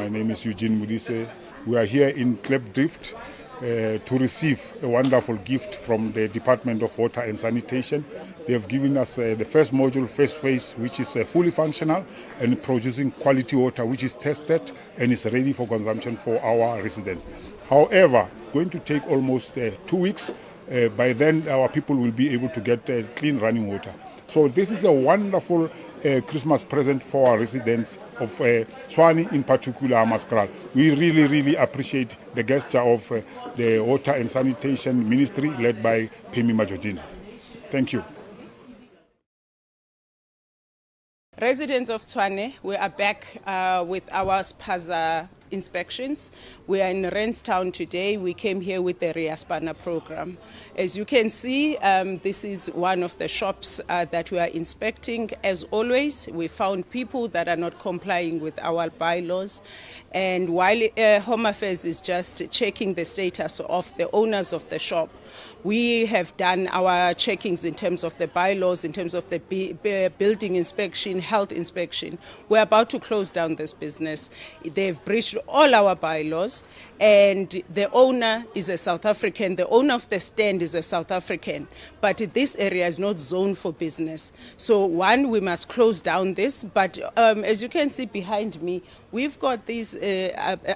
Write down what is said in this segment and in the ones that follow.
My name is Eugene Mudise. We are here in Klipdrift to receive a wonderful gift from the Department of Water and Sanitation. They have given us the first module, first phase, which is fully functional and producing quality water, which is tested and is ready for consumption for our residents. However, going to take almost 2 weeks. By then, our people will be able to get clean running water. So this is a wonderful Christmas present for our residents of Tshwane, in particular Hammanskraal. We really appreciate the gesture of the Water and Sanitation Ministry led by Phemi Majojina. Thank you. Residents of Tshwane, we are back with our Spaza inspections. We are in Renstown today. We came here with the Riaspana program. As you can see, this is one of the shops that we are inspecting. As always, we found people that are not complying with our bylaws. And while Home Affairs is just checking the status of the owners of the shop, we have done our checkings in terms of the bylaws, in terms of the building inspection, health inspection. We're about to close down this business. They've breached all our bylaws, and the owner is a South African. The owner of the stand is a South African, but this area is not zoned for business. So one, we must close down this, but as you can see behind me, we've got these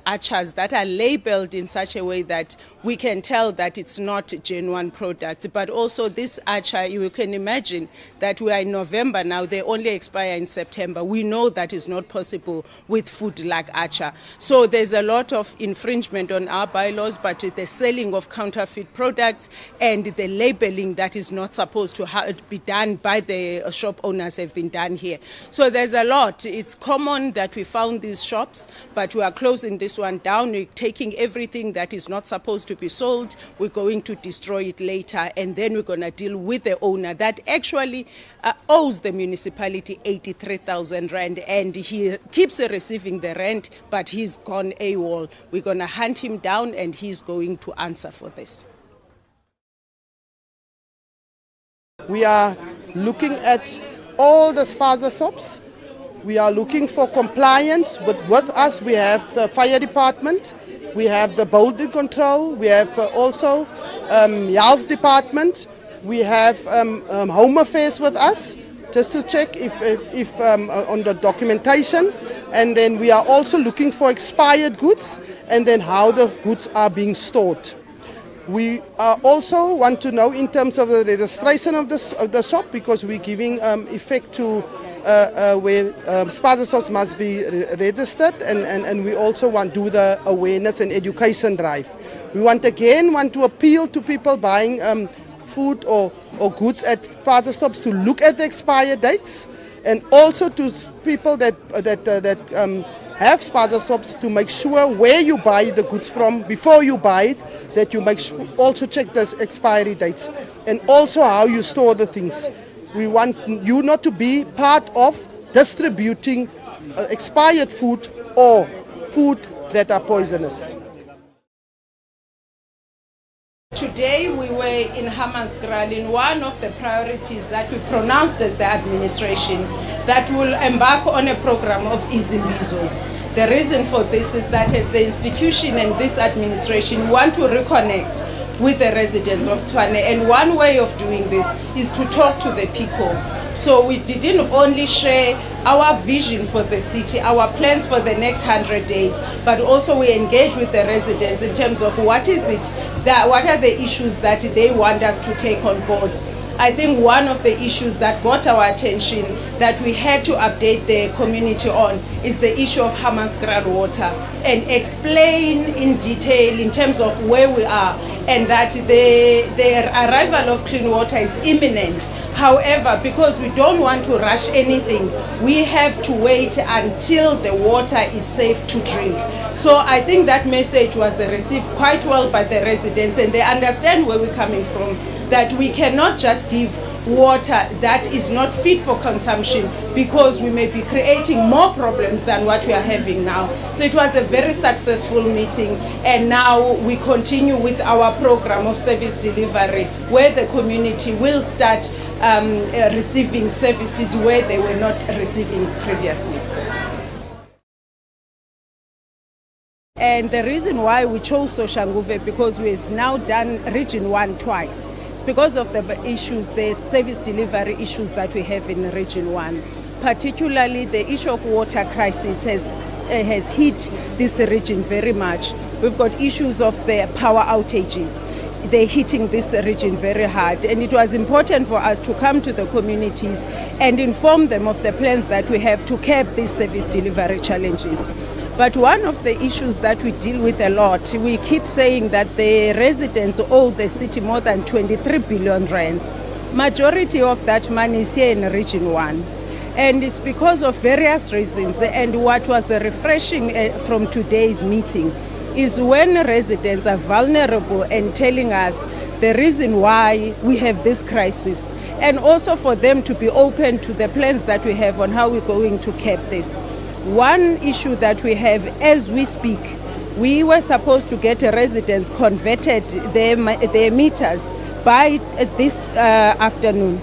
archers that are labeled in such a way that we can tell that it's not genuine products. But also this archer, you can imagine that we are in November now, they only expire in September. We know that is not possible with food like archer. So there's a lot of infringement on our bylaws, but the selling of counterfeit products and the labeling that is not supposed to be done by the shop owners have been done here. So there's a lot. It's common that we found these shops, but we are closing this one down. We're taking everything that is not supposed to be sold. We're going to destroy it later, and then we're going to deal with the owner that actually owes the municipality 83,000 rand, and he keeps receiving the rent, but he's gone AWOL. We're going to hunt him down, and he's going to answer for this. We are looking at all the Spaza shops. We are looking for compliance, but with us we have the fire department, we have the building control, we have also health department, we have Home Affairs with us, just to check if on the documentation, and then we are also looking for expired goods and then how the goods are being stored. We also want to know in terms of the registration of the shop, because we're giving effect to where Spaza shops must be registered, and we also want to do the awareness and education drive. We want to appeal to people buying food or goods at Spaza shops to look at the expired dates, and also to people that have Spaza shops to make sure where you buy the goods from before you buy it, that you also check the expiry dates, and also how you store the things. We want you not to be part of distributing expired food or food that are poisonous. Today we were in Hammanskraal in one of the priorities that we pronounced as the administration that will embark on a program of easy measles. The reason for this is that as the institution and this administration want to reconnect with the residents of Tshwane, and one way of doing this is to talk to the people. So we didn't only share our vision for the city, our plans for the next 100 days, but also we engage with the residents in terms of what are the issues that they want us to take on board. I think one of the issues that got our attention that we had to update the community on is the issue of Hammanskraal water, and explain in detail in terms of where we are, and that the arrival of clean water is imminent. However, because we don't want to rush anything, we have to wait until the water is safe to drink. So I think that message was received quite well by the residents, and they understand where we're coming from, that we cannot just give water that is not fit for consumption, because we may be creating more problems than what we are having now. So it was a very successful meeting, and now we continue with our program of service delivery, where the community will start receiving services where they were not receiving previously. And the reason why we chose Soshanguve, because we've now done Region 1 twice. It's because of the issues, the service delivery issues that we have in Region 1. Particularly the issue of water crisis has hit this region very much. We've got issues of the power outages. They're hitting this region very hard, and it was important for us to come to the communities and inform them of the plans that we have to curb these service delivery challenges. But one of the issues that we deal with a lot, we keep saying that the residents owe the city more than 23 billion rands. Majority of that money is here in Region 1. And it's because of various reasons. And what was refreshing from today's meeting is when residents are vulnerable and telling us the reason why we have this crisis, and also for them to be open to the plans that we have on how we're going to curb this. One issue that we have as we speak, we were supposed to get residents converted their meters by this afternoon.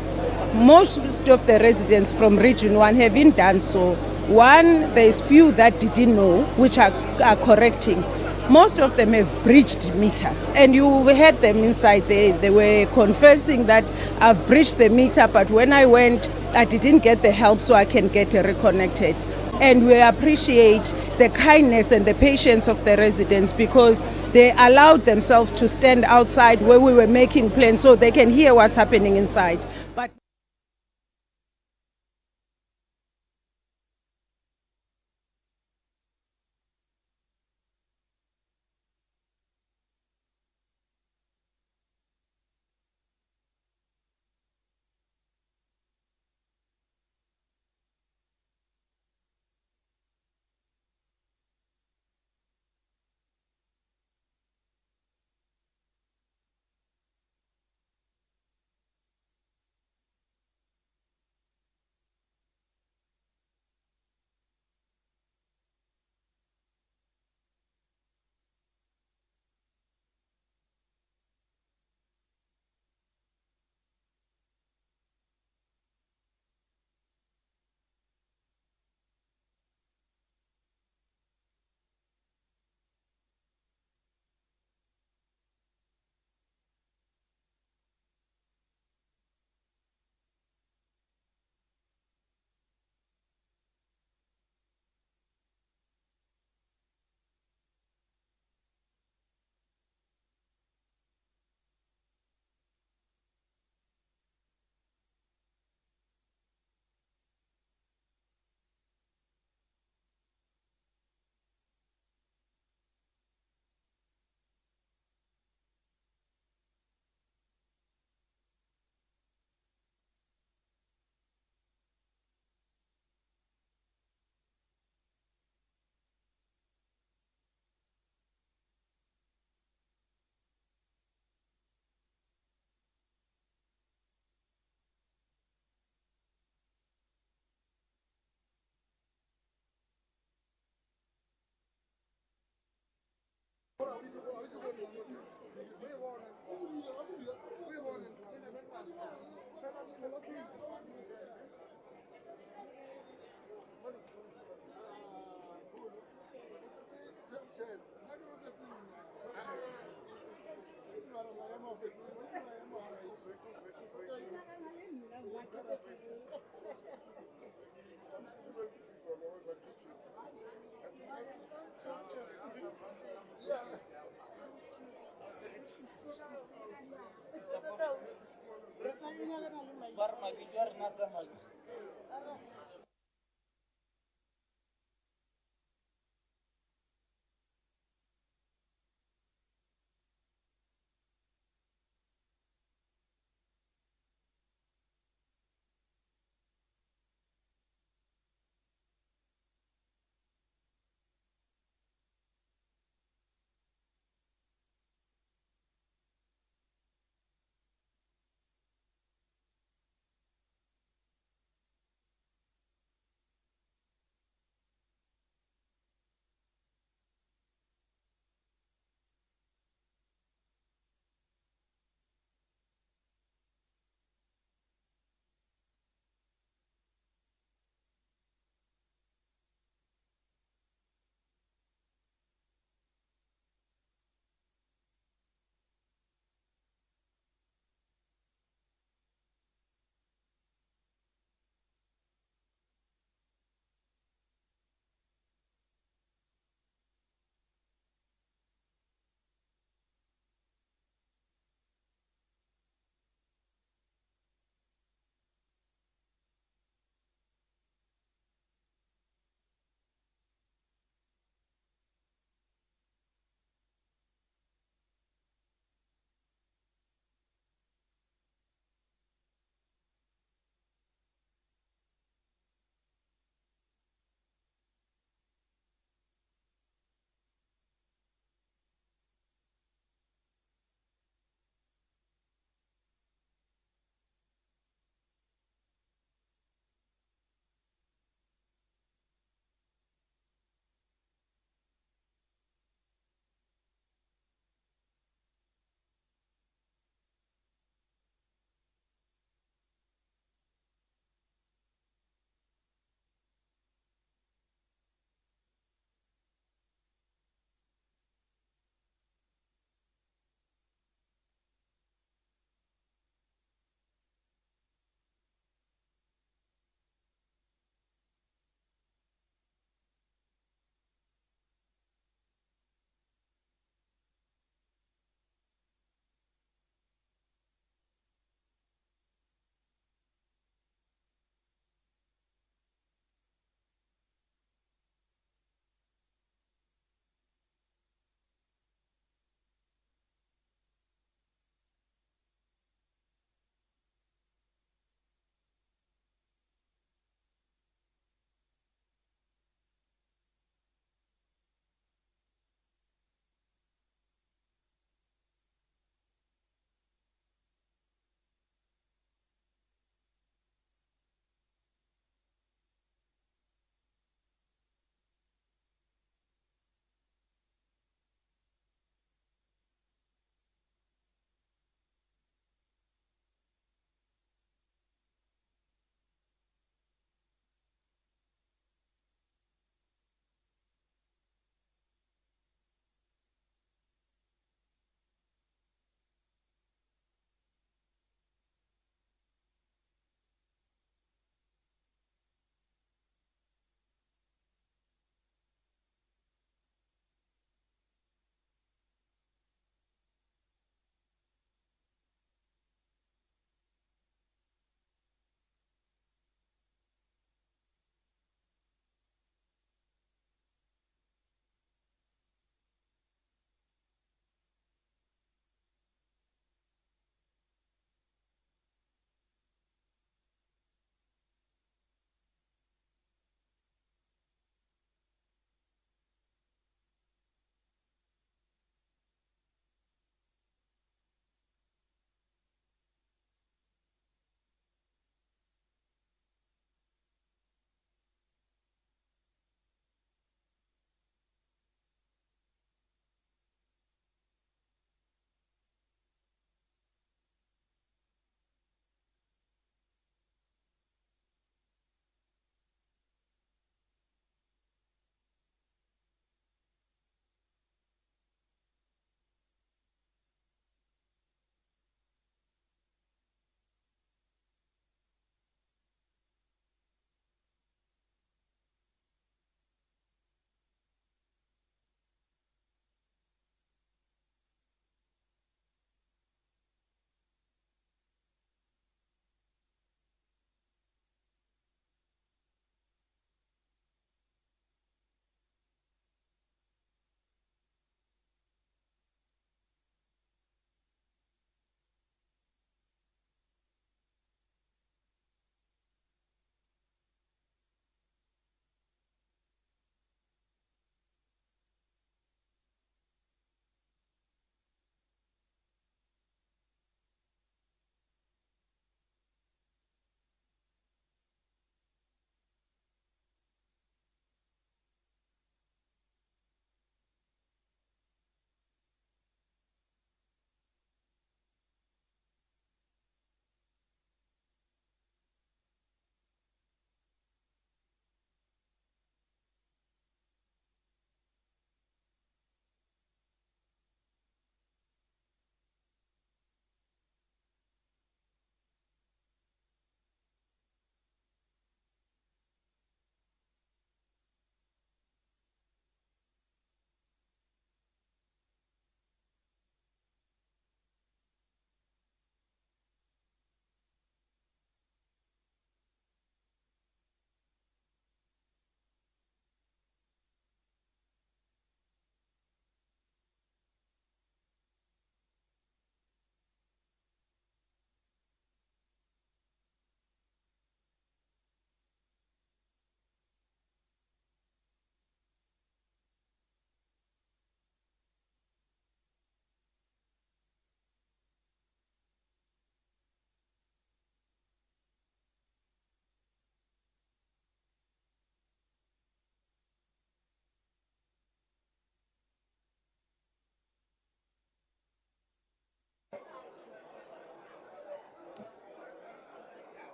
Most of the residents from Region 1 haven't done so. One, there's few that didn't know, which are correcting. Most of them have breached meters, and you heard them inside. They were confessing that I've breached the meter, but when I went, I didn't get the help so I can get reconnected. And we appreciate the kindness and the patience of the residents, because they allowed themselves to stand outside where we were making plans so they can hear what's happening inside. But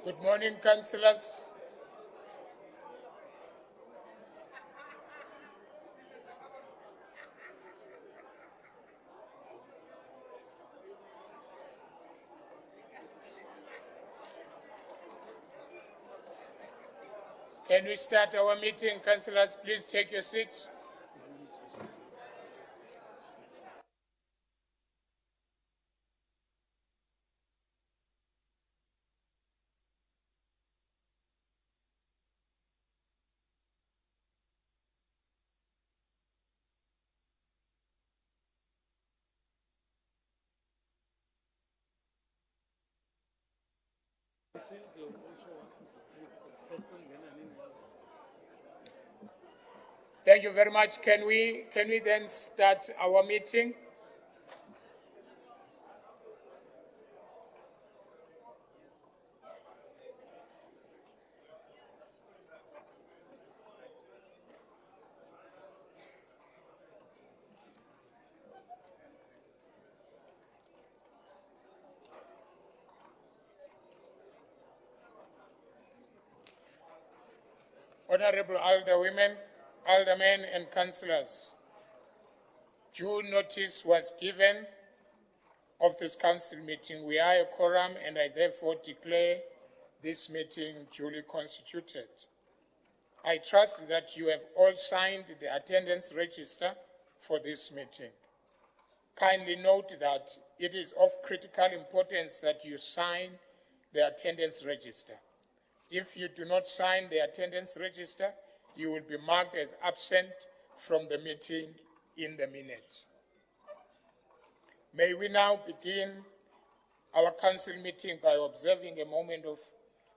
Good morning, councillors. Can we start our meeting? Councillors, please take your seats. Thank you very much. Can we then start our meeting? Honorable Alderwomen, Aldermen and Councillors, due notice was given of this council meeting. We are a quorum and I therefore declare this meeting duly constituted. I trust that you have all signed the attendance register for this meeting. Kindly note that it is of critical importance that you sign the attendance register. If you do not sign the attendance register, you will be marked as absent from the meeting in the minutes. May we now begin our council meeting by observing a moment of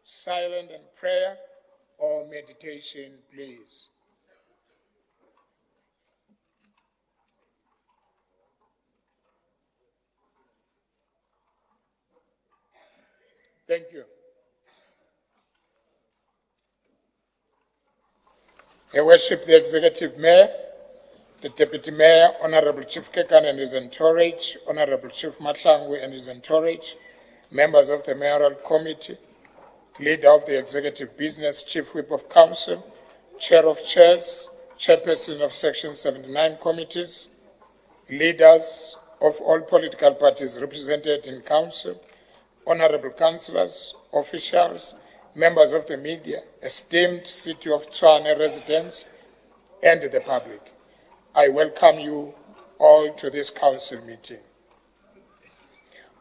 silence and prayer or meditation, please. Thank you. I worship the Executive Mayor, the Deputy Mayor, Honorable Chief Kekan and his entourage, Honorable Chief Matlangwe and his entourage, members of the Mayoral Committee, Leader of the Executive Business, Chief Whip of Council, Chair of Chairs, Chairperson of Section 79 committees, leaders of all political parties represented in Council, Honorable Councillors, officials, members of the media, esteemed City of Tshwane residents, and the public. I welcome you all to this council meeting.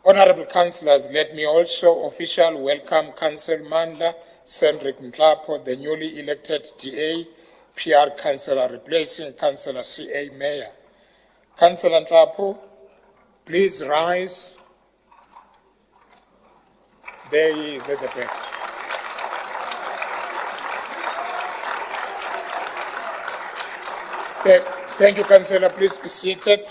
Honorable Councillors, let me also officially welcome Councillor Mandla Cendric Nhlapo, the newly elected DA, PR Councillor replacing Councillor CA Mayor. Councillor Nhlapo, please rise. There he is at the back. Thank you, Councillor. Please be seated.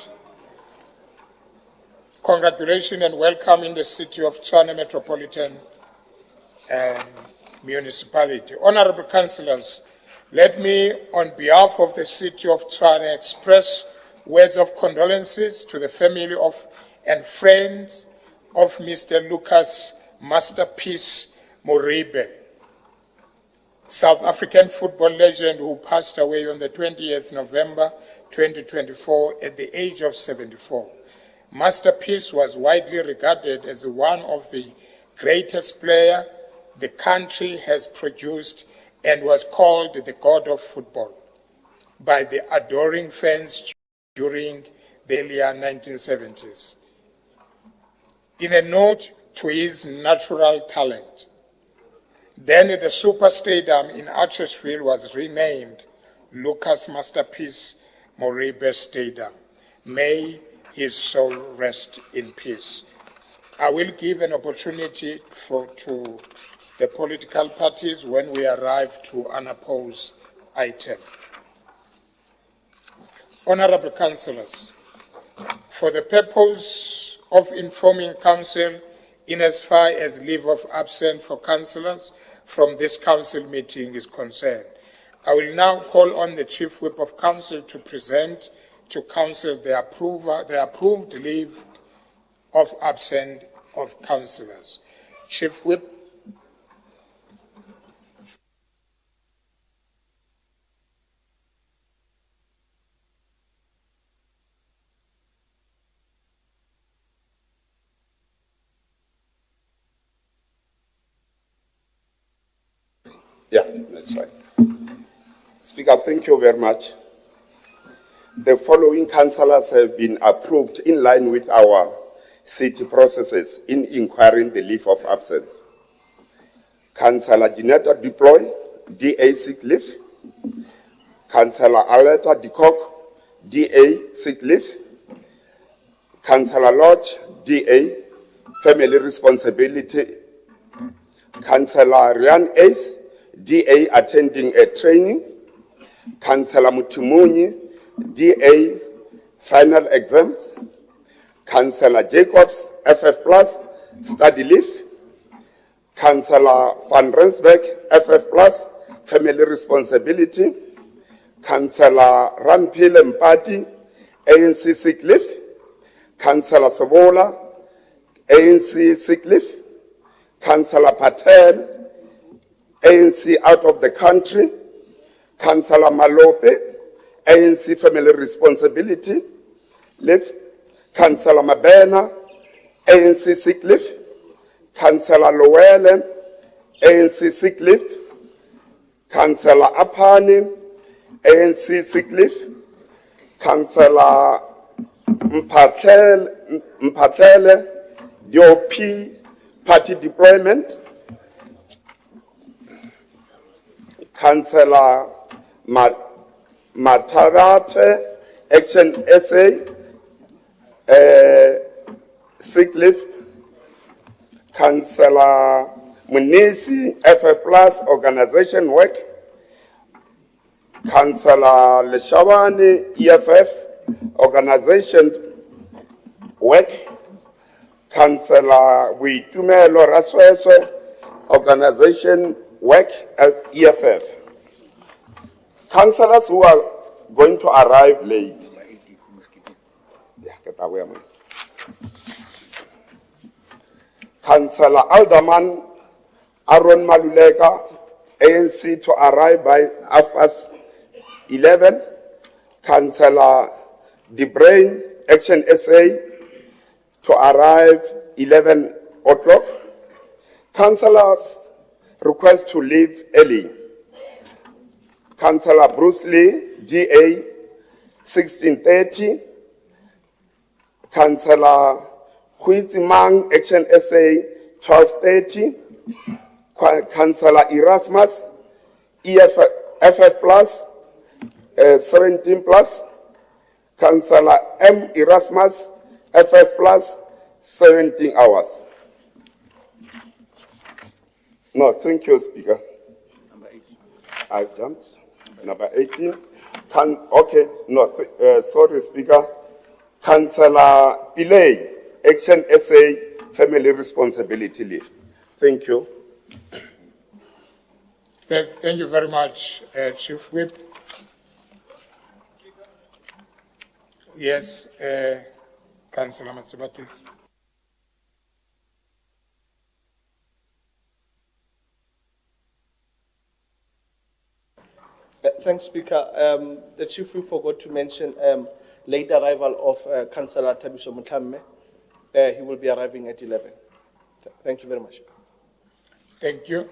Congratulations and welcome in the City of Tshwane Metropolitan Municipality. Honorable Councillors, let me, on behalf of the City of Tshwane, express words of condolences to the family of and friends of Mr. Lucas Masterpiece Moripe, South African football legend who passed away on the 20th November 2024 at the age of 74. Masterpiece was widely regarded as one of the greatest players the country has produced and was called the God of football by the adoring fans during the earlier 1970s. In a note to his natural talent, then the Super Stadium in Archersville was renamed Lucas Masterpiece Moripe Stadium. May his soul rest in peace. I will give an opportunity to the political parties when we arrive to unopposed item. Honorable Councillors, for the purpose of informing Council in as far as leave of absence for councillors from this council meeting is concerned, I will now call on the Chief Whip of Council to present to Council the approved leave of absence of councillors. Chief Whip. That's right. Speaker, thank you very much. The following councillors have been approved in line with our city processes in inquiring the leave of absence. Councillor Ginetta Deploy, DA sick leave. Councillor Aleta Dikok, DA sick leave. Councillor Lodge, DA family responsibility. Councillor Ryan Ace, DA attending a training. Councillor Mutimuni, DA final exams. Councillor Jacobs, FF Plus, study leave. Councillor Van Rensburg, FF Plus, family responsibility. Councillor Rampile Mpati, ANC sick leave. Councillor Savola, ANC sick leave. Councillor Patel, ANC out of the country. Councillor Malope, ANC family responsibility leave. Councillor Mabena, ANC sick leave. Councillor Lowele, ANC sick leave. Councillor Apani, ANC sick leave. Councillor Mpatele, DOP, party deployment. Councillor Matavate, Action SA, sick leave. Councillor Munisi, FF Plus, organization work. Councillor Leshavani, EFF, organization work. Councillor Witumelo Raswese, organization work at EFF. Councillors who are going to arrive late. Councillor Alderman Aaron Maluleka, ANC, to arrive by 11:30. Councillor De Bruin, Action SA, to arrive 11 o'clock. Councillors request to leave early. Councillor Bruce Lee, DA, 16:30. Councillor Huitimang, Action SA, 12:30. Councillor Erasmus, FF Plus, 17 plus. Councillor M. Erasmus, FF Plus, 17 hours. No, thank you, Speaker. Number 18. I've jumped. Number 18. Sorry, Speaker. Councillor Pillay, Action SA, family responsibility leave. Thank you. Thank you very much, Chief Whip. Yes, Councillor Matsibati. Thanks, Speaker. The Chief Whip forgot to mention late arrival of Councillor Tabiso Mutlamme. He will be arriving at 11. Thank you very much. Thank you.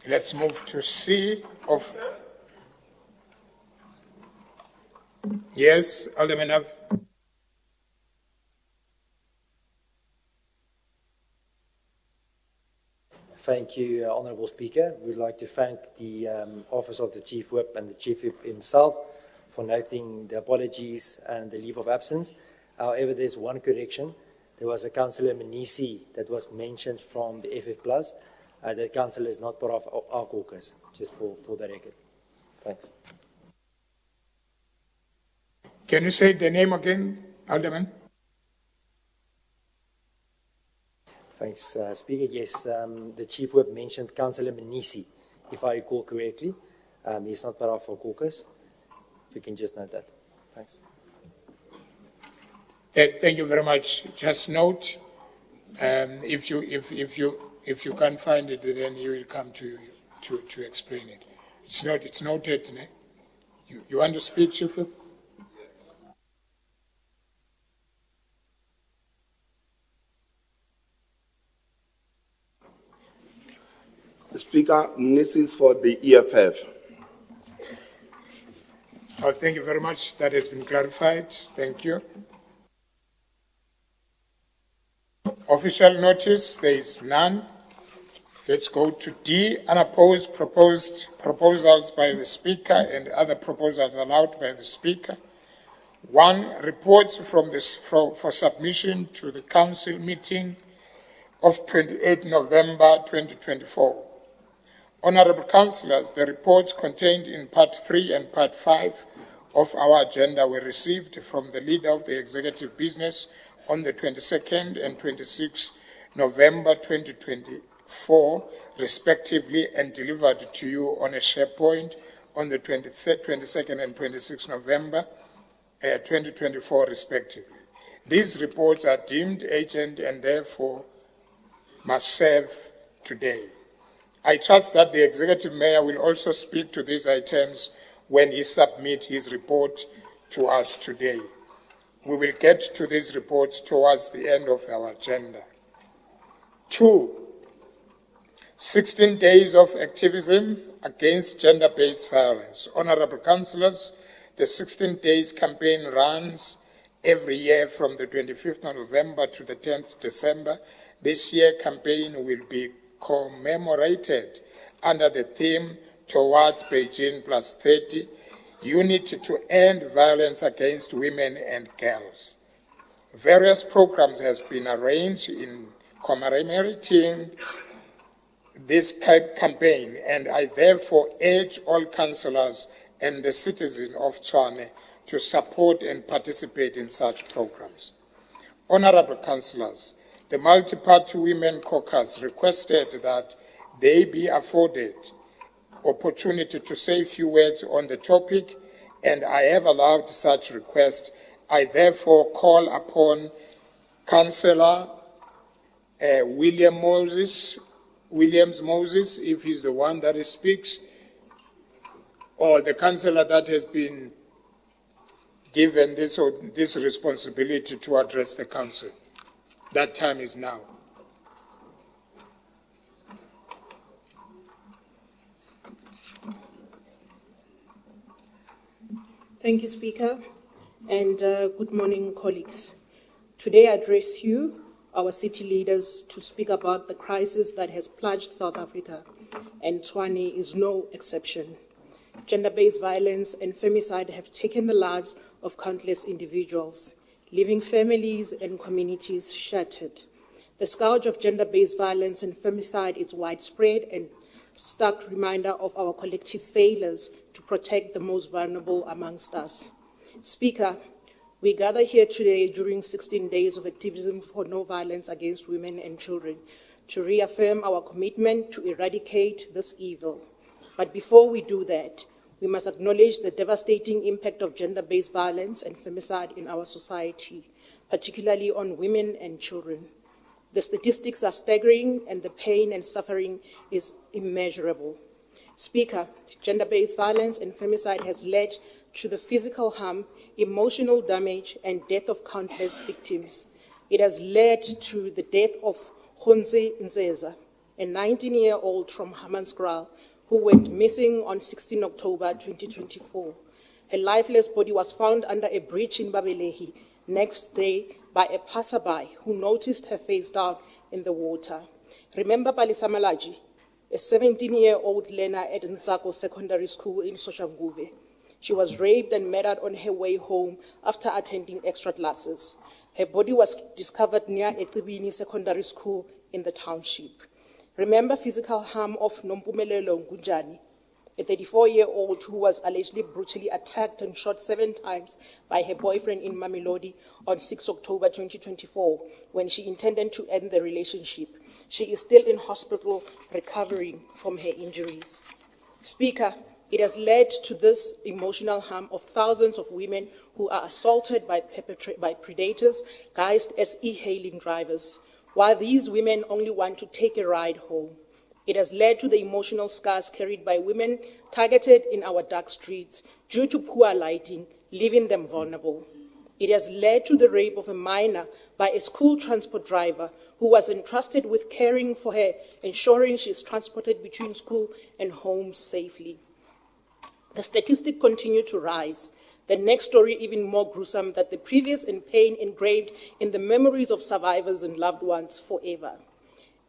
Let's move to C of... Yes, Alderman Av. Thank you, Honourable Speaker. We'd like to thank the Office of the Chief Whip and the Chief Whip himself for noting the apologies and the leave of absence. However, there's one correction. There was a Councillor Manisi that was mentioned from the FF Plus. That councillor is not part of our caucus, just for the record. Thanks. Can you say the name again, Alderman? Thanks, Speaker. Yes, the Chief Whip mentioned Councillor Manisi, if I recall correctly. He's not part of our caucus. We can just note that. Thanks. Thank you very much. Just note, if you can't find it, then you will come to explain it. It's noted. Ne? You want to speak, Chief Whip? Speaker, this is for the EFF. Oh, thank you very much. That has been clarified. Thank you. Official notice, there is none. Let's go to D, unopposed proposals by the Speaker and other proposals allowed by the Speaker. 1, reports from this for submission to the Council meeting of 28 November 2024. Honourable Councillors, the reports contained in Part 3 and Part 5 of our agenda were received from the Leader of the Executive Business on the 22nd and 26th November 2024, respectively, and delivered to you on a SharePoint on the 22nd and 26th November 2024, respectively. These reports are deemed urgent and therefore must serve today. I trust that the Executive Mayor will also speak to these items when he submits his report to us today. We will get to these reports towards the end of our agenda. 2, 16 days of activism against gender-based violence. Honourable Councillors, the 16 days campaign runs every year from the 25th of November to the 10th December. This year campaign will be commemorated under the theme Towards Beijing Plus 30, Unity to End Violence Against Women and Girls. Various programs have been arranged in commemorating this campaign, and I therefore urge all councillors and the citizens of Tshwane to support and participate in such programs. Honourable Councillors, the Multi-Party Women Caucus requested that they be afforded opportunity to say a few words on the topic, and I have allowed such request. I therefore call upon Councillor Williams Moses, if he's the one that speaks, or the councillor that has been given this responsibility to address the council. That time is now. Thank you, Speaker, and good morning, colleagues. Today I address you, our city leaders, to speak about the crisis that has plunged South Africa, and Tshwane is no exception. Gender-based violence and femicide have taken the lives of countless individuals, leaving families and communities shattered. The scourge of gender-based violence and femicide is widespread and stark reminder of our collective failures to protect the most vulnerable amongst us. Speaker, we gather here today during 16 days of activism for no violence against women and children to reaffirm our commitment to eradicate this evil. But before we do that, we must acknowledge the devastating impact of gender-based violence and femicide in our society, particularly on women and children. The statistics are staggering and the pain and suffering is immeasurable. Speaker, gender-based violence and femicide has led to the physical harm, emotional damage, and death of countless victims. It has led to the death of Khonze Nzeza, a 19-year-old from Hammanskraal, who went missing on 16 October 2024. Her lifeless body was found under a bridge in Babelehi next day by a passerby who noticed her face down in the water. Remember Palisamalaji, a 17-year-old learner at Ntsako Secondary School in Soshanguve. She was raped and murdered on her way home after attending extra classes. Her body was discovered near Activism Secondary School in the township. Remember physical harm of Nompumelelo Ngunjani, a 34-year-old who was allegedly brutally attacked and shot 7 times by her boyfriend in Mamelodi on 6 October 2024 when she intended to end the relationship. She is still in hospital recovering from her injuries. Speaker, it has led to this emotional harm of thousands of women who are assaulted by predators guised as e-hailing drivers, while these women only want to take a ride home. It has led to the emotional scars carried by women targeted in our dark streets due to poor lighting, leaving them vulnerable. It has led to the rape of a minor by a school transport driver who was entrusted with caring for her, ensuring she is transported between school and home safely. The statistics continue to rise. The next story even more gruesome than the previous, and pain engraved in the memories of survivors and loved ones forever.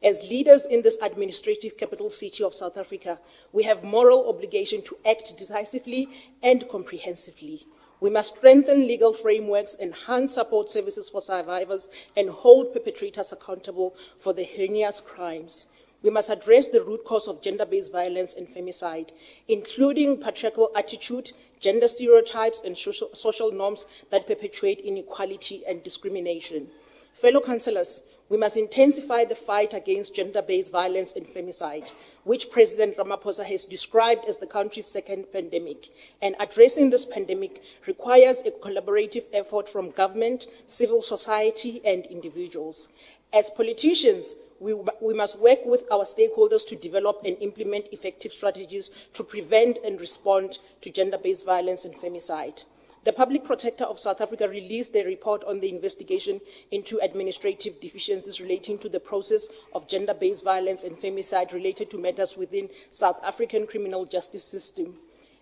As leaders in this administrative capital city of South Africa, we have moral obligation to act decisively and comprehensively. We must strengthen legal frameworks, enhance support services for survivors, and hold perpetrators accountable for the heinous crimes. We must address the root cause of gender-based violence and femicide, including patriarchal attitude, gender stereotypes, and social norms that perpetuate inequality and discrimination. Fellow councillors, we must intensify the fight against gender-based violence and femicide, which President Ramaphosa has described as the country's second pandemic. And addressing this pandemic requires a collaborative effort from government, civil society, and individuals. As politicians, we must work with our stakeholders to develop and implement effective strategies to prevent and respond to gender-based violence and femicide. The Public Protector of South Africa released a report on the investigation into administrative deficiencies relating to the process of gender-based violence and femicide related to matters within South African criminal justice system.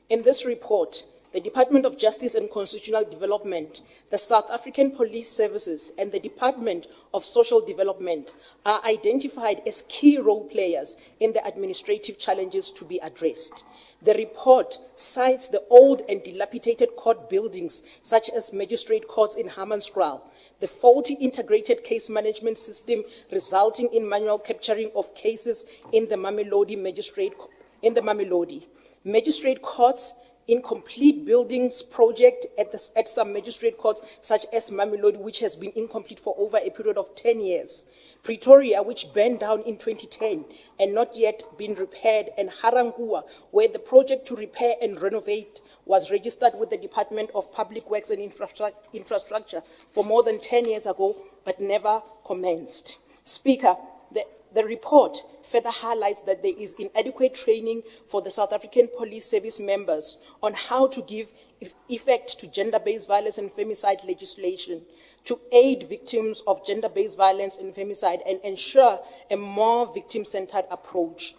In this report, the Department of Justice and Constitutional Development, the South African Police Services, and the Department of Social Development are identified as key role players in the administrative challenges to be addressed. The report cites the old and dilapidated court buildings, such as magistrate courts in Hammanskraal, the faulty integrated case management system resulting in manual capturing of cases in the Mamelodi magistrate courts, incomplete buildings project at some magistrate courts, such as Mamelodi, which has been incomplete for over a period of 10 years. Pretoria, which burned down in 2010 and not yet been repaired, and Harangua, where the project to repair and renovate was registered with the Department of Public Works and Infrastructure for more than 10 years ago, but never commenced. Speaker, the report further highlights that there is inadequate training for the South African Police Service members on how to give effect to gender-based violence and femicide legislation, to aid victims of gender-based violence and femicide, and ensure a more victim-centered approach.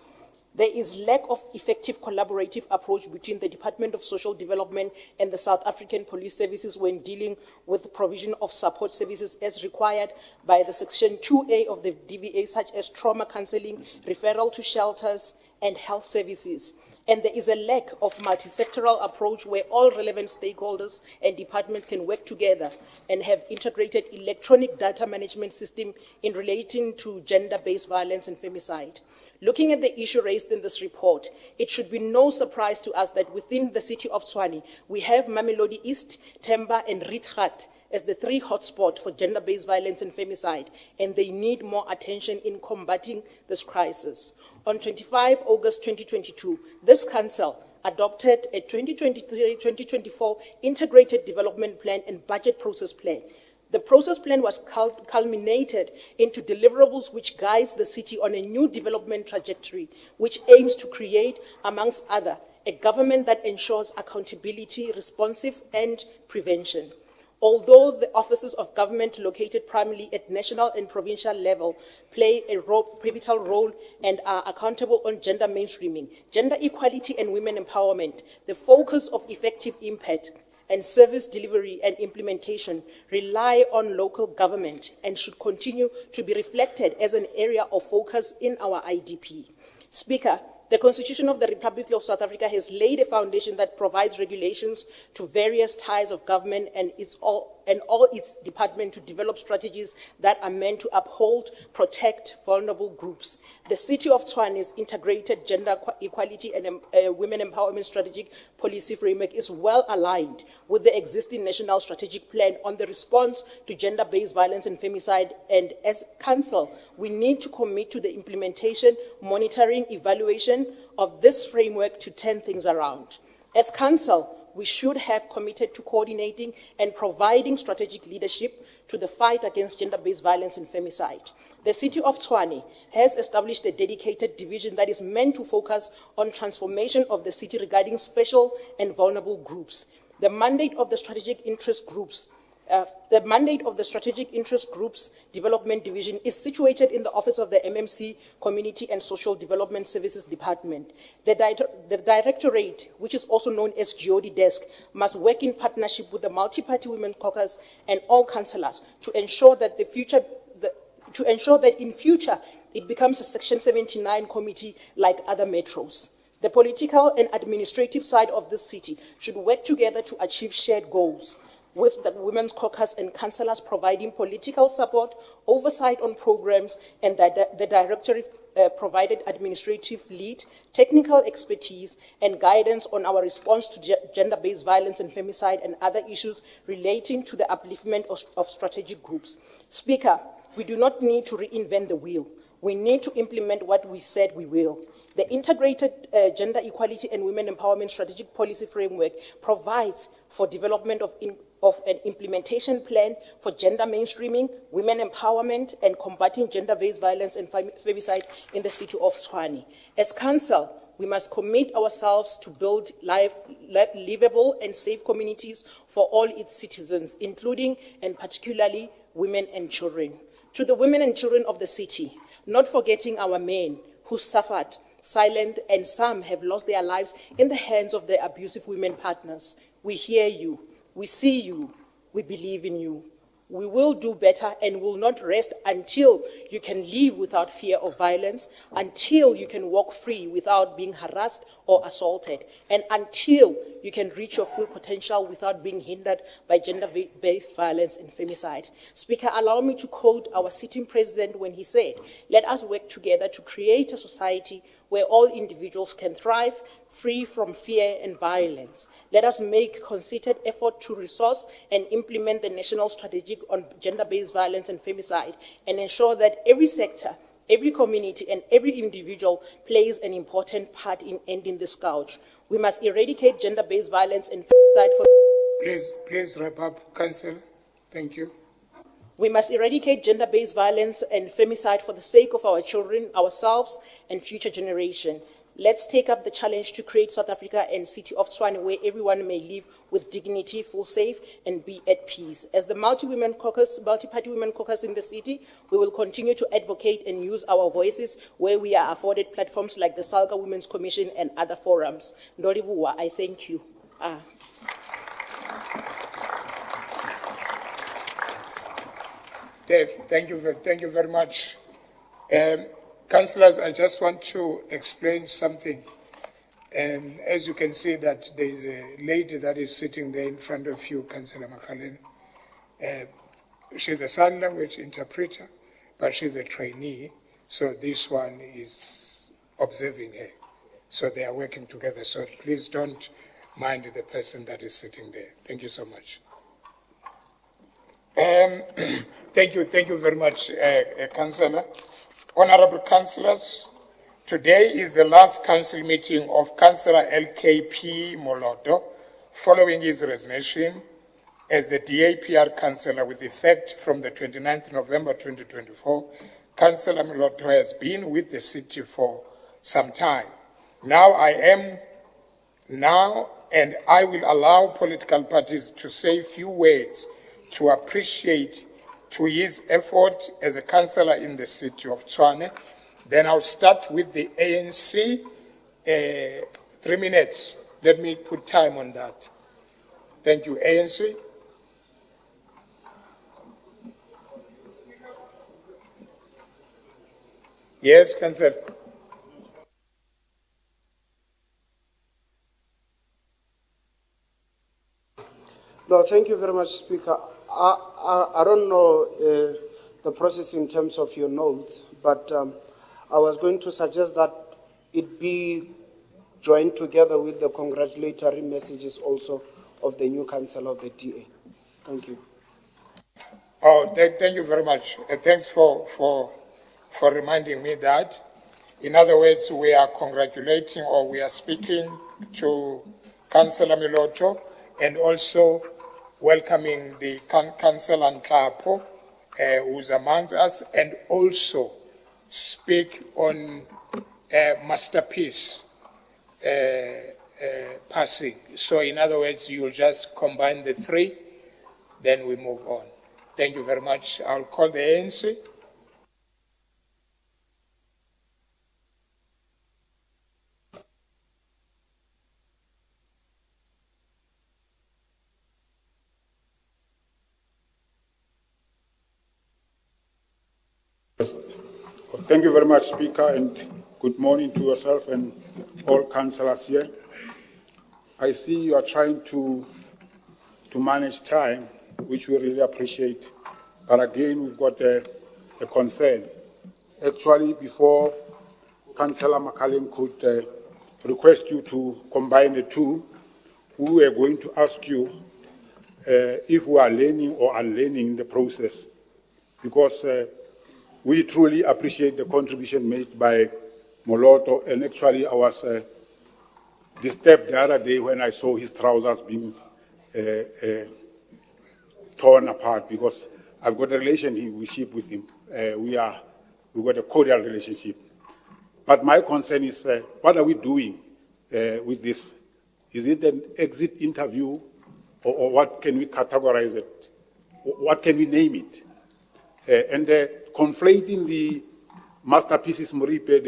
There is lack of effective collaborative approach between the Department of Social Development and the South African Police Services when dealing with the provision of support services as required by the Section 2A of the DVA, such as trauma counseling, referral to shelters, and health services. And there is a lack of multi-sectoral approach where all relevant stakeholders and departments can work together and have integrated electronic data management system in relating to gender-based violence and femicide. Looking at the issue raised in this report, it should be no surprise to us that within the city of Tshwane, we have Mamelodi East, Temba, and Rietgat as the three hotspots for gender-based violence and femicide, and they need more attention in combating this crisis. On 25 August 2022, this council adopted a 2023-2024 integrated development plan and budget process plan. The process plan was culminated into deliverables which guides the city on a new development trajectory, which aims to create, amongst other, a government that ensures accountability, responsive, and prevention. Although the offices of government located primarily at national and provincial level play a pivotal role and are accountable on gender mainstreaming, gender equality, and women empowerment, the focus of effective impact and service delivery and implementation rely on local government and should continue to be reflected as an area of focus in our IDP. Speaker, the Constitution of the Republic of South Africa has laid a foundation that provides regulations to various ties of government and all its departments to develop strategies that are meant to uphold, protect vulnerable groups. The City of Tshwane's integrated gender equality and women empowerment strategic policy framework is well aligned with the existing national strategic plan on the response to gender-based violence and femicide, and as Council, we need to commit to the implementation, monitoring, evaluation of this framework to turn things around. As Council, we should have committed to coordinating and providing strategic leadership to the fight against gender-based violence and femicide. The City of Tshwane has established a dedicated division that is meant to focus on transformation of the city regarding special and vulnerable groups. The mandate of the strategic interest groups The mandate of the Strategic Interest Groups Development Division is situated in the office of the MMC Community and Social Development Services Department. The Directorate, which is also known as GOD Desk, must work in partnership with the Multi-Party Women Caucus and all councillors to ensure that in future it becomes a Section 79 committee like other metros. The political and administrative side of this city should work together to achieve shared goals, with the Women's Caucus and councillors providing political support, oversight on programs, and the Directorate provided administrative lead, technical expertise, and guidance on our response to gender-based violence and femicide and other issues relating to the upliftment of strategic groups. Speaker, we do not need to reinvent the wheel. We need to implement what we said we will. The Integrated Gender Equality and Women Empowerment Strategic Policy Framework provides for development of an implementation plan for gender mainstreaming, women empowerment, and combating gender-based violence and femicide in the city of Tshwane. As council, we must commit ourselves to build livable and safe communities for all its citizens, including and particularly women and children. To the women and children of the city, not forgetting our men who suffered, silent, and some have lost their lives in the hands of their abusive women partners. We hear you, we see you, we believe in you. We will do better and will not rest until you can live without fear of violence, until you can walk free without being harassed or assaulted, and until you can reach your full potential without being hindered by gender-based violence and femicide. Speaker, allow me to quote our sitting president when he said, "Let us work together to create a society where all individuals can thrive, free from fear and violence. Let us make concerted effort to resource and implement the national strategy on gender-based violence and femicide and ensure that every sector, every community, and every individual plays an important part in ending this scourge. We must eradicate gender-based violence and femicide for..." Please wrap up, Councillor. Thank you. We must eradicate gender-based violence and femicide for the sake of our children, ourselves, and future generation. Let's take up the challenge to create South Africa and city of Tshwane where everyone may live with dignity, feel safe, and be at peace. As the multi-party women caucus in the city, we will continue to advocate and use our voices where we are afforded platforms like the Salga Women's Commission and other forums. Ndolibuwa, I thank you. Thank you very much. Councillors, I just want to explain something. As you can see that there is a lady that is sitting there in front of you, Councillor Makhaleni. She's a sign language interpreter, but she's a trainee, so this one is observing her. So they are working together, so please don't mind the person that is sitting there. Thank you so much. Thank you very much, Councillor. Honorable Councillors, today is the last council meeting of Councillor LKP Moloto following his resignation as the DAPR Councillor with effect from the 29th November 2024. Councillor Moloto has been with the city for some time. Now and I will allow political parties to say a few words to appreciate to his effort as a councillor in the city of Tshwane. Then I'll start with the ANC. 3 minutes. Let me put time on that. Thank you. ANC. Yes, Councillor. No, thank you very much, Speaker. I don't know the process in terms of your notes, but I was going to suggest that it be joined together with the congratulatory messages also of the new council of the DA. Thank you. Oh, thank you very much. Thanks for reminding me that. In other words, we are congratulating or we are speaking to Councillor Miloto and also welcoming the Councillor Nkapo, who's amongst us, and also speak on masterpiece passing. So in other words, you'll just combine the three. then we move on. Thank you very much. I'll call the ANC. Thank you very much, Speaker, and good morning to yourself and all councillors here. I see you are trying to manage time, which we really appreciate. But again, we've got a concern. Actually, before Councillor Makaleng could request you to combine the two, we were going to ask you if we are learning or unlearning in the process, because we truly appreciate the contribution made by Moloto, and actually I was disturbed the other day when I saw his trousers being torn apart, because I've got a relationship with him. We've got a cordial relationship. But my concern is, what are we doing with this? Is it an exit interview, or what can we categorize it? What can we name it? And conflating the masterpieces Moripe,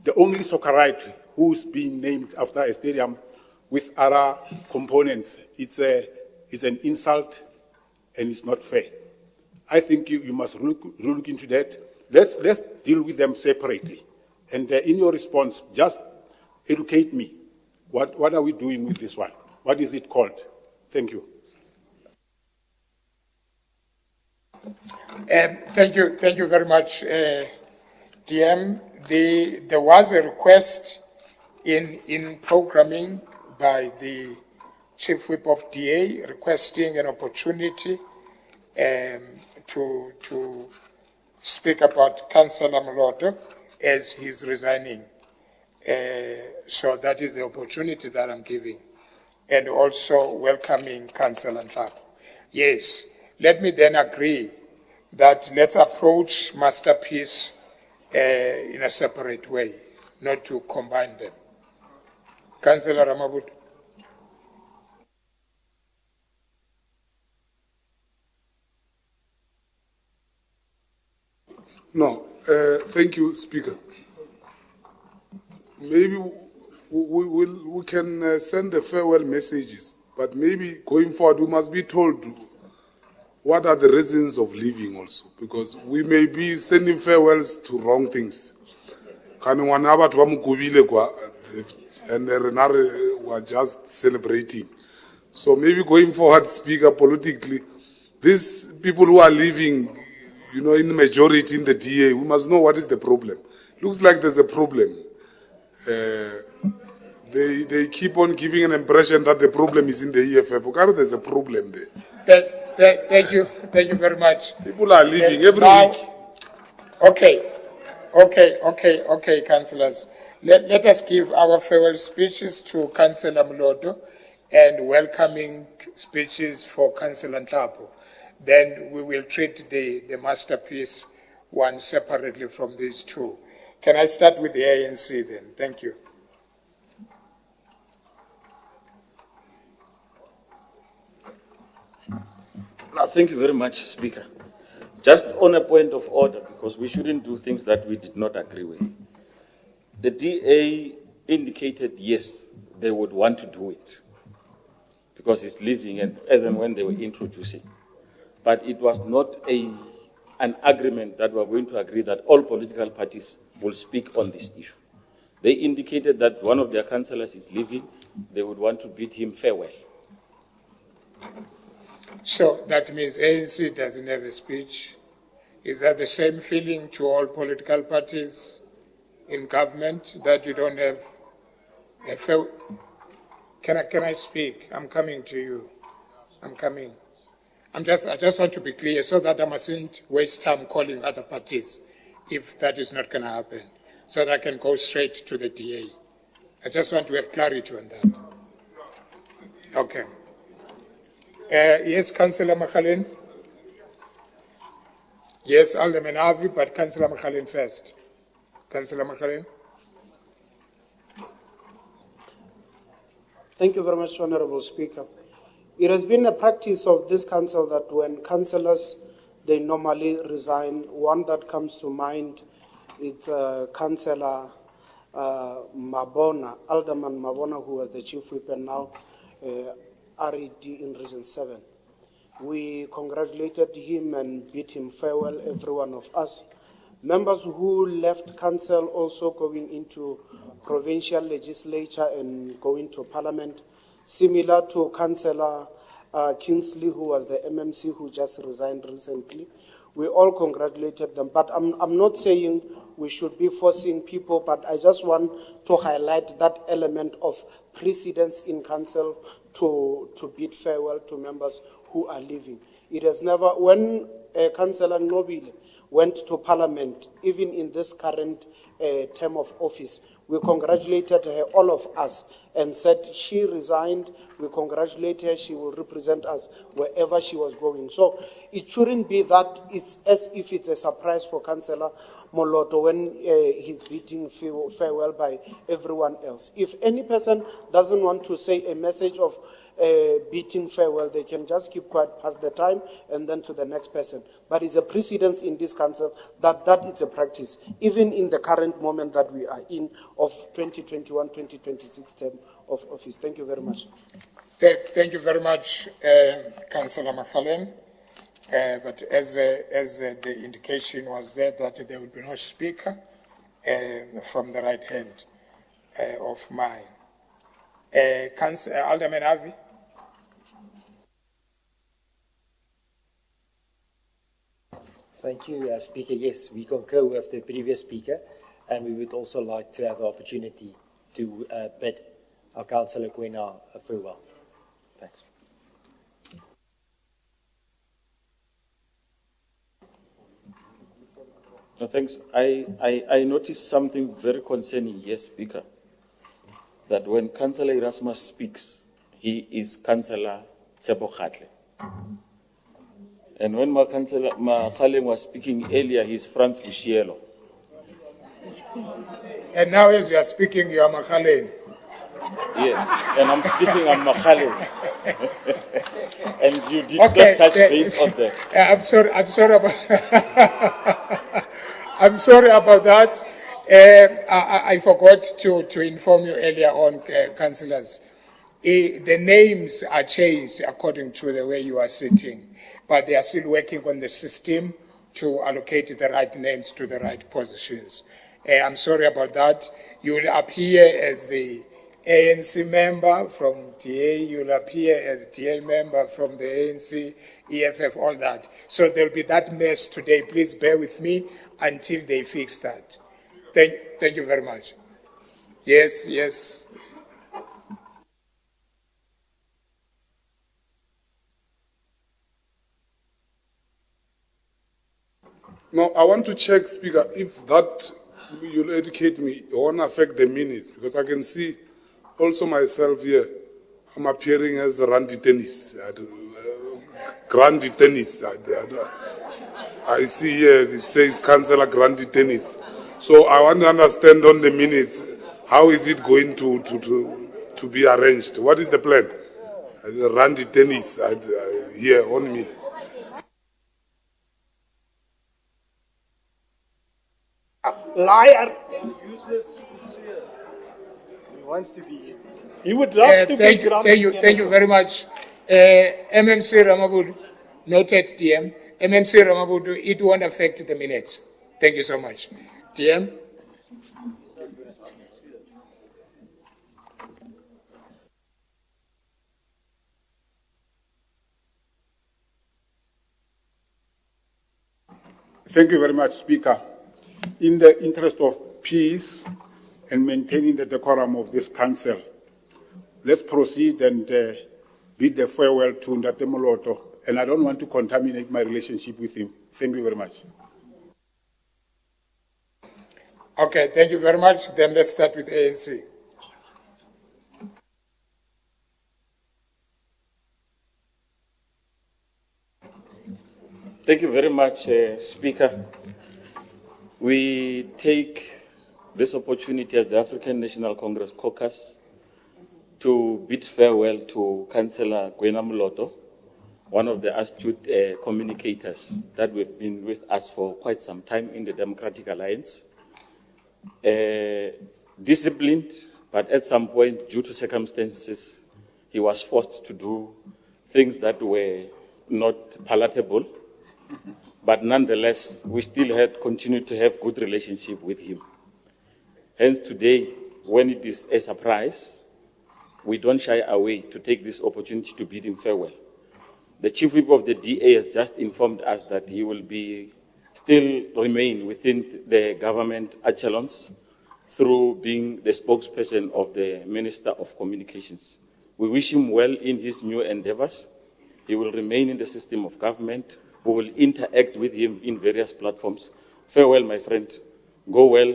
the only Soccerite who's been named after a stadium, with other components, it's an insult and it's not fair. I think you must look into that. Let's deal with them separately. And in your response, just educate me. What are we doing with this one? What is it called? Thank you. Thank you very much, DM. There was a request in programming by the Chief Whip of DA requesting an opportunity to speak about Councillor Moloto as he's resigning. So that is the opportunity that I'm giving. And also welcoming Councillor Nhlapo. Yes, let me then agree that let's approach masterpiece in a separate way, not to combine them. Councillor Ramabut. No, thank you, Speaker. Maybe we can send the farewell messages, but maybe going forward we must be told what are the reasons of leaving also, because we may be sending farewells to wrong things. And we're just celebrating. So maybe going forward, Speaker, politically, these people who are leaving, you know, in the majority in the DA, we must know what is the problem. Looks like there's a problem. They keep on giving an impression that the problem is in the EFF. Okay, there's a problem there. Thank you very much. People are leaving every week. Okay, councillors. Let us give our farewell speeches to Councillor Moloto and welcoming speeches for Councillor Nhlapo. Then we will treat the masterpiece one separately from these two. Can I start with the ANC then? Thank you. Thank you very much, Speaker. Just on a point of order, because we shouldn't do things that we did not agree with. The DA indicated, yes, they would want to do it, because it's living and as and when they were introducing. But it was not an agreement that we are going to agree that all political parties will speak on this issue. They indicated that one of their councillors is leaving. They would want to bid him farewell. So that means ANC doesn't have a speech. Is that the same feeling to all political parties in government, that you don't have a fair... Can I speak? I'm coming to you. I'm coming. I just want to be clear so that I mustn't waste time calling other parties if that is not going to happen, so that I can go straight to the DA. I just want to have clarity on that. Okay. Yes, Councillor Makhalin. Yes, Alderman Avi, but Councillor Makhalin first. Councillor Makhalin. Thank you very much, Honorable Speaker. It has been a practice of this council that when councillors, they normally resign. One that comes to mind, it's Councillor Mabona, Alderman Mabona, who was the chief whip and now RED in Region 7. We congratulated him and bid him farewell, every one of us. Members who left council also going into provincial legislature and going to parliament, similar to Councillor Kingsley, who was the MMC who just resigned recently. We all congratulated them, but I'm not saying we should be forcing people, but I just want to highlight that element of precedence in council to bid farewell to members who are leaving. It has never, when Councillor Nobile went to parliament, even in this current term of office, we congratulated her, all of us, and said she resigned. We congratulate her. She will represent us wherever she was going. So it shouldn't be that it's as if it's a surprise for Councillor Moloto when he's bidding farewell by everyone else. If any person doesn't want to say a message of bidding farewell, they can just keep quiet past the time and then to the next person. But it's a precedence in this council that is a practice, even in the current moment that we are in of 2021-2026 term of office. Thank you very much. Thank you very much, Councillor Machalen. But as the indication was there that there will be no speaker from the right hand of mine. Alderman Avi. Thank you, Speaker. Yes, we concur with the previous speaker, and we would also like to have the opportunity to bid our Councillor Kwena farewell. Thanks. No, thanks. I noticed something very concerning here, Speaker, that when Councillor Erasmus speaks, he is Councillor Tsebo Khatle. And when Councillor Makhaleng was speaking earlier, he's Franz Bushielo. And now as you are speaking, you are Makhaleng. Yes, and I'm speaking on Makhaleng. And you did not touch base on that. I'm sorry about I'm sorry about that. I forgot to inform you earlier on, councillors. The names are changed according to the way you are sitting, but they are still working on the system to allocate the right names to the right positions. I'm sorry about that. You will appear as the ANC member from DA, you will appear as DA member from the ANC, EFF, all that. So there will be that mess today. Please bear with me until they fix that. Thank you very much. Yes. Now, I want to check, Speaker, if that, you'll educate me, it won't affect the minutes, because I can see also myself here, I'm appearing as Randy Tennis, Grandi Tennis. I see here, it says Councillor Grandi Tennis. So I want to understand on the minutes, how is it going to be arranged? What is the plan? Randy Tennis here on me. Liar. Useless. He wants to be. He would love to be. Thank you very much. MMC Ramabudu, noted DM. MMC Ramabudu, it won't affect the minutes. Thank you so much. DM. Thank you very much, Speaker. In the interest of peace and maintaining the decorum of this council, let's proceed and bid the farewell to Ndate Moloto, and I don't want to contaminate my relationship with him. Thank you very much. Okay, thank you very much. Then let's start with ANC. Thank you very much, Speaker. We take this opportunity as the African National Congress Caucus to bid farewell to Councillor Gwena Moloto, one of the astute communicators that we've been with us for quite some time in the Democratic Alliance. Disciplined, but at some point, due to circumstances, he was forced to do things that were not palatable. But nonetheless, we still had continued to have good relationship with him. Hence today, when it is a surprise, we don't shy away to take this opportunity to bid him farewell. The Chief Whip of the DA has just informed us that he will still remain within the government echelons through being the spokesperson of the Minister of Communications. We wish him well in his new endeavors. He will remain in the system of government. We will interact with him in various platforms. Farewell, my friend. Go well.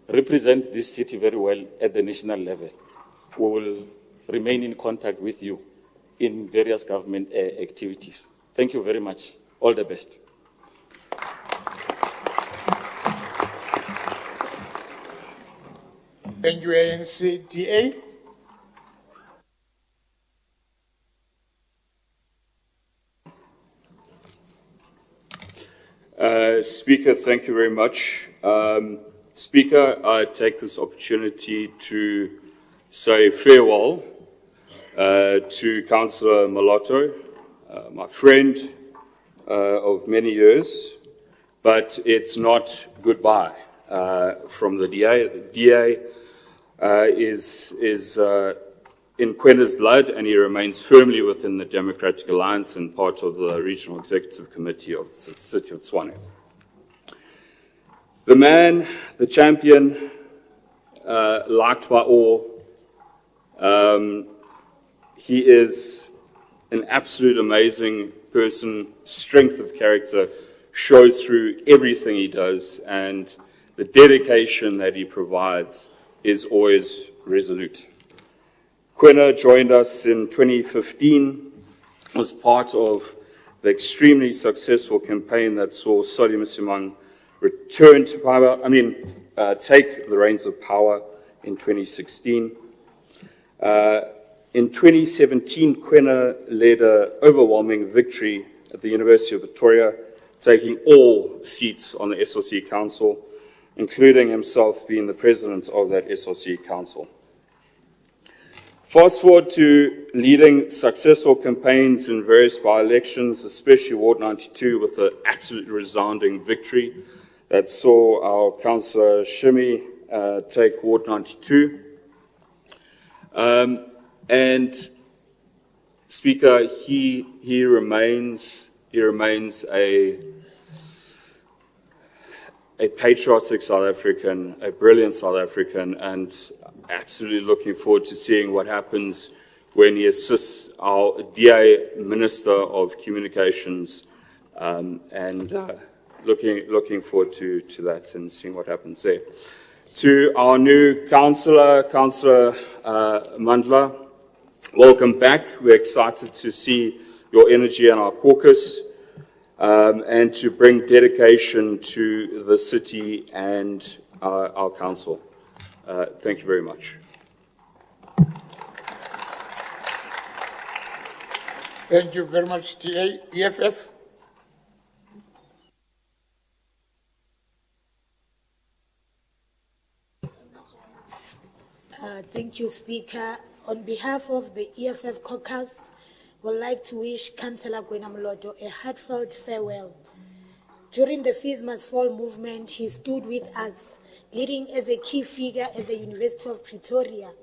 Represent this city very well at the national level. We will remain in contact with you in various government activities. Thank you very much. All the best. Thank you, ANC DA. Speaker, thank you very much. Speaker, I take this opportunity to say farewell to Councillor Moloto, my friend of many years, but it's not goodbye from the DA. The DA is in Kwena's blood, and he remains firmly within the Democratic Alliance and part of the Regional Executive Committee of the City of Tshwane. The man, the champion, liked by all. He is an absolute amazing person. Strength of character shows through everything he does, and the dedication that he provides is always resolute. Kwena joined us in 2015, was part of the extremely successful campaign that saw Solly Msimang return to power, take the reins of power in 2016. In 2017, Kwena led an overwhelming victory at the University of Pretoria, taking all seats on the SOC Council, including himself being the president of that SOC Council. Fast forward to leading successful campaigns in various by-elections, especially Ward 92, with an absolutely resounding victory that saw our Councillor Shimi take Ward 92. And Speaker, he remains a patriotic South African, a brilliant South African, and absolutely looking forward to seeing what happens when he assists our DA Minister of Communications, and looking forward to that and seeing what happens there. To our new Councillor Mandla, welcome back. We're excited to see your energy in our caucus, and to bring dedication to the city and our council. Thank you very much. Thank you very much, TA. EFF. Thank you, Speaker. On behalf of the EFF caucus, would like to wish Councillor Gwena Moloto a heartfelt farewell. During the Fees Must Fall movement, he stood with us, leading as a key figure at the University of Pretoria.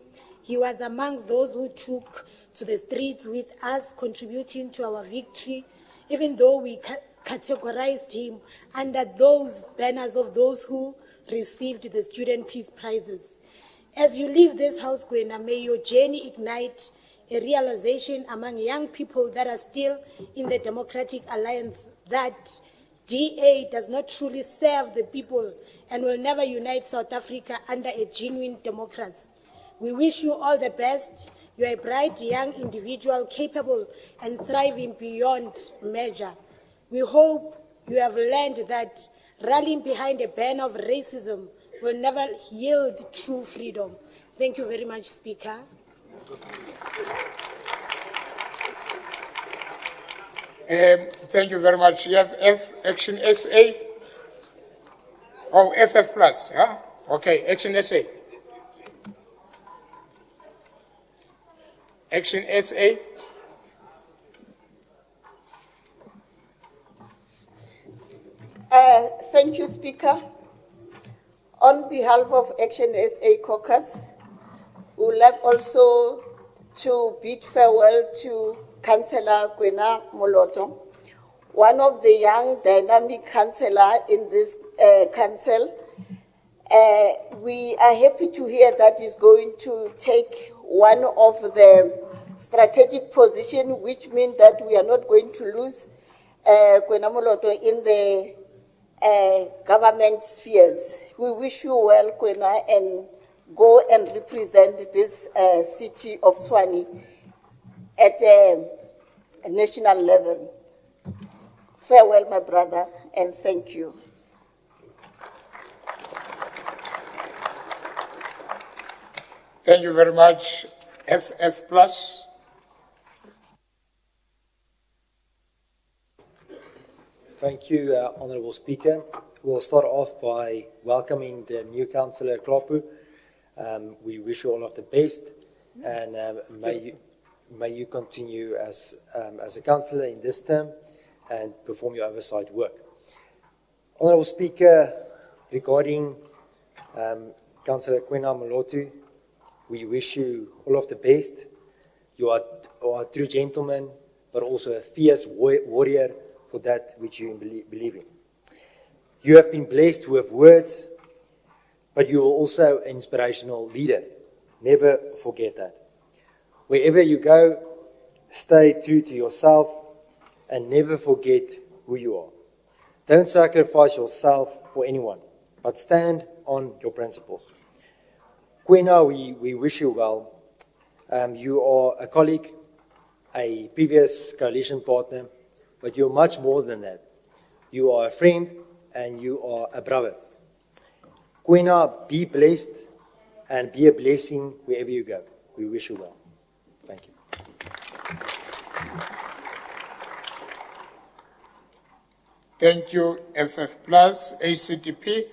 He was amongst those who took to the streets with us, contributing to our victory, even though we categorized him under those banners of those who received the Student Peace Prizes. As you leave this house, Gwena, may your journey ignite a realization among young people that are still in the Democratic Alliance that DA does not truly serve the people and will never unite South Africa under a genuine democracy. We wish you all the best. You are a bright young individual capable and thriving beyond measure. We hope you have learned that rallying behind a ban of racism will never yield true freedom. Thank you very much, Speaker. Thank you very much. You have F, Action SA? Oh, FF plus, yeah? Okay, Action SA. Action SA? Thank you, Speaker. On behalf of Action SA Caucus, we would like also to bid farewell to Councillor Gwena Moloto, one of the young dynamic councillor in this council. We are happy to hear that he's going to take one of the strategic position, which means that we are not going to lose Gwena Moloto in the government spheres. We wish you well, Gwena, and go and represent this city of Tshwane at a national level. Farewell, my brother, and thank you. Thank you very much. FF plus. Thank you, Honourable Speaker. We'll start off by welcoming the new Councillor Klapu. We wish you all of the best, and may you continue as a councillor in this term and perform your oversight work. Honourable Speaker, regarding Councillor Gwena Moloto, we wish you all of the best. You are a true gentleman, but also a fierce warrior for that which you believe in. You have been blessed with words, but you are also an inspirational leader. Never forget that. Wherever you go, stay true to yourself and never forget who you are. Don't sacrifice yourself for anyone, but stand on your principles. Gwena, we wish you well. You are a colleague, a previous coalition partner, but you're much more than that. You are a friend and you are a brother. Gwena, be blessed and be a blessing wherever you go. We wish you well. Thank you. Thank you, FF plus, ACTP.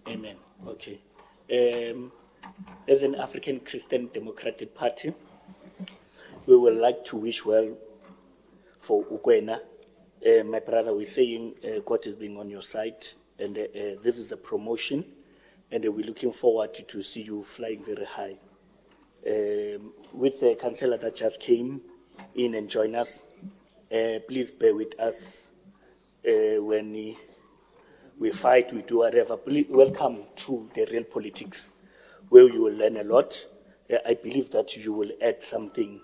Amen. Okay. As an African Christian Democratic Party, we would like to wish well for Gwena. My brother, we're saying God is being on your side, and this is a promotion, and we're looking forward to see you flying very high. With the councillor that just came in and joined us, please bear with us when we fight, we do whatever. Please welcome to the real politics, where you will learn a lot. I believe that you will add something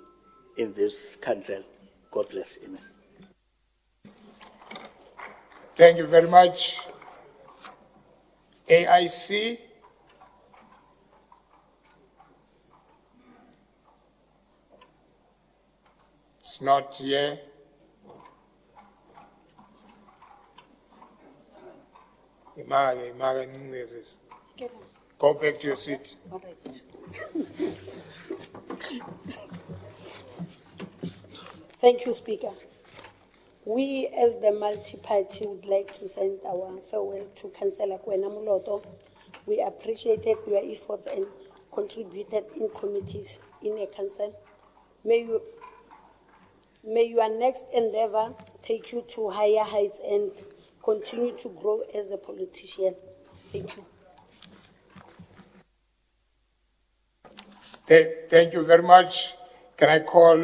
in this council. God bless. Amen. Thank you very much. AIC. It's not here. Go back to your seat. All right. Thank you, Speaker. We, as the multi-party, would like to send our farewell to Councillor Gwena Moloto. We appreciated your efforts and contributed in committees in a council. May your next endeavor take you to higher heights and continue to grow as a politician. Thank you. Thank you very much. Can I call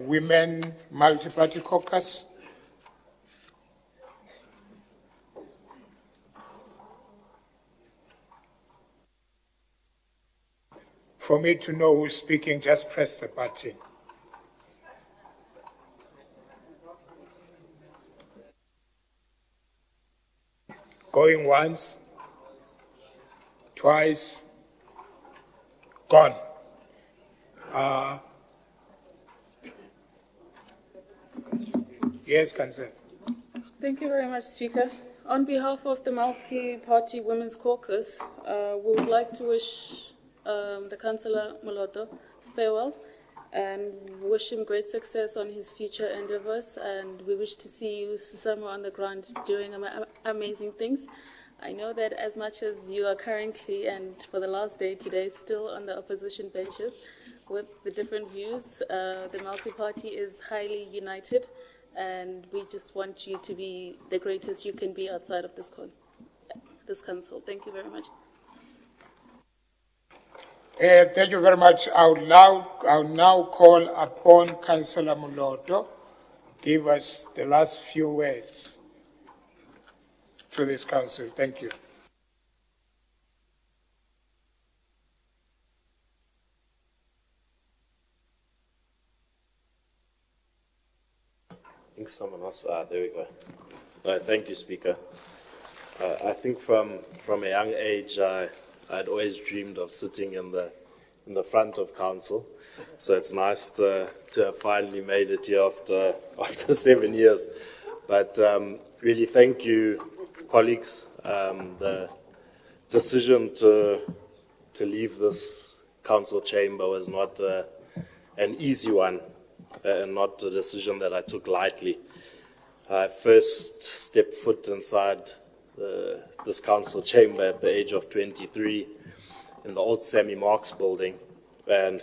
Women Multi-Party Caucus? For me to know who's speaking, just press the button. Going once, twice, gone. Yes, Councillor. Thank you very much, Speaker. On behalf of the Multi-Party Women's Caucus, we would like to wish the Councillor Moloto farewell and wish him great success on his future endeavours, and we wish to see you somewhere on the ground doing amazing things. I know that as much as you are currently and for the last day today still on the opposition benches with the different views, the multi-party is highly united, and we just want you to be the greatest you can be outside of this council. Thank you very much. Thank you very much. I'll now call upon Councillor Moloto give us the last few words to this council. Thank you. I think someone else, there we go. Thank you, Speaker. I think from a young age, I'd always dreamed of sitting in the front of council. So it's nice to have finally made it here after 7 years. But really thank you, colleagues. The decision to leave this council chamber was not an easy one, and not a decision that I took lightly. I first stepped foot inside this council chamber at the age of 23 in the old Sammy Marks building, and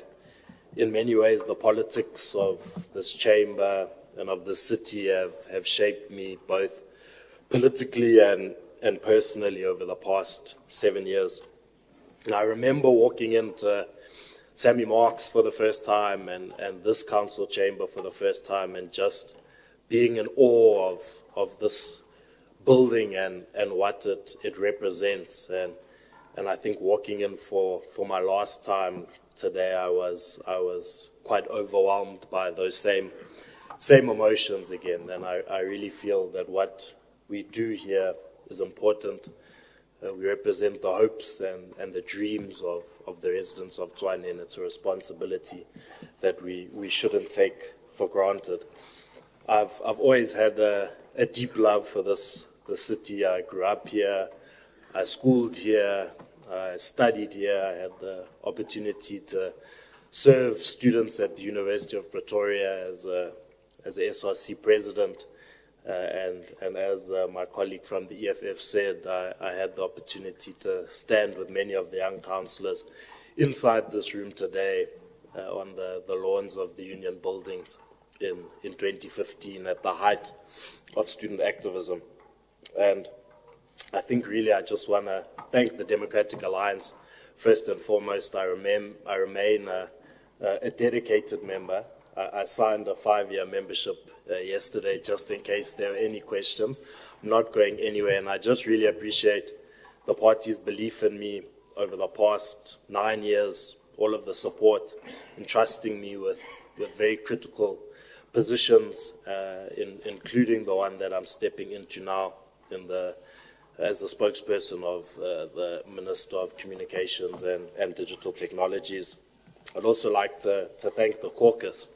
in many ways the politics of this chamber and of the city have shaped me both politically and personally over the past 7 years. And I remember walking into Sammy Marks for the first time and this council chamber for the first time, and just being in awe of this building and what it represents. And I think walking in for my last time today, I was quite overwhelmed by those same emotions again. And I really feel that what we do here is important. We represent the hopes and the dreams of the residents of Tshwane, and it's a responsibility that we shouldn't take for granted. I've always had a deep love for the city. I grew up here, I schooled here, I studied here, I had the opportunity to serve students at the University of Pretoria as a SRC president. And as my colleague from the EFF said, I had the opportunity to stand with many of the young councillors inside this room today on the lawns of the union buildings in 2015 at the height of student activism. And I think really I just want to thank the Democratic Alliance. First and foremost, I remain a dedicated member. I signed a 5-year membership yesterday, just in case there are any questions. I'm not going anywhere, and I just really appreciate the party's belief in me over the past 9 years, all of the support, and trusting me with very critical positions, including the one that I'm stepping into now as the spokesperson of the Minister of Communications and Digital Technologies. I'd also like to thank the caucus.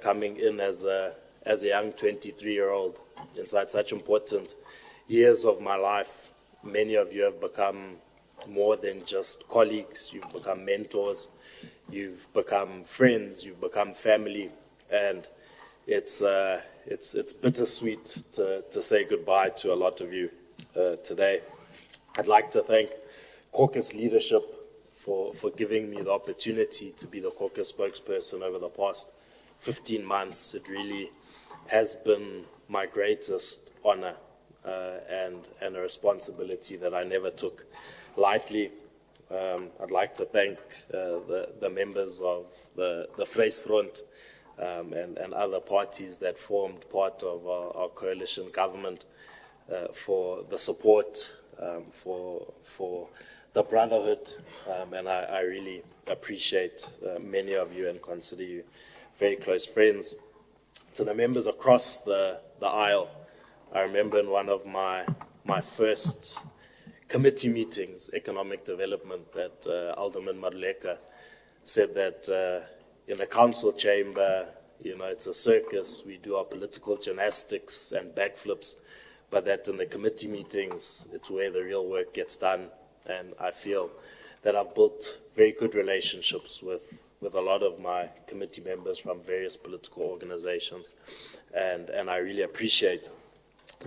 Coming in as a young 23-year-old inside such important years of my life, many of you have become more than just colleagues. You've become mentors, you've become friends, you've become family, and it's bittersweet to say goodbye to a lot of you today. I'd like to thank caucus leadership for giving me the opportunity to be the caucus spokesperson over the past 15 months. It really has been my greatest honor and a responsibility that I never took lightly. I'd like to thank the members of the Vryheidsfront and other parties that formed part of our coalition government for the support, for the brotherhood, and I really appreciate many of you and consider you very close friends. To the members across the aisle, I remember in one of my first committee meetings, economic development, that Alderman Maduleka said that in the council chamber, it's a circus, we do our political gymnastics and backflips, but that in the committee meetings, it's where the real work gets done. And I feel that I've built very good relationships with a lot of my committee members from various political organizations. And I really appreciate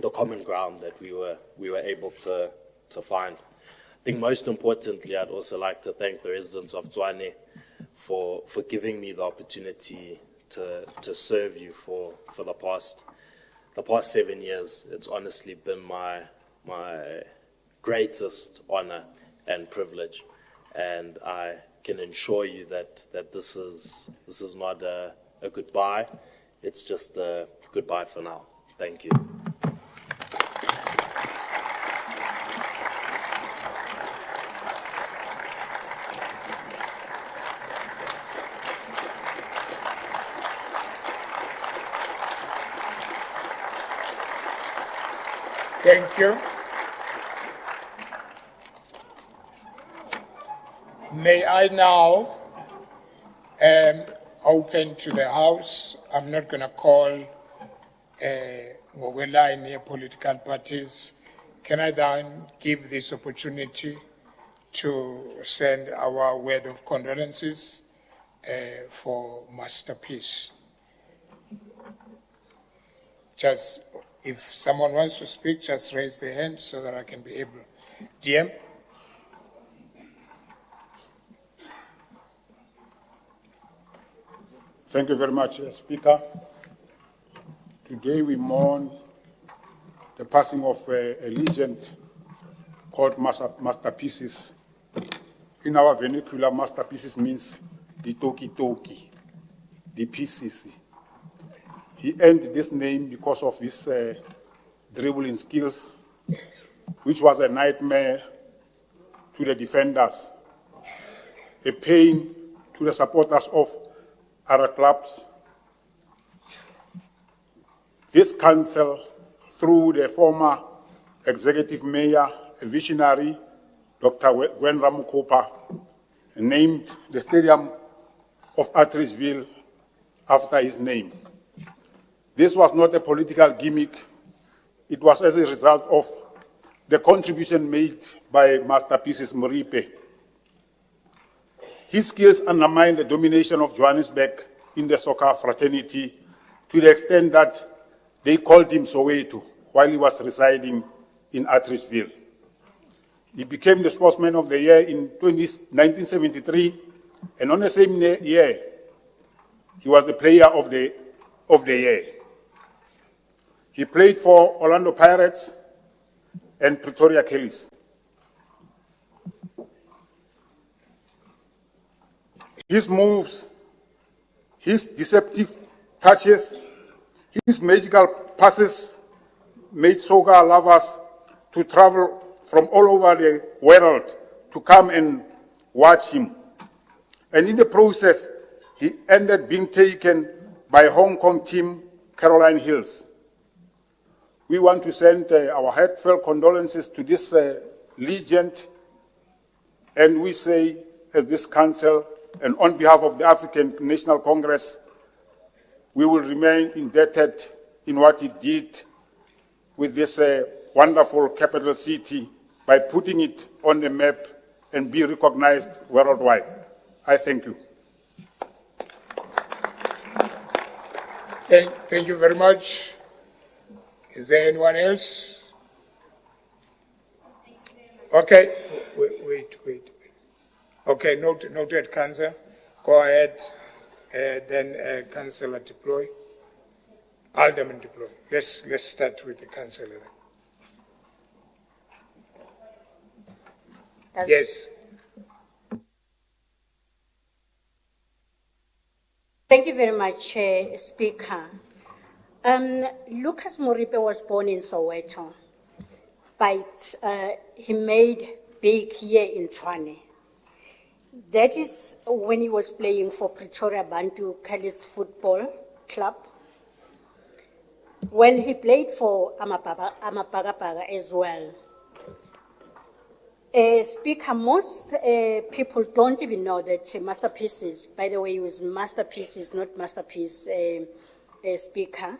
the common ground that we were able to find. I think most importantly, I'd also like to thank the residents of Tshwane for giving me the opportunity to serve you for the past 7 years. It's honestly been my greatest honor and privilege, and I can assure you that this is not a goodbye. It's just a goodbye for now. Thank you. Thank you. May I now open to the House. I'm not going to call any political parties. Can I then give this opportunity to send our word of condolences for Masterpiece? Just if someone wants to speak, just raise their hand so that I can be able. DM? Thank you very much, Speaker. Today we mourn the passing of a legend called Masterpieces. In our vernacular, Masterpieces means the toki, the pieces. He earned this name because of his dribbling skills, which was a nightmare to the defenders, a pain to the supporters of other clubs. This council, through the former executive mayor, a visionary, Dr. Gwen Ramukopa, named the stadium of Atteridgeville after his name. This was not a political gimmick. It was as a result of the contribution made by Masterpieces Moripe. His skills undermined the domination of Johannesburg in the soccer fraternity to the extent that they called him Soweto while he was residing in Atteridgeville. He became the Sportsman of the Year in 1973, and on the same year, he was the Player of the Year. He played for Orlando Pirates and Pretoria Kellys. His moves, his deceptive touches, his magical passes made soccer lovers to travel from all over the world to come and watch him. And in the process, he ended being taken by Hong Kong team Caroline Hills. We want to send our heartfelt condolences to this legend, and we say, as this council, and on behalf of the African National Congress, we will remain indebted in what he did with this wonderful capital city by putting it on the map and be recognized worldwide. I thank you. Thank you very much. Is there anyone else? Okay, wait. Okay, noted, Councillor. Go ahead, then Councillor deploy. Alderman deploy. Let's start with the Councillor. Yes. Thank you very much, Speaker. Lucas Moripe was born in Soweto, but he made big here in Tshwane. That is when he was playing for Pretoria Bantu Kellys Football Club. When he played for Amapagapaga as well. Speaker, most people don't even know that Masterpieces, by the way, it was Masterpieces, not Masterpiece, Speaker,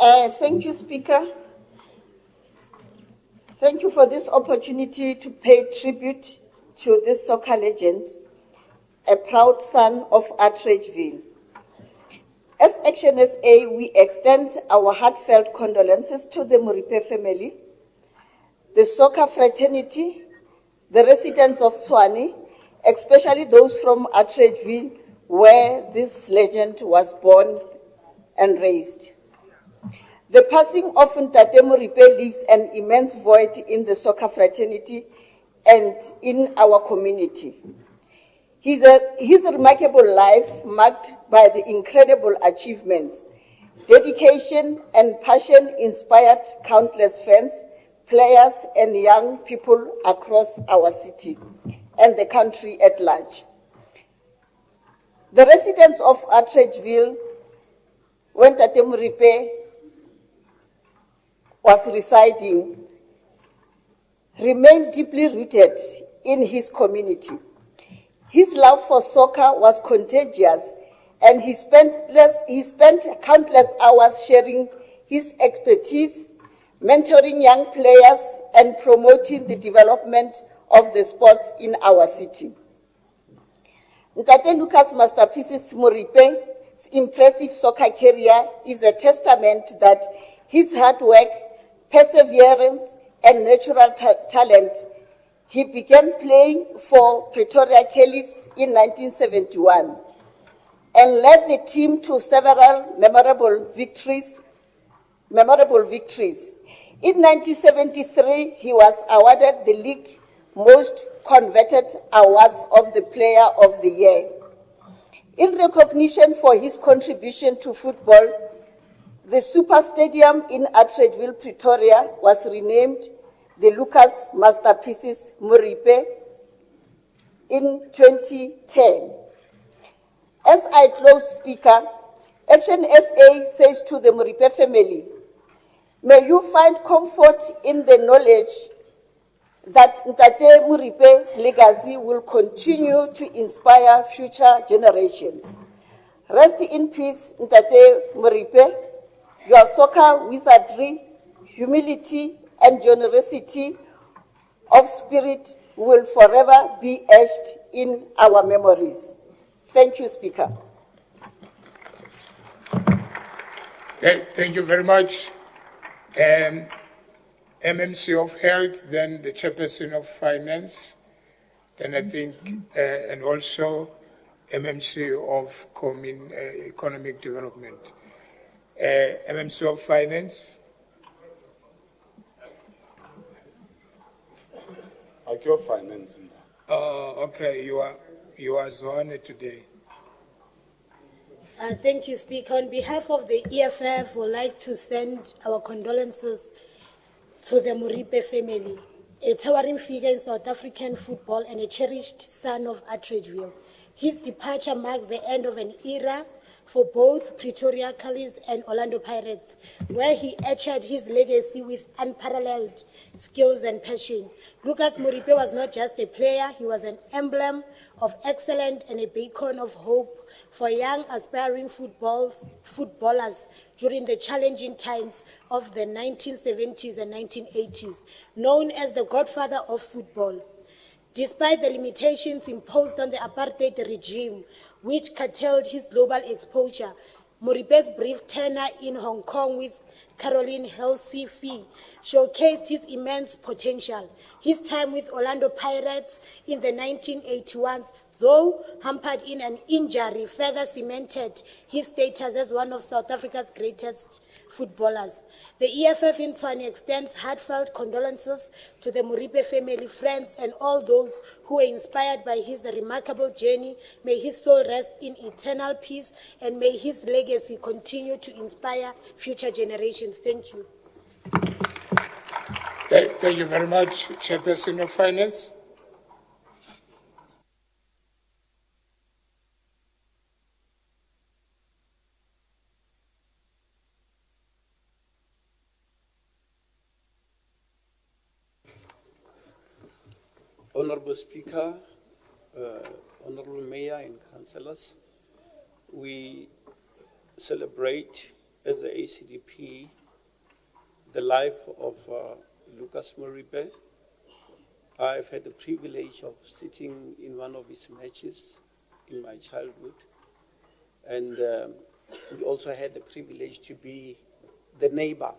Thank you, Speaker. Thank you for this opportunity to pay tribute to this soccer legend, a proud son of Atteridgeville. As Action SA, we extend our heartfelt condolences to the Moripe family, the soccer fraternity, the residents of Tshwane, especially those from Atteridgeville, where this legend was born and raised. The passing of Ntate Moripe leaves an immense void in the soccer fraternity and in our community. His remarkable life, marked by the incredible achievements, dedication and passion, inspired countless fans, players and young people across our city and the country at large. The residents of Atteridgeville, when Tate Moripe was residing, remained deeply rooted in his community. His love for soccer was contagious, and he spent countless hours sharing his expertise, mentoring young players, and promoting the development of the sports in our city. Ntate Lucas Masterpieces Moripe's impressive soccer career is a testament that his hard work, perseverance, and natural talent. He began playing for Pretoria Kellies in 1971 and led the team to several memorable victories. In 1973, he was awarded the league most coveted awards of the Player of the Year. In recognition for his contribution to football, the Super Stadium in Atteridgeville, Pretoria was renamed the Lucas Masterpieces Moripe in 2010. As I close, Speaker, Action SA says to the Moripe family, may you find comfort in the knowledge that Ntate Moripe's legacy will continue to inspire future generations. Rest in peace, Ntate Moripe. Your soccer wizardry, humility, and generosity of spirit will forever be etched in our memories. Thank you, Speaker. Thank you very much. MMC of Health, then the Chairperson of Finance, then I think, and also MMC of Economic Development. MMC of Finance. I go financing. Okay, you are Zwane today. Thank you, Speaker. On behalf of the EFF, we'd like to send our condolences to the Moripe family, a towering figure in South African football and a cherished son of Atteridgeville. His departure marks the end of an era for both Pretoria Kellies and Orlando Pirates, where he ushered his legacy with unparalleled skills and passion. Lucas Moripe was not just a player, he was an emblem of excellence and a beacon of hope for young aspiring footballers during the challenging times of the 1970s and 1980s, known as the godfather of football. Despite the limitations imposed on the apartheid regime, which curtailed his global exposure, Moripe's brief tenure in Hong Kong with Caroline Helsey showcased his immense potential. His time with Orlando Pirates in the 1981s, though hampered in an injury, further cemented his status as one of South Africa's greatest footballers. The EFF in Tshwane extends heartfelt condolences to the Moripe family, friends, and all those who were inspired by his remarkable journey. May his soul rest in eternal peace, and may his legacy continue to inspire future generations. Thank you. Thank you very much, Chairperson of Finance. Honorable Speaker, Honorable Mayor and Councillors, we celebrate as the ACDP the life of Lucas Moripe. I've had the privilege of sitting in one of his matches in my childhood. And we also had the privilege to be the neighbor,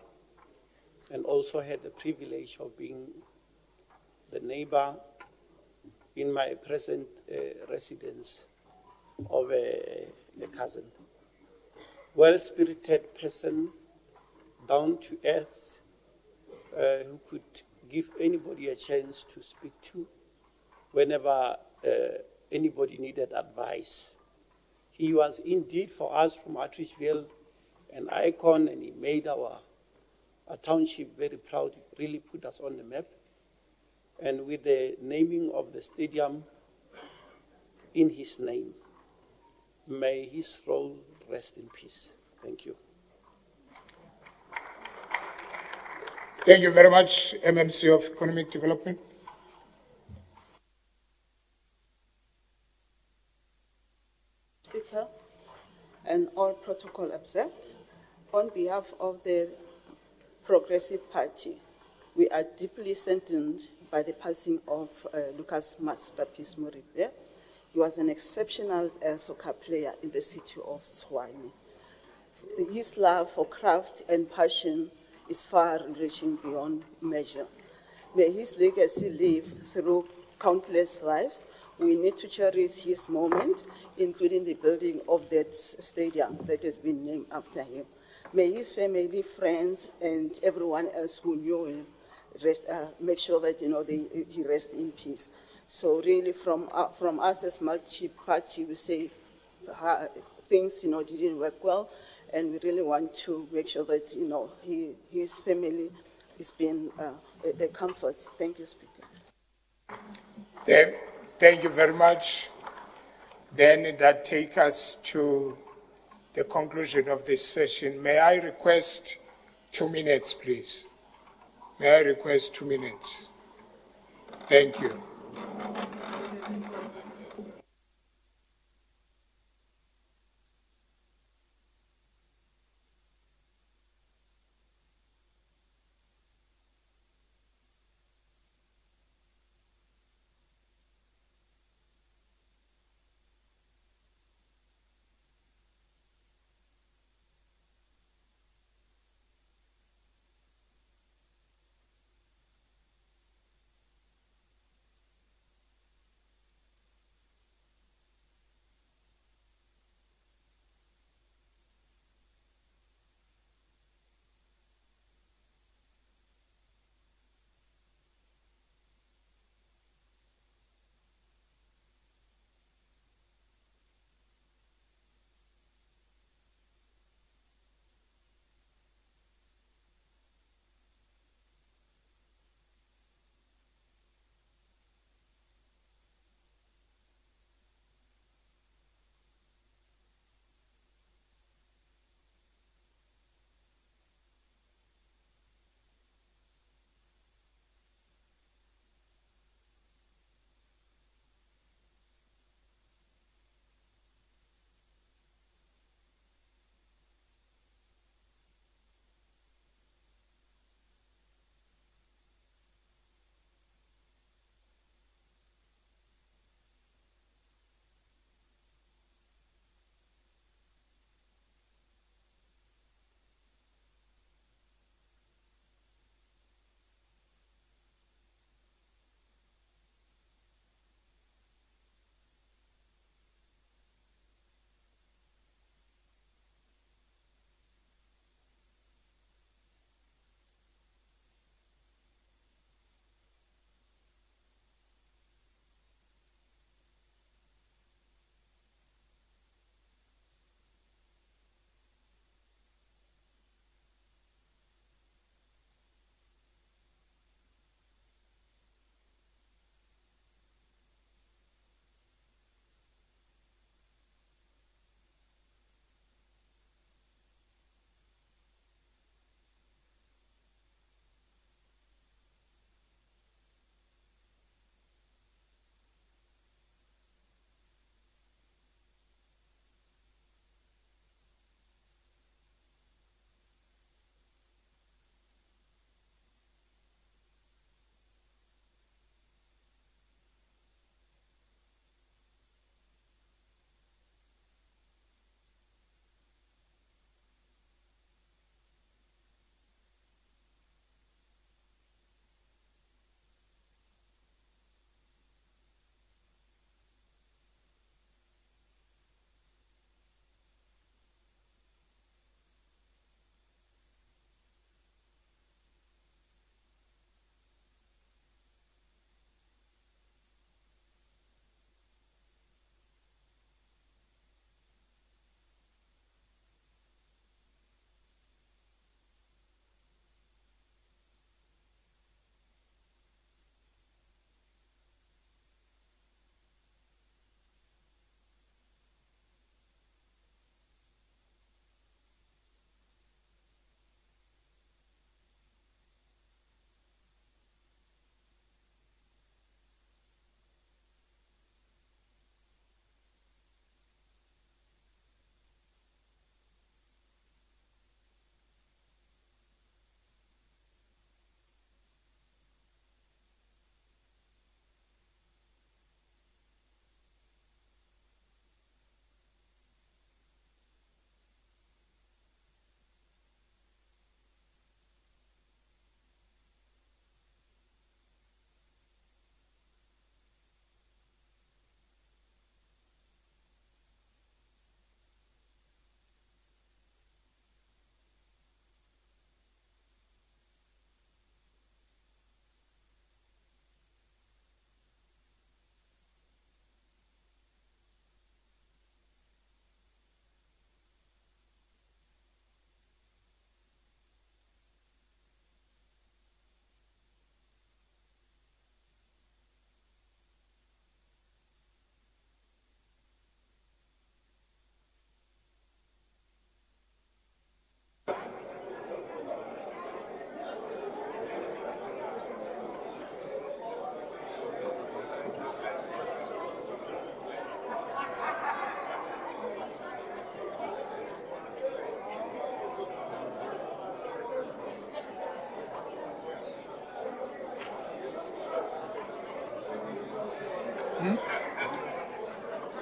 and also had the privilege of being the neighbor in my present residence of a cousin. Well-spirited person, down to earth, who could give anybody a chance to speak to whenever anybody needed advice. He was indeed for us from Atteridgeville an icon, and he made our township very proud. He really put us on the map. And with the naming of the stadium in his name, may his soul rest in peace. Thank you. Thank you very much, MMC of Economic Development. Speaker, and all protocol observed, on behalf of the Progressive Party, we are deeply saddened by the passing of Lucas Masterpiece Moripe. He was an exceptional soccer player in the city of Tshwane. His love for craft and passion is far-reaching beyond measure. May his legacy live through countless lives. We need to cherish his moment, including the building of that stadium that has been named after him. May his family, friends, and everyone else who knew him make sure that he rests in peace. So really, from us as multi-party, we say things didn't work well, and we really want to make sure that his family is being a comfort. Thank you, Speaker. Thank you very much. Then that takes us to the conclusion of this session. May I request 2 minutes, please? May I request 2 minutes? Thank you.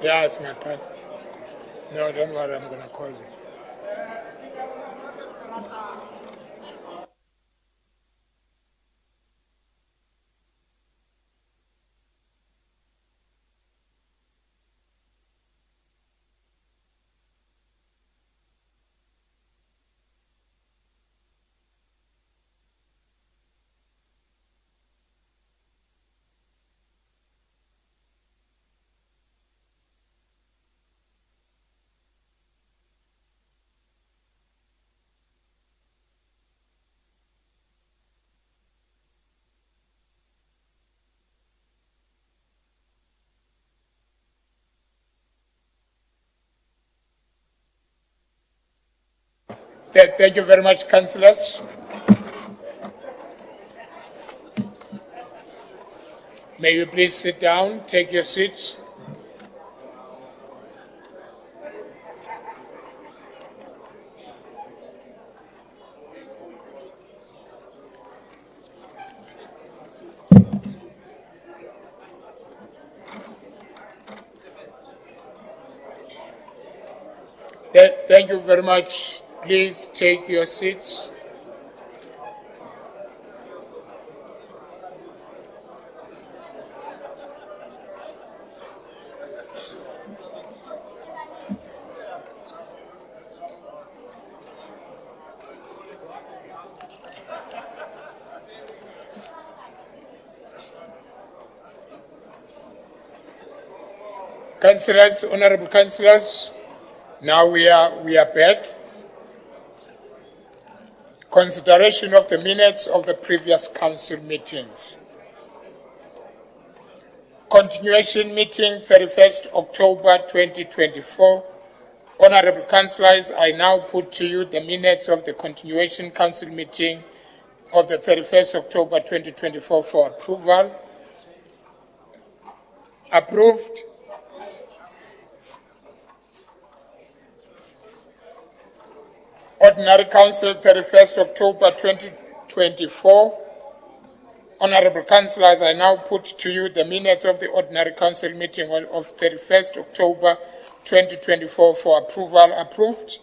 Yeah, it's not fine. No, don't worry, I'm going to call them. Thank you very much, councillors. May you please sit down, take your seats. Thank you very much. Please take your seats. Councillors, honorable councillors, now we are back. Consideration of the minutes of the previous council meetings. Continuation meeting, 31st October 2024. Honorable councillors, I now put to you the minutes of the continuation council meeting of the 31st October 2024 for approval. Approved. Ordinary Council, 31st October 2024. Honorable councillors, I now put to you the minutes of the Ordinary Council meeting of 31st October 2024 for approval. Approved.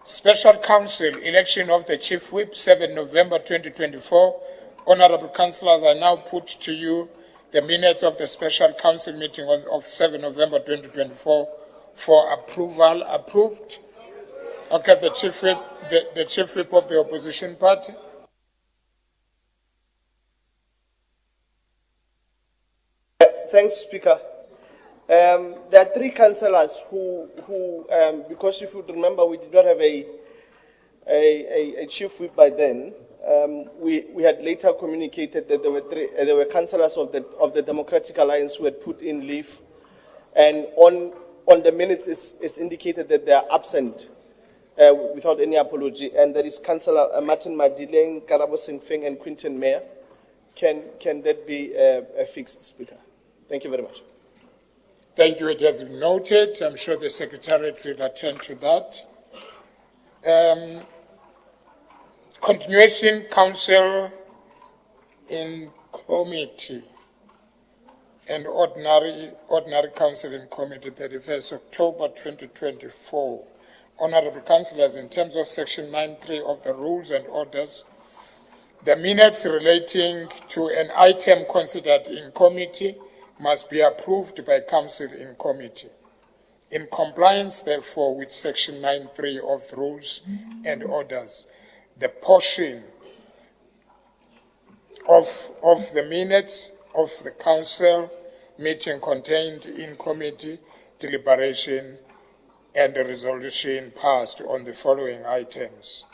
Special Council, election of the Chief Whip, 7 November 2024. Honorable councillors, I now put to you the minutes of the Special Council meeting of 7 November 2024 for approval. Approved. Okay, the Chief Whip of the opposition party. Thanks, Speaker. There are three councillors who because if you remember, we did not have a chief whip by then. We had later communicated that there were councillors of the Democratic Alliance who had put in leave, and on the minutes it's indicated that they are absent without any apology. And there is Councillor Martin Madileng, Karabo Senfeng, and Quinton Mayer. Can that be fixed, Speaker? Thank you very much. Thank you. It has been noted. I'm sure the Secretariat will attend to that. Continuation Council in Committee and Ordinary Council in Committee, 31st October 2024. Honorable Councillors, in terms of Section 9.3 of the Rules and Orders, the minutes relating to an item considered in committee must be approved by Council in committee. In compliance, therefore, with Section 9.3 of the Rules and Orders, the portion of the minutes of the Council meeting contained in committee deliberation and the resolution passed on the following items.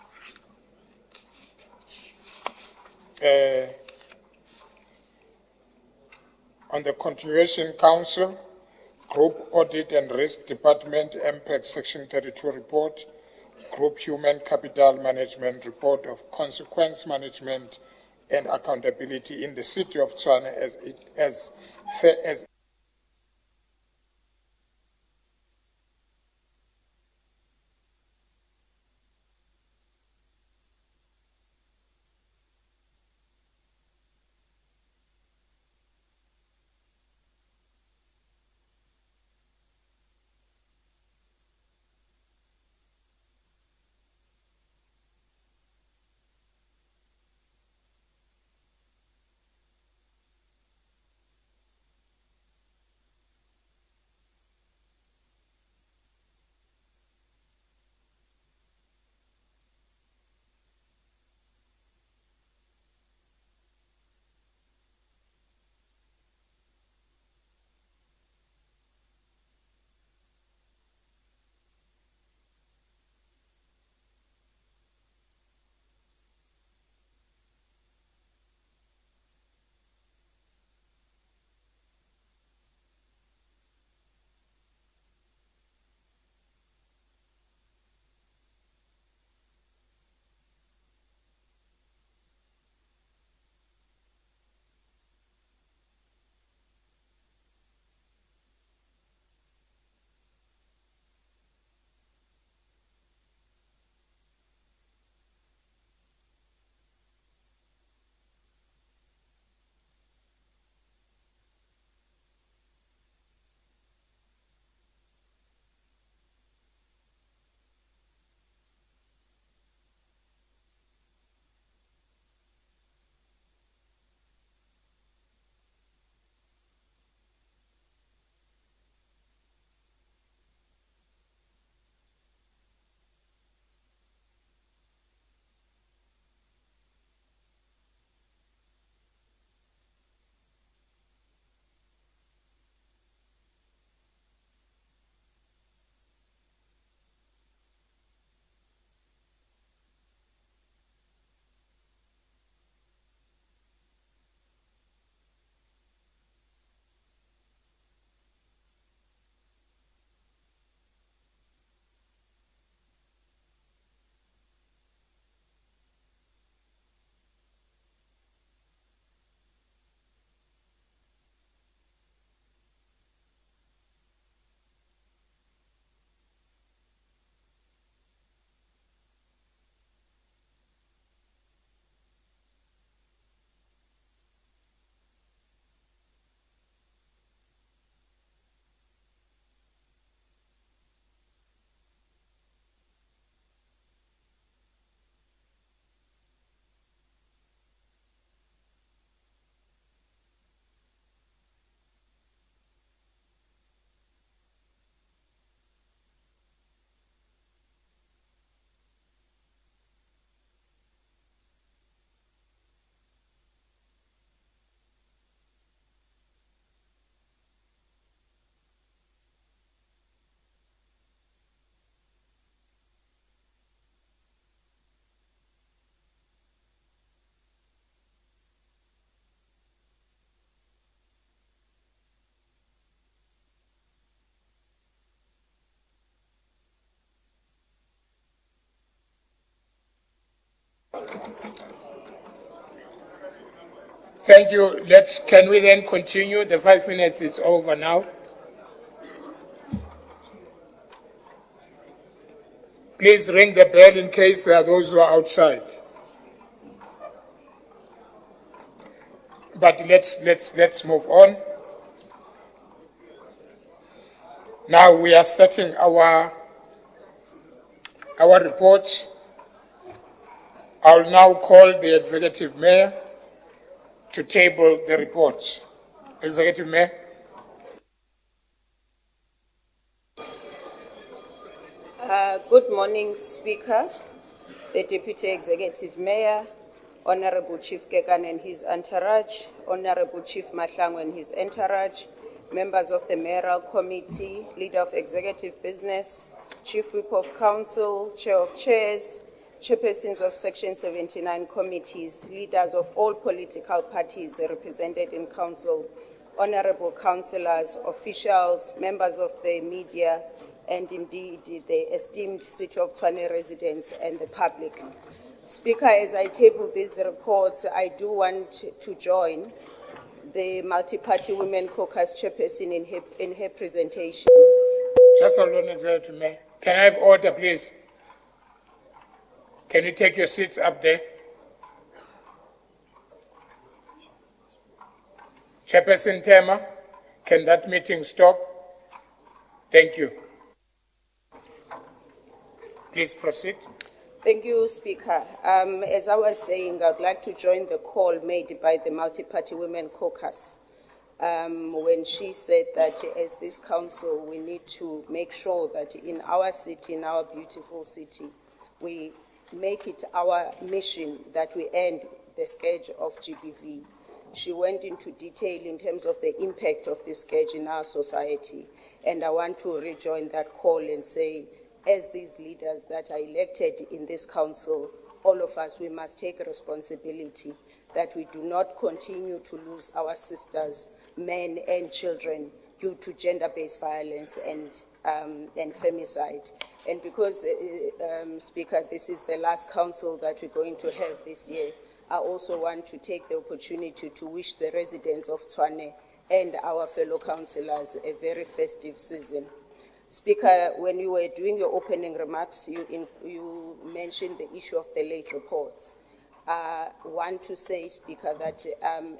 On the Continuation Council, Group Audit and Risk Department, MPEC Section 32 report, Group Human Capital Management report of consequence management and accountability in the city of Tshwane as Thank you. Can we then continue? The 5 minutes is over now. Please ring the bell in case there are those who are outside. But let's move on. Now we are starting our report. I'll now call the Executive Mayor to table the report. Executive Mayor. Good morning, Speaker, the Deputy Executive Mayor, Honorable Chief Kekan and his entourage, Honorable Chief Mahlangu and his entourage, members of the Mayoral Committee, Leader of Executive Business, Chief Whip of Council, Chair of Chairs, Chairpersons of Section 79 committees, leaders of all political parties represented in Council, Honorable Councillors, officials, members of the media, and indeed the esteemed City of Tshwane residents and the public. Speaker, as I table these reports, I do want to join the Multi-Party Women Caucus Chairperson in her presentation. Just hold on, Executive Mayor. Can I have order, please? Can you take your seats up there? Chairperson Tema, can that meeting stop? Thank you. Please proceed. Thank you, Speaker. As I was saying, I'd like to join the call made by the Multi-Party Women Caucus when she said that as this council, we need to make sure that in our city, in our beautiful city, we make it our mission that we end the scourge of GBV. She went into detail in terms of the impact of this scourge in our society. And I want to rejoin that call and say, as these leaders that are elected in this council, all of us, we must take responsibility that we do not continue to lose our sisters, men and children due to gender-based violence and femicide. And because, Speaker, this is the last council that we're going to have this year, I also want to take the opportunity to wish the residents of Tshwane and our fellow councillors a very festive season. Speaker, when you were doing your opening remarks, you mentioned the issue of the late reports. I want to say, Speaker, that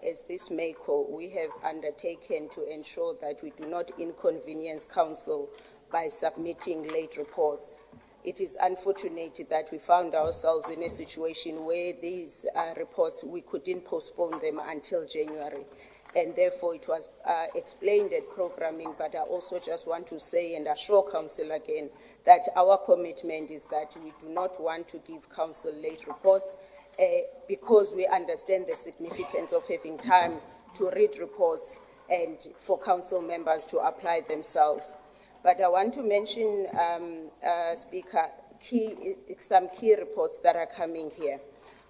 as this MACO, we have undertaken to ensure that we do not inconvenience council by submitting late reports. It is unfortunate that we found ourselves in a situation where these reports, we couldn't postpone them until January. And therefore it was explained at programming, but I also just want to say and assure Council again that our commitment is that we do not want to give Council late reports because we understand the significance of having time to read reports and for Council members to apply themselves. But I want to mention, Speaker, some key reports that are coming here.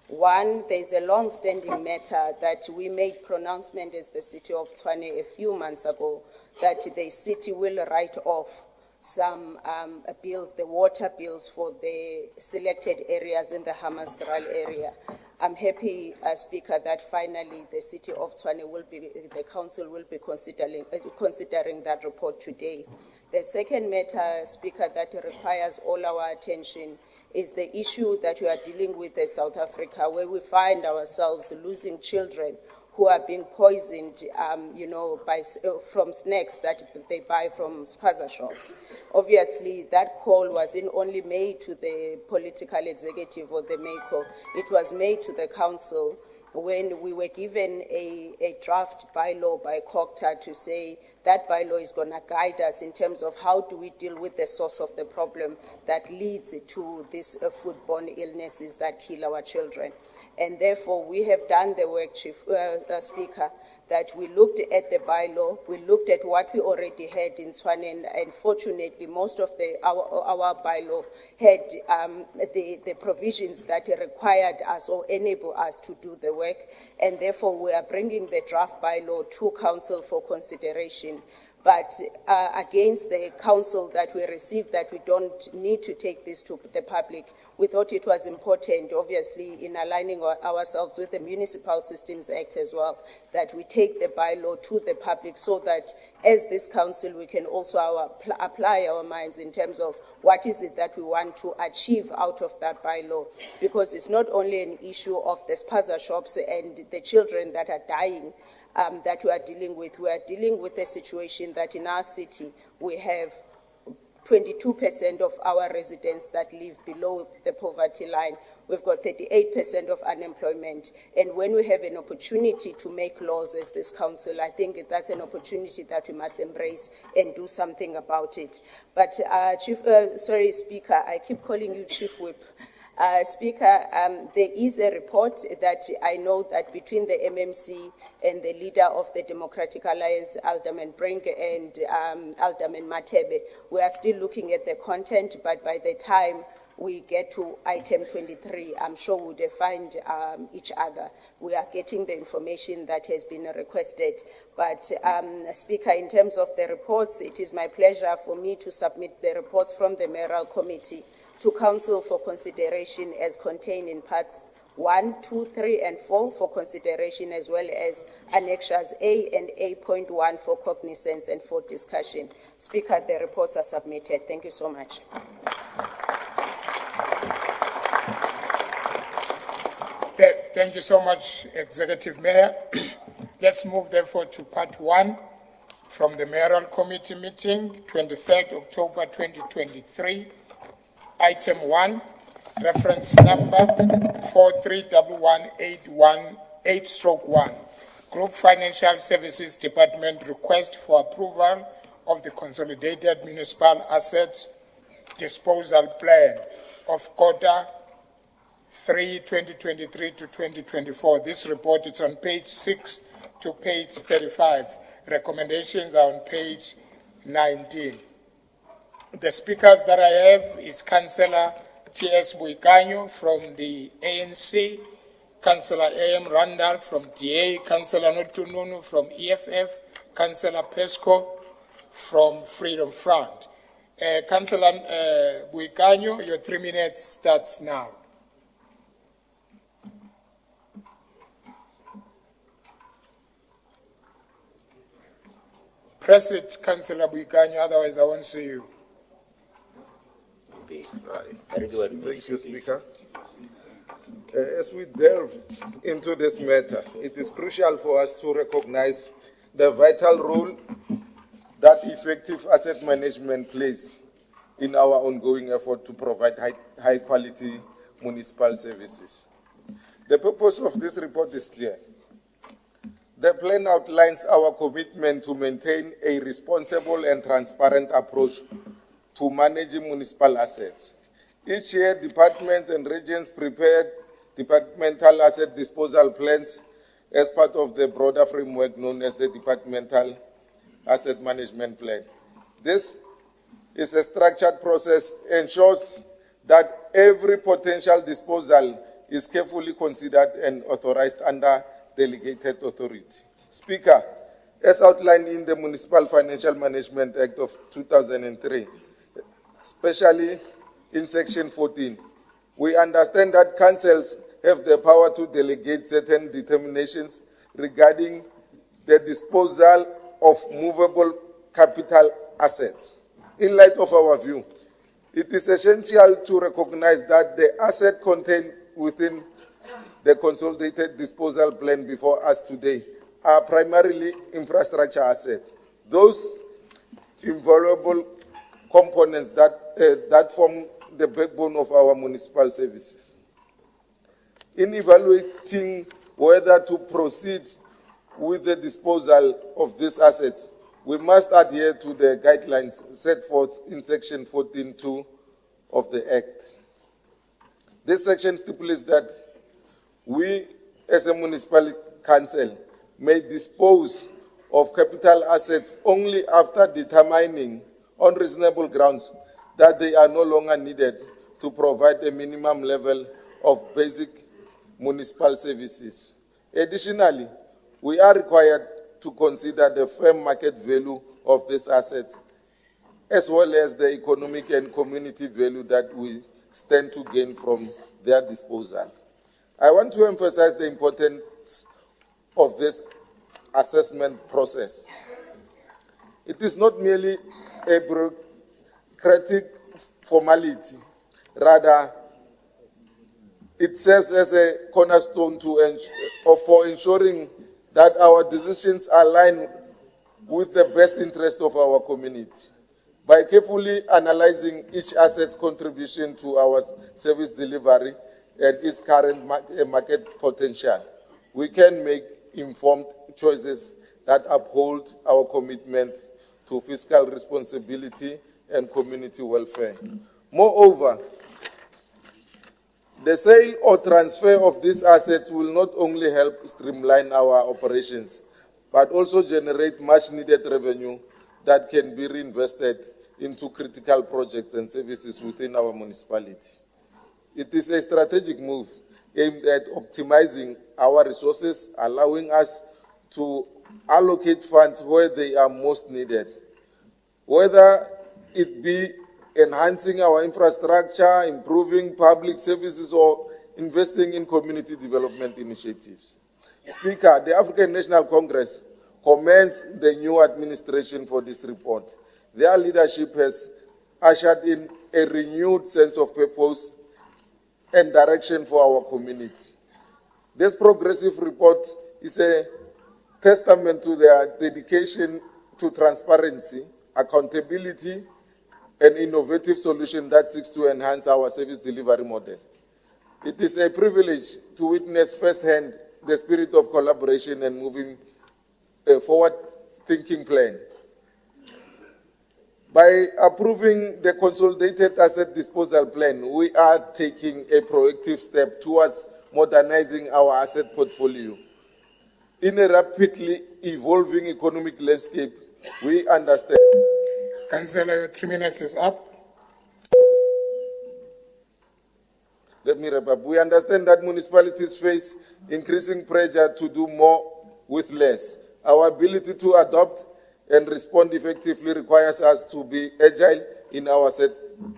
One, there's a long-standing matter that we made pronouncement as the City of Tshwane a few months ago that the city will write off some bills, the water bills for the selected areas in the Hammanskraal area. I'm happy, Speaker, that finally the City of Tshwane the Council will be considering that report today. The second matter, Speaker, that requires all our attention is the issue that we are dealing with in South Africa, where we find ourselves losing children who are being poisoned, from snacks that they buy from Spaza shops. Obviously, that call wasn't only made to the political executive or the MACO, it was made to the council when we were given a draft bylaw by COCTA to say that bylaw is going to guide us in terms of how do we deal with the source of the problem that leads to these foodborne illnesses that kill our children. And therefore, we have done the work, Speaker, that we looked at the bylaw, we looked at what we already had in Tshwane, and fortunately, most of our bylaw had the provisions that required us or enable us to do the work, and therefore we are bringing the draft bylaw to Council for consideration. But against the counsel that we received that we don't need to take this to the public, we thought it was important, obviously, in aligning ourselves with the Municipal Systems Act as well, that we take the bylaw to the public so that as this council, we can also apply our minds in terms of what is it that we want to achieve out of that bylaw. Because it's not only an issue of the Spaza shops and the children that are dying that we are dealing with. We are dealing with a situation that in our city, we have 22% of our residents that live below the poverty line. We've got 38% of unemployment. And when we have an opportunity to make laws as this council, I think that's an opportunity that we must embrace and do something about it. But Speaker, I keep calling you Chief Whip. Speaker, there is a report that I know that between the MMC and the leader of the Democratic Alliance, Alderman Brink, and Alderman Matebe, we are still looking at the content, but by the time we get to item 23, I'm sure we'll find each other. We are getting the information that has been requested. But Speaker, in terms of the reports, it is my pleasure for me to submit the reports from the Mayoral Committee to Council for consideration as contained in parts 1, 2, 3, and 4 for consideration, as well as annexures A and A.1 for cognizance and for discussion. Speaker, the reports are submitted. Thank you so much. Thank you so much, Executive Mayor. Let's move therefore to part 1 from the Mayoral Committee meeting, 23rd October 2023. Item 1, reference number 4311818/1, Group Financial Services Department request for approval of the Consolidated Municipal Assets Disposal Plan of Quarter 3, 2023 to 2024. This report is on page 6 to page 35. Recommendations are on page 19. The speakers that I have is Councillor T.S. Buikanyo from the ANC, Councillor A.M. Randall from DA, Councillor Notununu from EFF, Councillor Pesco from Freedom Front. Councillor Buikanyo, your 3 minutes starts now. Press it, Councillor Buikanyo, otherwise I won't see you. Thank you, Speaker. As we delve into this matter, it is crucial for us to recognize the vital role that effective asset management plays in our ongoing effort to provide high-quality municipal services. The purpose of this report is clear. The plan outlines our commitment to maintain a responsible and transparent approach to managing municipal assets. Each year, departments and regions prepare departmental asset disposal plans as part of the broader framework known as the Departmental Asset Management Plan. This is a structured process, ensures that every potential disposal is carefully considered and authorized under delegated authority. Speaker, as outlined in the Municipal Financial Management Act of 2003, especially in Section 14, we understand that councils have the power to delegate certain determinations regarding the disposal of movable capital assets. In light of our view, it is essential to recognize that the assets contained within the consolidated disposal plan before us today are primarily infrastructure assets, those invaluable components that form the backbone of our municipal services. In evaluating whether to proceed with the disposal of these assets, we must adhere to the guidelines set forth in Section 14.2 of the Act. This section stipulates that we, as a municipal council, may dispose of capital assets only after determining on reasonable grounds that they are no longer needed to provide a minimum level of basic municipal services. Additionally, we are required to consider the fair market value of these assets, as well as the economic and community value that we stand to gain from their disposal. I want to emphasize the importance of this assessment process. It is not merely a bureaucratic formality, rather it serves as a cornerstone for ensuring that our decisions align with the best interest of our community. By carefully analyzing each asset's contribution to our service delivery and its current market potential, we can make informed choices that uphold our commitment to fiscal responsibility and community welfare. Moreover, the sale or transfer of these assets will not only help streamline our operations, but also generate much-needed revenue that can be reinvested into critical projects and services within our municipality. It is a strategic move aimed at optimizing our resources, allowing us to allocate funds where they are most needed, whether it be enhancing our infrastructure, improving public services, or investing in community development initiatives. Speaker, the African National Congress commends the new administration for this report. Their leadership has ushered in a renewed sense of purpose and direction for our community. This progressive report is a testament to their dedication to transparency, accountability, an innovative solution that seeks to enhance our service delivery model. It is a privilege to witness firsthand the spirit of collaboration and moving a forward-thinking plan. By approving the Consolidated Asset Disposal Plan, we are taking a proactive step towards modernizing our asset portfolio. In a rapidly evolving economic landscape, we understand. Councillor, your 3 minutes is up. Let me wrap up. We understand that municipalities face increasing pressure to do more with less. Our ability to adopt and respond effectively requires us to be agile in our asset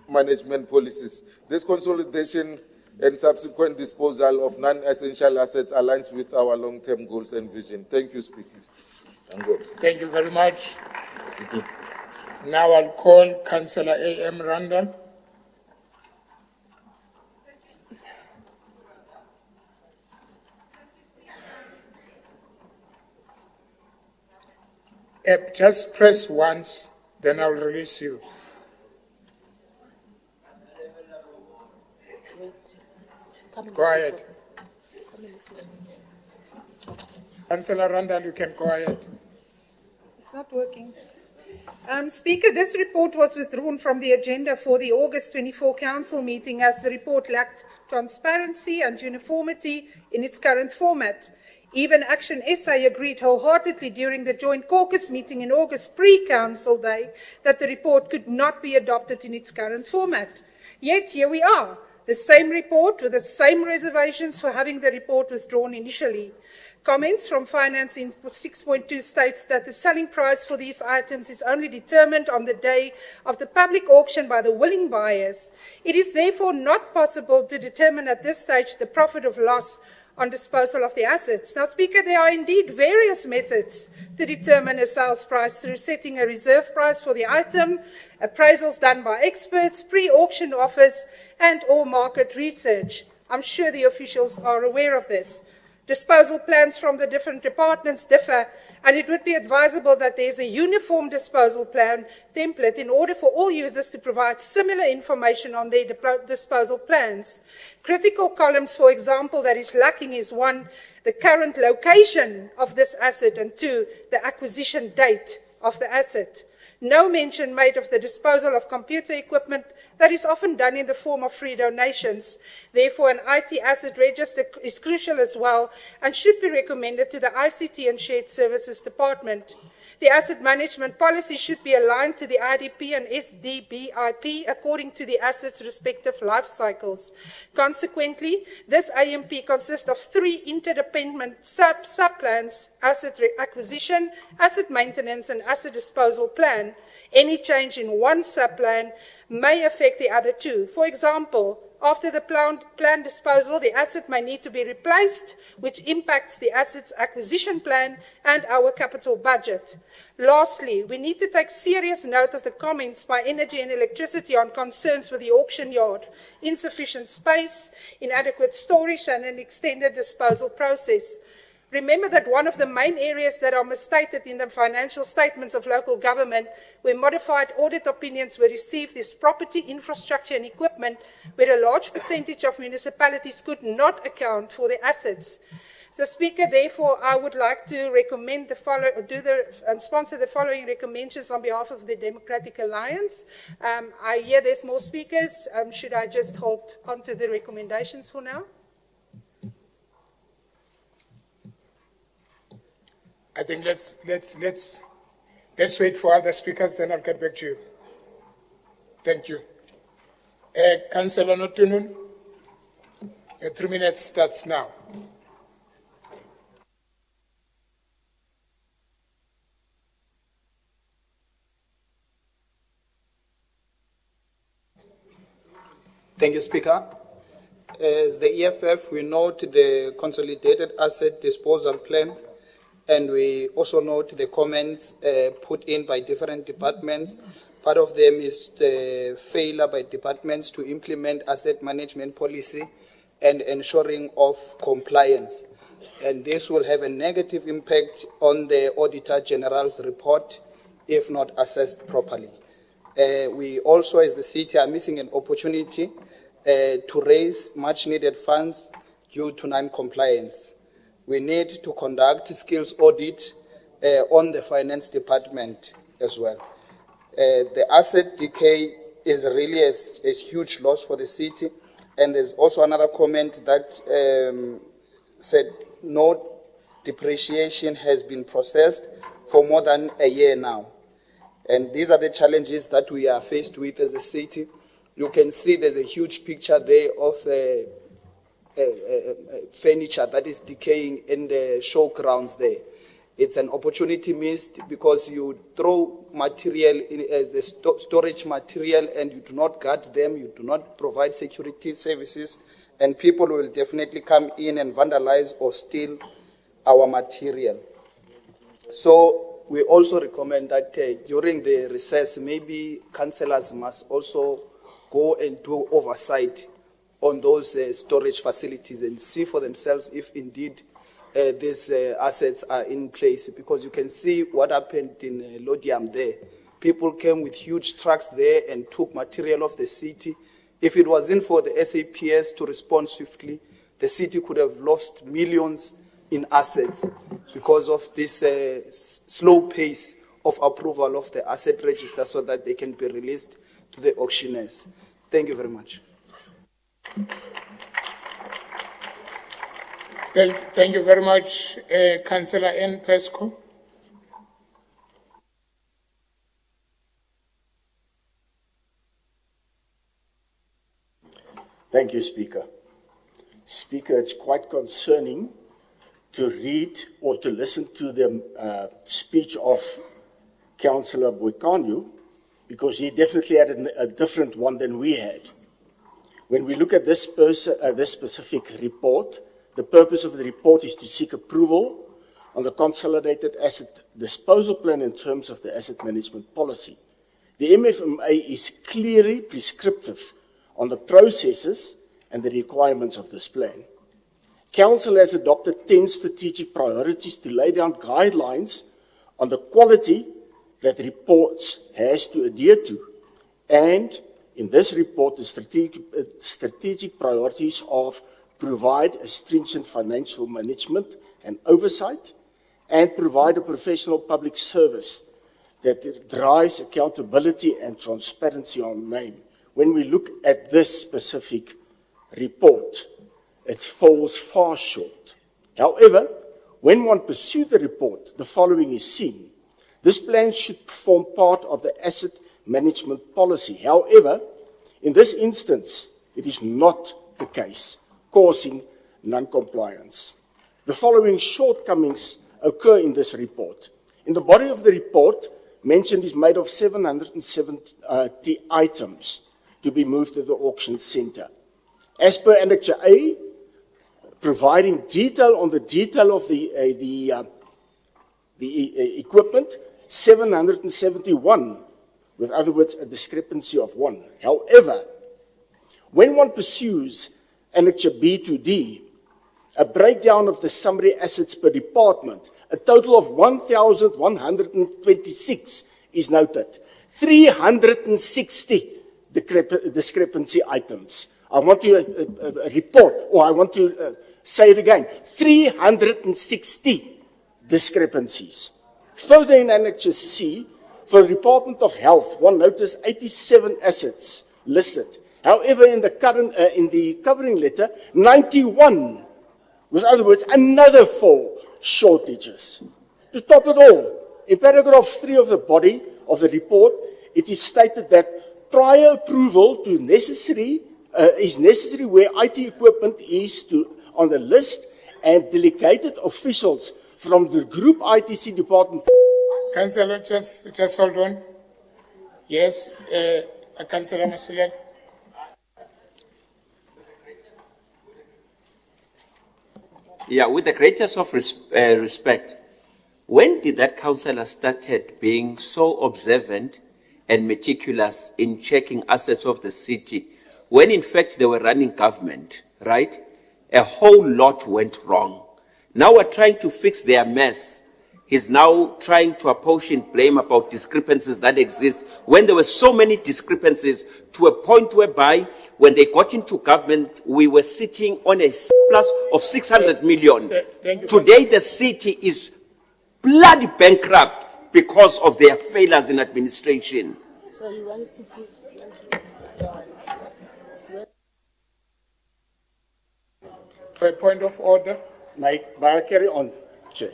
management policies. This consolidation and subsequent disposal of non-essential assets aligns with our long-term goals and vision. Thank you, Speaker. Thank you very much. Now I'll call Councillor A.M. Randall. Just press once, then I'll release you. Go ahead. Councillor Randall, you can go ahead. It's not working. Speaker, this report was withdrawn from the agenda for the August 24 council meeting as the report lacked transparency and uniformity in its current format. Even Action SA agreed wholeheartedly during the joint caucus meeting in August pre-council day that the report could not be adopted in its current format. Yet here we are, the same report with the same reservations for having the report withdrawn initially. Comments from Finance in 6.2 states that the selling price for these items is only determined on the day of the public auction by the willing buyers. It is therefore not possible to determine at this stage the profit or loss on disposal of the assets. Now, Speaker, there are indeed various methods to determine a sales price through setting a reserve price for the item, appraisals done by experts, pre-auction offers, and or market research. I'm sure the officials are aware of this. Disposal plans from the different departments differ, and it would be advisable that there is a uniform disposal plan template in order for all users to provide similar information on their disposal plans. Critical columns, for example, that is lacking is 1, the current location of this asset, and 2, the acquisition date of the asset. No mention made of the disposal of computer equipment that is often done in the form of free donations. Therefore, an IT asset register is crucial as well and should be recommended to the ICT and Shared Services Department. The asset management policy should be aligned to the IDP and SDBIP according to the asset's respective life cycles. Consequently, this AMP consists of 3 interdependent sub-plans: asset acquisition, asset maintenance, and asset disposal plan. Any change in one sub-plan may affect the other 2. For example, after the planned disposal, the asset may need to be replaced, which impacts the asset's acquisition plan and our capital budget. Lastly, we need to take serious note of the comments by Energy and Electricity on concerns with the auction yard, insufficient space, inadequate storage, and an extended disposal process. Remember that one of the main areas that are misstated in the financial statements of local government where modified audit opinions were received is property, infrastructure and equipment, where a large percentage of municipalities could not account for their assets. So, Speaker, therefore, I would like to recommend sponsor the following recommendations on behalf of the Democratic Alliance. I hear there's more speakers. Should I just hold on to the recommendations for now? I think let's wait for other speakers, then I'll get back to you. Thank you. Councillor Notunun, your 3 minutes starts now. Thank you, Speaker. As the EFF, we note the consolidated asset disposal plan, and we also note the comments put in by different departments. Part of them is the failure by departments to implement asset management policy and ensuring of compliance. And this will have a negative impact on the Auditor General's report if not assessed properly. We also, as the city, are missing an opportunity to raise much needed funds due to non-compliance. We need to conduct skills audit on the finance department as well. The asset decay is really a huge loss for the city. And there's also another comment that said no depreciation has been processed for more than a year now. And these are the challenges that we are faced with as a city. You can see there's a huge picture there of furniture that is decaying in the showgrounds there. It's an opportunity missed because you throw material in the storage material and you do not guard them, you do not provide security services, and people will definitely come in and vandalize or steal our material. So we also recommend that during the recess, maybe councillors must also go and do oversight on those storage facilities and see for themselves if indeed these assets are in place, because you can see what happened in Lodiam there. People came with huge trucks there and took material off the city. If it wasn't for the SAPS to respond swiftly, the city could have lost millions in assets because of this slow pace of approval of the asset register so that they can be released to the auctioneers. Thank you very much. Thank you very much, Councillor N. Pesco. Thank you, Speaker. Speaker, it's quite concerning to read or to listen to the speech of Councillor Boykanyu, because he definitely had a different one than we had. When we look at this specific report, the purpose of the report is to seek approval on the consolidated asset disposal plan in terms of the asset management policy. The MFMA is clearly prescriptive on the processes and the requirements of this plan. Council has adopted 10 strategic priorities to lay down guidelines on the quality that reports has to adhere to. And in this report, the strategic priorities of provide a stringent financial management and oversight, and provide a professional public service that drives accountability and transparency on name. When we look at this specific report, it falls far short. However, when one pursues the report, the following is seen. This plan should form part of the asset management policy. However, in this instance, it is not the case, causing non-compliance. The following shortcomings occur in this report. In the body of the report, mention is made of 770 items to be moved to the auction centre. As per Annexure A, providing detail on the detail of the equipment, 771, with other words, a discrepancy of 1. However, when one pursues Annexure B to D, a breakdown of the summary assets per department, a total of 1,126 is noted. 360 discrepancy items. I want to report, or I want to say it again, 360 discrepancies. Further in Annexure C, for the Department of Health, one noticed 87 assets listed. However, in the covering letter, 91. With other words, another 4 shortages. To top it all, in paragraph 3 of the body of the report, it is stated that prior approval is necessary where IT equipment is on the list and delegated officials from the group ITC department. Councillor, just hold on. Yes, Councillor Masilela. Yeah, with the greatest of respect, when did that councillor started being so observant and meticulous in checking assets of the city, when in fact they were running government, right? A whole lot went wrong. Now we're trying to fix their mess. He's now trying to apportion blame about discrepancies that exist when there were so many discrepancies to a point whereby when they got into government, we were sitting on a surplus of 600 million. Today, the city is bloody bankrupt because of their failures in administration. So he wants to put... A point of order? May I carry on, Chair?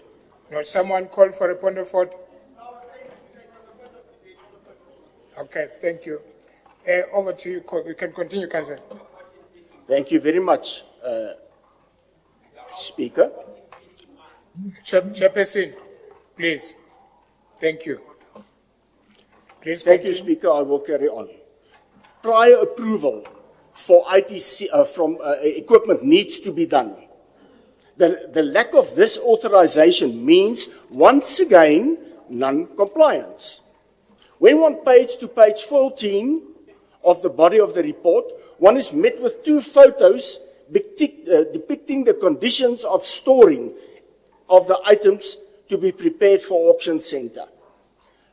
No, someone called for a point of order? Okay, thank you. Over to you. You can continue, Councillor. Thank you very much, Speaker. Chairperson, please. Thank you. Please Thank you, Speaker. I will carry on. Prior approval for ITC from equipment needs to be done. The lack of this authorization means, once again, non-compliance. When one page to page 14 of the body of the report, one is met with 2 photos depicting the conditions of storing of the items to be prepared for auction centre.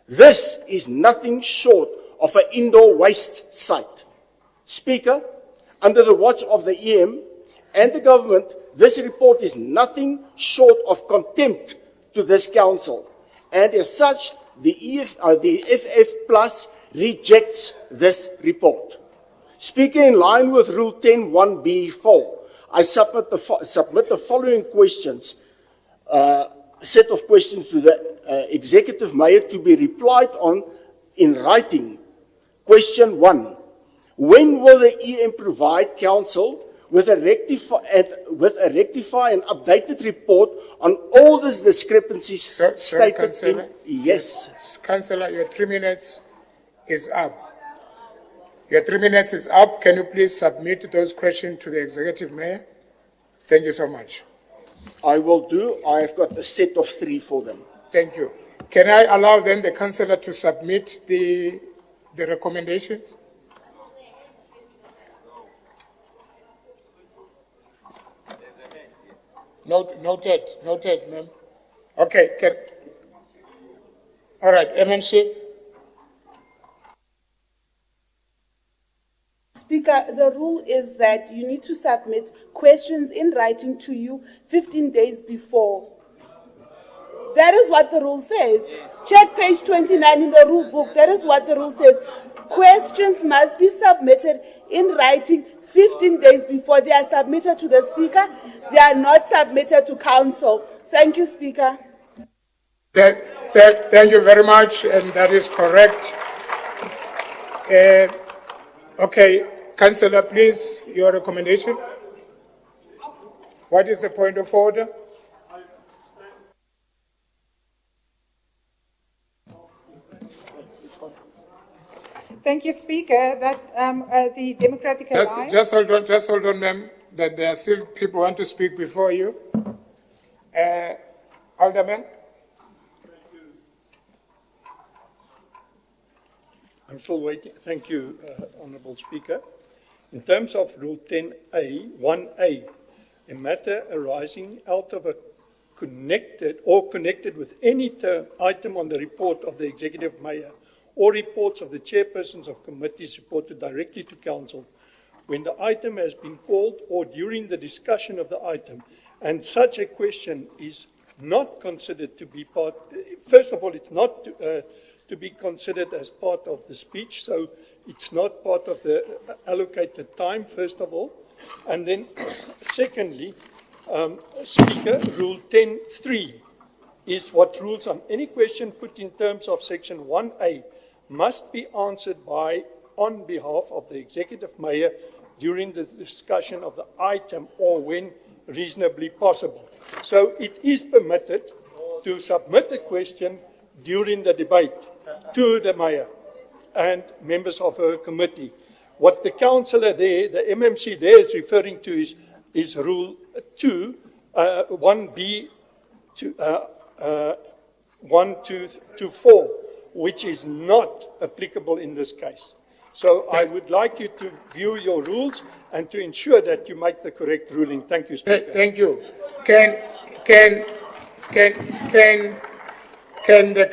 This is nothing short of an indoor waste site. Speaker, under the watch of the EM and the government, this report is nothing short of contempt to this council, and as such, the FF Plus rejects this report. Speaker, in line with Rule 10(1)(b)(4), I submit the following questions, set of questions to the Executive Mayor to be replied on in writing. Question 1. When will the EM provide Council with a rectify and updated report on all these discrepancies stated Councillor? Yes. Councillor, your 3 minutes is up. Your 3 minutes is up. Can you please submit those questions to the Executive Mayor? Thank you so much. I will do. I have got a set of 3 for them. Thank you. Can I allow then the Councillor to submit the recommendations? Noted, ma'am. Okay, all right, MMC. Speaker, the rule is that you need to submit questions in writing to you 15 days before. That is what the rule says. Check page 29 in the rule book. That is what the rule says. Questions must be submitted in writing 15 days before they are submitted to the Speaker. They are not submitted to Council. Thank you, Speaker. Thank you very much, and that is correct. Okay, Councillor, please, your recommendation. What is the point of order? Thank you, Speaker. That the Democratic Alliance... Just hold on, ma'am, that there are still people who want to speak before you. Alderman? I'm still waiting. Thank you, Honourable Speaker. In terms of Rule 10A, 1A, a matter arising out of a connected with any item on the report of the Executive Mayor or reports of the chairpersons of committees reported directly to Council when the item has been called or during the discussion of the item, and such a question is not considered to be part, first of all, it's not to be considered as part of the speech, so it's not part of the allocated time, first of all. And then, secondly, Speaker, Rule 10.3 is what rules on any question put in terms of Section 1A must be answered on behalf of the Executive Mayor during the discussion of the item or when reasonably possible. So it is permitted to submit a question during the debate to the Mayor and members of her committee. What the Councillor there, the MMC there is referring to is Rule 2, 1B to 1 to 4, which is not applicable in this case. So I would like you to view your rules and to ensure that you make the correct ruling. Thank you, Speaker. Thank you. Can the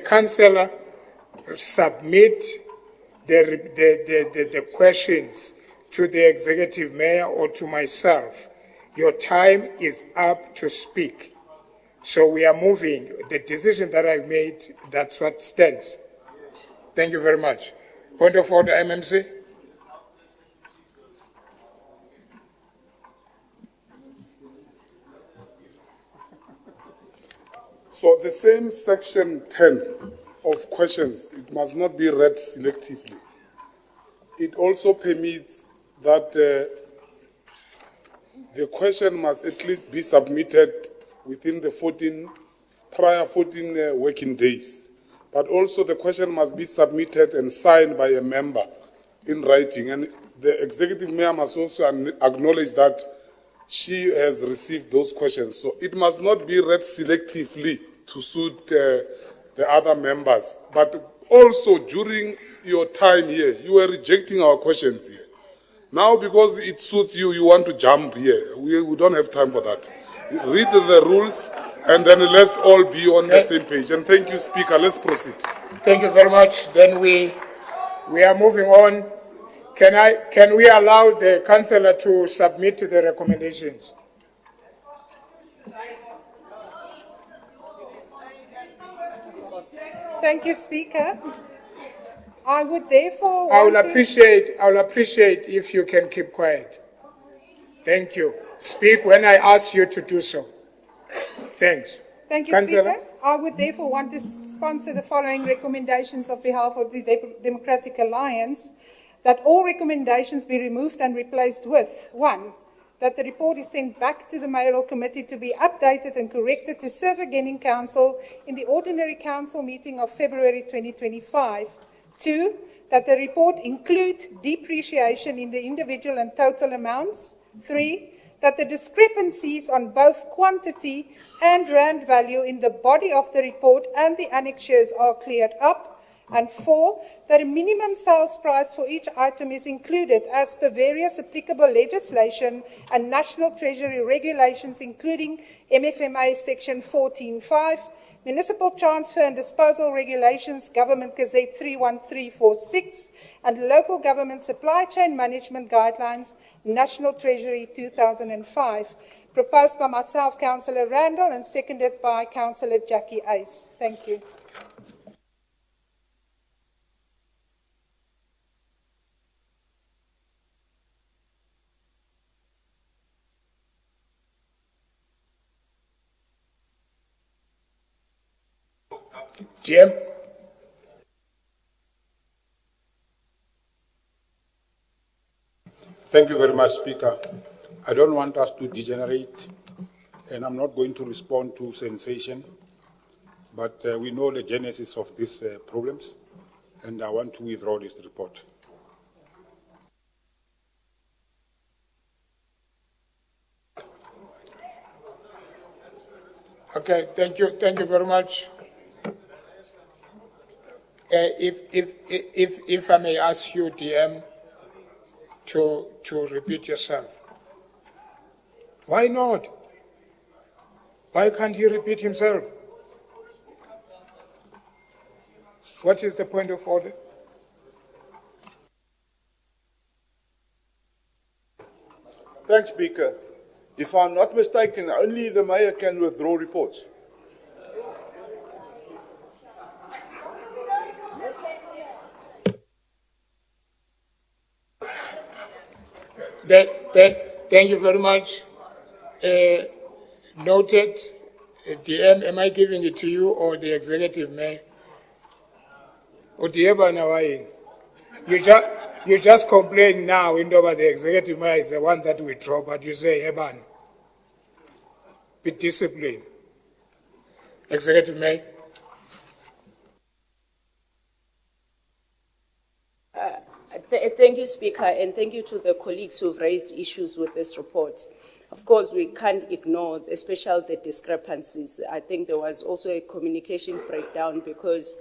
councillor submit the questions to the Executive Mayor or to myself? Your time is up to speak. So we are moving. The decision that I've made, that's what stands. Thank you very much. Point of order, MMC. So the same section 10 of questions, it must not be read selectively. It also permits that the question must at least be submitted within the prior 14 working days. But also the question must be submitted and signed by a member in writing. And the Executive Mayor must also acknowledge that she has received those questions. So it must not be read selectively to suit the other members. But also during your time here, you were rejecting our questions here. Now because it suits you, you want to jump here. We don't have time for that. Read the rules and then let's all be on the same page. And thank you, Speaker. Let's proceed. Thank you very much. Then we are moving on. Can we allow the councillor to submit the recommendations? Thank you, Speaker. I would therefore I will appreciate if you can keep quiet. Thank you. Speak when I ask you to do so. Thanks. Thank you, Councillor? Speaker. I would therefore want to sponsor the following recommendations on behalf of the Democratic Alliance: that all recommendations be removed and replaced with 1. That the report is sent back to the Mayoral Committee to be updated and corrected to serve again in Council in the Ordinary Council meeting of February 2025. 2. That the report include depreciation in the individual and total amounts. 3. That the discrepancies on both quantity and rand value in the body of the report and the annexures are cleared up. And 4, that a minimum sales price for each item is included as per various applicable legislation and National Treasury regulations, including MFMA Section 14.5, Municipal Transfer and Disposal Regulations, Government Gazette 31346, and Local Government Supply Chain Management Guidelines, National Treasury 2005. Proposed by myself, Councillor Randall, and seconded by Councillor Jackie Ace. Thank you. Jim? Thank you very much, Speaker. I don't want us to degenerate, and I'm not going to respond to sensation, but we know the genesis of these problems, and I want to withdraw this report. Okay, thank you very much. If I may ask you, DM, to repeat yourself. Why not? Why can't he repeat himself? What is the point of order? Thanks, Speaker. If I'm not mistaken, only the Mayor can withdraw reports. Thank you very much. Noted. DM, am I giving it to you or the Executive Mayor? You just complain now, Indoba, the Executive Mayor is the one that withdraw, but you say, Eban, be disciplined. Executive Mayor. Thank you, Speaker, and thank you to the colleagues who have raised issues with this report. Of course, we can't ignore, especially the discrepancies. I think there was also a communication breakdown because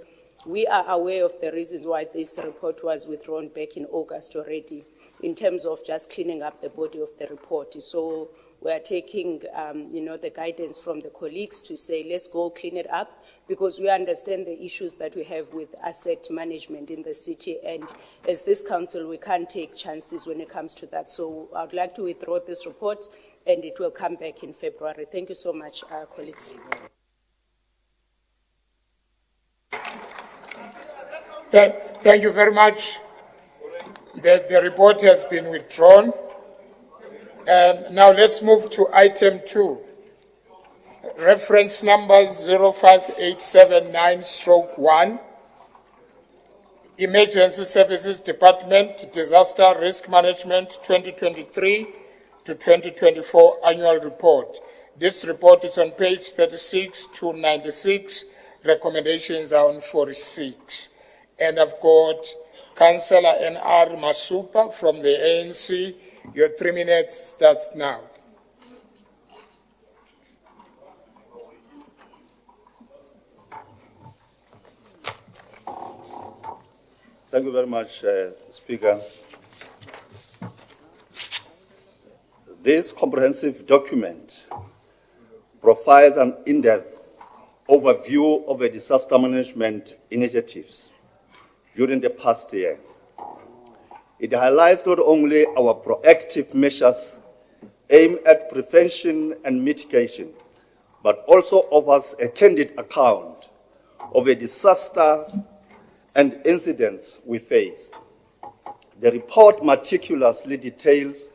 we are aware of the reasons why this report was withdrawn back in August already, in terms of just cleaning up the body of the report. So we are taking, the guidance from the colleagues to say, let's go clean it up, because we understand the issues that we have with asset management in the city. And as this council, we can't take chances when it comes to that. So I'd like to withdraw this report, and it will come back in February. Thank you so much, colleagues. Thank you very much. The report has been withdrawn. Now let's move to item 2. Reference numbers 05879/1. Emergency Services Department Disaster Risk Management 2023 to 2024 Annual Report. This report is on page 36 to 96. Recommendations are on 46. And I've got Councillor N.R. Masupa from the ANC. Your 3 minutes starts now. Thank you very much, Speaker. This comprehensive document provides an in-depth overview of the disaster management initiatives during the past year. It highlights not only our proactive measures aimed at prevention and mitigation, but also offers a candid account of the disasters and incidents we faced. The report meticulously details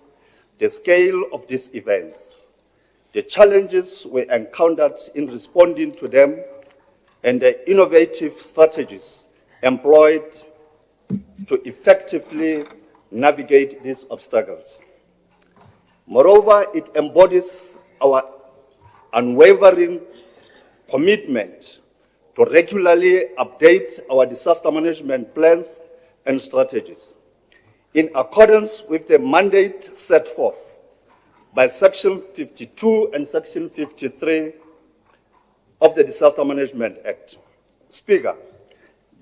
the scale of these events, the challenges we encountered in responding to them, and the innovative strategies employed to effectively navigate these obstacles. Moreover, it embodies our unwavering commitment to regularly update our disaster management plans and strategies in accordance with the mandate set forth by Section 52 and Section 53 of the Disaster Management Act. Speaker,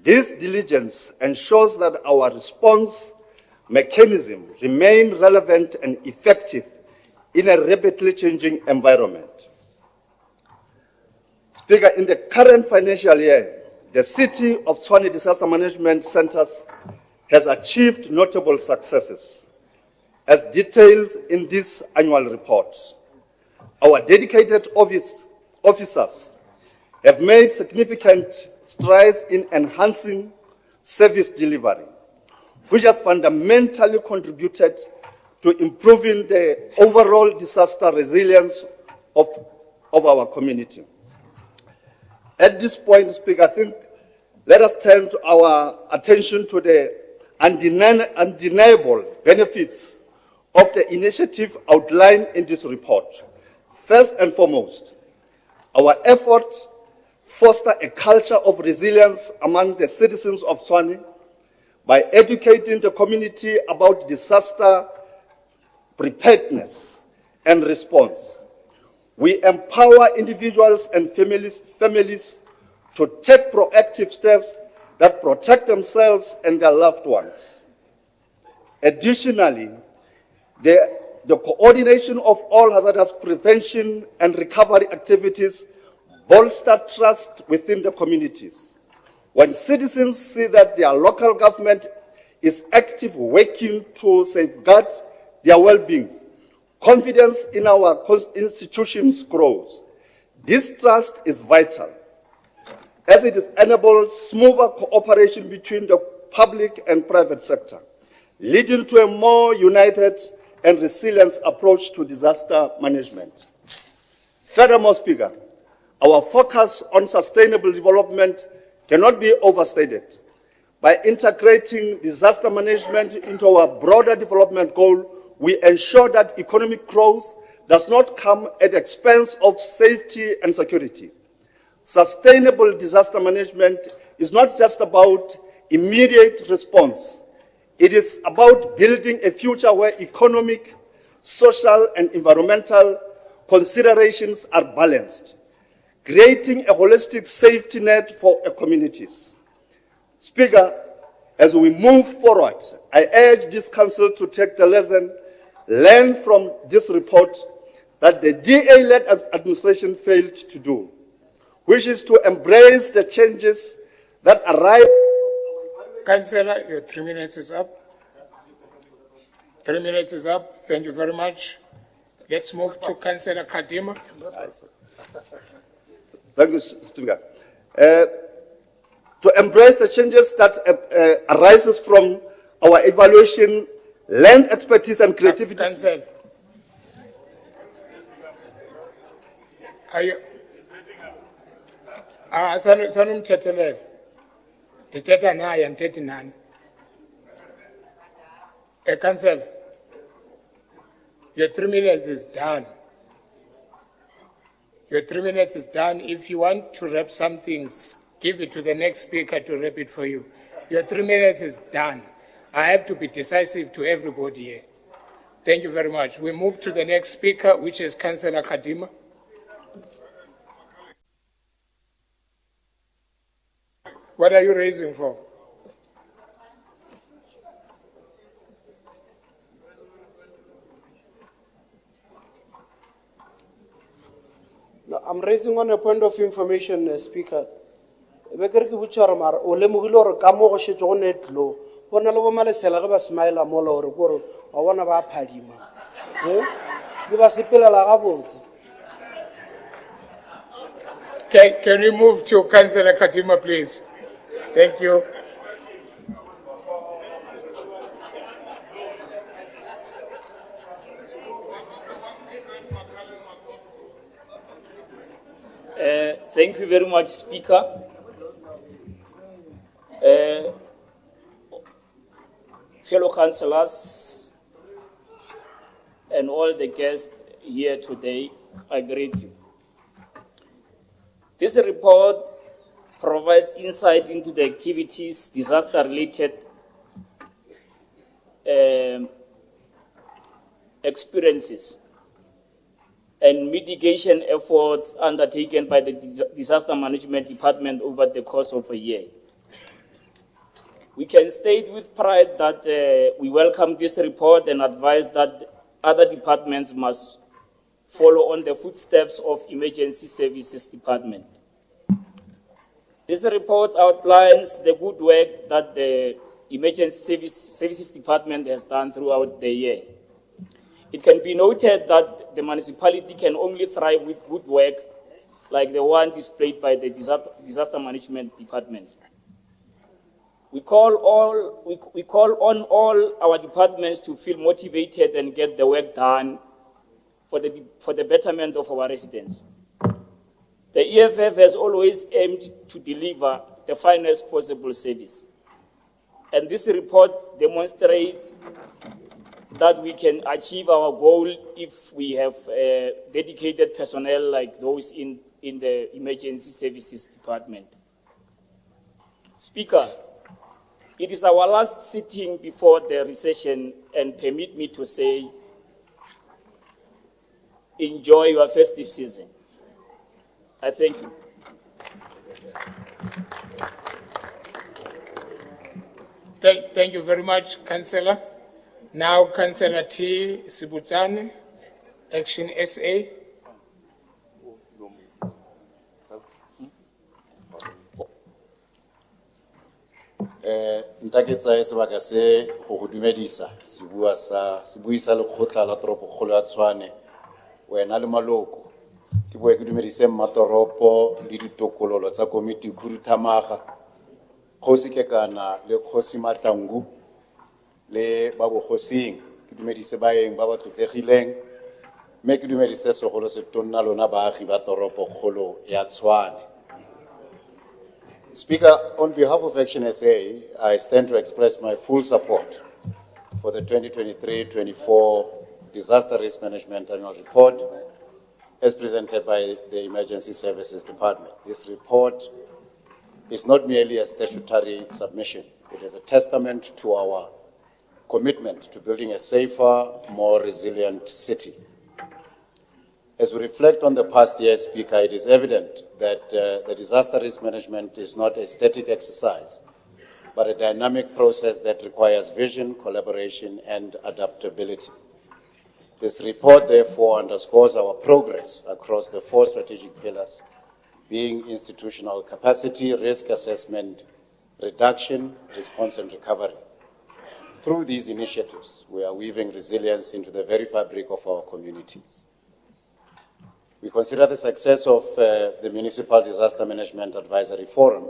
this diligence ensures that our response mechanism remain relevant and effective in a rapidly changing environment. Speaker, in the current financial year, the City of Tshwane Disaster Management Centers has achieved notable successes, as detailed in this annual report. Our dedicated officers have made significant strides in enhancing service delivery, which has fundamentally contributed to improving the overall disaster resilience of our community. At this point, Speaker, I think let us turn to our attention to the undeniable benefits of the initiative outlined in this report. First and foremost, our efforts foster a culture of resilience among the citizens of Tshwane by educating the community about disaster preparedness and response. We empower individuals and families to take proactive steps that protect themselves and their loved ones. Additionally, the coordination of all hazardous prevention and recovery activities bolster trust within the communities. When citizens see that their local government is actively working to safeguard their well-being, confidence in our institutions grows. This trust is vital, as it enables smoother cooperation between the public and private sector, leading to a more united and resilient approach to disaster management. Furthermore, Speaker, our focus on sustainable development cannot be overstated. By integrating disaster management into our broader development goal, we ensure that economic growth does not come at the expense of safety and security. Sustainable disaster management is not just about immediate response. It is about building a future where economic, social, and environmental considerations are balanced, creating a holistic safety net for our communities. Speaker, as we move forward, I urge this Council to take the lesson learned from this report that the DA-led administration failed to do, which is to embrace the changes that arrive. Councillor, your 3 minutes is up. 3 minutes is up. Thank you very much. Let's move to Councillor Kadima. Thank you, Speaker. To embrace the changes that arises from our evaluation, land expertise and creativity. Councillor, are you? Sanum Tetelel. Titeta naye and Tetinan. Councillor, your 3 minutes is done. Your 3 minutes is done. If you want to wrap some things, give it to the next speaker to wrap it for you. Your 3 minutes is done. I have to be decisive to everybody here. Thank you very much. We move to the next speaker, which is Councillor Kadima. What are you raising for? No, I'm raising on a point of information, Speaker. Beker ki butchara mar ole mogilo re ka mo go shetse go netlo bona le bo malesela ge ba smile mo le gore gore wa bona ba phadima le ba sepelela ga botse. Can we move to Councillor Kadima, please? Thank you. Thank you very much, Speaker. Fellow councillors and all the guests here today, I greet you. This report provides insight into the activities, disaster-related experiences and mitigation efforts undertaken by the Disaster Management Department over the course of a year. We can state with pride that we welcome this report and advise that other departments must follow on the footsteps of Emergency Services Department. This report outlines the good work that the Emergency Services Department has done throughout the year. It can be noted that the municipality can only thrive with good work like the one displayed by the Disaster Management Department. We call on all our departments to feel motivated and get the work done for the betterment of our residents. The EFF has always aimed to deliver the finest possible service. And this report demonstrates that we can achieve our goal if we have dedicated personnel like those in the Emergency Services Department. Speaker, it is our last sitting before the recession, and permit me to say, enjoy your festive season. I thank you. Thank you very much, Councillor. Now, Councillor T. Sibutani, Action SA. Ntaketsa sebaka se go dumedisa se buisa le khotla la toropo kgolo ya Tshwane wena le maloko ke boe ke dumedise mmatoropo le ditokololo tsa komiti khuruthamaga khosi kekana le khosi matlangu le ba bogosing ke dumedise baeng ba ba tlotlegileng me ke dumedise segolo se tonna lona baagi ba toropo kgolo ya Tshwane. Speaker, on behalf of Action SA, I stand to express my full support for the 2023-24 Disaster Risk Management Annual Report as presented by the Emergency Services Department. This report is not merely a statutory submission. It is a testament to our commitment to building a safer, more resilient city. As we reflect on the past year, Speaker, it is evident that the disaster risk management is not a static exercise, but a dynamic process that requires vision, collaboration, and adaptability. This report, therefore, underscores our progress across the 4 strategic pillars, being institutional capacity, risk assessment, reduction, response, and recovery. Through these initiatives, we are weaving resilience into the very fabric of our communities. We consider the success of the Municipal Disaster Management Advisory Forum,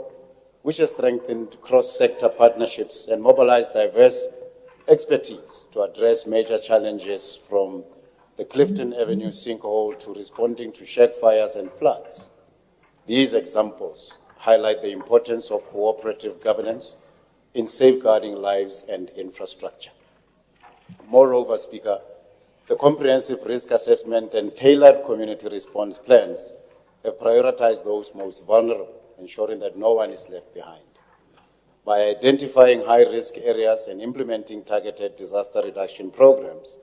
which has strengthened cross-sector partnerships and mobilized diverse expertise to address major challenges from the Clifton Avenue sinkhole to responding to shack fires and floods. These examples highlight the importance of cooperative governance in safeguarding lives and infrastructure. Moreover, Speaker, the comprehensive risk assessment and tailored community response plans have prioritized those most vulnerable, ensuring that no one is left behind. By identifying high-risk areas and implementing targeted disaster reduction programs,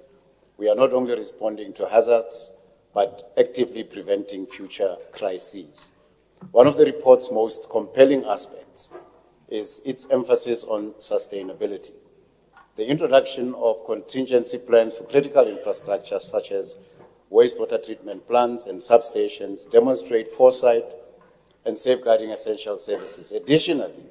we are not only responding to hazards, but actively preventing future crises. One of the report's most compelling aspects is its emphasis on sustainability. The introduction of contingency plans for critical infrastructure such as wastewater treatment plants and substations demonstrate foresight and safeguarding essential services. Additionally,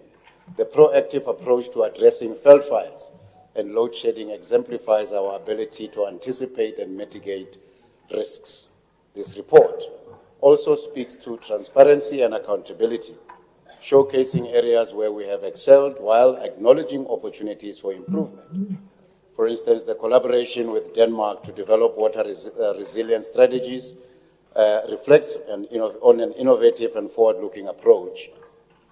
the proactive approach to addressing felt fires and load shedding exemplifies our ability to anticipate and mitigate risks. This report also speaks to transparency and accountability, showcasing areas where we have excelled while acknowledging opportunities for improvement. For instance, the collaboration with Denmark to develop water resilience strategies reflects on an innovative and forward-looking approach,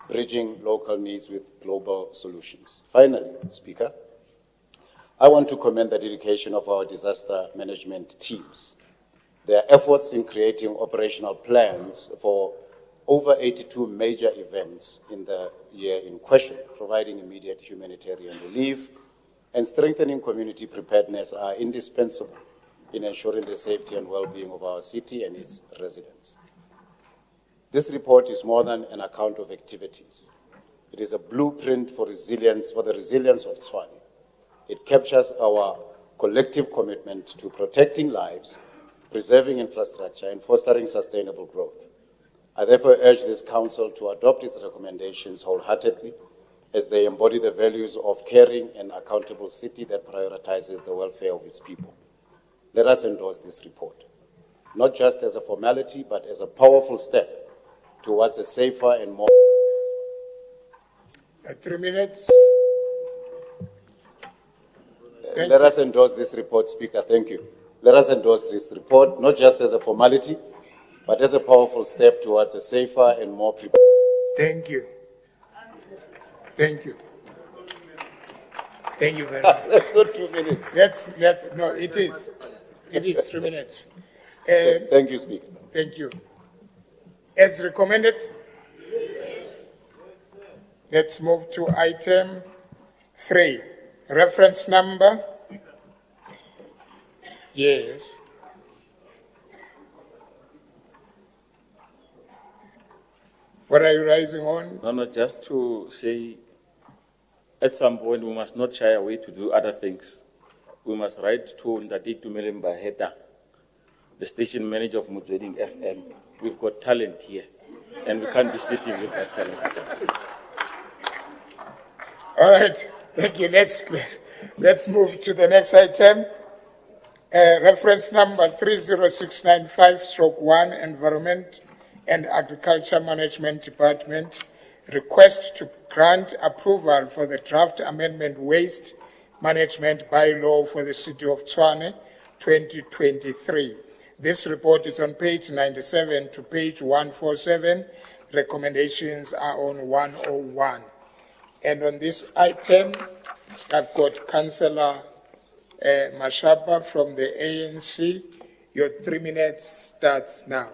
bridging local needs with global solutions. Finally, Speaker, I want to commend the dedication of our disaster management teams. Their efforts in creating operational plans for over 82 major events in the year in question, providing immediate humanitarian relief and strengthening community preparedness are indispensable in ensuring the safety and well-being of our city and its residents. This report is more than an account of activities. It is a blueprint for resilience, for the resilience of Tshwane. It captures our collective commitment to protecting lives, preserving infrastructure, and fostering sustainable growth. I therefore urge this Council to adopt its recommendations wholeheartedly as they embody the values of caring and accountable city that prioritizes the welfare of its people. Let us endorse this report, not just as a formality, but as a powerful step towards a safer and more... 3 minutes. Let us endorse this report, Speaker. Thank you. Let us endorse this report, not just as a formality, but as a powerful step towards a safer and more people. Thank you. Thank you. Thank you very much. That's not 2 minutes. No, it is. It is 3 minutes. Thank you, Speaker. Thank you. As recommended, let's move to item 3. Reference number. Yes. What are you rising on? No, just to say, at some point, we must not shy away to do other things. We must write to Ndati Tumele Mbaheta, the station manager of Motsweding FM. We've got talent here, and we can't be sitting with that talent. All right, thank you. Let's move to the next item. Reference number 30695/1, Environment and Agriculture Management Department, request to grant approval for the draft amendment waste management bylaw for the City of Tshwane 2023. This report is on page 97 to page 147. Recommendations are on 101. And on this item, I've got Councillor Mashaba from the ANC. Your 3 minutes starts now.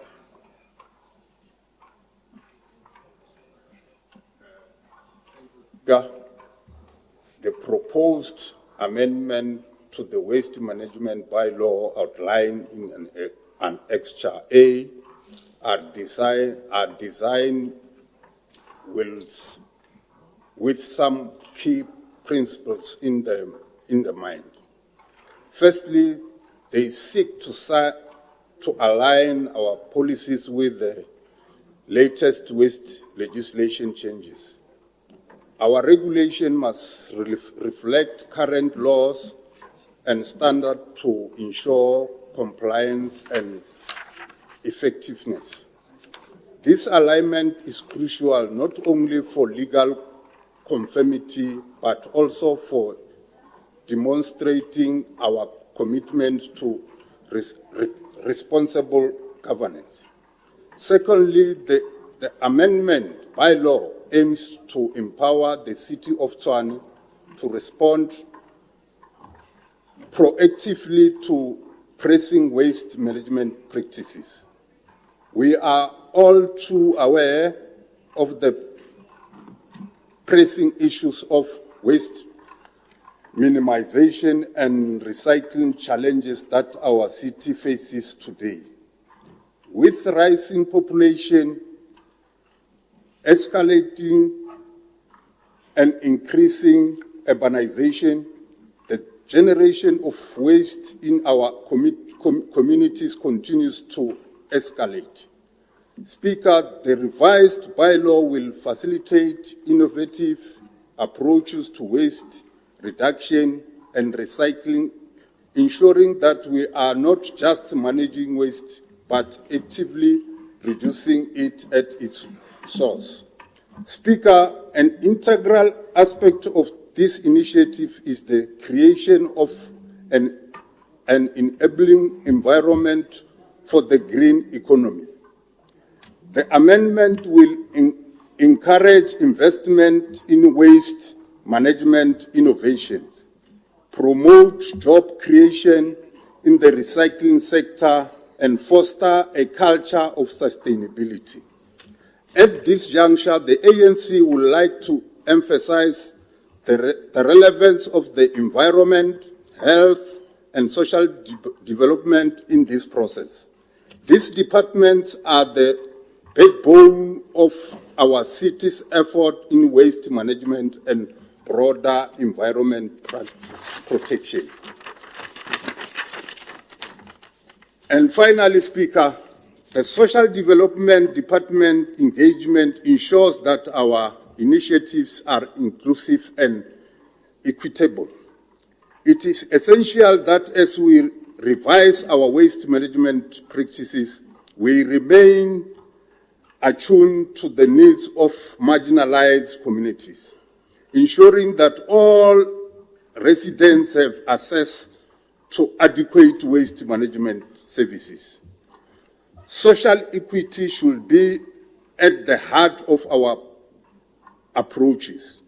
The proposed amendment to the waste management bylaw outlined in an Extra A are designed with some key principles in the mind. Firstly, they seek to align our policies with the latest waste legislation changes. Our regulation must reflect current laws and standards to ensure compliance and effectiveness. This alignment is crucial not only for legal conformity, but also for demonstrating our commitment to responsible governance. Secondly, the amendment bylaw aims to empower the City of Tshwane to respond proactively to pressing waste management practices. We are all too aware of the pressing issues of waste minimization and recycling challenges that our city faces today. With rising population, escalating and increasing urbanization, the generation of waste in our communities continues to escalate. Speaker, the revised bylaw will facilitate innovative approaches to waste reduction and recycling, ensuring that we are not just managing waste, but actively reducing it at its source. Speaker, an integral aspect of this initiative is the creation of an enabling environment for the green economy. The amendment will encourage investment in waste management innovations, promote job creation in the recycling sector, and foster a culture of sustainability. At this juncture, the ANC would like to emphasize the relevance of the environment, health, and social development in this process. These departments are the backbone of our city's effort in waste management and broader environment protection. And finally, Speaker, the Social Development Department engagement ensures that our initiatives are inclusive and equitable. It is essential that as we revise our waste management practices, we remain attuned to the needs of marginalized communities, ensuring that all residents have access to adequate waste management services. Social equity should be at the heart of our approaches,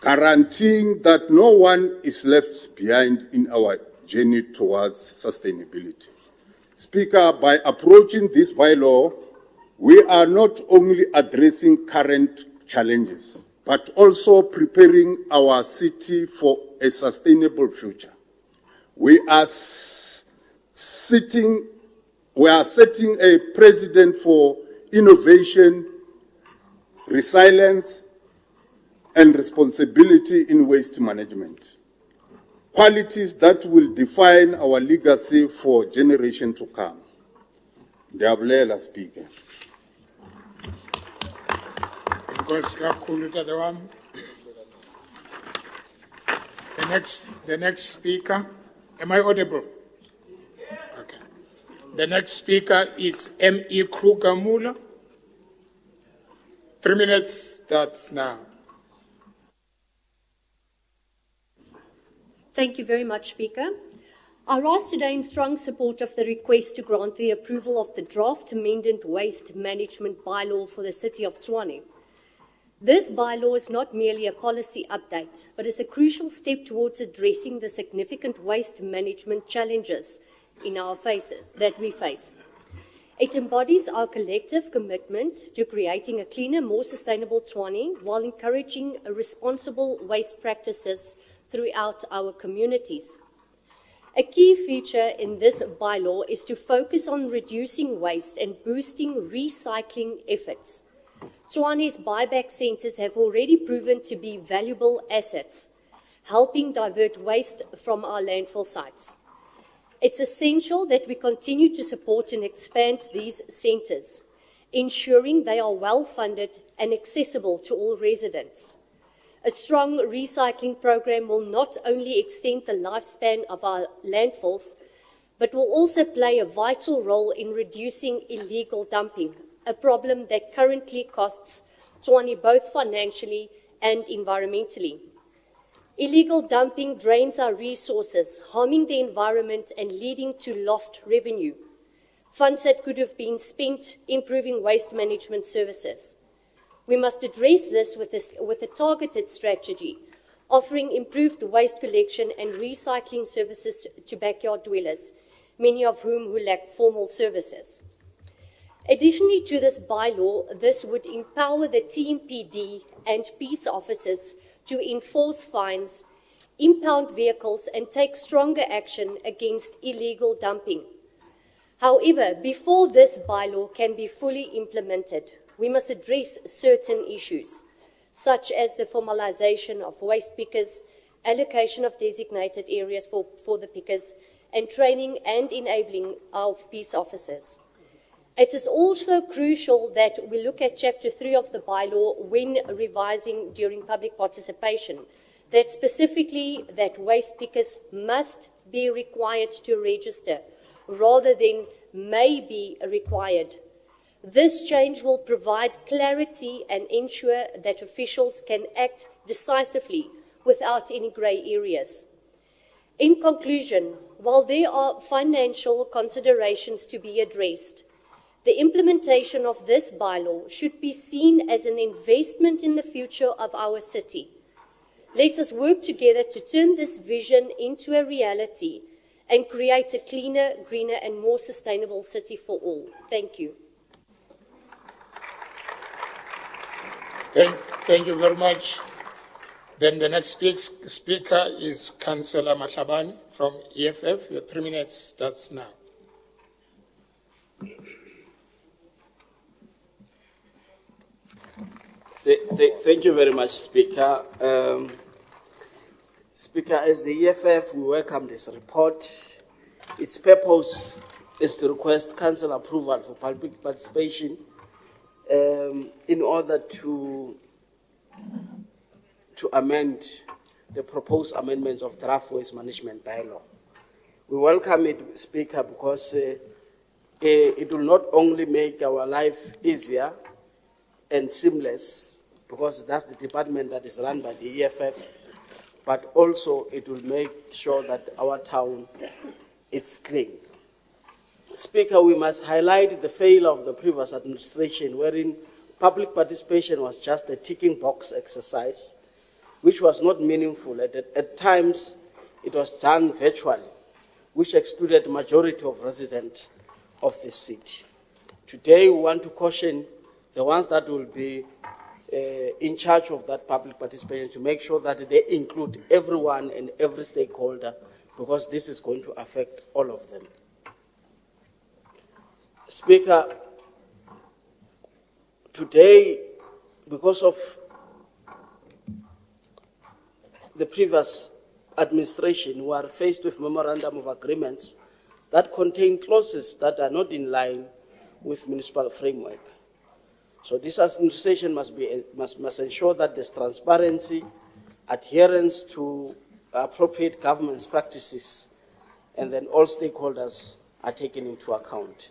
guaranteeing that no one is left behind in our journey towards sustainability. Speaker, by approaching this bylaw, we are not only addressing current challenges, but also preparing our city for a sustainable future. We are setting a precedent for innovation, resilience, and responsibility in waste management. Qualities that will define our legacy for generations to come. Ndiyabulela, Speaker. The next speaker, am I audible? Okay. The next speaker is M.E. Kruger-Muller. 3 minutes starts now. Thank you very much, Speaker. I rise today in strong support of the request to grant the approval of the draft amended waste management bylaw for the City of Tshwane. This bylaw is not merely a policy update, but is a crucial step towards addressing the significant waste management challenges that we face. It embodies our collective commitment to creating a cleaner, more sustainable Tshwane while encouraging responsible waste practices throughout our communities. A key feature in this bylaw is to focus on reducing waste and boosting recycling efforts. Tshwane's buyback centres have already proven to be valuable assets, helping divert waste from our landfill sites. It's essential that we continue to support and expand these centres, ensuring they are well funded and accessible to all residents. A strong recycling program will not only extend the lifespan of our landfills, but will also play a vital role in reducing illegal dumping, a problem that currently costs Tshwane both financially and environmentally. Illegal dumping drains our resources, harming the environment and leading to lost revenue, funds that could have been spent improving waste management services. We must address this with a targeted strategy, offering improved waste collection and recycling services to backyard dwellers, many of whom lack formal services. Additionally to this bylaw, this would empower the TMPD and peace officers to enforce fines, impound vehicles, and take stronger action against illegal dumping. However, before this bylaw can be fully implemented, we must address certain issues, such as the formalization of waste pickers, allocation of designated areas for the pickers, and training and enabling of peace officers. It is also crucial that we look at Chapter 3 of the bylaw when revising during public participation, that specifically that waste pickers must be required to register, rather than may be required. This change will provide clarity and ensure that officials can act decisively without any grey areas. In conclusion, while there are financial considerations to be addressed, the implementation of this bylaw should be seen as an investment in the future of our city. Let us work together to turn this vision into a reality and create a cleaner, greener, and more sustainable city for all. Thank you. Thank you very much. Then the next speaker is Councillor Mashabane from EFF. Your 3 minutes starts now. Thank you very much, Speaker. Speaker, as the EFF, we welcome this report. Its purpose is to request council approval for public participation in order to amend the proposed amendments of draft waste management bylaw. We welcome it, Speaker, because it will not only make our life easier and seamless, because that's the department that is run by the EFF, but also it will make sure that our town is clean. Speaker, we must highlight the failure of the previous administration, wherein public participation was just a ticking box exercise, which was not meaningful. At times, it was done virtually, which excluded the majority of residents of the city. Today, we want to caution the ones that will be in charge of that public participation to make sure that they include everyone and every stakeholder, because this is going to affect all of them. Speaker, today, because of the previous administration, we are faced with memorandum of agreements that contain clauses that are not in line with municipal framework. So this administration must ensure that there's transparency, adherence to appropriate governance practices, and then all stakeholders are taken into account.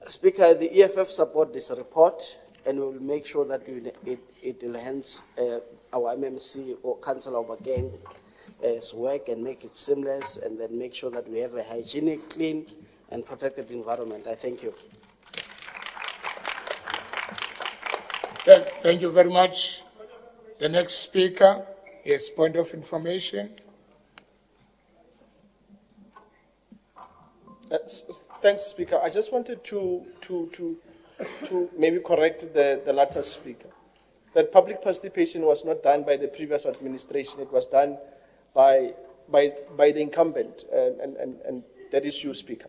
Speaker, the EFF support this report, and we will make sure that it enhance our MMC or Councillor Obageng's work and make it seamless, and then make sure that we have a hygienic, clean, and protected environment. I thank you. Thank you very much. The next speaker is point of information. Thanks, Speaker. I just wanted to maybe correct the latter speaker. That public participation was not done by the previous administration. It was done by the incumbent, and that is you, Speaker.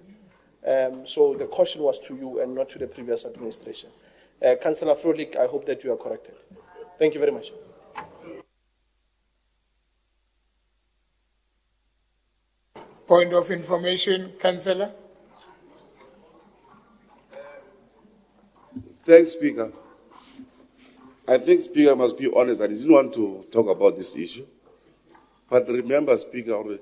So the caution was to you and not to the previous administration. Councillor Frolik, I hope that you are corrected. Thank you very much. Point of information, Councillor. Thanks, Speaker. I think Speaker must be honest. I didn't want to talk about this issue. But remember, Speaker,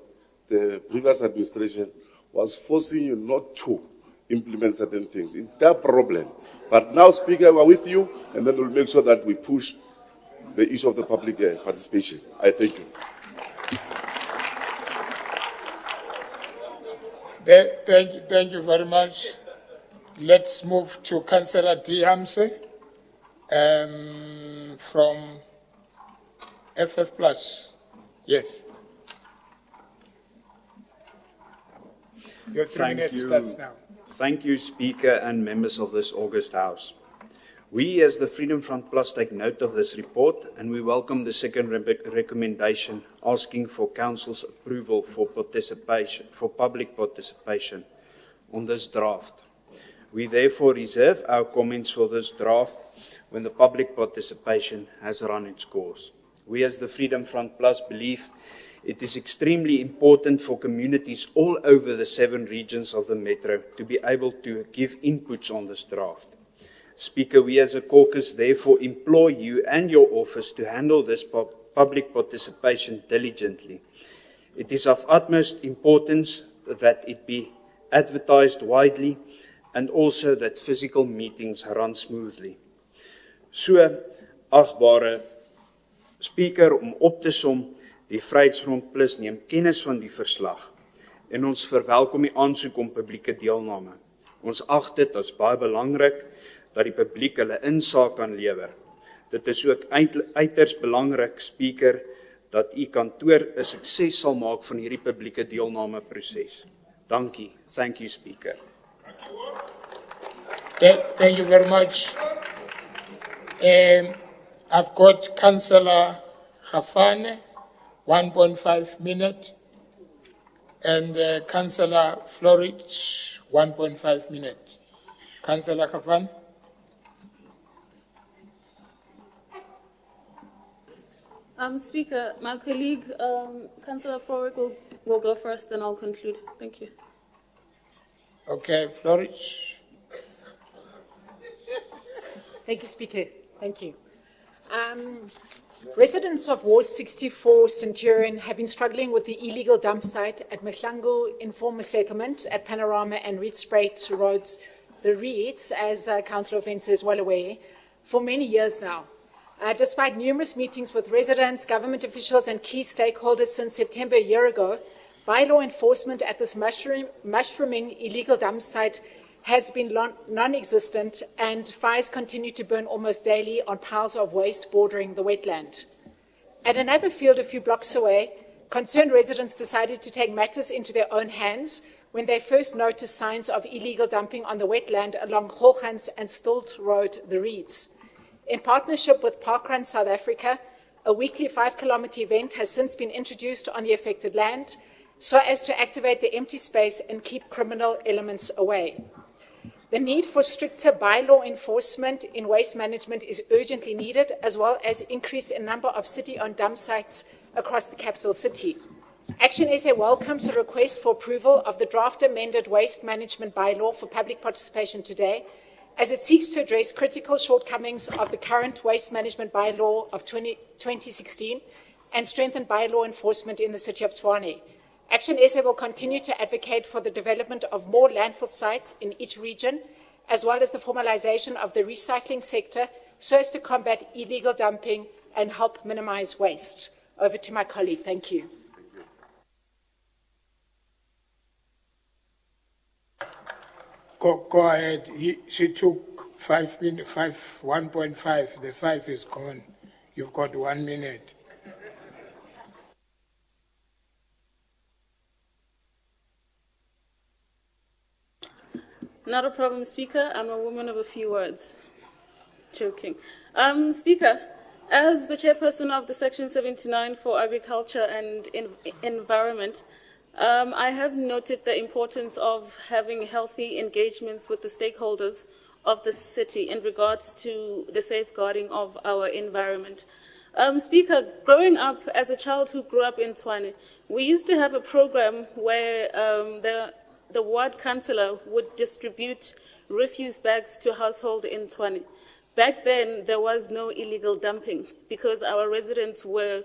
the previous administration was forcing you not to implement certain things. It's their problem. But now, Speaker, we're with you, and then we'll make sure that we push the issue of the public participation. I thank you. Thank you very much. Let's move to Councillor Diamse from FF Plus. Yes. Your 3 minutes starts now. Thank you, Speaker and members of this August House. We, as the Freedom Front Plus, take note of this report, and we welcome the second recommendation asking for Council's approval for public participation on this draft. We therefore reserve our comments for this draft when the public participation has run its course. We, as the Freedom Front Plus, believe it is extremely important for communities all over the 7 regions of the Metro to be able to give inputs on this draft. Speaker, we as a caucus therefore implore you and your office to handle this public participation diligently. It is of utmost importance that it be advertised widely and also that physical meetings run smoothly. So, agbare Speaker, om op te som, die Vryheidsfront Plus neem kennis van die verslag en ons verwelkom die aansoek om publieke deelname. Ons ag dit as baie belangrik dat die publiek hulle insaag kan lewer. Dit is ook uiters belangrik, Speaker, dat u kantoor 'n sukses sal maak van hierdie publieke deelname proses. Dankie. Thank you, Speaker. Thank you very much. I've got Councillor Khafane, 1.5 minutes, and Councillor Florich, 1.5 minutes. Councillor Khafane. Speaker, my colleague, Councillor Florich, will go first, and I'll conclude. Thank you. Okay, Florich. Thank you, Speaker. Thank you. Residents of Ward 64 Centurion have been struggling with the illegal dump site at Mehlangu Informal Settlement at Panorama and Reedspruit Roads, the Reeds, as Councillor Venter is well aware, for many years now. Despite numerous meetings with residents, government officials and key stakeholders since September a year ago, bylaw enforcement at this mushrooming illegal dump site has been non-existent, and fires continue to burn almost daily on piles of waste bordering the wetland. At another field a few blocks away, concerned residents decided to take matters into their own hands when they first noticed signs of illegal dumping on the wetland along Gogans and Stilt Road, the Reeds. In partnership with Parkrun South Africa, a weekly 5-kilometre event has since been introduced on the affected land so as to activate the empty space and keep criminal elements away. The need for stricter bylaw enforcement in waste management is urgently needed, as well as increase in number of city-owned dump sites across the capital city. Action SA welcomes a request for approval of the draft amended waste management bylaw for public participation today, as it seeks to address critical shortcomings of the current waste management bylaw of 2016 and strengthen bylaw enforcement in the city of Tshwane. Action SA will continue to advocate for the development of more landfill sites in each region, as well as the formalization of the recycling sector so as to combat illegal dumping and help minimize waste. Over to my colleague. Thank you. Go ahead. She took 1.5. The 5 is gone. You've got 1 minute. Not a problem, Speaker. I'm a woman of a few words. Joking. Speaker, as the chairperson of the Section 79 for Agriculture and Environment, I have noted the importance of having healthy engagements with the stakeholders of the city in regards to the safeguarding of our environment. Speaker, growing up as a child who grew up in Tshwane, we used to have a program where the ward councillor would distribute refuse bags to households in Tshwane. Back then, there was no illegal dumping because our residents were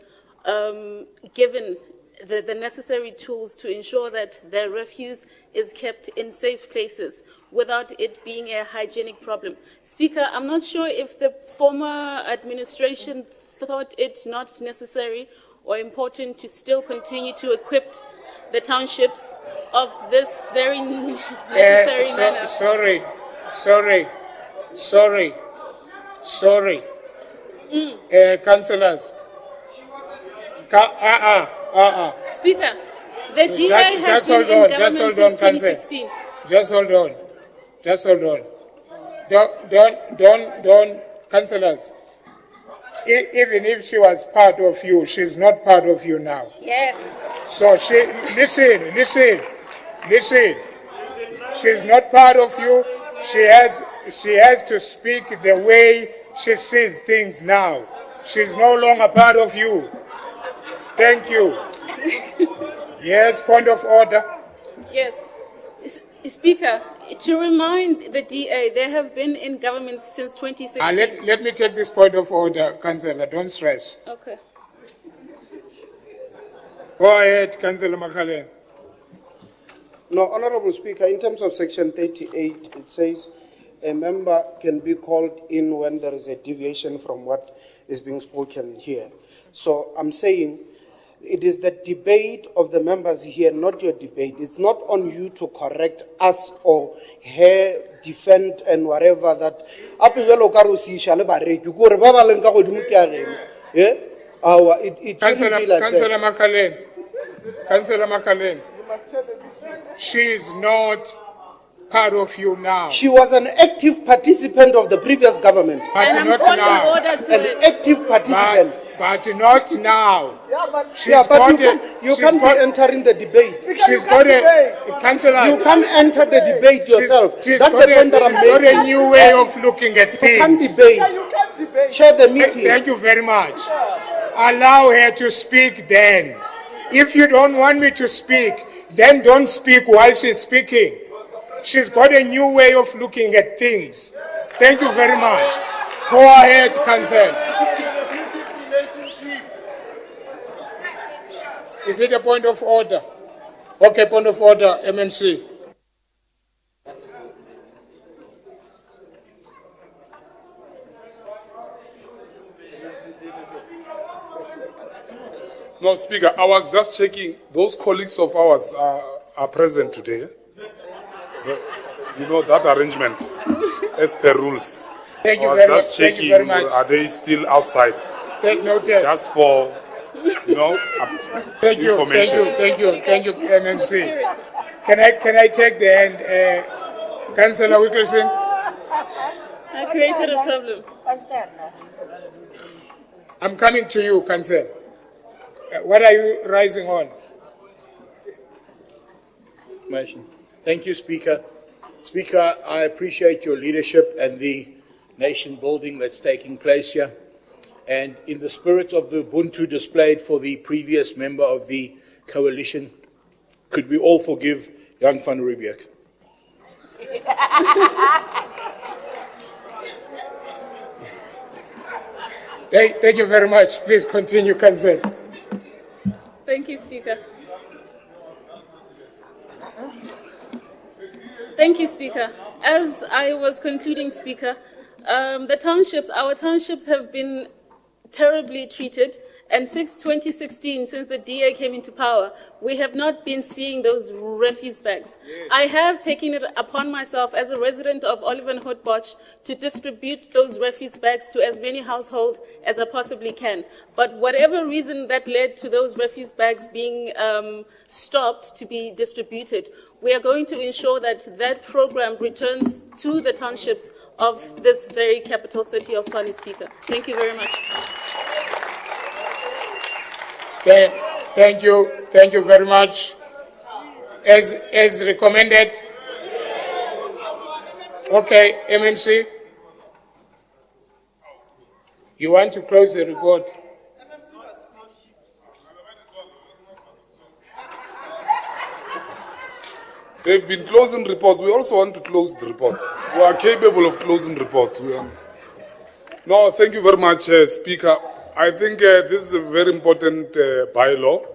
given the necessary tools to ensure that their refuse is kept in safe places without it being a hygienic problem. Speaker, I'm not sure if the former administration thought it not necessary or important to still continue to equip the townships of this very necessary manner. Sorry. Councillors. Speaker, the DA has been in government since 2016. Just hold on. Don't, councillors. Even if she was part of you, she's not part of you now. Yes. So listen. She's not part of you. She has to speak the way she sees things now. She's no longer part of you. Thank you. Yes, point of order. Yes. Speaker, to remind the DA, they have been in government since 2016. Let me take this point of order, Councillor. Don't stress. Okay. Go ahead, Councillor Makhaleng. No, Honourable Speaker, in terms of Section 38, it says a member can be called in when there is a deviation from what is being spoken here. So I'm saying it is the debate of the members here, not your debate. It's not on you to correct us or her, defend and whatever that. It shouldn't be like that. Councillor Makhaleng. She is not part of you now. She was an active participant of the previous government. But not now. An active participant. But not now. You can't be entering the debate. She's got a councillor. You can't enter the debate yourself. That's the point that I'm making. She's got a new way of looking at things. You can't debate. Chair the meeting. Thank you very much. Allow her to speak then. If you don't want me to speak, then don't speak while she's speaking. She's got a new way of looking at things. Thank you very much. Go ahead, Councillor. Is it a point of order? Okay, point of order, MMC. No, Speaker, I was just checking. Those colleagues of ours are present today. You know that arrangement, as per rules. Thank you I was very much. just Thank checking, you very much. are they still outside? Take note. Just for, Thank you, information. thank you, MMC. Can I take the hand, Councillor Wilkerson? I created a problem. I'm coming to you, Councillor. What are you rising on? Motion. Thank you, Speaker. Speaker, I appreciate your leadership and the nation building that's taking place here. And in the spirit of the Ubuntu displayed for the previous member of the coalition, could we all forgive Jan van Riebeeck? Thank you very much. Please continue, Councillor. Thank you, Speaker. Thank you, Speaker. As I was concluding, Speaker, our townships have been terribly treated, and since 2016, since the DA came into power, we have not been seeing those refuse bags. Yes. I have taken it upon myself as a resident of Olivenhoutbosch to distribute those refuse bags to as many households as I possibly can. But whatever reason that led to those refuse bags being stopped to be distributed, we are going to ensure that that program returns to the townships of this very capital city of Tshwane, Speaker. Thank you very much. Thank you very much. As recommended. Okay, MMC. You want to close the report? They've been closing reports. We also want to close the reports. We are capable of closing reports. No, thank you very much, Speaker. I think this is a very important bylaw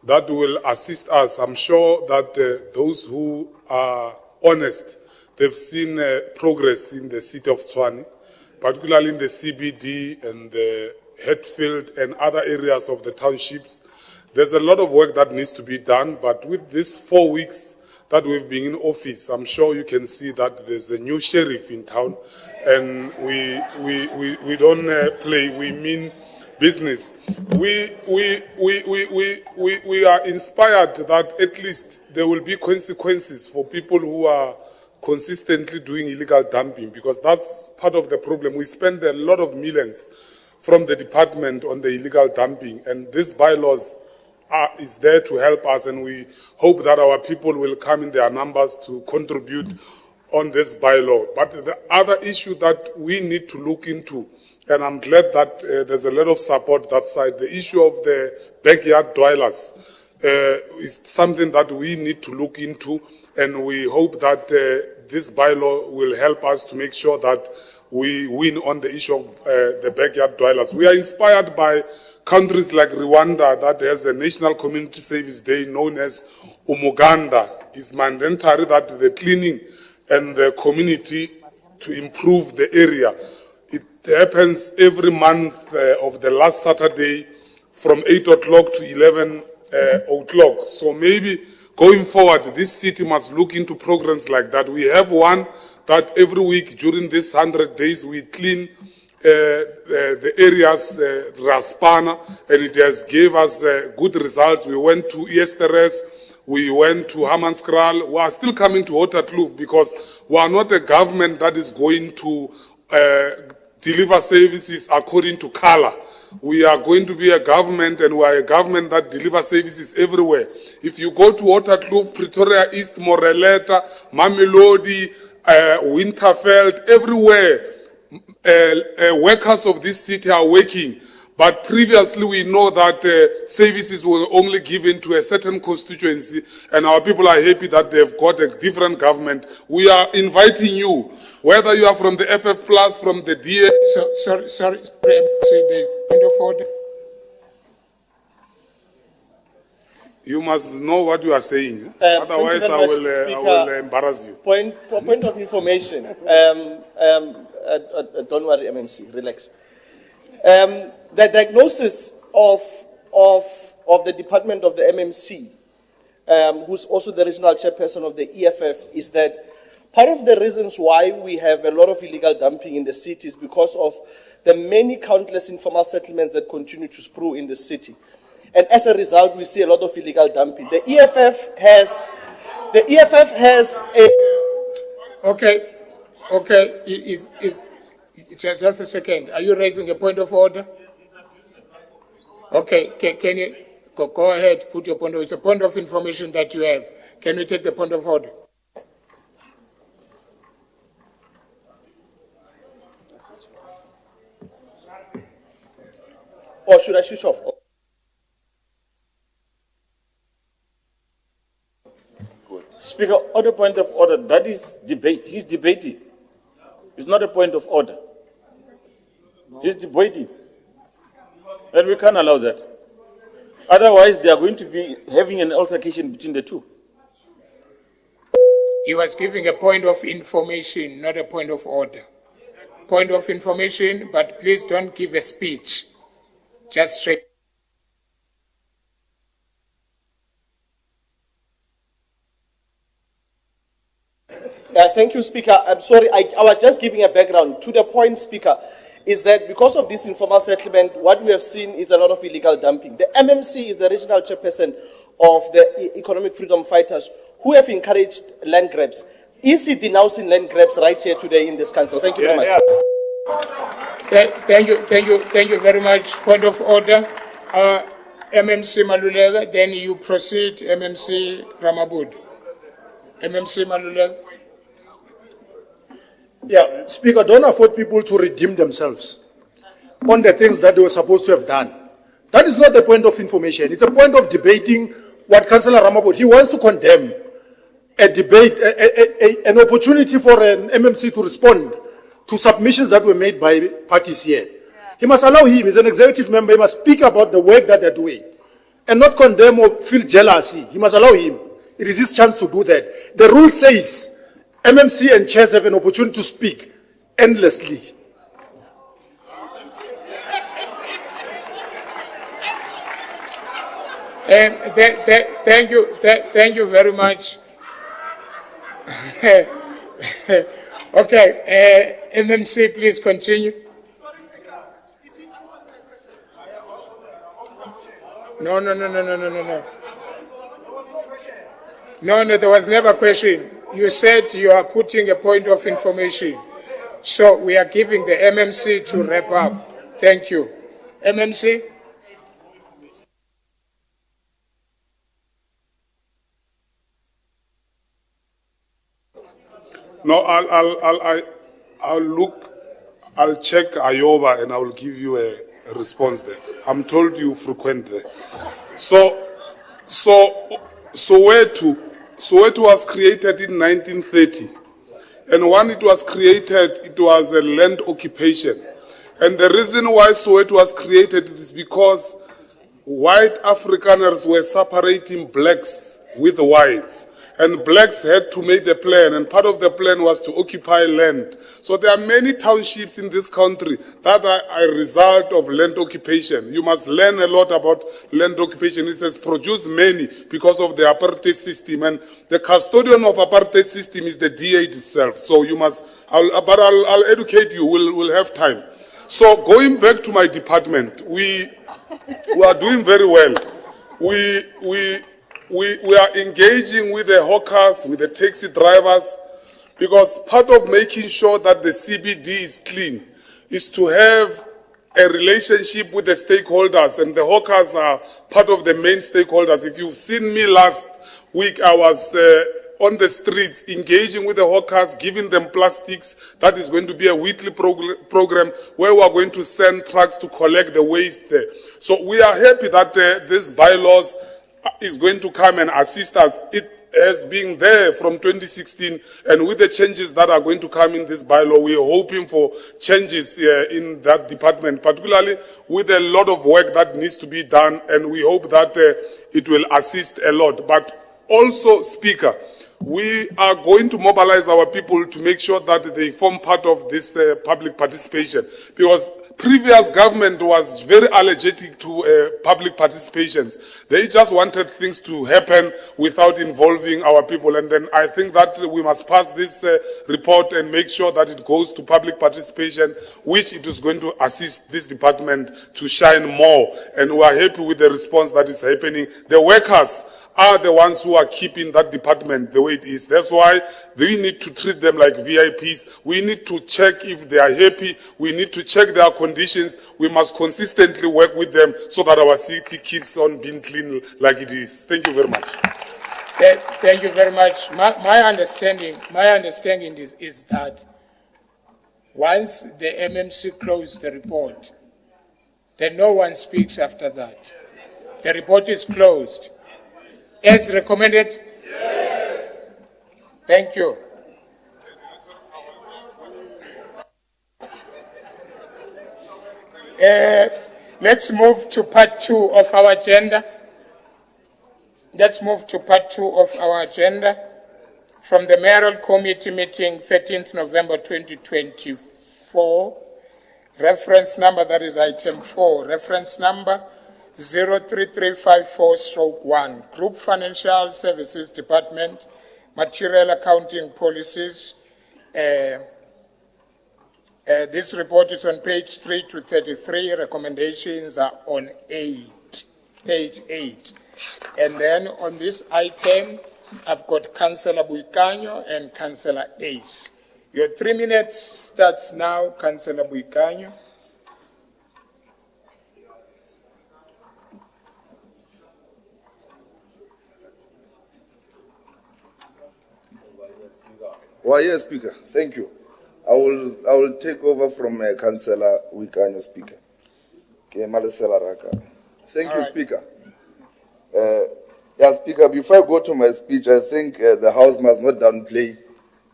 that will assist us. I'm sure that those who are honest, they've seen progress in the city of Tshwane, particularly in the CBD and the Hatfield and other areas of the townships. There's a lot of work that needs to be done, but with these 4 weeks that we've been in office, I'm sure you can see that there's a new sheriff in town, and we don't play, we mean business. We are inspired that at least there will be consequences for people who are consistently doing illegal dumping, because that's part of the problem. We spend a lot of millions from the department on the illegal dumping, and this bylaws is there to help us, and we hope that our people will come in their numbers to contribute on this bylaw. But the other issue that we need to look into, and I'm glad that there's a lot of support that side, the issue of the backyard dwellers is something that we need to look into, and we hope that this bylaw will help us to make sure that we win on the issue of the backyard dwellers. We are inspired by countries like Rwanda that has a National Community Service Day known as Umuganda. It's mandatory that the cleaning and the community to improve the area. It happens every month of the last Saturday from 8 o'clock to 11 o'clock. So maybe going forward, this city must look into programs like that. We have one that every week during these 100 days we clean the areas, Raspana, and it has gave us good results. We went to Easteres, we went to Hammanskraal. We are still coming to Waterkloof because we are not a government that is going to deliver services according to color. We are going to be a government, and we are a government that delivers services everywhere. If you go to Waterkloof, Pretoria East, Moreleta, Mamelodi, Winterveld, everywhere, workers of this city are working. But previously we know that services were only given to a certain constituency, and our people are happy that they've got a different government. We are inviting you, whether you are from the FF Plus, from the DA. Sorry, there's point of order. You must know what you are saying. Otherwise I will embarrass you. Point of information. Don't worry, MMC, relax. The diagnosis of of the department of the MMC, who's also the regional chairperson of the EFF, is that part of the reasons why we have a lot of illegal dumping in the city is because of the many countless informal settlements that continue to sprue in the city. And as a result, we see a lot of illegal dumping. The EFF has a... Okay, just a second. Are you raising a point of order? Okay, can you go ahead, put your point of, it's a point of information that you have. Can we take the point of order? Or should I switch off? Good. Speaker, on the point of order, that is debate. He's debating. It's not a point of order. He's debating. And we can't allow that. Otherwise, they are going to be having an altercation between the two. He was giving a point of information, not a point of order. Point of information, but please don't give a speech. Just straight. Thank you, Speaker. I'm sorry, I was just giving a background. To the point, Speaker, is that because of this informal settlement, what we have seen is a lot of illegal dumping. The MMC is the regional chairperson of the economic freedom fighters who have encouraged land grabs. Is he denouncing land grabs right here today in this council? Thank you very much. Thank you very much. Point of order. MMC Malulega, then you proceed, MMC Ramabud. MMC Malulega. Yeah, Speaker, don't afford people to redeem themselves on the things that they were supposed to have done. That is not the point of information. It's a point of debating what Councillor Ramabud, he wants to condemn a debate, an opportunity for an MMC to respond to submissions that were made by parties here. He must allow him, he's an executive member, he must speak about the work that they're doing and not condemn or feel jealousy. He must allow him. It is his chance to do that. The rule says MMC and chairs have an opportunity to speak endlessly. Thank you very much. Okay, MMC, please continue. No. No, there was never a question. You said you are putting a point of information. So we are giving the MMC to wrap up. Thank you. MMC? No, I'll check Iowa and I will give you a response there. I'm told you frequent there. Soweto was created in 1930. And when it was created, it was a land occupation. And the reason why Soweto was created is because white Afrikaners were separating blacks with whites. And blacks had to make a plan, and part of the plan was to occupy land. So there are many townships in this country that are a result of land occupation. You must learn a lot about land occupation. It has produced many because of the apartheid system, and the custodian of apartheid system is the DA itself. So you must, I'll educate you, we'll have time. So going back to my department, we are doing very well. We are engaging with the hawkers, with the taxi drivers, because part of making sure that the CBD is clean is to have a relationship with the stakeholders, and the hawkers are part of the main stakeholders. If you've seen me last week, I was on the streets engaging with the hawkers, giving them plastics. That is going to be a weekly program where we are going to send trucks to collect the waste there. So we are happy that these bylaws is going to come and assist us. It has been there from 2016, and with the changes that are going to come in this bylaw, we are hoping for changes in that department, particularly with a lot of work that needs to be done, and we hope that it will assist a lot. But also, Speaker, we are going to mobilize our people to make sure that they form part of this public participation, because previous government was very allergic to public participations. They just wanted things to happen without involving our people. And then I think that we must pass this report and make sure that it goes to public participation, which it is going to assist this department to shine more. And we are happy with the response that is happening. The workers are the ones who are keeping that department the way it is. That's why we need to treat them like VIPs. We need to check if they are happy. We need to check their conditions. We must consistently work with them so that our city keeps on being clean like it is. Thank you very much. Thank you very much. My understanding is that once the MMC closed the report, then no one speaks after that. The report is closed. As recommended? Yes. Thank you. Let's move to part 2 of our agenda. Let's move to part 2 of our agenda from the Mayoral Committee meeting 13th November 2024. Reference number, that is item 4. Reference number 03354/1, Group Financial Services Department, Material Accounting Policies. This report is on page 3 to 33. Recommendations are on page 8. And then on this item, I've got Councillor Buikanyo and Councillor Ace. Your 3 minutes starts now, Councillor Buikanyo. Well, yes, Speaker. Thank you. I will take over from Councillor Buikanyo, Speaker. Okay, Malisela Raka. Thank you, Speaker. Yeah, Speaker, before I go to my speech, I think the House must not downplay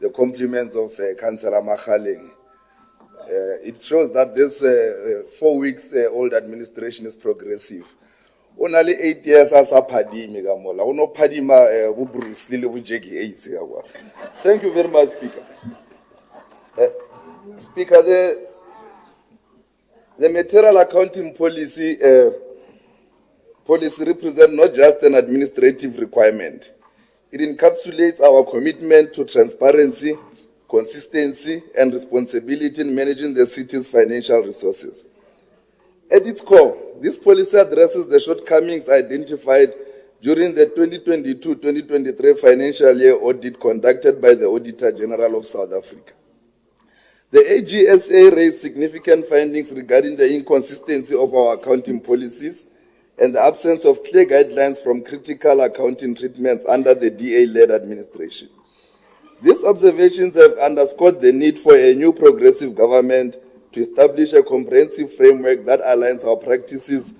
the compliments of Councillor Makhaleng. It shows that this 4 weeks old administration is progressive. Only 8 years as a padima gamola. Uno padima Bruce Lily Wujegi Ace. Thank you very much, Speaker. Speaker, the material accounting policy represents not just an administrative requirement. It encapsulates our commitment to transparency, consistency, and responsibility in managing the city's financial resources. At its core, this policy addresses the shortcomings identified during the 2022-2023 financial year audit conducted by the Auditor General of South Africa. The AGSA raised significant findings regarding the inconsistency of our accounting policies and the absence of clear guidelines from critical accounting treatments under the DA-led administration. These observations have underscored the need for a new progressive government to establish a comprehensive framework that aligns our practices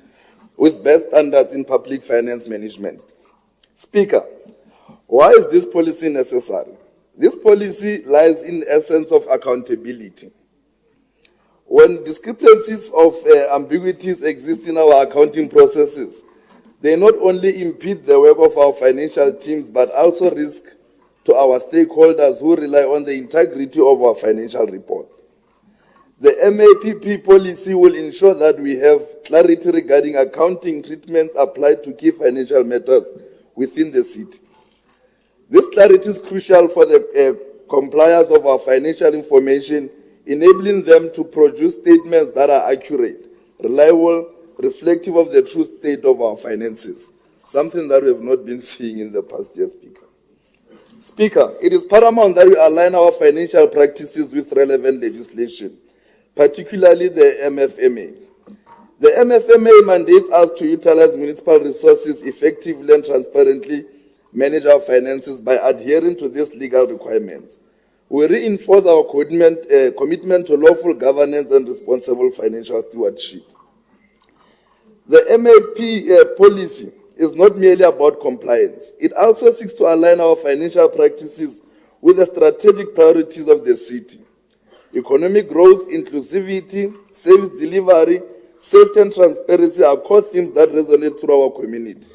with best standards in public finance management. Speaker, why is this policy necessary? This policy lies in the essence of accountability. When discrepancies of ambiguities exist in our accounting processes, they not only impede the work of our financial teams, but also risk to our stakeholders who rely on the integrity of our financial reports. The MAPP policy will ensure that we have clarity regarding accounting treatments applied to key financial matters within the city. This clarity is crucial for the compliance of our financial information, enabling them to produce statements that are accurate, reliable, reflective of the true state of our finances, something that we have not been seeing in the past year, Speaker. Speaker, it is paramount that we align our financial practices with relevant legislation, particularly the MFMA. The MFMA mandates us to utilize municipal resources effectively and transparently, manage our finances by adhering to these legal requirements. We reinforce our commitment to lawful governance and responsible financial stewardship. The MAP policy is not merely about compliance. It also seeks to align our financial practices with the strategic priorities of the city. Economic growth, inclusivity, service delivery, safety and transparency are core themes that resonate through our community.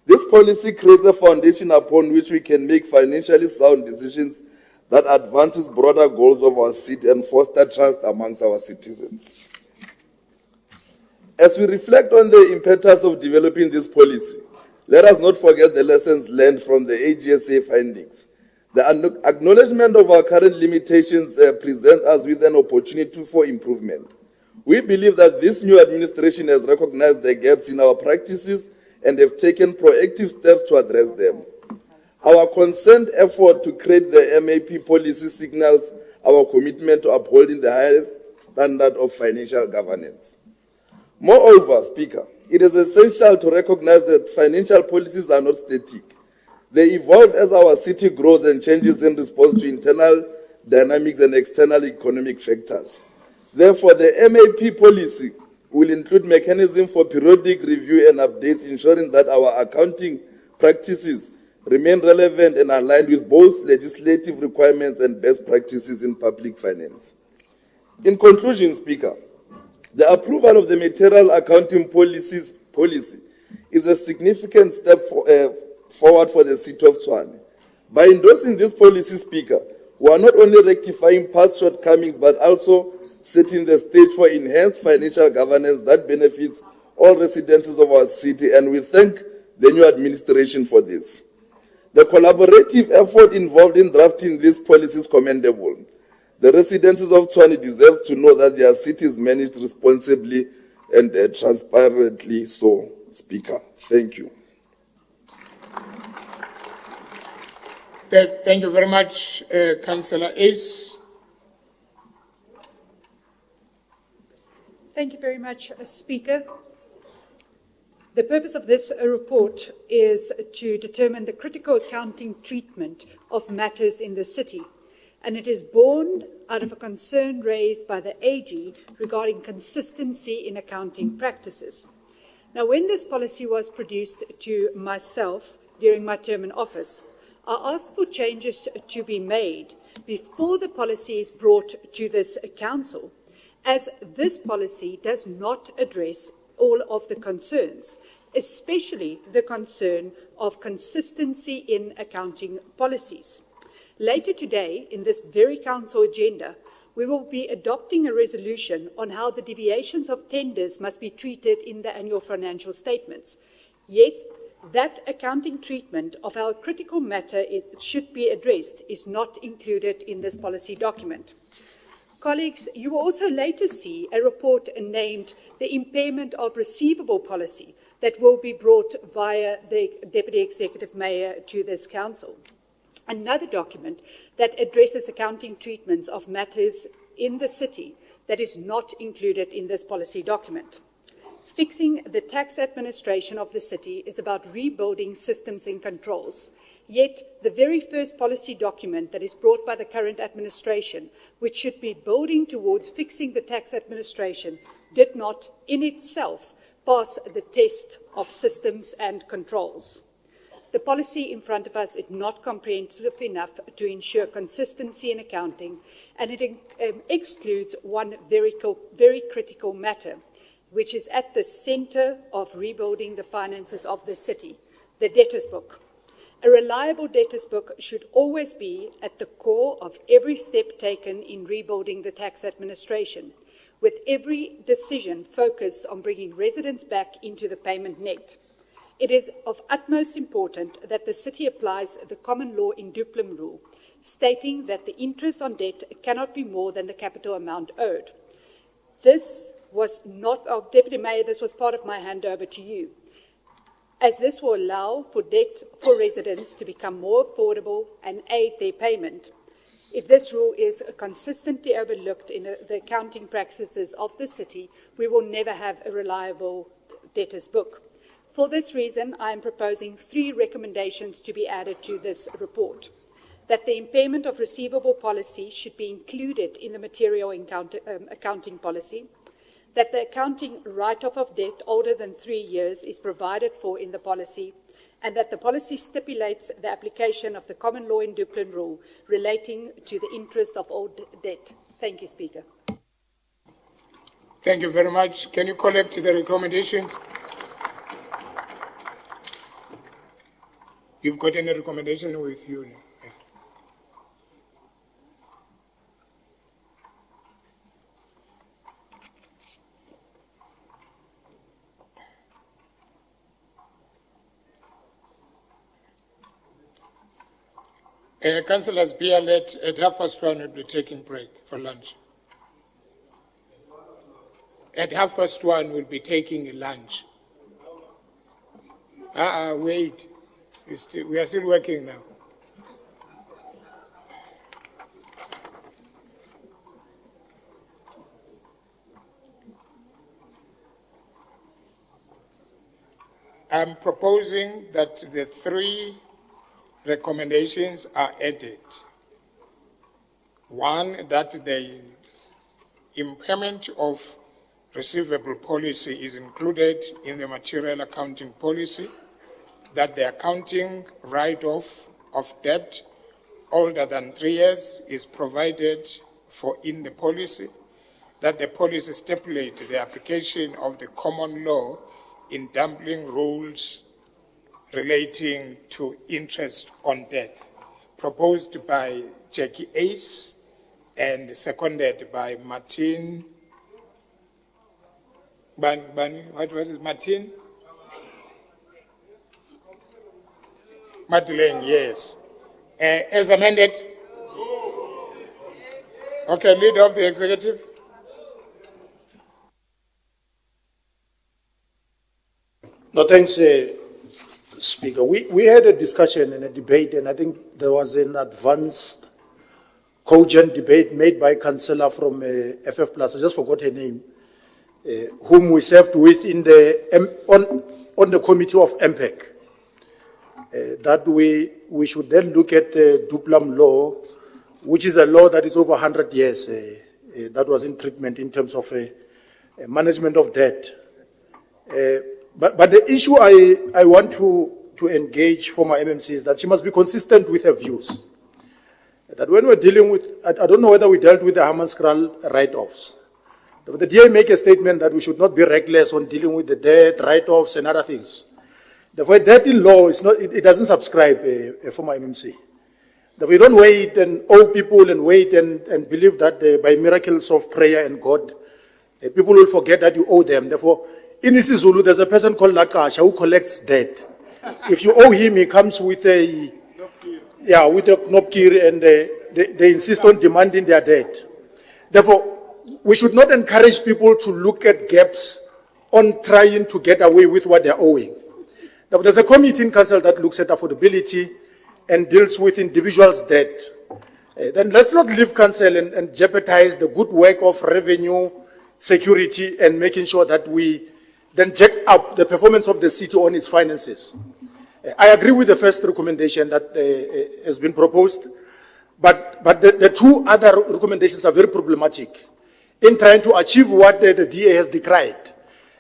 This policy creates a foundation upon which we can make financially sound decisions that advances broader goals of our city and foster trust amongst our citizens. As we reflect on the impetus of developing this policy, let us not forget the lessons learned from the AGSA findings. The acknowledgement of our current limitations present us with an opportunity for improvement. We believe that this new administration has recognized the gaps in our practices and have taken proactive steps to address them. Our concerned effort to create the MAP policy signals our commitment to upholding the highest standard of financial governance. Moreover, Speaker, it is essential to recognize that financial policies are not static. They evolve as our city grows and changes in response to internal dynamics and external economic factors. Therefore, the MAP policy will include mechanisms for periodic review and updates, ensuring that our accounting practices remain relevant and aligned with both legislative requirements and best practices in public finance. In conclusion, Speaker, the approval of the material accounting policy is a significant step forward for the City of Tshwane. By endorsing this policy, Speaker, we are not only rectifying past shortcomings, but also setting the stage for enhanced financial governance that benefits all residents of our city, and we thank the new administration for this. The collaborative effort involved in drafting this policy is commendable. The residents of Tshwane deserve to know that their city is managed responsibly and transparently so, Speaker. Thank you. Thank you very much, Councillor Ace. Thank you very much, Speaker. The purpose of this report is to determine the critical accounting treatment of matters in the city, and it is born out of a concern raised by the AG regarding consistency in accounting practices. Now, when this policy was produced to myself during my term in office, I asked for changes to be made before the policy is brought to this council, as this policy does not address all of the concerns, especially the concern of consistency in accounting policies. Later today, in this very council agenda, we will be adopting a resolution on how the deviations of tenders must be treated in the annual financial statements. Yet, that accounting treatment of our critical matter it should be addressed is not included in this policy document. Colleagues, you will also later see a report named the impairment of receivable policy that will be brought via the Deputy Executive Mayor to this council. Another document that addresses accounting treatments of matters in the city that is not included in this policy document. Fixing the tax administration of the city is about rebuilding systems and controls. Yet, the very first policy document that is brought by the current administration, which should be building towards fixing the tax administration, did not, in itself, pass the test of systems and controls. The policy in front of us is not comprehensive enough to ensure consistency in accounting, and it excludes one very critical matter, which is at the center of rebuilding the finances of the city, the debtors book. A reliable debtors book should always be at the core of every step taken in rebuilding the tax administration, with every decision focused on bringing residents back into the payment net. It is of utmost importance that the city applies the common law induplum rule, stating that the interest on debt cannot be more than the capital amount owed. This was not, Deputy Mayor, this was part of my handover to you, as this will allow for debt for residents to become more affordable and aid their payment. If this rule is consistently overlooked in the accounting practices of the city, we will never have a reliable debtors book. For this reason, I am proposing 3 recommendations to be added to this report. That the impairment of receivable policy should be included in the material accounting policy. That the accounting write-off of debt older than 3 years is provided for in the policy, and that the policy stipulates the application of the common law induplum rule relating to the interest of all debt. Thank you, Speaker. Thank you very much. Can you collect the recommendations? You've got any recommendation with you? Yeah. Councillors, be alert, at 1:30 we'll be taking break for lunch. At 1:30 we'll be taking lunch. Wait. We are still working now. I'm proposing that the 3 recommendations are added. One, that the impairment of receivable policy is included in the material accounting policy, that the accounting write-off of debt older than 3 years is provided for in the policy, that the policy stipulate the application of the common law in dumpling rules relating to interest on debt, proposed by Jackie Ace and seconded by Martin. What was it, Martin? Madeleine, yes. As amended? Okay, leader of the executive. No, thanks, Speaker. We had a discussion and a debate, and I think there was an advanced, cogent debate made by Councillor from FF Plus, I just forgot her name, whom we served with in on the committee of MPEC, that we should then look at the Duplam law, which is a law that is over 100 years, that was in treatment in terms of management of debt. But the issue I want to engage for my MMC is that she must be consistent with her views. That when we're dealing with, I don't know whether we dealt with the Hammanskraal write-offs. The DA make a statement that we should not be reckless on dealing with the debt, write-offs and other things. Therefore, debt in law, it doesn't subscribe for my MMC. That we don't wait and owe people and wait and believe that by miracles of prayer and God, people will forget that you owe them. Therefore, in isiZulu, there's a person called Lakasha who collects debt. If you owe him, he comes with a knopkiri, and they insist on demanding their debt. Therefore, we should not encourage people to look at gaps on trying to get away with what they're owing. Now, there's a committee in council that looks at affordability and deals with individuals' debt. Then let's not leave council and jeopardize the good work of revenue, security, and making sure that we then jack up the performance of the city on its finances. I agree with the first recommendation that has been proposed, but the 2 other recommendations are very problematic in trying to achieve what the DA has decried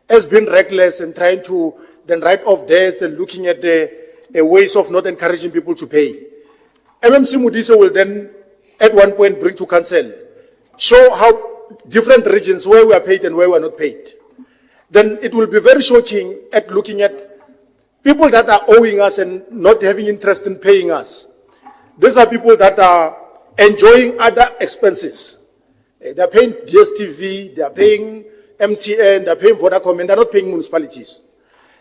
as being reckless and trying to then write off debts and looking at the ways of not encouraging people to pay. MMC Modise will then at one point bring to council, show how different regions where we are paid and where we are not paid. Then it will be very shocking at looking at people that are owing us and not having interest in paying us. These are people that are enjoying other expenses. They're paying DSTV, they're paying MTN, they're paying Vodacom, and they're not paying municipalities.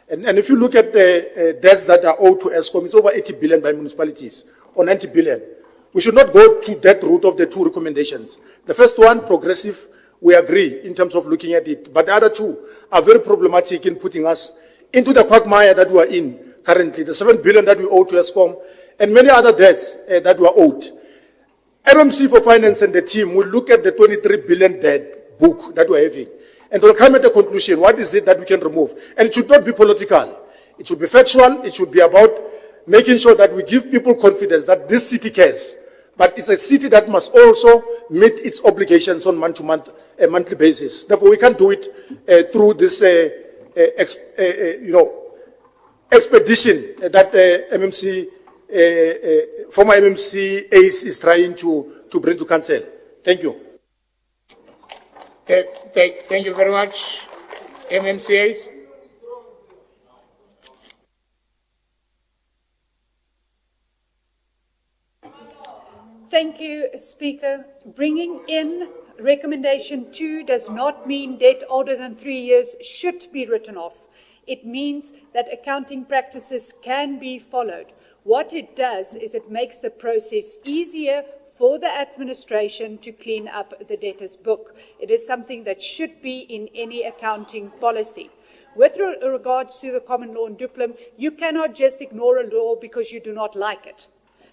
And if you look at the debts that are owed to ESCOM, it's over 80 billion by municipalities, or 90 billion. We should not go to that route of the 2 recommendations. The first one, progressive, we agree in terms of looking at it. But the other 2 are very problematic in putting us into the quagmire that we are in currently, the 7 billion that we owe to ESCOM, and many other debts that we are owed. MMC for Finance and the team will look at the 23 billion debt book that we're having, and we'll come at the conclusion, what is it that we can remove? And it should not be political. It should be factual. It should be about making sure that we give people confidence that this city cares. But it's a city that must also meet its obligations on a monthly basis. Therefore, we can't do it through this, expedition that MMC, former MMC ACE is trying to bring to council. Thank you. Thank you very much, MMC ACE. Thank you, Speaker. Bringing in recommendation 2 does not mean debt older than 3 years should be written off. It means that accounting practices can be followed. What it does is it makes the process easier for the administration to clean up the debtors book. It is something that should be in any accounting policy. With regards to the common law in Duplin, you cannot just ignore a law because you do not like it.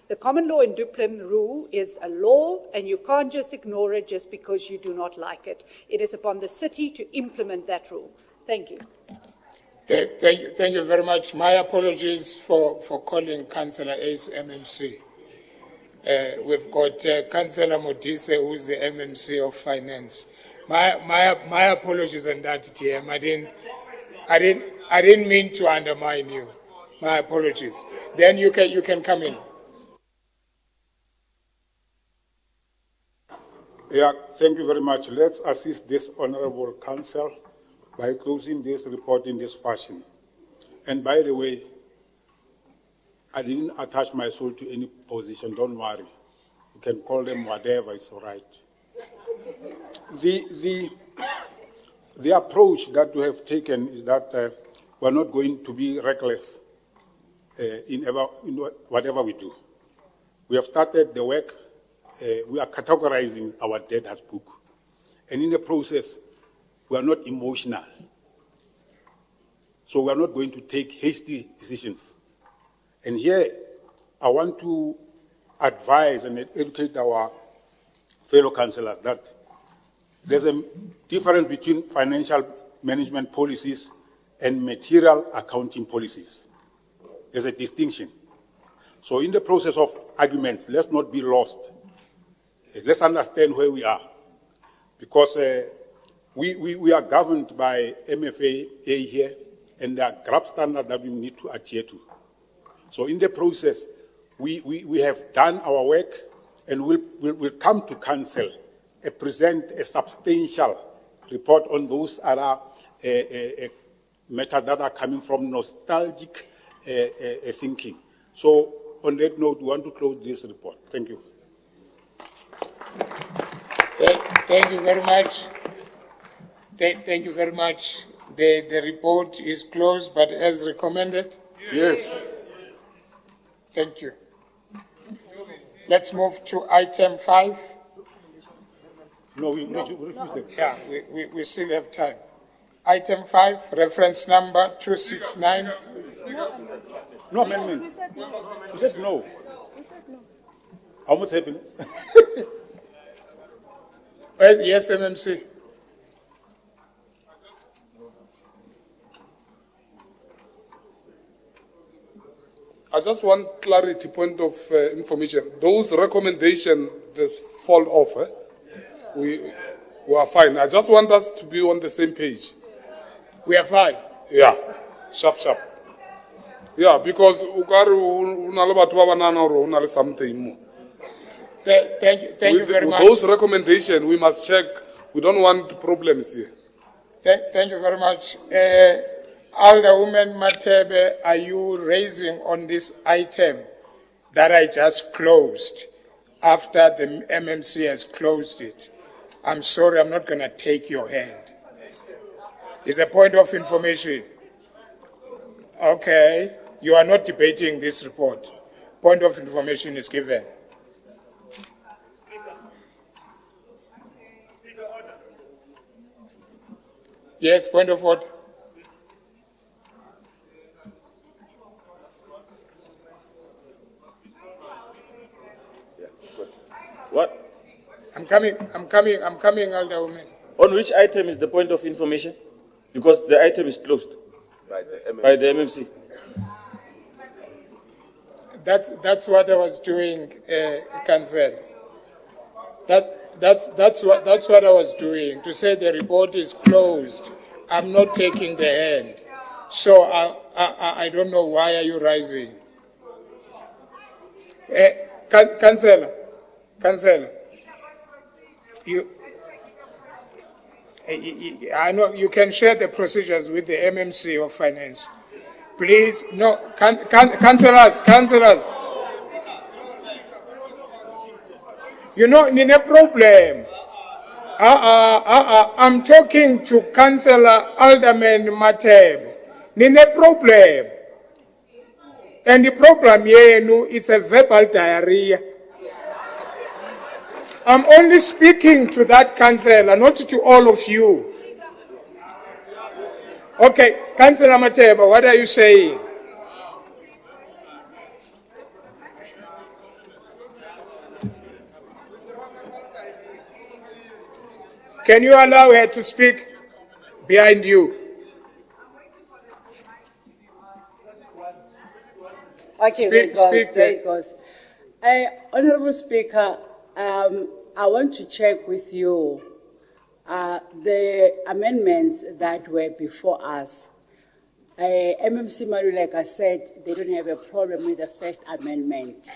The common law in Duplin rule is a law, and you can't just ignore it just because you do not like it. It is upon the city to implement that rule. Thank you. Thank you very much. My apologies for calling Councillor Ace MMC. We've got Councillor Modise, who's the MMC of Finance. My apologies on that, TM. I didn't mean to undermine you. My apologies. Then you can come in. Yeah, thank you very much. Let's assist this Honourable Council by closing this report in this fashion. And by the way, I didn't attach my soul to any position, don't worry. You can call them whatever, it's all right. The approach that we have taken is that we're not going to be reckless in whatever we do. We have started the work. We are categorizing our debtors book. And in the process, we are not emotional. So we are not going to take hasty decisions. And here, I want to advise and educate our fellow councillors that there's a difference between financial management policies and material accounting policies. There's a distinction. So in the process of arguments, let's not be lost. Let's understand where we are. Because we are governed by MFA here, and there are GRAP standards that we need to adhere to. So in the process, we have done our work, and we'll come to council and present a substantial report on those other matters that are coming from nostalgic thinking. So on that note, we want to close this report. Thank you. Thank you very much. Thank you very much. The report is closed, but as recommended? Yes. Thank you. Let's move to item 5. No, we refuse them. Yeah, we still have time. Item 5, reference number 269. No amendment. You said no. How much happened? Yes, MMC. I just want clarity, point of information. Those recommendations that fall off, we are fine. I just want us to be on the same page. We are fine. Yeah, sharp. Yeah, because something more. Thank you very much. Those recommendations, we must check. We don't want problems here. Thank you very much. Alderwoman Matebe, are you raising on this item that I just closed after the MMC has closed it? I'm sorry, I'm not going to take your hand. It's a point of information. Okay, you are not debating this report. Point of information is given. Yes, point of order. What? I'm coming, Alderwoman. On which item is the point of information? Because the item is closed by the MMC. That's what I was doing, Councillor. That's what I was doing, to say the report is closed. I'm not taking the hand. So I don't know why are you rising. Councillor, I know you can share the procedures with the MMC of Finance. Please, no, councillors. You know, in a problem. I'm talking to Councillor Alderman Mateb. Nine problem. And the program here, it's a verbal diarrhea. I'm only speaking to that councillor, not to all of you. Okay, Councillor Mateba, what are you saying? Can you allow her to speak behind you? Okay, there it goes. Honourable Speaker, I want to check with you the amendments that were before us. MMC Maruleka said they don't have a problem with the first amendment.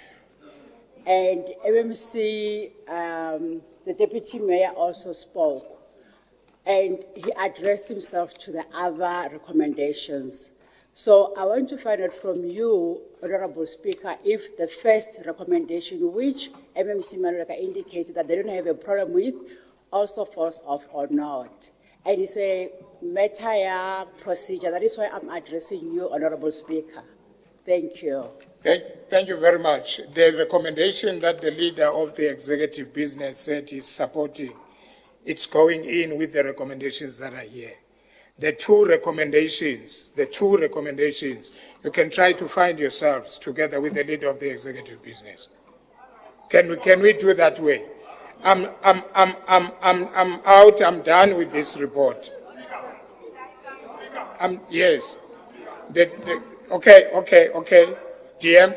And MMC, the Deputy Mayor also spoke, and he addressed himself to the other recommendations. So I want to find out from you, Honourable Speaker, if the first recommendation, which MMC Maruleka indicated that they don't have a problem with, also falls off or not. And it's a matter procedure. That is why I'm addressing you, Honourable Speaker. Thank you. Thank you very much. The recommendation that the leader of the executive business said is supporting, it's going in with the recommendations that are here. The two recommendations, you can try to find yourselves together with the leader of the executive business. Can we do it that way? I'm out, I'm done with this report. Yes. Okay. DM?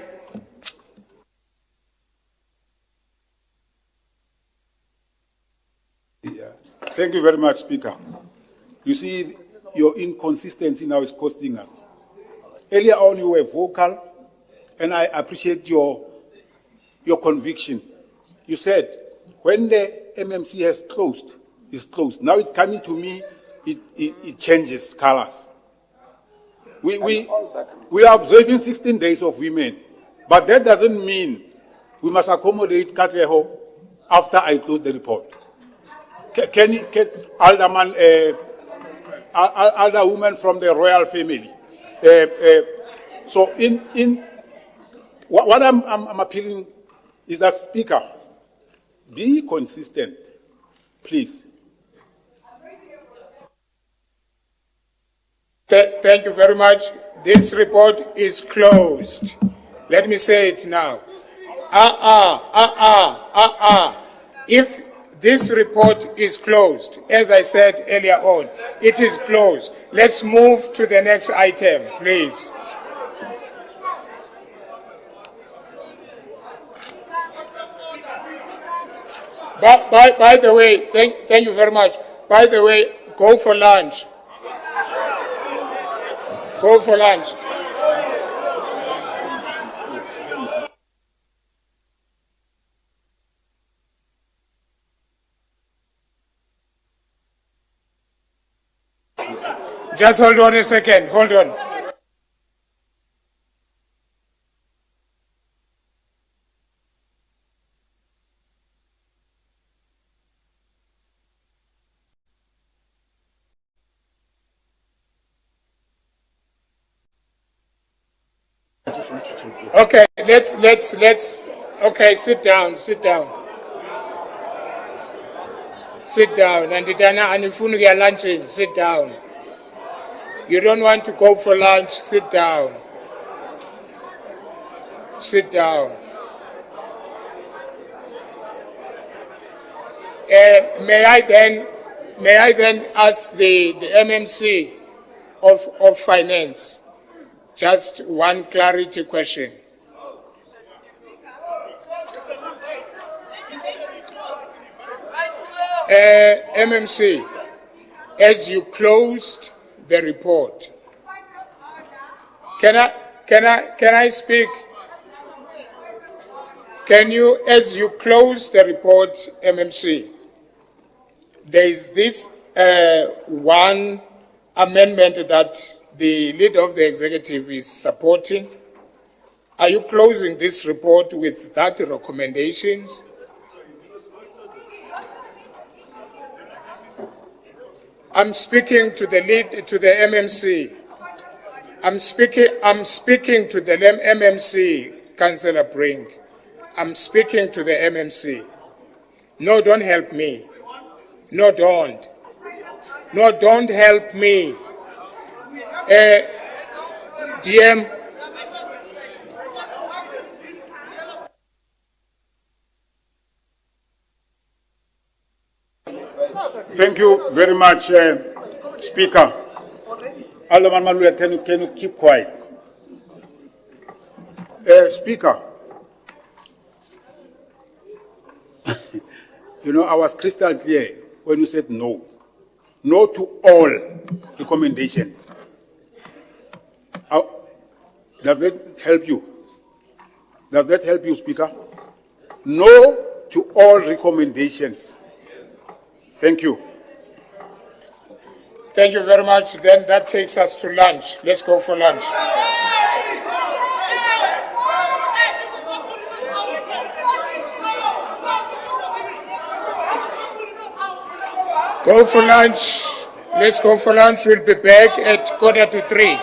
Yeah. Thank you very much, Speaker. You see, your inconsistency now is costing us. Earlier on, you were vocal, and I appreciate your conviction. You said, when the MMC has closed, it's closed. Now it's coming to me, it changes colors. We are observing 16 days of women, but that doesn't mean we must accommodate Katleho after I close the report. Can Alderman, Alder woman from the royal family. So what I'm appealing is that, Speaker, be consistent, please. Thank you very much. This report is closed. Let me say it now. If this report is closed, as I said earlier on, it is closed. Let's move to the next item, please. By the way, thank you very much. By the way, go for lunch. Go for lunch. Just hold on a second. Hold on. Okay, let's, okay, sit down. Sit down, and lunching, sit down. You don't want to go for lunch, sit down. Sit down. May I then ask the MMC of Finance just one clarity question. MMC, as you closed the report, can I speak? Can you, as you close the report, MMC, there is this one amendment that the leader of the executive is supporting. Are you closing this report with that recommendations? I'm speaking to the MMC. I'm speaking to the MMC, Councillor Brink. I'm speaking to the MMC. No, don't help me. No, don't. No, don't help me. DM. Thank you very much, Speaker. Alderman Malula, can you keep quiet? Speaker, you know, I was crystal clear when you said no. No to all recommendations. Does that help you? Does that help you, Speaker? No to all recommendations. Thank you. Thank you very much. Then that takes us to lunch. Let's go for lunch. Go for lunch. Let's go for lunch. We'll be back at 2:45.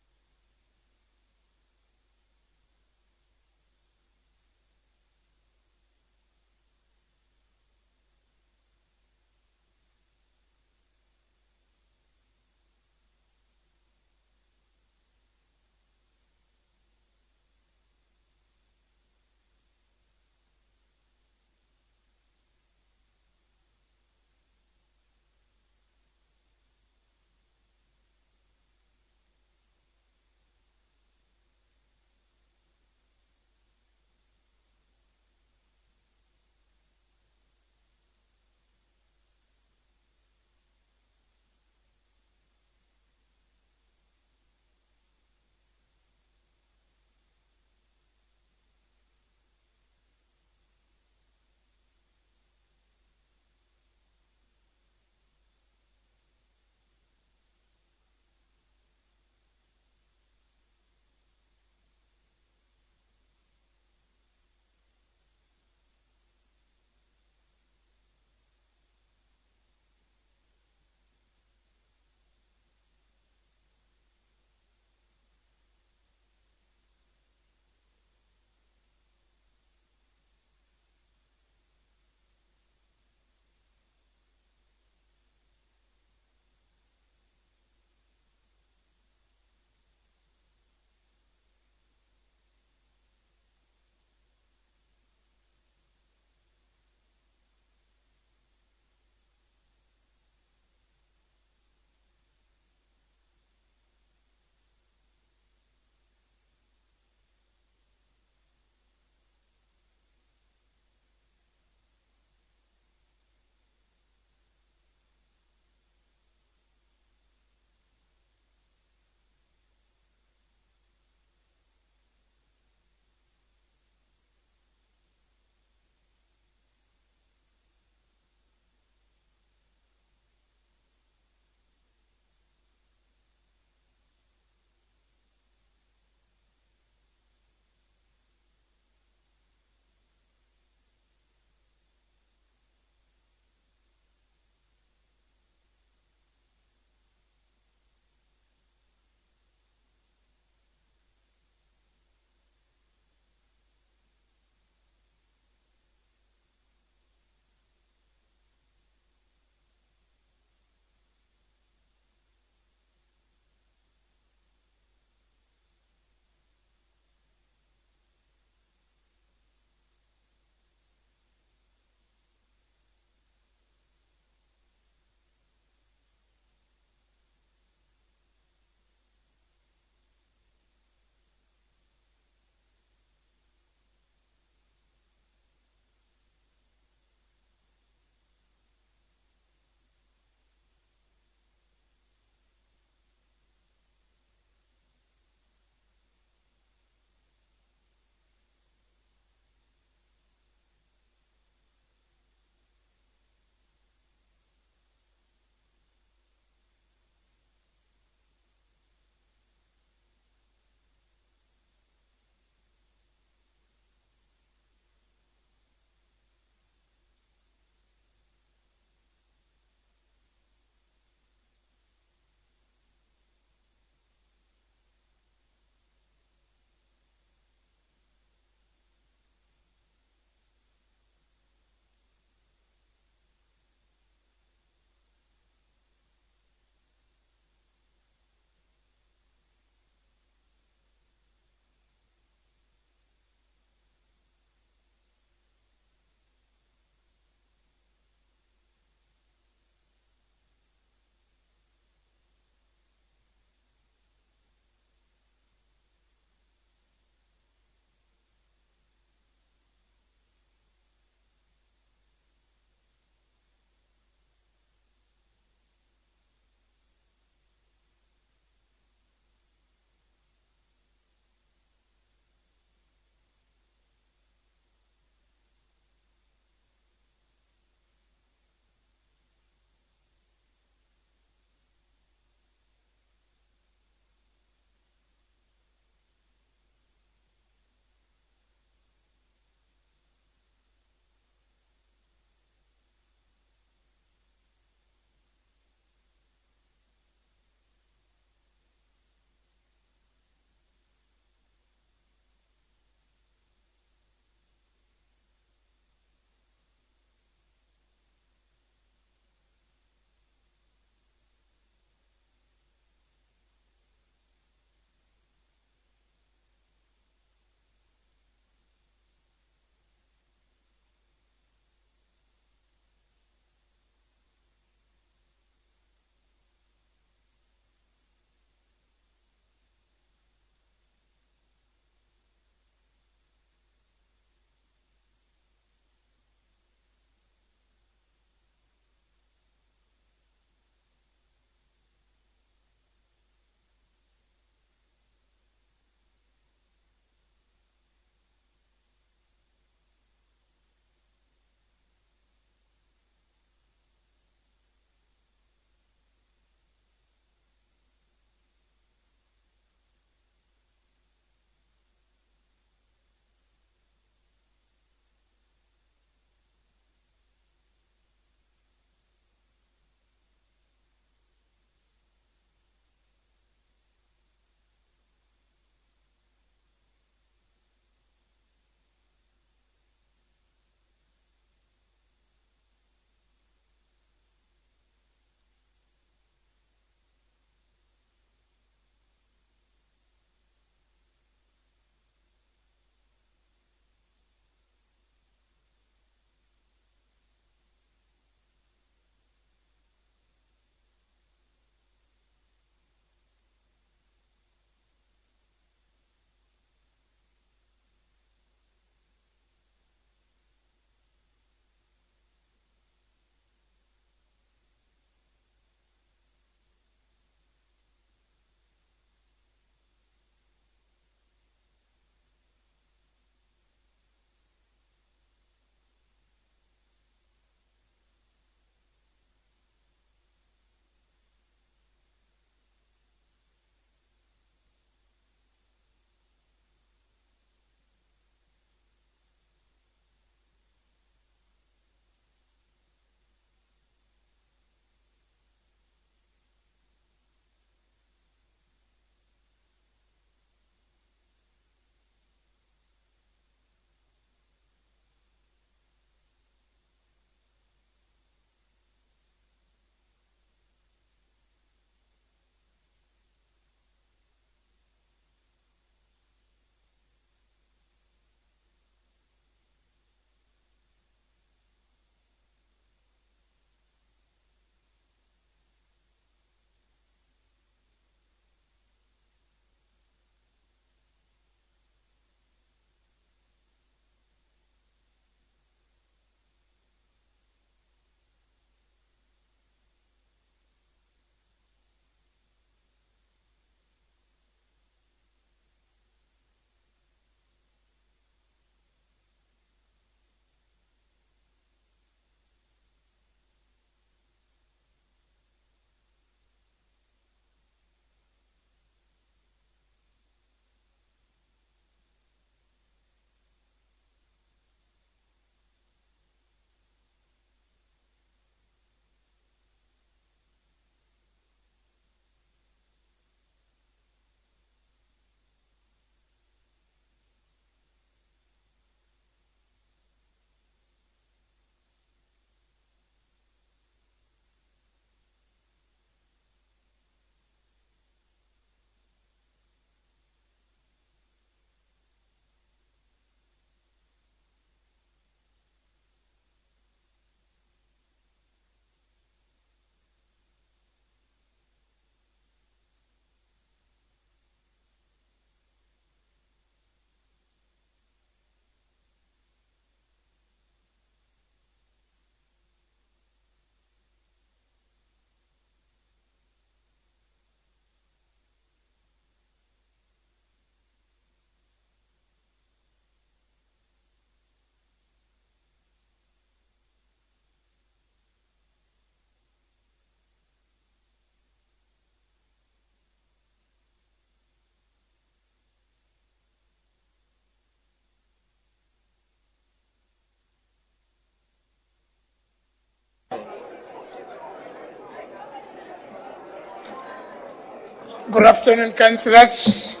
Good afternoon, councillors.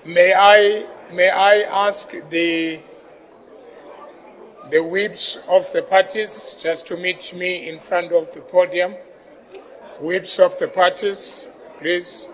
May I ask the whips of the parties just to meet me in front of the podium? Whips of the parties, please.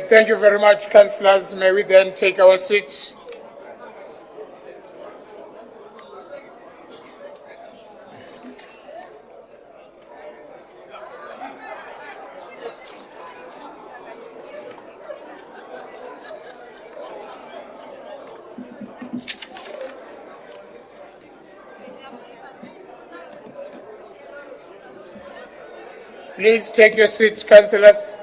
Thank you very much, councillors. May we then take our seats? Please take your seats, councillors.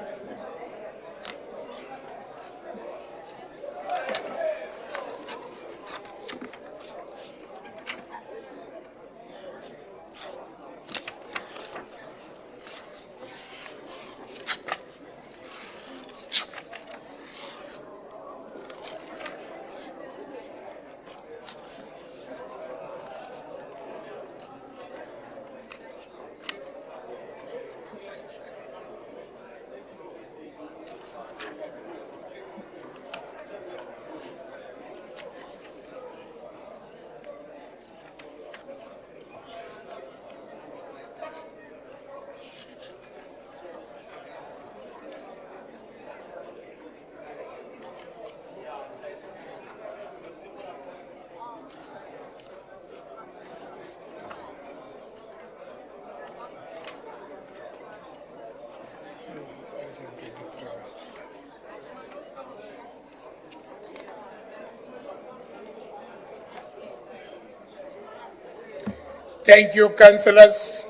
Thank you, councillors.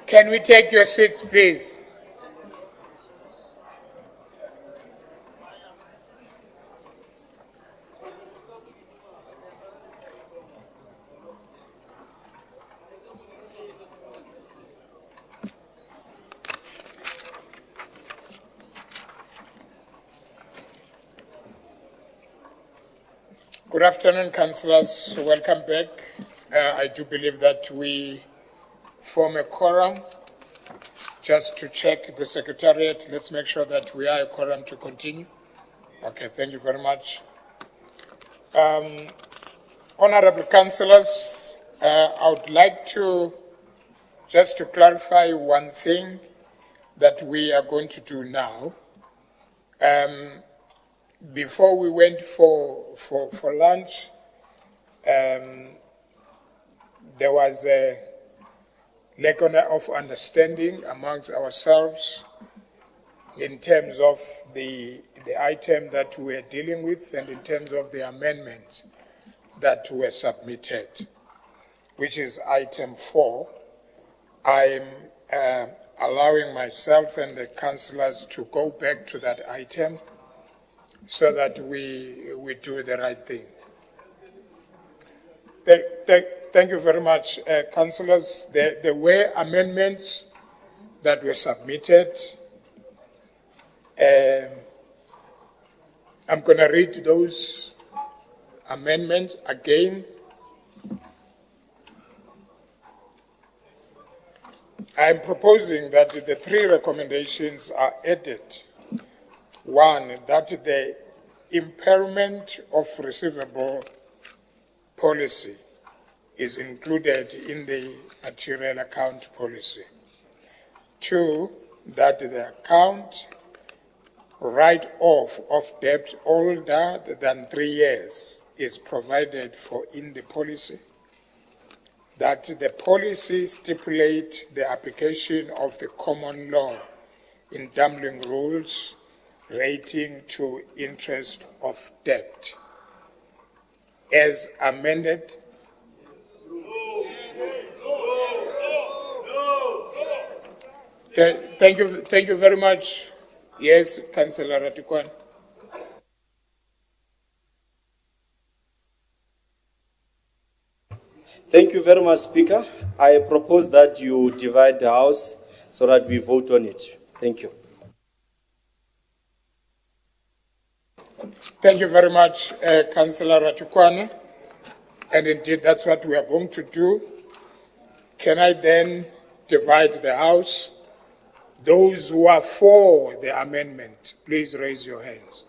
Can we take your seats, please? Good afternoon, councillors. Welcome back. I do believe that we form a quorum. Just to check the secretariat, let's make sure that we are a quorum to continue. Okay, thank you very much. Honorable councillors, I would like to just to clarify one thing that we are going to do now. Before we went for lunch, there was a lack of understanding amongst ourselves in terms of the item that we are dealing with and in terms of the amendments that were submitted, which is item 4. I'm allowing myself and the councillors to go back to that item so that we do the right thing. Thank you very much, councillors. There were amendments that were submitted. I'm going to read those amendments again. I'm proposing that the 3 recommendations are added. 1, that the impairment of receivable policy is included in the material account policy. 2, that the account write-off of debt older than 3 years is provided for in the policy. That the policy stipulate the application of the common law in dumpling rules relating to interest of debt as amended. Thank you very much. Yes, Councillor Ratikwan. Thank you very much, Speaker. I propose that you divide the House so that we vote on it. Thank you. Thank you very much, Councillor Ratikwan. And indeed, that's what we are going to do. Can I then divide the House? Those who are for the amendment, please raise your hands.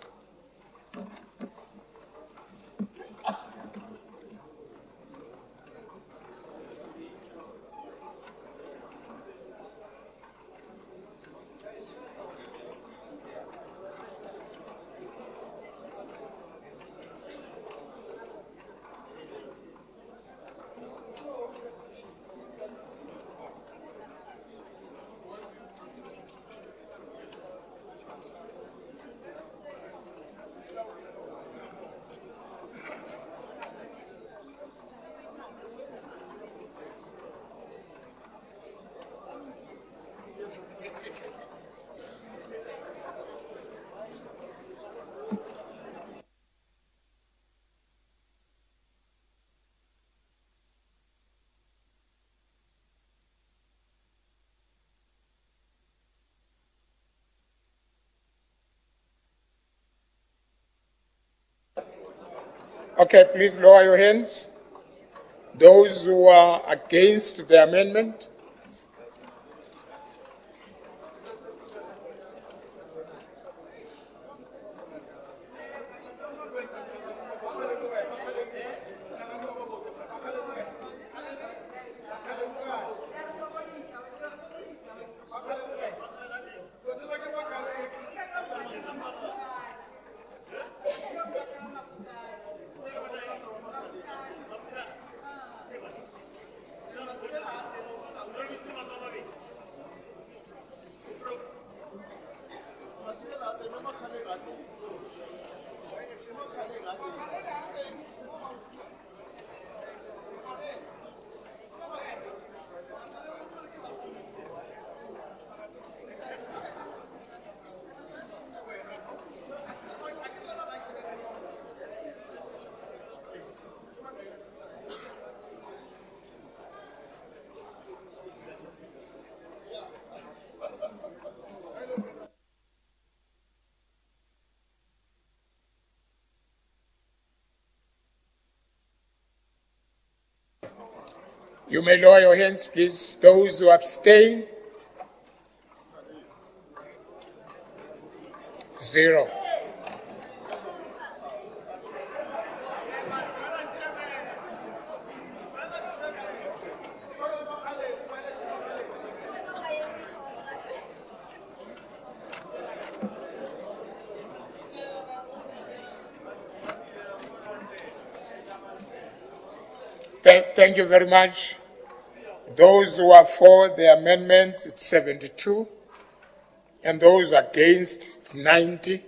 Okay, please lower your hands. Those who are against the amendment. You may lower your hands, please. Those who abstain? 0. Thank you very much. Those who are for the amendments, it's 72. And those against, it's 90.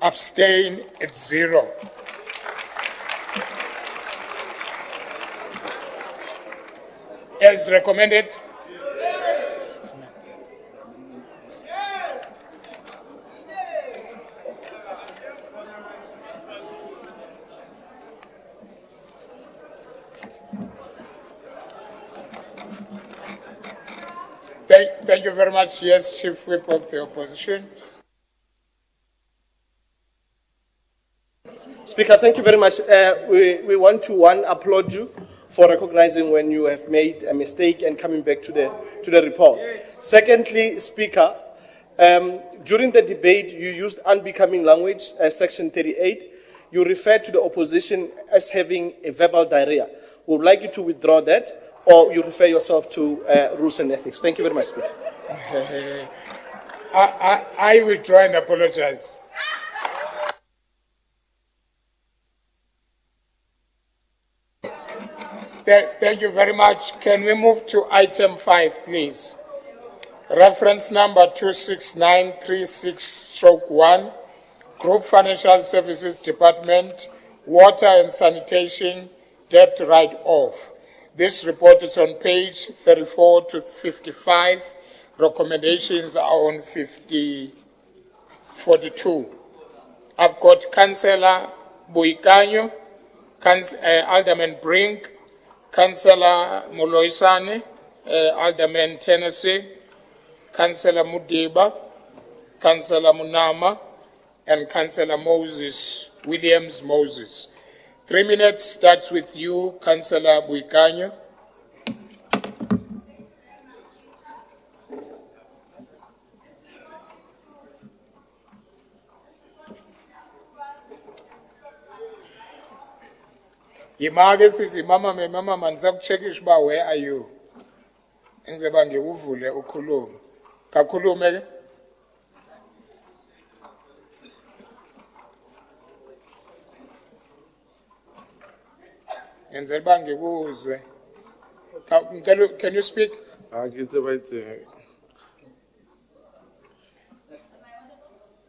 Abstain, it's 0. As recommended. Thank you very much. Yes, Chief Whip of the Opposition. Speaker, thank you very much. We want to, applaud you for recognizing when you have made a mistake and coming back to the report. Yes. Secondly, Speaker, during the debate, you used unbecoming language, Section 38. You referred to the opposition as having a verbal diarrhea. We would like you to withdraw that, or you refer yourself to rules and ethics. Thank you very much, Speaker. I withdraw and apologize. Thank you very much. Can we move to item 5, please? Reference number 26936/1, Group Financial Services Department, Water and Sanitation, Debt Write-Off. This report is on page 34 to 55. Recommendations are on 42. I've got Councillor Buikanyo, Alderman Brink, Councillor Moloisane, Alderman Tennessee, Councillor Mudiba, Councillor Munama, and Councillor Williams Moses. 3 minutes starts with you, Councillor Buikanyo. Image sithi mama mangisakucheckish ba where are you? Engizoba ngikuvule ukhulume. Kakhulume ke? Ngenzela ba ngikuzwe. Can you speak?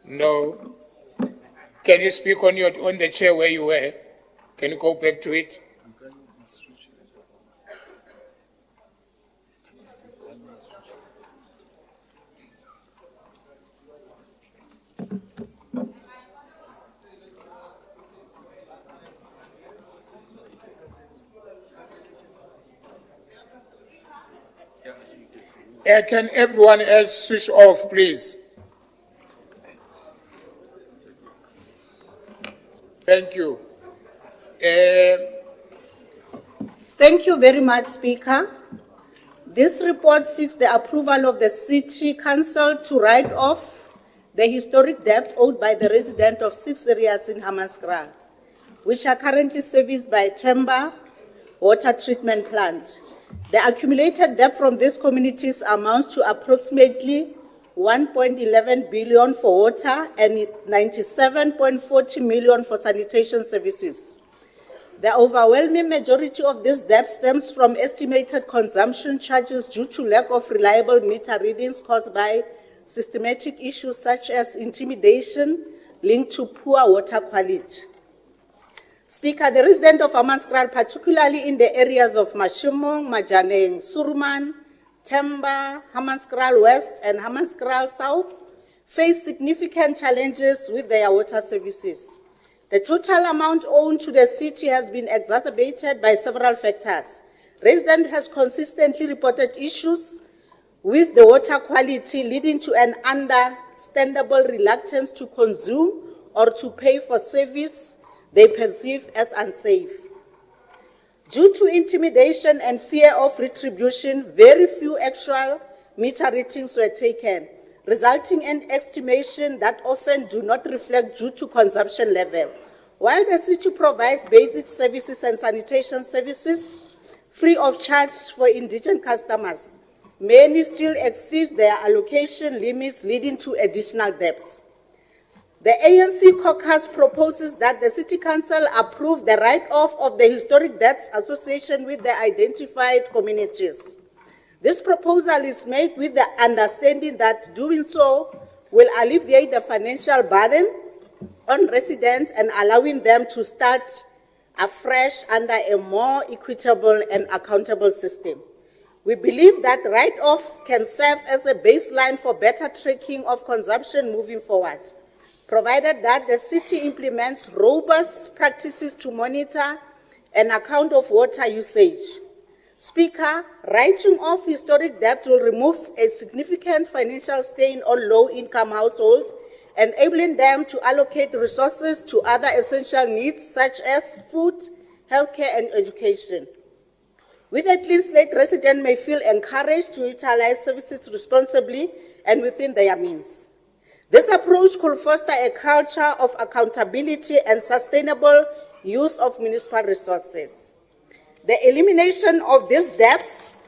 No. Can you speak on the chair where you were? Can you go back to it? Can everyone else switch off, please? Thank you. Thank you very much, Speaker. This report seeks the approval of the City Council to write off the historic debt owed by the residents of 6 areas in Hammanskraal, which are currently serviced by Temba Water Treatment Plant. The accumulated debt from these communities amounts to approximately 1.11 billion for water and 97.40 million for sanitation services. The overwhelming majority of this debt stems from estimated consumption charges due to lack of reliable meter readings caused by systematic issues such as intimidation linked to poor water quality. Speaker, the residents of Hammanskraal, particularly in the areas of Mashimong, Majaneng, Suruman, Temba, Hammanskraal West, and Hammanskraal South, face significant challenges with their water services. The total amount owed to the city has been exacerbated by several factors. Residents have consistently reported issues with the water quality, leading to an understandable reluctance to consume or to pay for service they perceive as unsafe. Due to intimidation and fear of retribution, very few actual meter readings were taken, resulting in estimation that often do not reflect due to consumption level. While the city provides basic services and sanitation services free of charge for indigent customers, many still exceed their allocation limits, leading to additional debts. The ANC caucus proposes that the City Council approve the write-off of the historic debts associated with the identified communities. This proposal is made with the understanding that doing so will alleviate the financial burden on residents and allowing them to start afresh under a more equitable and accountable system. We believe that write-off can serve as a baseline for better tracking of consumption moving forward, provided that the city implements robust practices to monitor and account of water usage. Speaker, writing off historic debt will remove a significant financial strain on low-income households, enabling them to allocate resources to other essential needs such as food, healthcare, and education. With a clean slate, residents may feel encouraged to utilize services responsibly and within their means. This approach could foster a culture of accountability and sustainable use of municipal resources. The elimination of these debts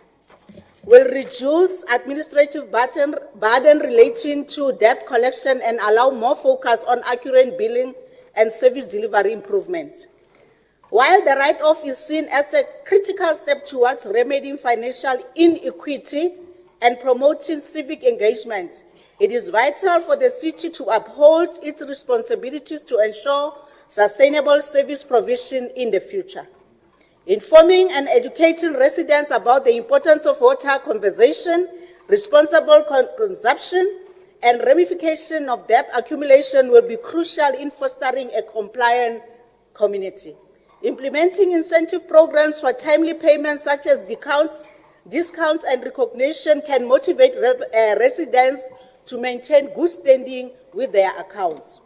will reduce administrative burden relating to debt collection and allow more focus on accurate billing and service delivery improvement. While the write-off is seen as a critical step towards remedying financial inequity and promoting civic engagement, it is vital for the city to uphold its responsibilities to ensure sustainable service provision in the future. Informing and educating residents about the importance of water conservation, responsible consumption, and ramification of debt accumulation will be crucial in fostering a compliant community. Implementing incentive programs for timely payments such as discounts and recognition can motivate residents to maintain good standing with their accounts.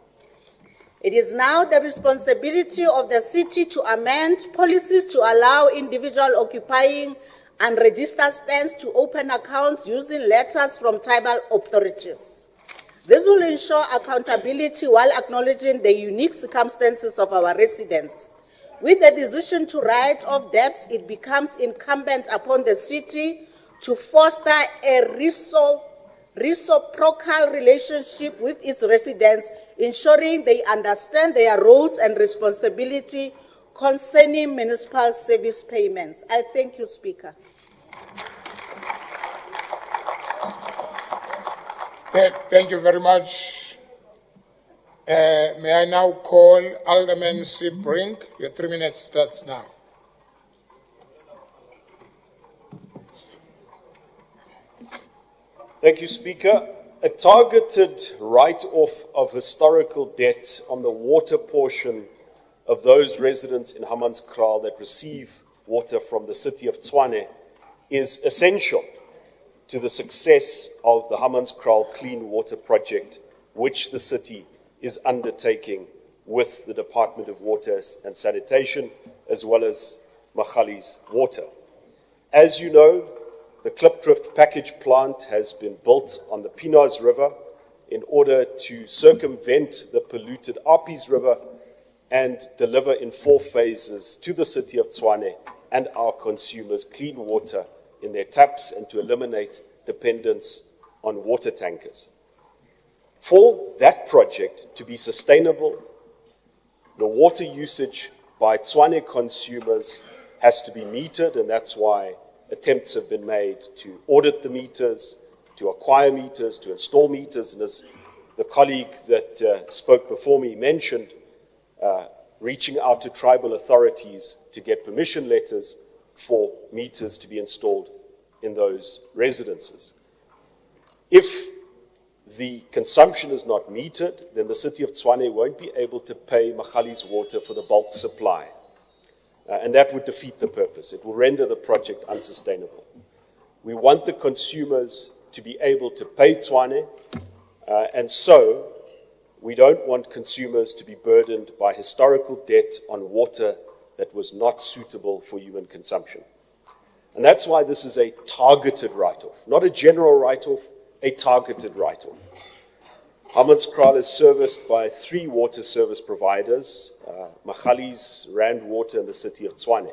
It is now the responsibility of the city to amend policies to allow individuals occupying unregistered stands to open accounts using letters from tribal authorities. This will ensure accountability while acknowledging the unique circumstances of our residents. With the decision to write off debts, it becomes incumbent upon the city to foster a reciprocal relationship with its residents, ensuring they understand their roles and responsibility concerning municipal service payments. I thank you, Speaker. Thank you very much. May I now call Alderman C. Brink? Your 3 minutes starts now. Thank you, Speaker. A targeted write-off of historical debt on the water portion of those residents in Hammanskraal that receive water from the city of Tshwane is essential to the success of the Hammanskraal Clean Water Project, which the city is undertaking with the Department of Water and Sanitation, as well as Magali's Water. As you know, the Klipdrift package plant has been built on the Pinas River in order to circumvent the polluted Apis River and deliver in 4 phases to the city of Tshwane and our consumers clean water in their taps and to eliminate dependence on water tankers. For that project to be sustainable, the water usage by Tshwane consumers has to be metered, and that's why attempts have been made to audit the meters, to acquire meters, to install meters, and as the colleague that spoke before me mentioned, reaching out to tribal authorities to get permission letters for meters to be installed in those residences. If the consumption is not metered, then the city of Tshwane won't be able to pay Magali's Water for the bulk supply. And that would defeat the purpose. It will render the project unsustainable. We want the consumers to be able to pay Tshwane, and so we don't want consumers to be burdened by historical debt on water that was not suitable for human consumption. And that's why this is a targeted write-off, not a general write-off, a targeted write-off. Hammanskraal is serviced by 3 water service providers, Magalies, Rand Water, and the city of Tshwane.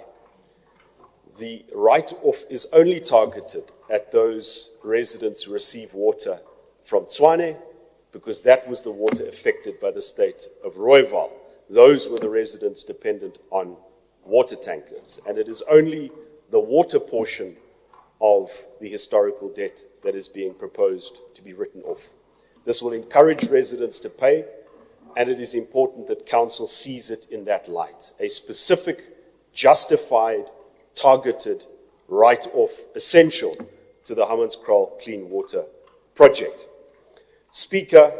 The write-off is only targeted at those residents who receive water from Tshwane, because that was the water affected by the state of Rooiwal. Those were the residents dependent on water tankers. And it is only the water portion of the historical debt that is being proposed to be written off. This will encourage residents to pay, and it is important that council sees it in that light. A specific, justified, targeted write-off essential to the Hammanskraal Clean Water Project. Speaker,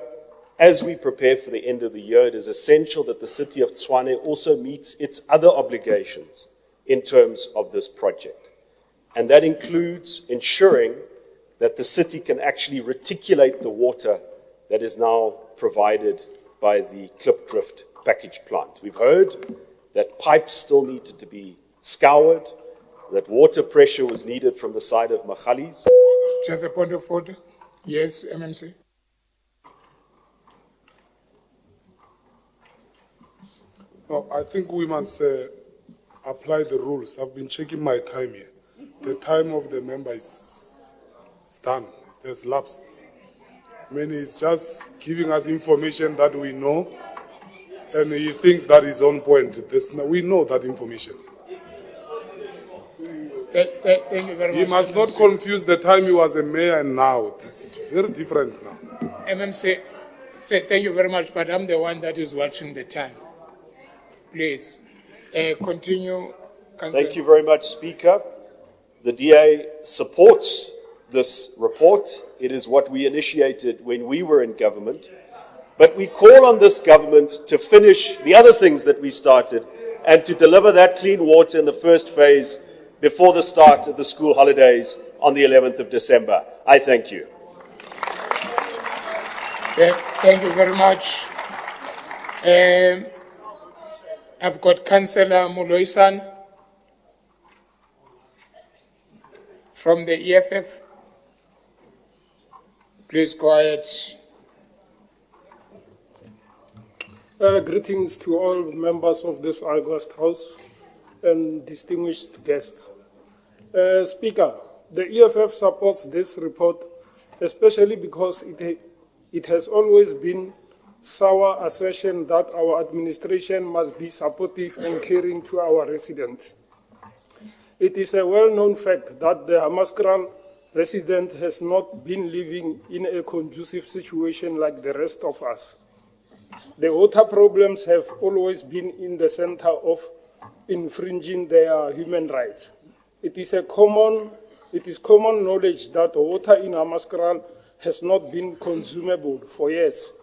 as we prepare for the end of the year, it is essential that the city of Tshwane also meets its other obligations in terms of this project. And that includes ensuring that the city can actually reticulate the water that is now provided by the Klipdrift package plant. We've heard that pipes still needed to be scoured, that water pressure was needed from the side of Magalies. Just a point of order. Yes, MMC. No, I think we must apply the rules. I've been checking my time here. The time of the member is done. It has lapsed. I mean, he's just giving us information that we know, and he thinks that is on point. We know that information. Thank you very much. He must not confuse the time he was a mayor and now. It's very different now. MMC, thank you very much, but I'm the one that is watching the time. Please, continue, Councillor. Thank you very much, Speaker. The DA supports this report. It is what we initiated when we were in government. But we call on this government to finish the other things that we started and to deliver that clean water in the first phase before the start of the school holidays on the 11th of December. I thank you. Thank you very much. I've got Councillor Moloisan from the EFF. Please go ahead. Greetings to all members of this August House and distinguished guests. Speaker, the EFF supports this report, especially because it has always been our assertion that our administration must be supportive and caring to our residents. It is a well-known fact that the Hammanskraal resident has not been living in a conducive situation like the rest of us. The water problems have always been in the center of infringing their human rights. It is common knowledge that water in Hammanskraal has not been consumable for years.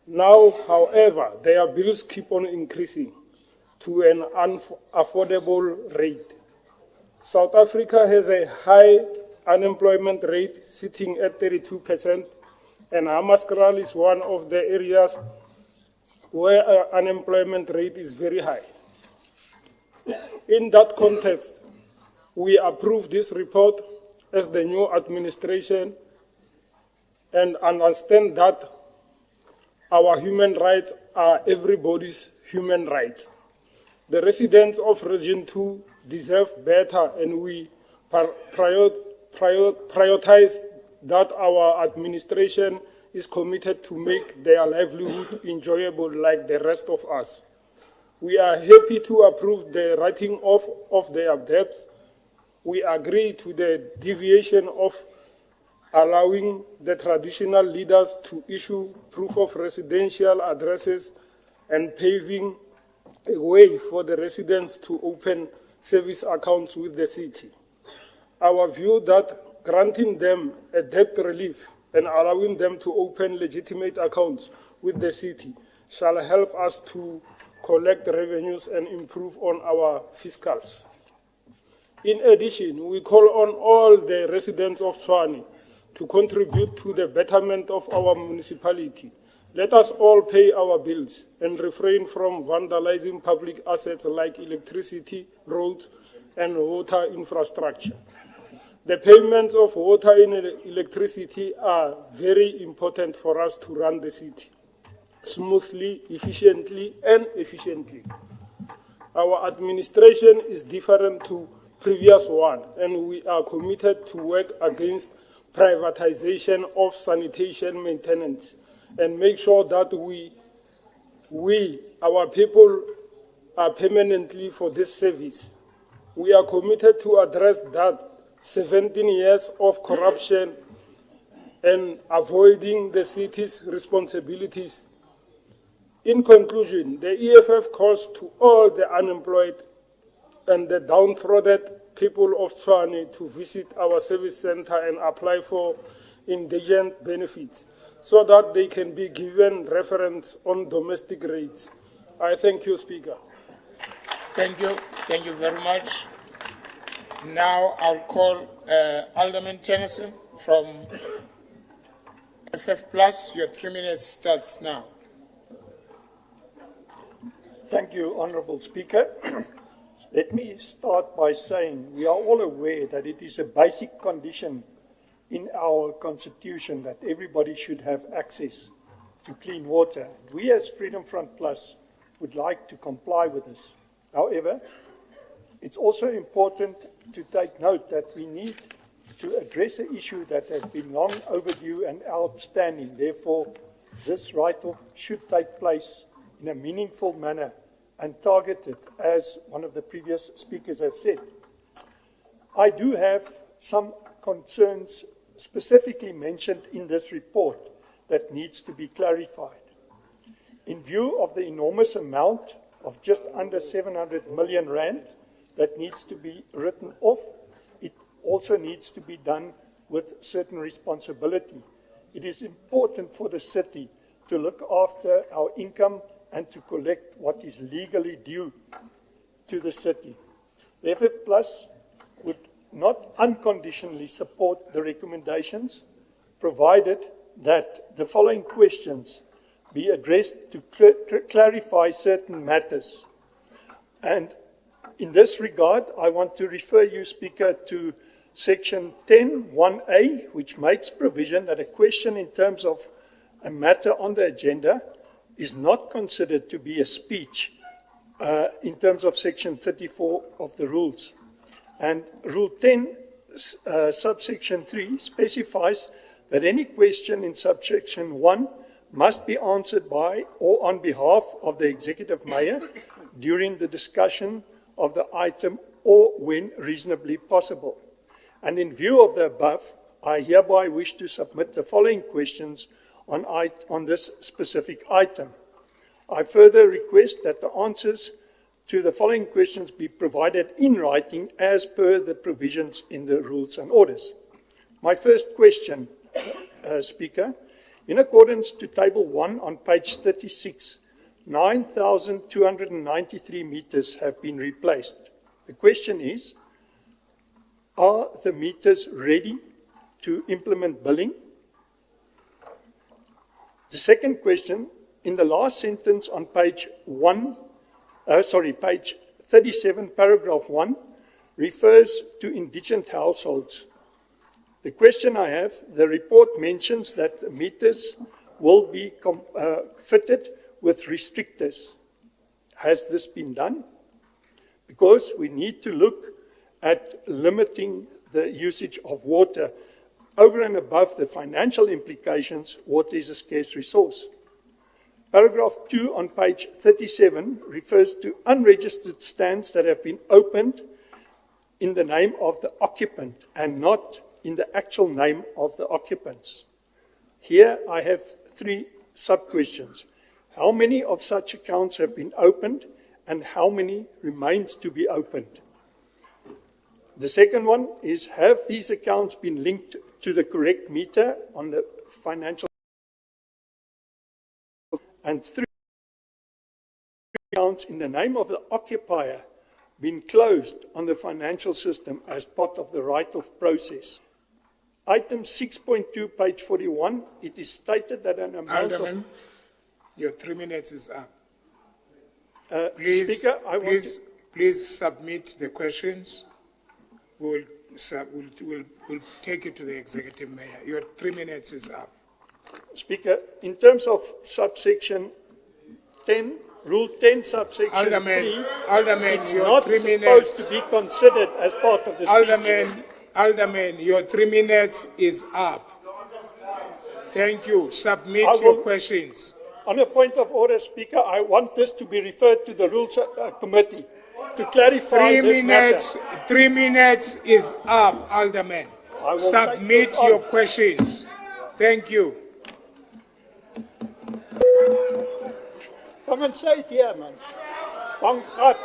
Now, however, their bills keep on increasing to an unaffordable rate. South Africa has a high unemployment rate sitting at 32%, and Hammanskraal is one of the areas where unemployment rate is very high. In that context, we approve this report as the new administration and understand that our human rights are everybody's human rights. The residents of Region 2 deserve better, and we prioritize that our administration is committed to make their livelihood enjoyable like the rest of us. We are happy to approve the writing off of their debts. We agree to the deviation of allowing the traditional leaders to issue proof of residential addresses and paving a way for the residents to open service accounts with the city. Our view that granting them a debt relief and allowing them to open legitimate accounts with the city shall help us to collect revenues and improve on our fiscals. In addition, we call on all the residents of Tshwane to contribute to the betterment of our municipality. Let us all pay our bills and refrain from vandalizing public assets like electricity, roads, and water infrastructure. The payments of water and electricity are very important for us to run the city smoothly, efficiently, and efficiently. Our administration is different to previous one, and we are committed to work against privatization of sanitation maintenance and make sure that our people are permanently for this service. We are committed to address that 17 years of corruption and avoiding the city's responsibilities. In conclusion, the EFF calls to all the unemployed and the downtrodden people of Tshwane to visit our service center and apply for indigent benefits so that they can be given reference on domestic rates. I thank you, Speaker. Thank you. Thank you very much. Now I'll call Alderman Tennyson from FF Plus. Your 3 minutes starts now. Thank you, Honourable Speaker. Let me start by saying we are all aware that it is a basic condition in our constitution that everybody should have access to clean water. We as Freedom Front Plus would like to comply with this. However, it's also important to take note that we need to address an issue that has been long overdue and outstanding. Therefore, this write-off should take place in a meaningful manner and targeted, as one of the previous speakers have said. I do have some concerns specifically mentioned in this report that needs to be clarified. In view of the enormous amount of just under 700 million rand that needs to be written off, it also needs to be done with certain responsibility. It is important for the city to look after our income and to collect what is legally due to the city. The FF Plus would not unconditionally support the recommendations, provided that the following questions be addressed to clarify certain matters. And in this regard, I want to refer you, Speaker, to Section 10(1)(a), which makes provision that a question in terms of a matter on the agenda is not considered to be a speech in terms of Section 34 of the rules. And Rule 10, subsection 3, specifies that any question in subsection 1 must be answered by or on behalf of the Executive Mayor during the discussion of the item or when reasonably possible. And in view of the above, I hereby wish to submit the following questions on this specific item. I further request that the answers to the following questions be provided in writing as per the provisions in the rules and orders. My first question, Speaker, in accordance to Table 1 on page 36, 9,293 meters have been replaced. The question is, are the meters ready to implement billing? The second question, in the last sentence on page 37, paragraph 1, refers to indigent households. The question I have, the report mentions that the meters will be fitted with restrictors. Has this been done? Because we need to look at limiting the usage of water. Over and above the financial implications, water is a scarce resource. Paragraph 2 on page 37 refers to unregistered stands that have been opened in the name of the occupant and not in the actual name of the occupants. Here I have 3 sub-questions. How many of such accounts have been opened and how many remains to be opened? The second one is, have these accounts been linked to the correct meter on the financial? And 3 accounts in the name of the occupier been closed on the financial system as part of the write-off process. Item 6.2, page 41, it is stated that an amount Alderman, of... Your 3 minutes is up. Speaker, I want to... Please submit the questions. We'll take it to the executive mayor. Your 3 minutes is up. Speaker, in terms of subsection 10, Rule 10, subsection 3, Alderman, it's your not 3 supposed minutes. to be considered as part of the speech. Alderman, your 3 minutes is up. Thank you. Submit your questions. On a point of order, Speaker, I want this to be referred to the Rules Committee to clarify this matter. 3 minutes is up, Alderman. Submit your questions. Thank you. Come and say it here, man. Bang gat.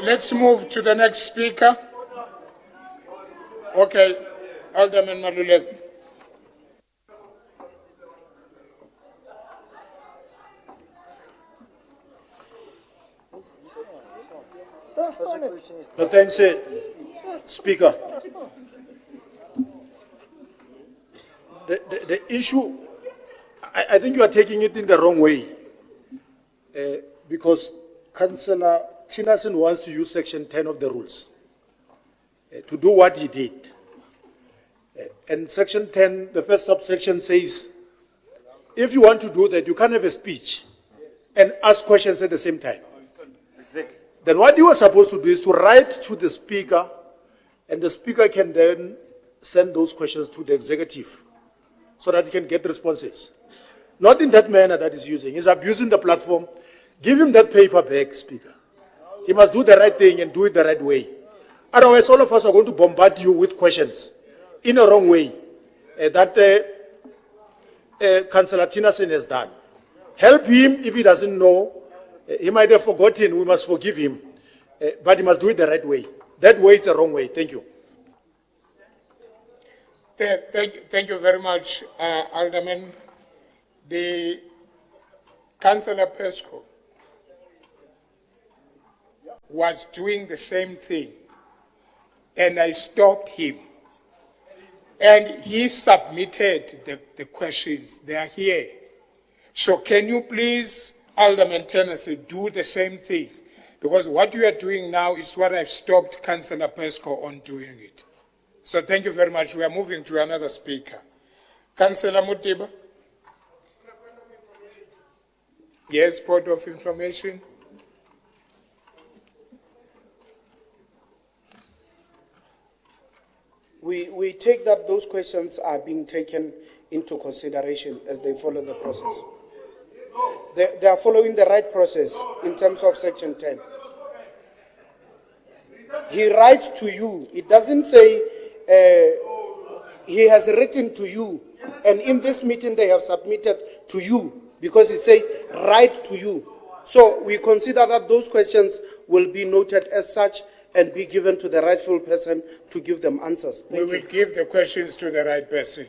Let's move to the next speaker. Okay, Alderman Maluleke. No, thanks, Speaker. The issue, I think you are taking it in the wrong way, because Councillor Tinason wants to use Section 10 of the rules to do what he did. And Section 10, the first subsection says, if you want to do that, you can't have a speech and ask questions at the same time. Exactly. Then what you are supposed to do is to write to the Speaker, and the Speaker can then send those questions to the executive so that he can get responses. Not in that manner that he's using. He's abusing the platform. Give him that paper back, Speaker. He must do the right thing and do it the right way. Otherwise, all of us are going to bombard you with questions in a wrong way that Councillor Tinason has done. Help him if he doesn't know. He might have forgotten. We must forgive him. But he must do it the right way. That way is the wrong way. Thank you. Thank you very much, Alderman. The Councillor Pesco was doing the same thing, and I stopped him. And he submitted the questions. They are here. So can you please, Alderman Tennessee, do the same thing? Because what you are doing now is what I've stopped Councillor Pesco on doing it. So thank you very much. We are moving to another speaker. Councillor Mutiba. Yes, point of information. We take that those questions are being taken into consideration as they follow the process. They are following the right process in terms of Section 10. He writes to you. It doesn't say he has written to you, and in this meeting they have submitted to you, because it says write to you. So we consider that those questions will be noted as such and be given to the rightful person to give them answers. We will give the questions to the right person.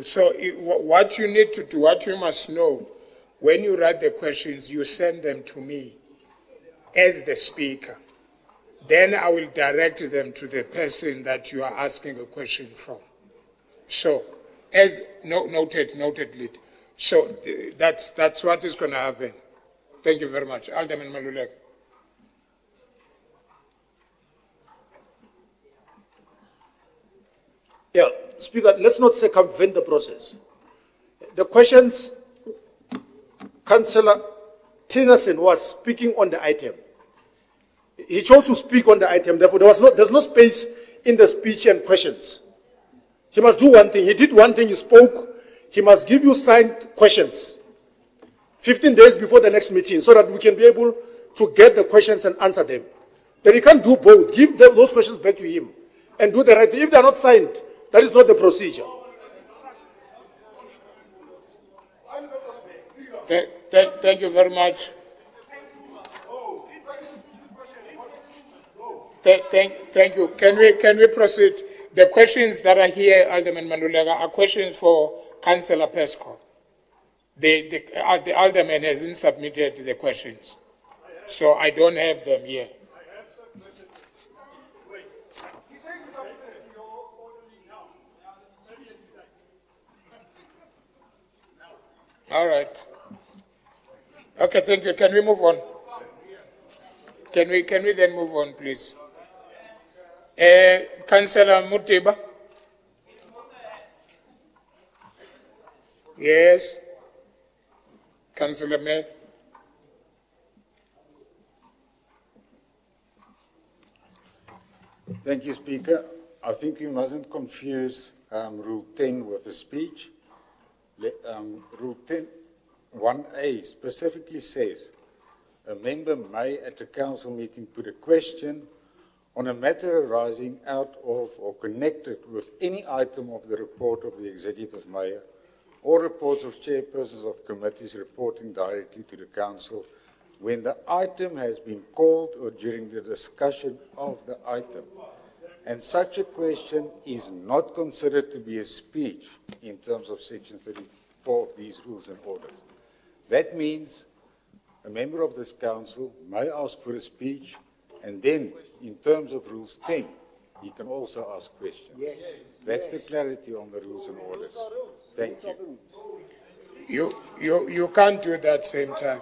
So what you need to do, what you must know, when you write the questions, you send them to me as the speaker. Then I will direct them to the person that you are asking a question from. So, as noted, lead. So that's what is going to happen. Thank you very much. Alderman Maluleke. Yeah, Speaker, let's not circumvent the process. The questions, Councillor Tinason was speaking on the item. He chose to speak on the item, therefore there's no space in the speech and questions. He must do one thing. He did one thing, he spoke. He must give you signed questions 15 days before the next meeting so that we can be able to get the questions and answer them. But he can't do both. Give those questions back to him and do the right thing. If they are not signed, that is not the procedure. Thank you very much. Thank you. Can we proceed? The questions that are here, Alderman Maluleke, are questions for Councillor Pesco. The Alderman hasn't submitted the questions, so I don't have them here. All right. Okay, thank you. Can we move on? Can we then move on, please? Councillor Mutiba. Yes. Councillor May. Thank you, Speaker. I think you mustn't confuse Rule 10 with a speech. Rule 10, 1A specifically says, a member may at a council meeting put a question on a matter arising out of or connected with any item of the report of the Executive Mayor or reports of chairpersons of committees reporting directly to the council when the item has been called or during the discussion of the item. And such a question is not considered to be a speech in terms of Section 34 of these rules and orders. That means a member of this council may ask for a speech, and then, in terms of Rules 10, he can also ask questions. Yes. That's the clarity on the rules and orders. Thank you. You can't do that same time.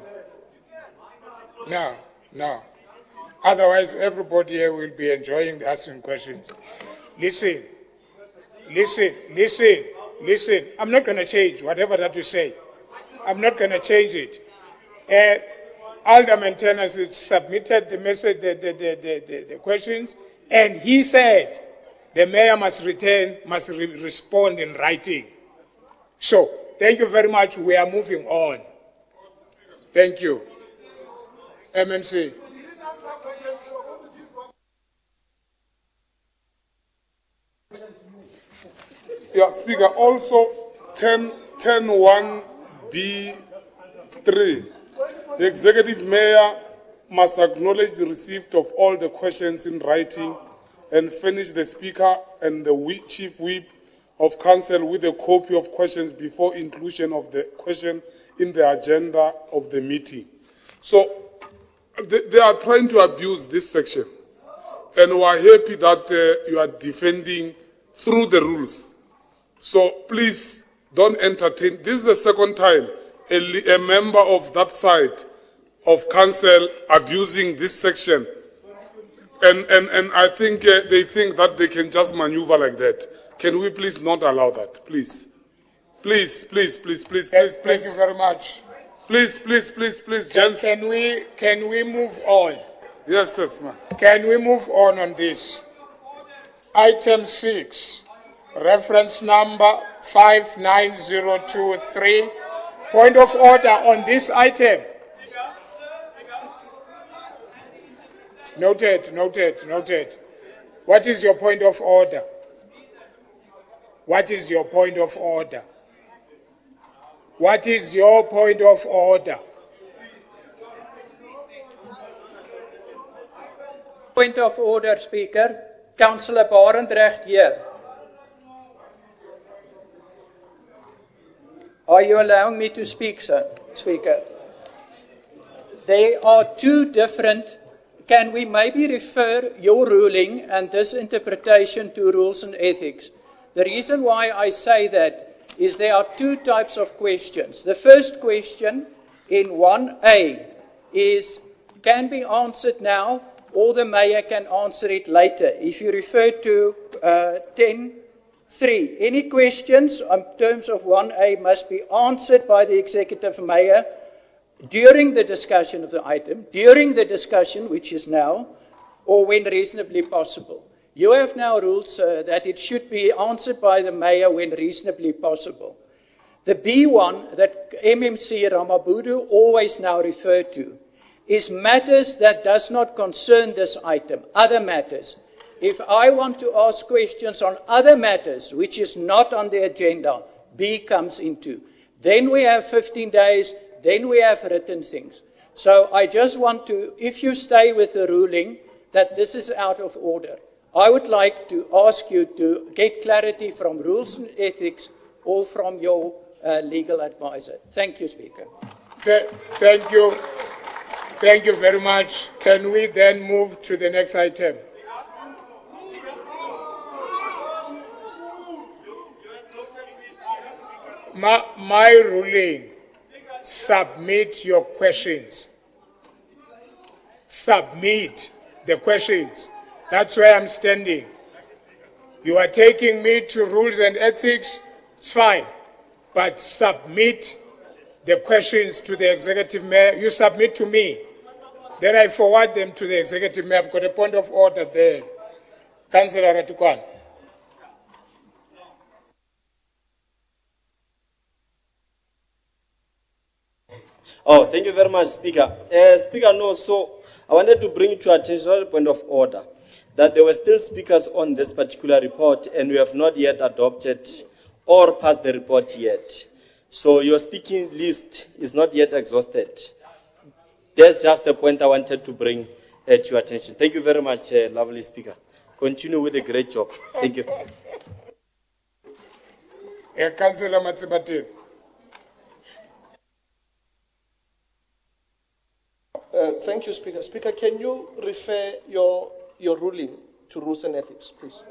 No. Otherwise, everybody here will be enjoying asking questions. Listen. I'm not going to change whatever that you say. I'm not going to change it. Alderman Tennis submitted the message, the questions, and he said the mayor must respond in writing. So, thank you very much. We are moving on. Thank you. MMC. Yeah, Speaker, also 10.1B3. The Executive Mayor must acknowledge the receipt of all the questions in writing and furnish the Speaker and the Chief Whip of Council with a copy of questions before inclusion of the question in the agenda of the meeting. So, they are trying to abuse this section. And we are happy that you are defending through the rules. So please don't entertain. This is the second time a member of that side of council abusing this section. And I think they think that they can just maneuver like that. Can we please not allow that? Please. Please. Thank you very much. Please, gents. Can we move on? Yes, ma'am. Can we move on this? Item 6, reference number 59023. Point of order on this item. Noted. What is your point of order? What is your point of order? What is your point of order? Point of order, Speaker. Councillor Barendrecht here. Are you allowing me to speak, sir? Speaker? There are two different. Can we maybe refer your ruling and this interpretation to rules and ethics? The reason why I say that is there are two types of questions. The first question in 1A can be answered now, or the mayor can answer it later. If you refer to 10.3, any questions in terms of 1A must be answered by the executive mayor during the discussion of the item, during the discussion, which is now, or when reasonably possible. You have now ruled, sir, that it should be answered by the mayor when reasonably possible. The B1 that MMC Ramabudu always now refer to is matters that does not concern this item, other matters. If I want to ask questions on other matters, which is not on the agenda, B comes into. Then we have 15 days, then we have written things. So I just want to, if you stay with the ruling that this is out of order, I would like to ask you to get clarity from rules and ethics or from your legal advisor. Thank you, Speaker. Thank you. Thank you very much. Can we then move to the next item? My ruling submit your questions. Submit the questions. That's where I'm standing. You are taking me to rules and ethics, it's fine. But submit the questions to the executive mayor. You submit to me. Then I forward them to the executive mayor. I've got a point of order there. Councillor Ratukwan. Oh, thank you very much, Speaker. Speaker, no, so I wanted to bring to attention a point of order that there were still speakers on this particular report and we have not yet adopted or passed the report yet. So your speaking list is not yet exhausted. That's just the point I wanted to bring to your attention. Thank you very much, lovely Speaker. Continue with a great job. Thank you. Councillor Matsibatil. Thank you, Speaker. Speaker, can you refer your ruling to rules and ethics, please?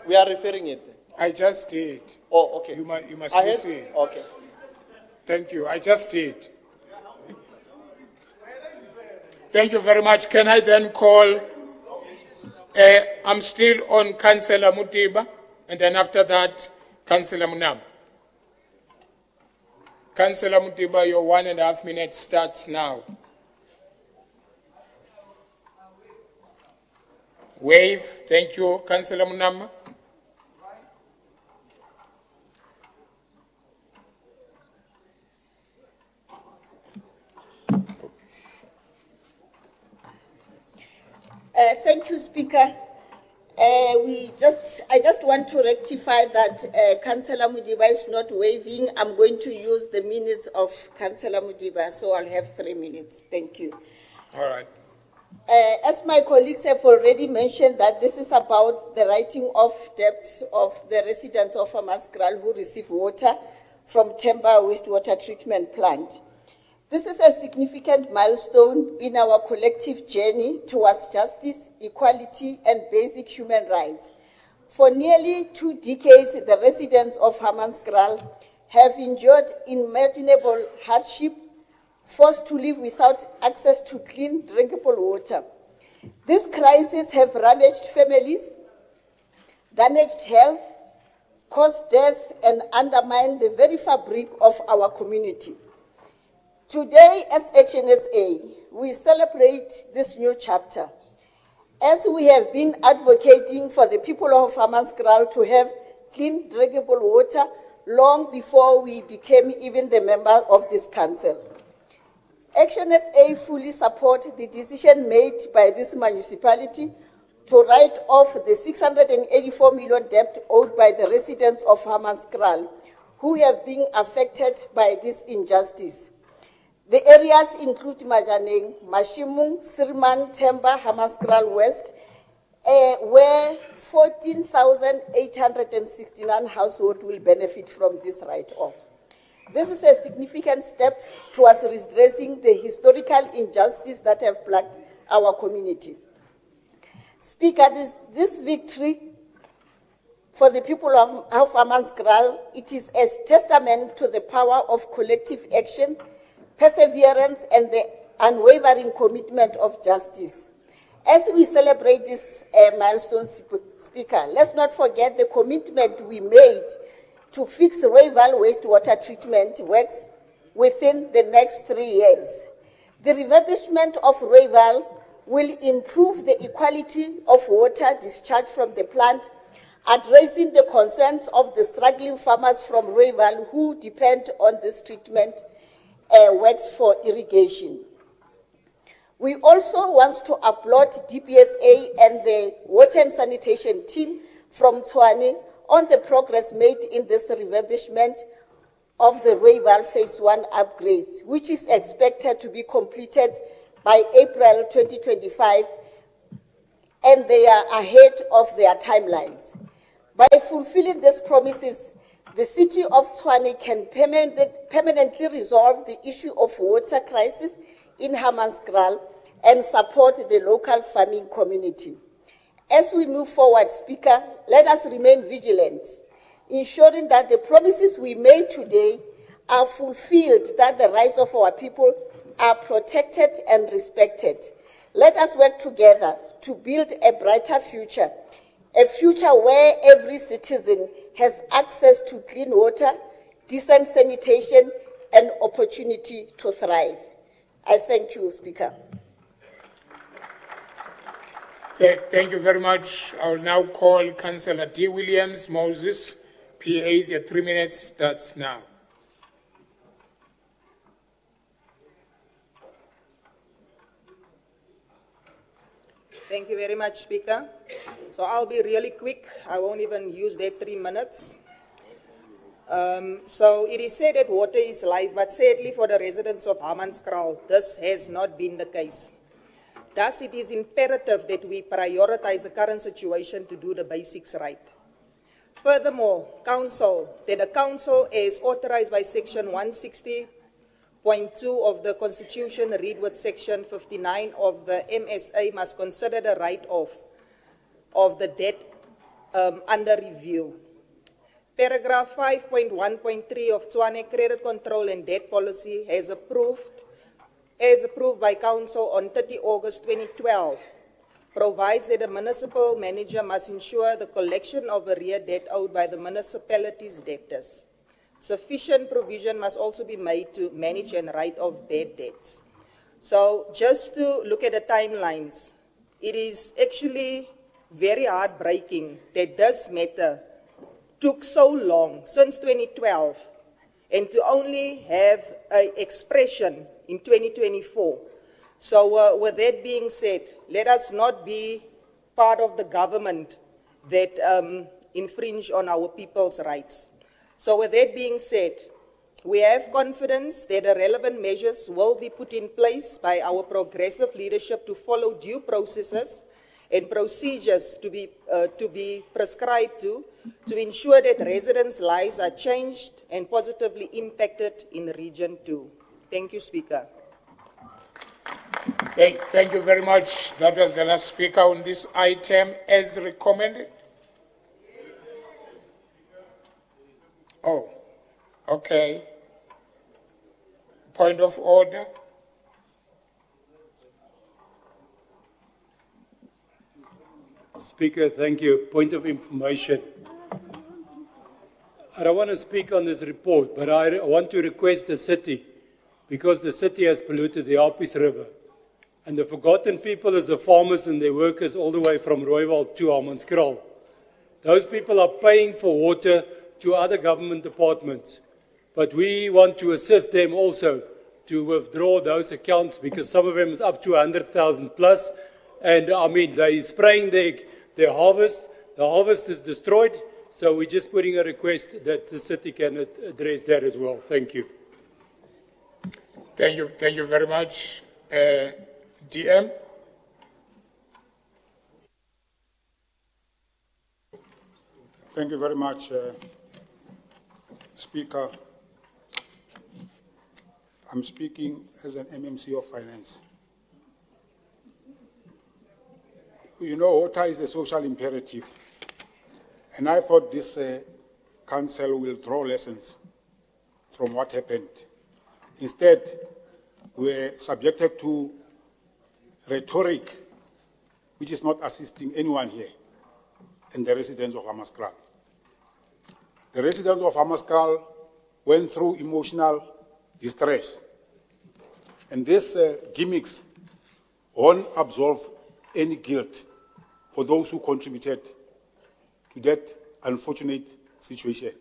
We are referring it. I just did. Oh, okay. You must listen. Okay. Thank you. I just did. Thank you very much. Can I then call? I'm still on Councillor Mutiba, and then after that, Councillor Munam. Councillor Mutiba, your 1.5 minutes starts now. Wave. Thank you, Councillor Munam. Thank you, Speaker. I just want to rectify that Councillor Mudiba is not waiving. I'm going to use the minutes of Councillor Mudiba, so I'll have 3 minutes. Thank you. All right. As my colleagues have already mentioned, that this is about the writing off debts of the residents of Amaskral who receive water from Temba wastewater treatment plant. This is a significant milestone in our collective journey towards justice, equality, and basic human rights. For nearly 2 decades, the residents of Hammanskraal have endured unimaginable hardship, forced to live without access to clean, drinkable water. These crises have ravaged families, damaged health, caused death, and undermined the very fabric of our community. Today, as Action SA, we celebrate this new chapter, as we have been advocating for the people of Hammanskraal to have clean, drinkable water long before we became even the member of this council. Action SA fully supports the decision made by this municipality to write off the 684 million debt owed by the residents of Hammanskraal who have been affected by this injustice. The areas include Majaneng, Mashimung, Sirman, Temba, Hammanskraal West, where 14,869 households will benefit from this write-off. This is a significant step towards redressing the historical injustice that have plagued our community. Speaker, this victory for the people of Hammanskraal, it is a testament to the power of collective action, perseverance, and the unwavering commitment of justice. As we celebrate this milestone, Speaker, let's not forget the commitment we made to fix Rooiwal wastewater treatment works within the next 3 years. The refurbishment of Rooiwal will improve the equality of water discharged from the plant, addressing the concerns of the struggling farmers from Rooiwal who depend on this treatment works for irrigation. We also want to applaud DPSA and the water and sanitation team from Tshwane on the progress made in this refurbishment of the Rooiwal Phase 1 upgrades, which is expected to be completed by April 2025, and they are ahead of their timelines. By fulfilling these promises, the city of Tshwane can permanently resolve the issue of water crisis in Hammanskraal and support the local farming community. As we move forward, Speaker, let us remain vigilant, ensuring that the promises we made today are fulfilled, that the rights of our people are protected and respected. Let us work together to build a brighter future, a future where every citizen has access to clean water, decent sanitation, and opportunity to thrive. I thank you, Speaker. Thank you very much. I will now call Councillor D. Williams Moses, PA. The 3 minutes starts now. Thank you very much, Speaker. So I'll be really quick. I won't even use that 3 minutes. So it is said that water is life, but sadly for the residents of Hammanskraal, this has not been the case. Thus, it is imperative that we prioritize the current situation to do the basics right. Furthermore, the Council, as authorized by Section 160.2 of the Constitution, read with Section 59 of the MSA, must consider the write-off of the debt under review. Paragraph 5.1.3 of Tshwane Credit Control and Debt Policy as approved by Council on 30 August 2012, provides that the municipal manager must ensure the collection of arrear debt owed by the municipality's debtors. Sufficient provision must also be made to manage and write off bad debts. So just to look at the timelines, it is actually very heartbreaking that this matter took so long, since 2012, and to only have an expression in 2024. So with that being said, let us not be part of the government that infringe on our people's rights. So with that being said, we have confidence that the relevant measures will be put in place by our progressive leadership to follow due processes and procedures to be prescribed to ensure that residents' lives are changed and positively impacted in Region 2. Thank you, Speaker. Thank you very much. That was the last speaker on this item as recommended. Oh, okay. Point of order. Speaker, thank you. Point of information. I don't want to speak on this report, but I want to request the city, because the city has polluted the Alpes River. And the forgotten people is the farmers and their workers all the way from Rooiwald to Hammanskraal. Those people are paying for water to other government departments. But we want to assist them also to withdraw those accounts, because some of them is up to 100,000 plus. And I mean, they're spraying their harvest. The harvest is destroyed. So we're just putting a request that the city can address that as well. Thank you. Thank you very much. DM. Thank you very much, Speaker. I'm speaking as an MMC of Finance. You know, water is a social imperative, and I thought this council will draw lessons from what happened. Instead, we're subjected to rhetoric which is not assisting anyone here and the residents of Hammanskraal. The residents of Hammanskraal went through emotional distress, and these gimmicks won't absolve any guilt for those who contributed to that unfortunate situation.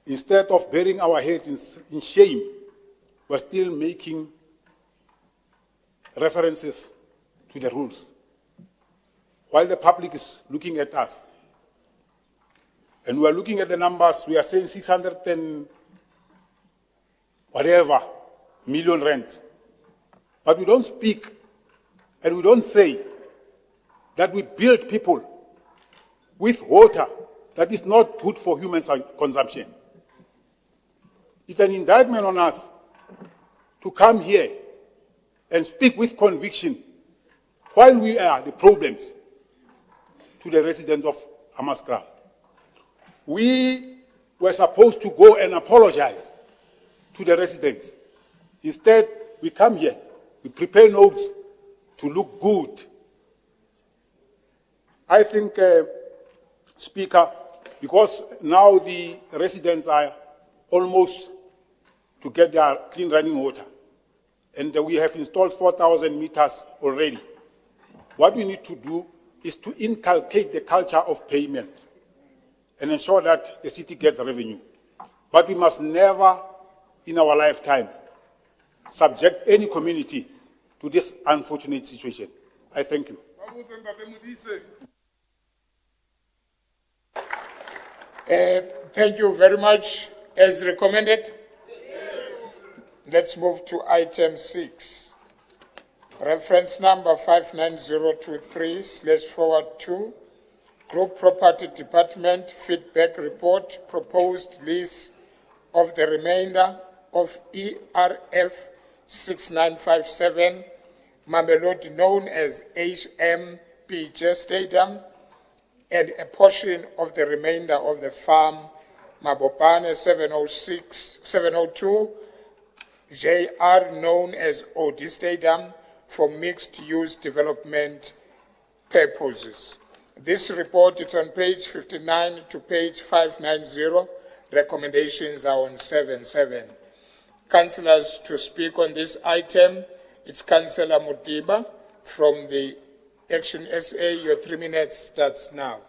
Instead of burying our heads in shame, we're still making references to the rules, while the public is looking at us. And we're looking at the numbers, we are saying 600 and whatever million rand. But we don't speak and we don't say that we build people with water that is not good for human consumption. It's an indictment on us to come here and speak with conviction while we are the problems to the residents of Hammanskraal. We were supposed to go and apologize to the residents. Instead, we come here, we prepare notes to look good. I think, Speaker, because now the residents are almost to get their clean running water, and we have installed 4,000 meters already. What we need to do is to inculcate the culture of payment and ensure that the city gets revenue. But we must never, in our lifetime, subject any community to this unfortunate situation. I thank you. Thank you very much. As recommended, let's move to item 6. Reference number 59023/42, Group Property Department Feedback Report, Proposed Lease of the remainder of ERF 6957, Mamelodi known as HMPJ Stadium, and a portion of the remainder of the farm, Mabopane 702, JR known as OD Stadium, for mixed-use development purposes. This report is on page 59 to page 590. Recommendations are on 77. Councillors to speak on this item, it's Councillor Mutiba from the Action SA. Your 3 minutes starts now.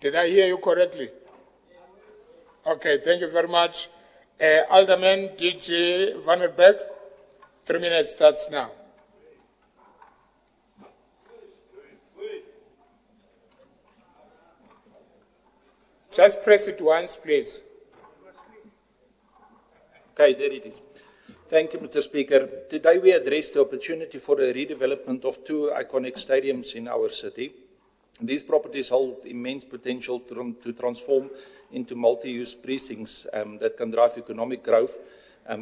Did I hear you correctly? Okay, thank you very much. Alderman DJ Vanderberg, 3 minutes starts now. Just press it once, please. Okay, there it is. Thank you, Mr. Speaker. Today we address the opportunity for the redevelopment of 2 iconic stadiums in our city. These properties hold immense potential to transform into multi-use precincts that can drive economic growth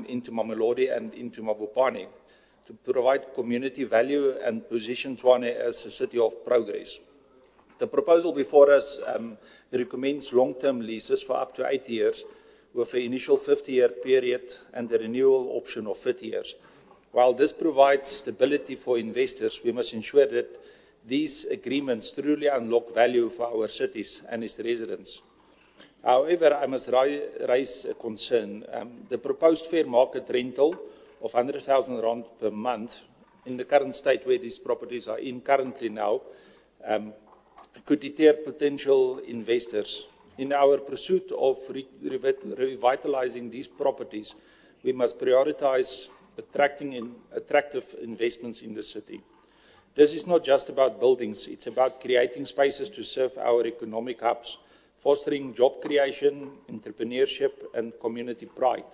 into Mamelodi and into Mabopane, to provide community value and position Tshwane as a city of progress. The proposal before us recommends long-term leases for up to 8 years with an initial 50-year period and a renewal option of 30 years. While this provides stability for investors, we must ensure that these agreements truly unlock value for our cities and its residents. However, I must raise a concern. The proposed fair market rental of 100,000 rand per month in the current state where these properties are in currently now could deter potential investors. In our pursuit of revitalizing these properties, we must prioritize attracting attractive investments in the city. This is not just about buildings, it's about creating spaces to serve our economic hubs, fostering job creation, entrepreneurship, and community pride.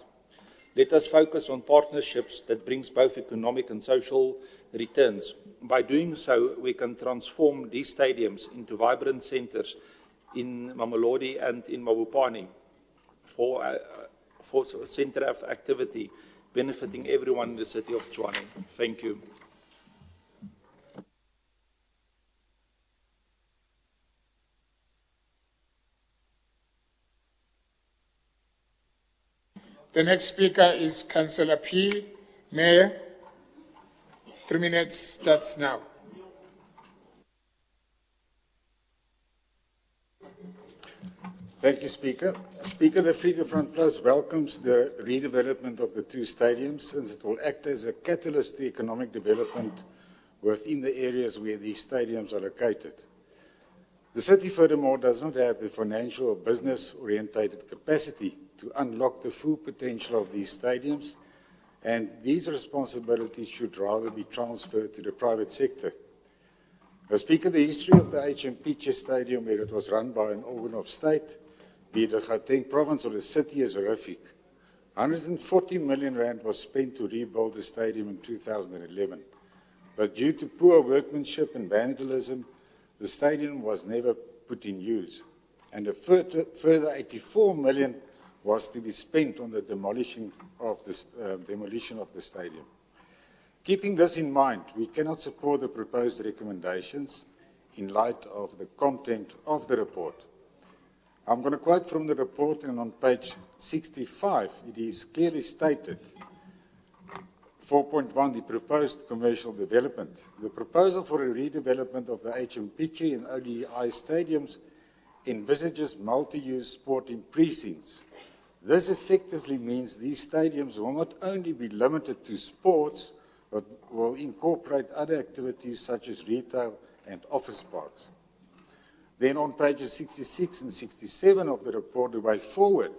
Let us focus on partnerships that brings both economic and social returns. By doing so, we can transform these stadiums into vibrant centers in Mamelodi and in Mabopane for a center of activity benefiting everyone in the city of Tshwane. Thank you. The next speaker is Councillor P. Mayor. 3 minutes starts now. Thank you, Speaker. Speaker, the Freedom Front Plus welcomes the redevelopment of the 2 stadiums since it will act as a catalyst to economic development within the areas where these stadiums are located. The city, furthermore, does not have the financial or business-orientated capacity to unlock the full potential of these stadiums, and these responsibilities should rather be transferred to the private sector. Speaker, the history of the HMPJ Stadium, where it was run by an organ of state, be it the Gauteng province or the city, is horrific. 140 million rand was spent to rebuild the stadium in 2011, but due to poor workmanship and vandalism, the stadium was never put in use, and a further 84 million was to be spent on the demolition of the stadium. Keeping this in mind, we cannot support the proposed recommendations in light of the content of the report. I'm going to quote from the report, and on page 65, it is clearly stated, 4.1, the proposed commercial development. The proposal for a redevelopment of the HMPG and ODI stadiums envisages multi-use sporting precincts. This effectively means these stadiums will not only be limited to sports, but will incorporate other activities such as retail and office parks. Then on pages 66 and 67 of the report, the way forward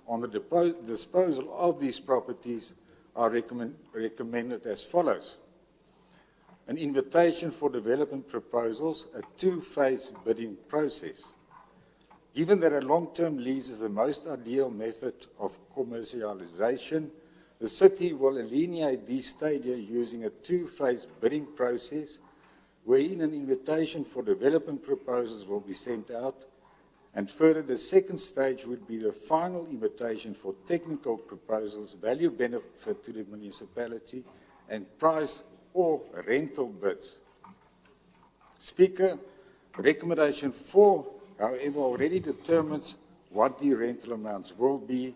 on the disposal of these properties are recommended as follows. An invitation for development proposals, a two-phase bidding process. Given that a long-term lease is the most ideal method of commercialization, the city will alienate these stadia using a two-phase bidding process wherein an invitation for development proposals will be sent out, and further the second stage would be the final invitation for technical proposals, value benefit to the municipality, and price or rental bids. Speaker, recommendation 4, however, already determines what the rental amounts will be,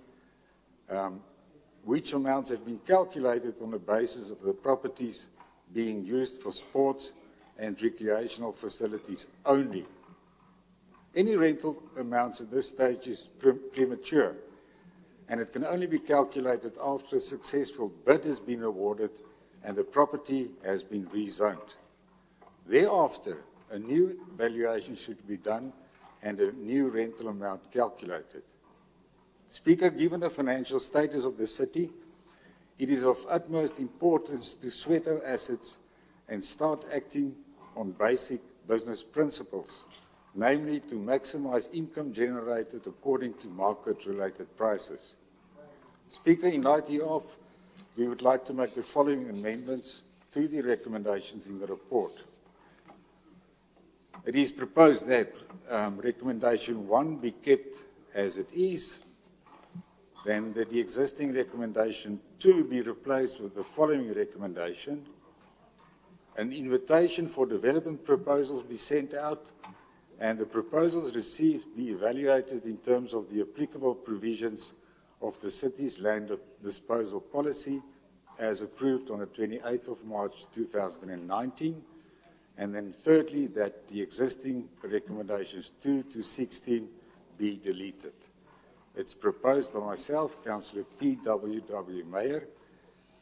which amounts have been calculated on the basis of the properties being used for sports and recreational facilities only. Any rental amounts at this stage is premature, and it can only be calculated after a successful bid has been awarded and the property has been rezoned. Thereafter, a new valuation should be done and a new rental amount calculated. Speaker, given the financial status of the city, it is of utmost importance to sweat our assets and start acting on basic business principles, namely to maximize income generated according to market-related prices. Speaker, in light hereof, we would like to make the following amendments to the recommendations in the report. It is proposed that recommendation 1 be kept as it is, then that the existing recommendation 2 be replaced with the following recommendation. An invitation for development proposals be sent out and the proposals received be evaluated in terms of the applicable provisions of the city's land disposal policy as approved on the 28th of March 2019. And then thirdly, that the existing recommendations 2 to 16 be deleted. It's proposed by myself, Councillor P.W.W. Meyer,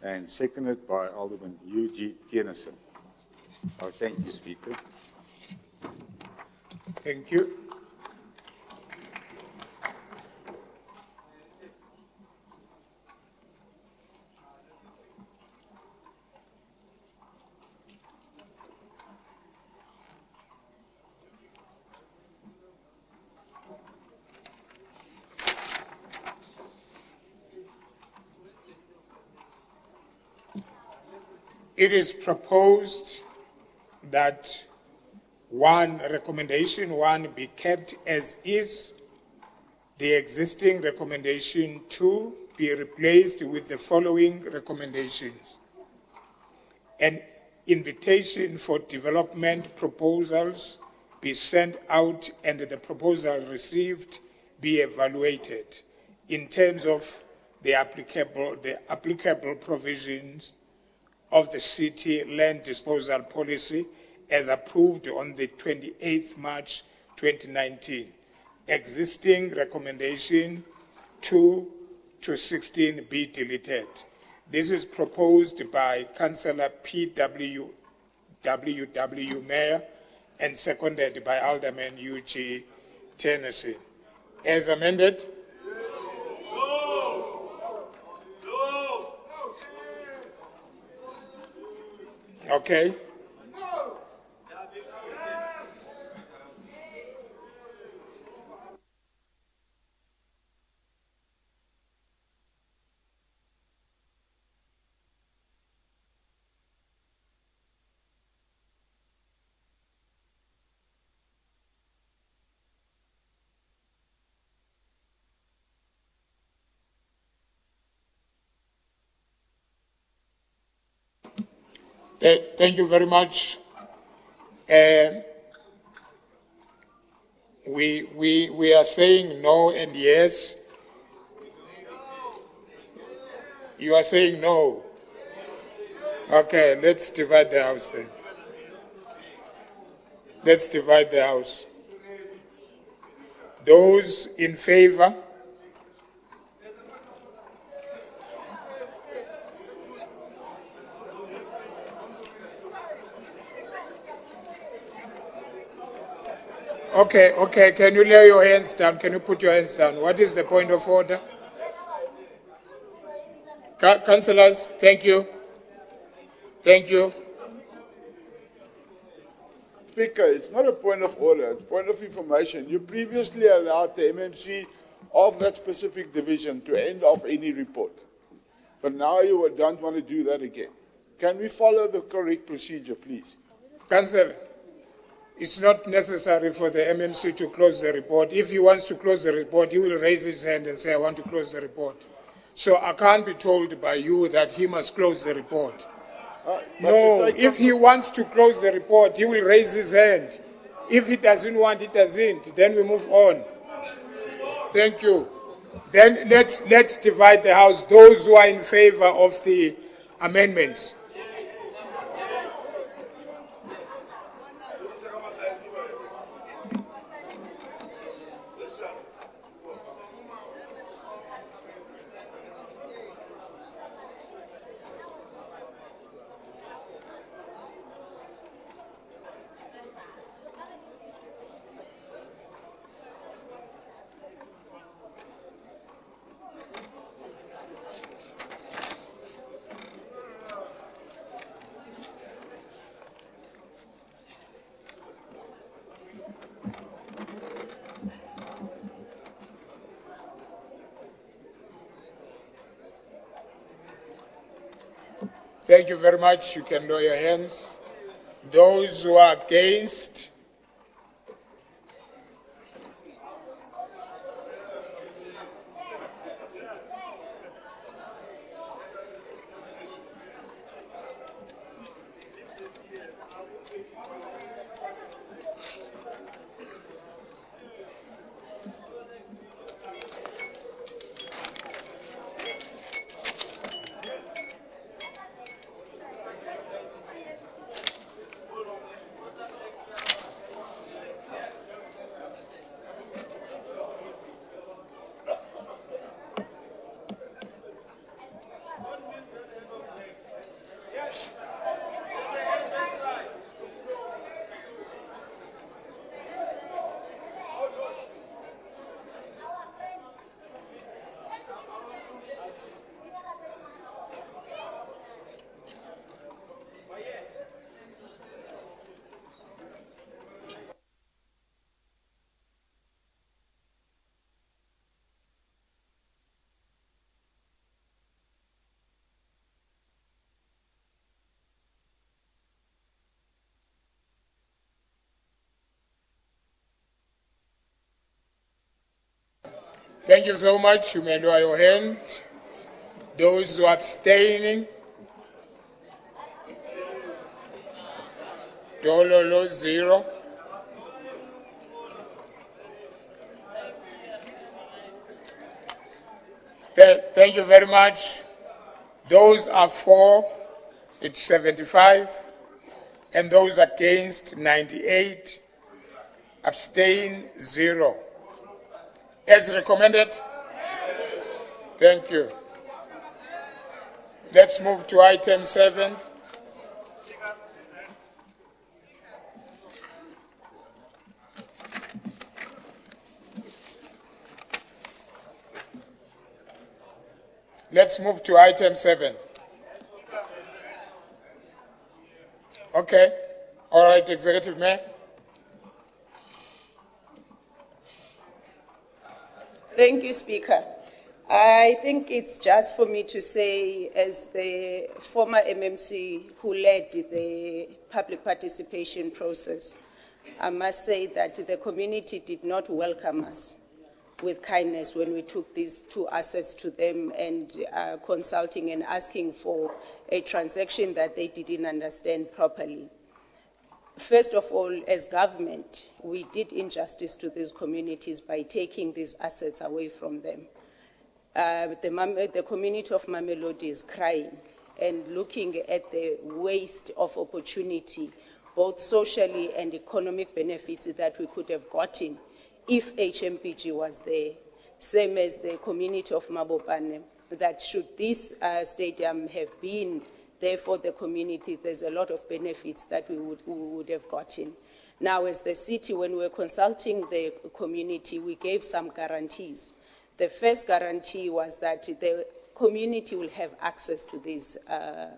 and seconded by Alderman U.G. Tennyson. So thank you, Speaker. Thank you. It is proposed that recommendation 1 be kept as is, the existing recommendation 2 be replaced with the following recommendations. An invitation for development proposals be sent out and the proposal received be evaluated in terms of the applicable provisions of the city land disposal policy as approved on the 28th March 2019. Existing recommendation 2 to 16 be deleted. This is proposed by Councillor P.W.W. Mayor and seconded by Alderman U.G. Tennyson. As amended. Okay. Thank you very much. We are saying no and yes. You are saying no. Okay, let's divide the house then. Let's divide the house. Those in favor? Okay, can you lay your hands down? Can you put your hands down? What is the point of order? Councillors, thank you. Thank you. Speaker, it's not a point of order, it's a point of information. You previously allowed the MMC of that specific division to end off any report. But now you don't want to do that again. Can we follow the correct procedure, please? Councillor, it's not necessary for the MMC to close the report. If he wants to close the report, he will raise his hand and say, I want to close the report. So I can't be told by you that he must close the report. No, if he wants to close the report, he will raise his hand. If he doesn't want, he doesn't. Then we move on. Thank you. Then let's divide the house. Those who are in favor of the amendments. Thank you very much. You can lower your hands. Those who are against? Thank you so much. You may lower your hand. Those who are abstaining. Dololo 0. Thank you very much. Those are for, it's 75. And those against, 98. Abstain, 0. As recommended? Thank you. Let's move to item 7. Let's move to item 7. Okay. All right, Executive Mayor. Thank you, Speaker. I think it's just for me to say, as the former MMC who led the public participation process, I must say that the community did not welcome us with kindness when we took these two assets to them and consulting and asking for a transaction that they didn't understand properly. First of all, as government, we did injustice to these communities by taking these assets away from them. The community of Mamelodi is crying and looking at the waste of opportunity, both socially and economic benefits that we could have gotten if HMPG was there. Same as the community of Mabopane, that should this stadium have been there for the community, there's a lot of benefits that we would have gotten. Now, as the city, when we were consulting the community, we gave some guarantees. The first guarantee was that the community will have access to these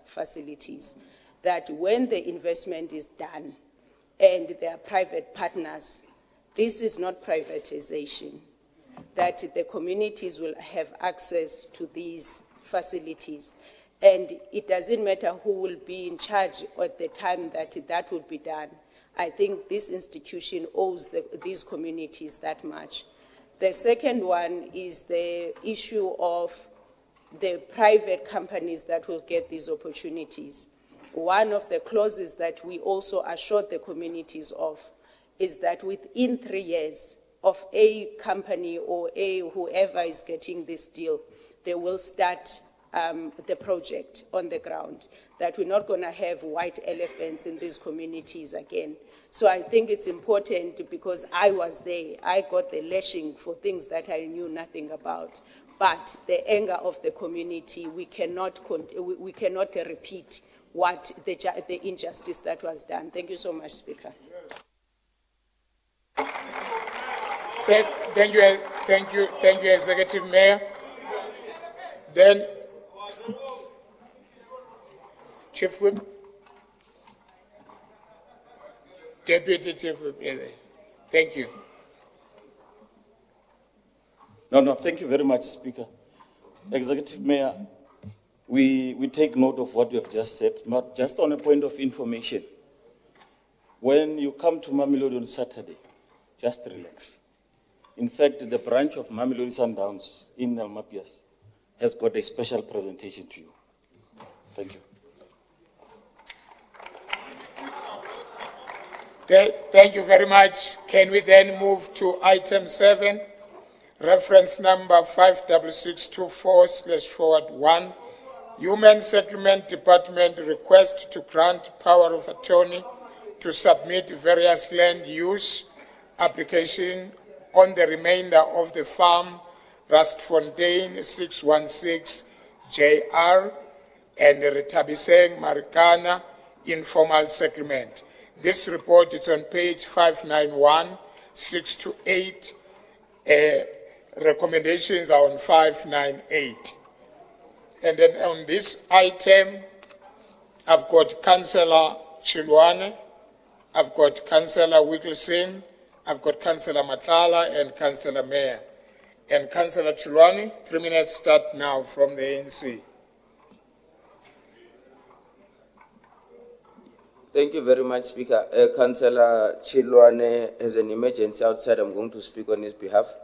facilities, that when the investment is done and there are private partners, this is not privatization, that the communities will have access to these facilities. And it doesn't matter who will be in charge at the time that that would be done. I think this institution owes these communities that much. The second one is the issue of the private companies that will get these opportunities. One of the clauses that we also assured the communities of is that within 3 years of a company or whoever is getting this deal, they will start the project on the ground, that we're not going to have white elephants in these communities again. So I think it's important, because I was there, I got the lashing for things that I knew nothing about. But the anger of the community, we cannot repeat what the injustice that was done. Thank you so much, Speaker. Thank you, Executive Mayor. Then, Chief Whip, Deputy Chief Whip, thank you. No, thank you very much, Speaker. Executive Mayor, we take note of what you have just said, but just on a point of information. When you come to Mamelodi on Saturday, just relax. In fact, the branch of Mamelodi Sundowns in Nalmapias has got a special presentation to you. Thank you. Thank you very much. Can we then move to item 7, reference number 56624/1, Human Settlement Department request to grant power of attorney to submit various land use application on the remainder of the farm Rastfontein 616 JR and Retabiseng Marikana Informal Settlement. This report is on page 591, 6 to 8. Recommendations are on 598. And then on this item, I've got Councillor Chilwane, I've got Councillor Wiggleston, I've got Councillor Matlala and Councillor Mayor. And Councillor Chilwane, 3 minutes start now from the ANC. Thank you very much, Speaker. Councillor Chilwane has an emergency outside. I'm going to speak on his behalf.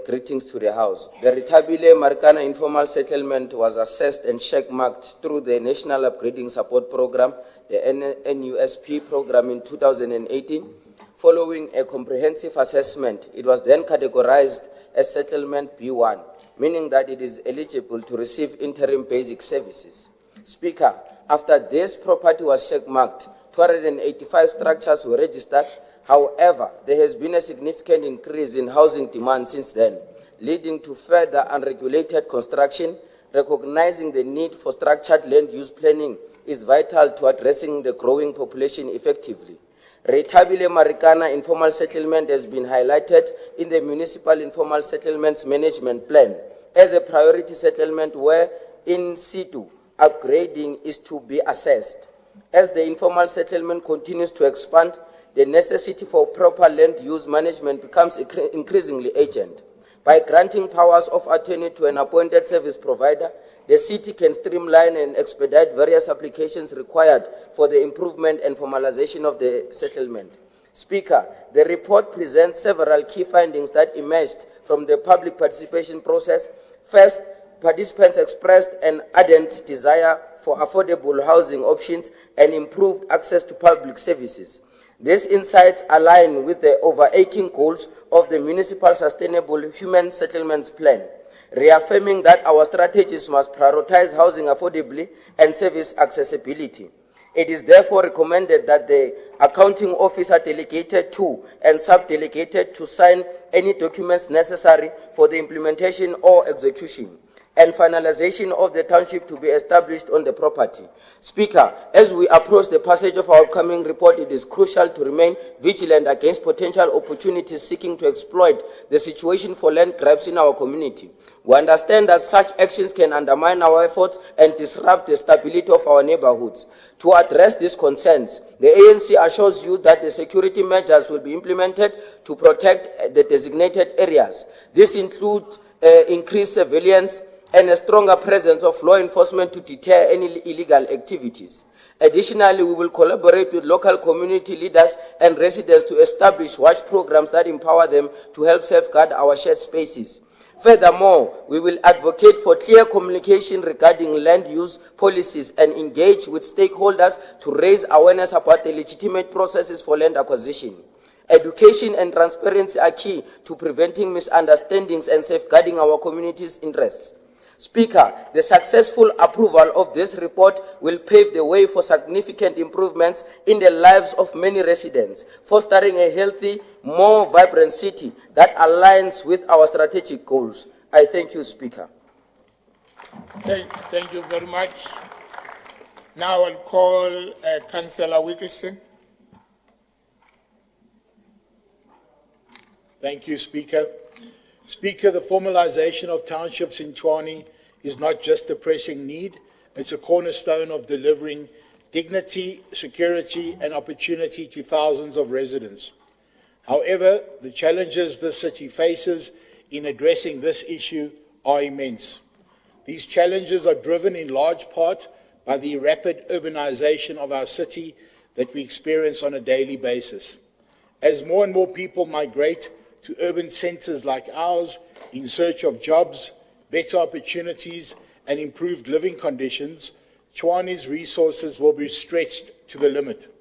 Greetings to the House. The Retabile Marikana Informal Settlement was assessed and check-marked through the National Upgrading Support Program, the NUSP program in 2018. Following a comprehensive assessment, it was then categorized as Settlement B1, meaning that it is eligible to receive interim basic services. Speaker, after this property was check-marked, 285 structures were registered. However, there has been a significant increase in housing demand since then, leading to further unregulated construction. Recognizing the need for structured land use planning is vital to addressing the growing population effectively. Retabile Marikana Informal Settlement has been highlighted in the Municipal Informal Settlements Management Plan as a priority settlement where in situ upgrading is to be assessed. As the informal settlement continues to expand, the necessity for proper land use management becomes increasingly urgent. By granting powers of attorney to an appointed service provider, the city can streamline and expedite various applications required for the improvement and formalization of the settlement. Speaker, the report presents several key findings that emerged from the public participation process. First, participants expressed an ardent desire for affordable housing options and improved access to public services. These insights align with the overarching goals of the Municipal Sustainable Human Settlements Plan, reaffirming that our strategies must prioritize housing affordably and service accessibility. It is therefore recommended that the accounting officer delegated to and sub-delegated to sign any documents necessary for the implementation or execution and finalization of the township to be established on the property. Speaker, as we approach the passage of our upcoming report, it is crucial to remain vigilant against potential opportunities seeking to exploit the situation for land grabs in our community. We understand that such actions can undermine our efforts and disrupt the stability of our neighborhoods. To address these concerns, the ANC assures you that the security measures will be implemented to protect the designated areas. This includes increased surveillance and a stronger presence of law enforcement to deter any illegal activities. Additionally, we will collaborate with local community leaders and residents to establish watch programs that empower them to help safeguard our shared spaces. Furthermore, we will advocate for clear communication regarding land use policies and engage with stakeholders to raise awareness about the legitimate processes for land acquisition. Education and transparency are key to preventing misunderstandings and safeguarding our community's interests. Speaker, the successful approval of this report will pave the way for significant improvements in the lives of many residents, fostering a healthy, more vibrant city that aligns with our strategic goals. I thank you, Speaker. Thank you very much. Now I'll call Councillor Wilkinson. Thank you, Speaker. Speaker, the formalization of townships in Tshwane is not just a pressing need, it's a cornerstone of delivering dignity, security, and opportunity to thousands of residents. However, the challenges the city faces in addressing this issue are immense. These challenges are driven in large part by the rapid urbanization of our city that we experience on a daily basis. As more and more people migrate to urban centers like ours in search of jobs, better opportunities, and improved living conditions, Tshwane's resources will be stretched to the limit.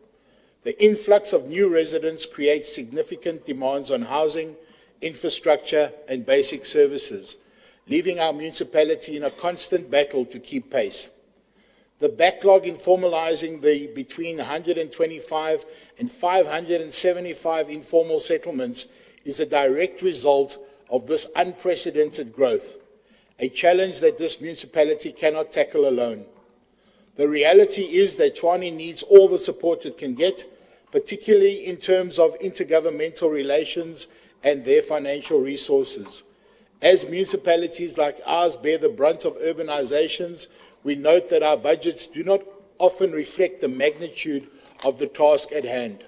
The influx of new residents creates significant demands on housing, infrastructure, and basic services, leaving our municipality in a constant battle to keep pace. The backlog in formalizing the between 125 and 575 informal settlements is a direct result of this unprecedented growth, a challenge that this municipality cannot tackle alone. The reality is that Tshwane needs all the support it can get, particularly in terms of intergovernmental relations and their financial resources. As municipalities like ours bear the brunt of urbanizations, we note that our budgets do not often reflect the magnitude of the task at hand.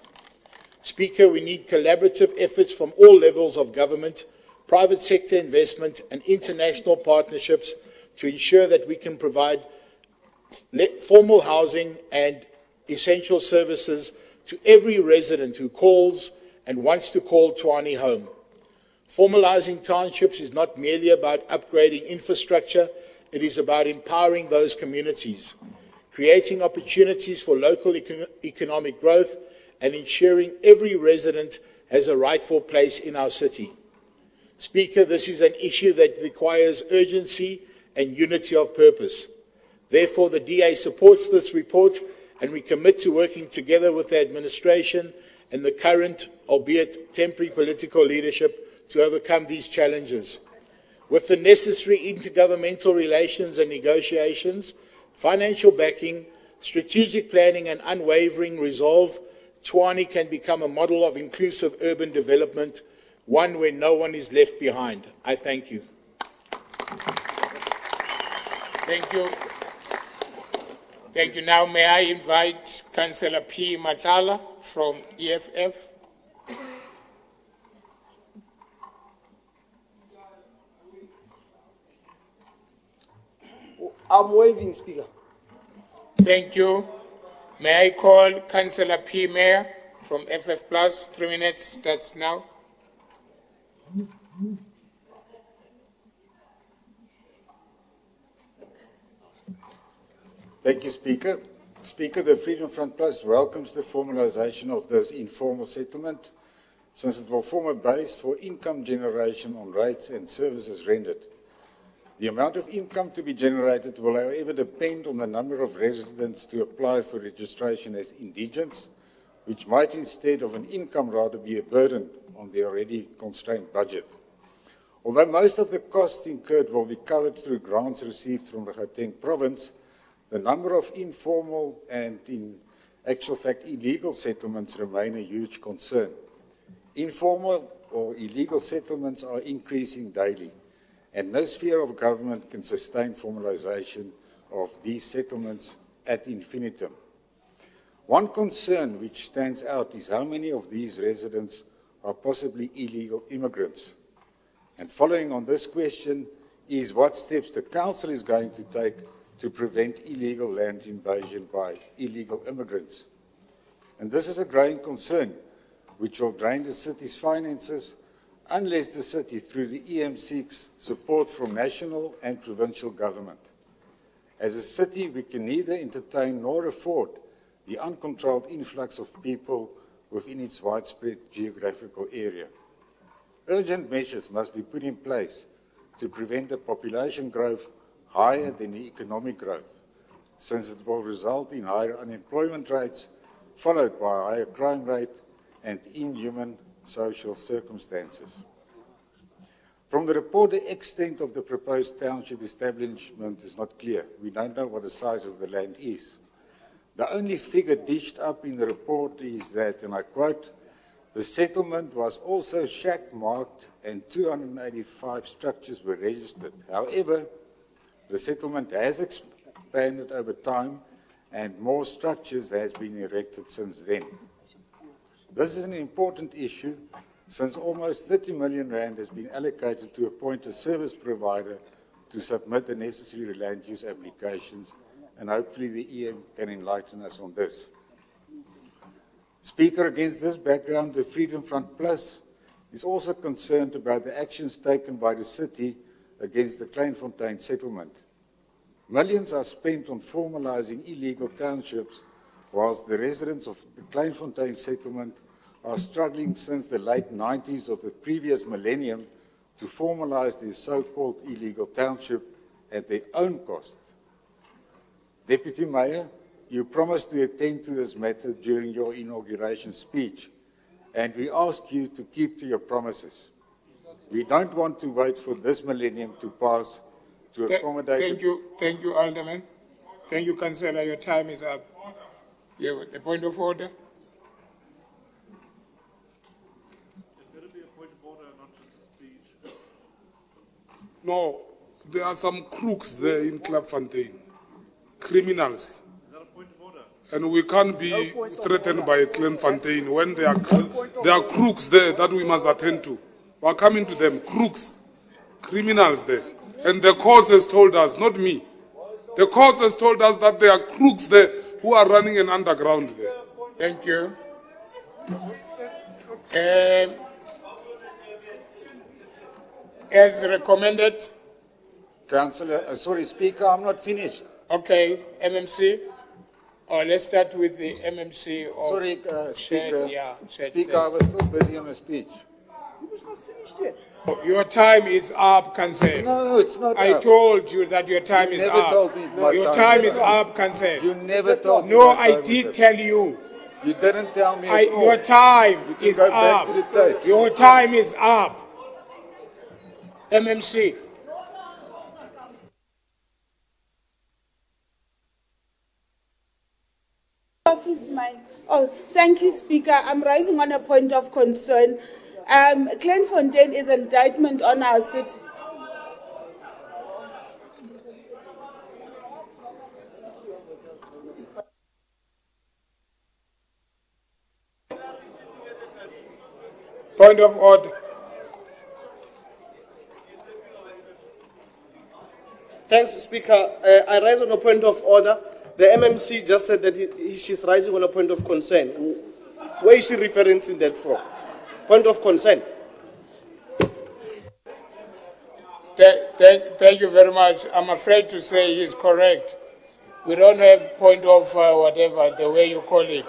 Speaker, we need collaborative efforts from all levels of government, private sector investment, and international partnerships to ensure that we can provide formal housing and essential services to every resident who calls and wants to call Tshwane home. Formalizing townships is not merely about upgrading infrastructure, it is about empowering those communities, creating opportunities for local economic growth, and ensuring every resident has a rightful place in our city. Speaker, this is an issue that requires urgency and unity of purpose. Therefore, the DA supports this report, and we commit to working together with the administration and the current, albeit temporary, political leadership to overcome these challenges. With the necessary intergovernmental relations and negotiations, financial backing, strategic planning, and unwavering resolve, Tshwane can become a model of inclusive urban development, one where no one is left behind. I thank you. Thank you. Thank you. Now may I invite Councillor P. Matala from EFF. I'm waving, Speaker. Thank you. May I call Councillor P. Mayor from FF Plus? 3 minutes starts now. Thank you, Speaker. Speaker, the Freedom Front Plus welcomes the formalization of this informal settlement, since it will form a base for income generation on rates and services rendered. The amount of income to be generated will, however, depend on the number of residents to apply for registration as indigents, which might, instead of an income, rather be a burden on the already constrained budget. Although most of the costs incurred will be covered through grants received from the Gauteng province, the number of informal and, in actual fact, illegal settlements remain a huge concern. Informal or illegal settlements are increasing daily, and no sphere of government can sustain formalization of these settlements ad infinitum. One concern which stands out is how many of these residents are possibly illegal immigrants. And following on this question is what steps the Council is going to take to prevent illegal land invasion by illegal immigrants. And this is a growing concern which will drain the city's finances unless the city, through the EM, seeks support from national and provincial government. As a city, we can neither entertain nor afford the uncontrolled influx of people within its widespread geographical area. Urgent measures must be put in place to prevent a population growth higher than the economic growth, since it will result in higher unemployment rates, followed by a higher crime rate and inhuman social circumstances. From the report, the extent of the proposed township establishment is not clear. We don't know what the size of the land is. The only figure dished up in the report is that, and I quote, the settlement was also shack marked and 285 structures were registered. However, the settlement has expanded over time and more structures has been erected since then. This is an important issue since almost 30 million rand has been allocated to appoint a service provider to submit the necessary land use applications, and hopefully the EM can enlighten us on this. Speaker, against this background, the Freedom Front Plus is also concerned about the actions taken by the city against the Kleinfontein settlement. Millions are spent on formalizing illegal townships, whilst the residents of the Kleinfontein settlement are struggling since the late 90s of the previous millennium to formalize their so-called illegal township at their own cost. Deputy Mayor, you promised to attend to this matter during your inauguration speech, and we ask you to keep to your promises. We don't want to wait for this millennium to pass to accommodate... Thank you, Alderman. Thank you, Councillor. Your time is up. Yeah, the point of order. No, there are some crooks there in Klapfontein, criminals. Is that a point of order? And we can't be threatened by Klapfontein when there are crooks there that we must attend to. We are coming to them, crooks, criminals there. And the court has told us, not me, the court has told us that there are crooks there who are running an underground there. Thank you. As recommended. Councillor, sorry, Speaker, I'm not finished. Okay, MMC. Let's start with the MMC. Sorry, Speaker. Shared Speaker, I was still busy on a speech. He was not finished yet. Your time is up, Councillor. No, it's not I up. told you that your time is never up. told me my Your time time is is up. up, Councillor. You never told me No, my I time did was up. tell you. You didn't tell me at all. Your time You can is go back up. to the tapes. Your time is up. MMC. Thank you, Speaker. I'm rising on a point of concern. Kleinfontein is an indictment on our city. Point of order. Thanks, Speaker. I rise on a point of order. The MMC just said that she's rising on a point of concern. Where is she referencing that from? Point of concern. Thank you very much. I'm afraid to say he is correct. We don't have point of whatever, the way you call it.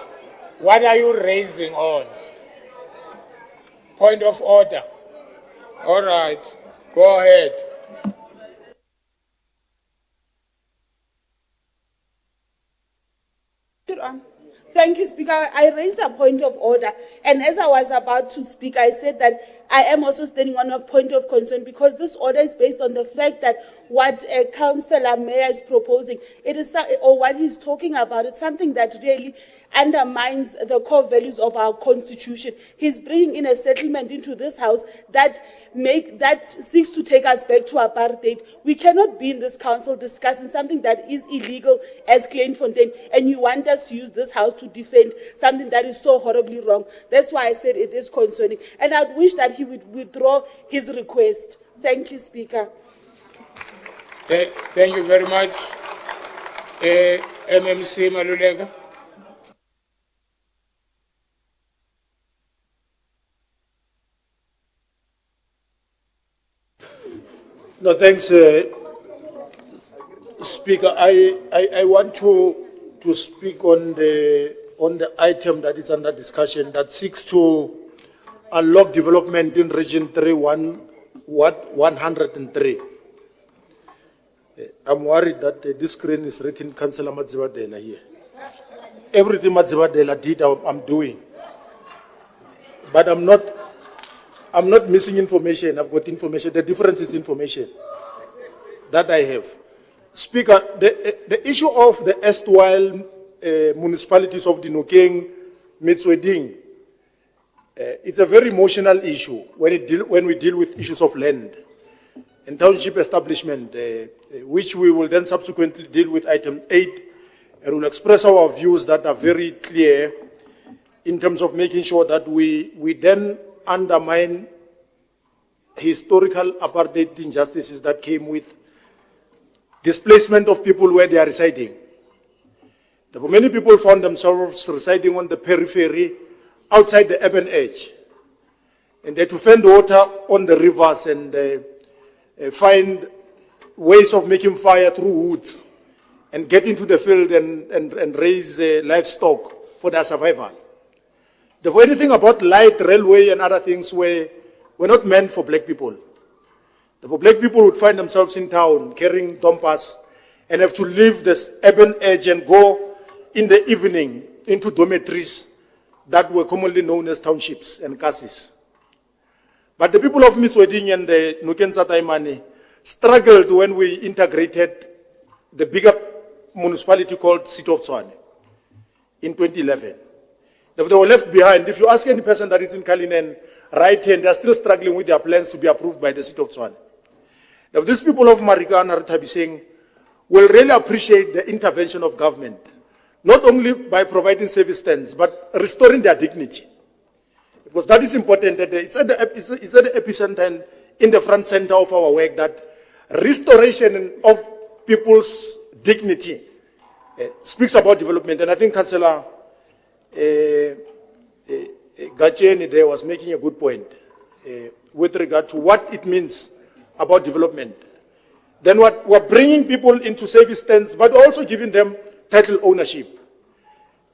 What are you raising on? Point of order. All right, go ahead. Thank you, Speaker. I raised a point of order, and as I was about to speak, I said that I am also standing on a point of concern because this order is based on the fact that what Councillor Mayor is proposing, it is, or what he's talking about, it's something that really undermines the core values of our constitution. He's bringing in a settlement into this house that seeks to take us back to apartheid. We cannot be in this council discussing something that is illegal as Kleinfontein, and you want us to use this house to defend something that is so horribly wrong. That's why I said it is concerning, and I'd wish that he would withdraw his request. Thank you, Speaker. Thank you very much. MMC Malulega. No, thanks, Speaker. I want to speak on the item that is under discussion that seeks to unlock development in Region 3, 103. I'm worried that this screen is written Councillor Madzibadela here. Everything Madzibadela did, I'm doing. But I'm not missing information. I've got information. The difference is information that I have. Speaker, the issue of the erstwhile municipalities of Dinokeng, Metsweding, it's a very emotional issue when we deal with issues of land and township establishment, which we will then subsequently deal with item 8, and we'll express our views that are very clear in terms of making sure that we then undermine historical apartheid injustices that came with displacement of people where they are residing. Therefore, many people found themselves residing on the periphery, outside the urban edge, and they had to find water on the rivers and find ways of making fire through woods and get into the field and raise livestock for their survival. Therefore, anything about light railway and other things were not meant for black people. Therefore, black people would find themselves in town carrying dompas and have to leave this urban edge and go in the evening into dormitories that were commonly known as townships and castles. But the people of Metsweding and the Nukenza Taimane struggled when we integrated the bigger municipality called City of Tshwane in 2011. They were left behind. If you ask any person that is in Kalinen right here, they are still struggling with their plans to be approved by the City of Tshwane. Now, these people of Marika and Artabiseng will really appreciate the intervention of government, not only by providing service stands, but restoring their dignity. Because that is important. That it's at the epicenter and in the front center of our work, that restoration of people's dignity speaks about development. And I think Councillor Gacheni there was making a good point with regard to what it means about development. Then what we're bringing people into service stands, but also giving them title ownership.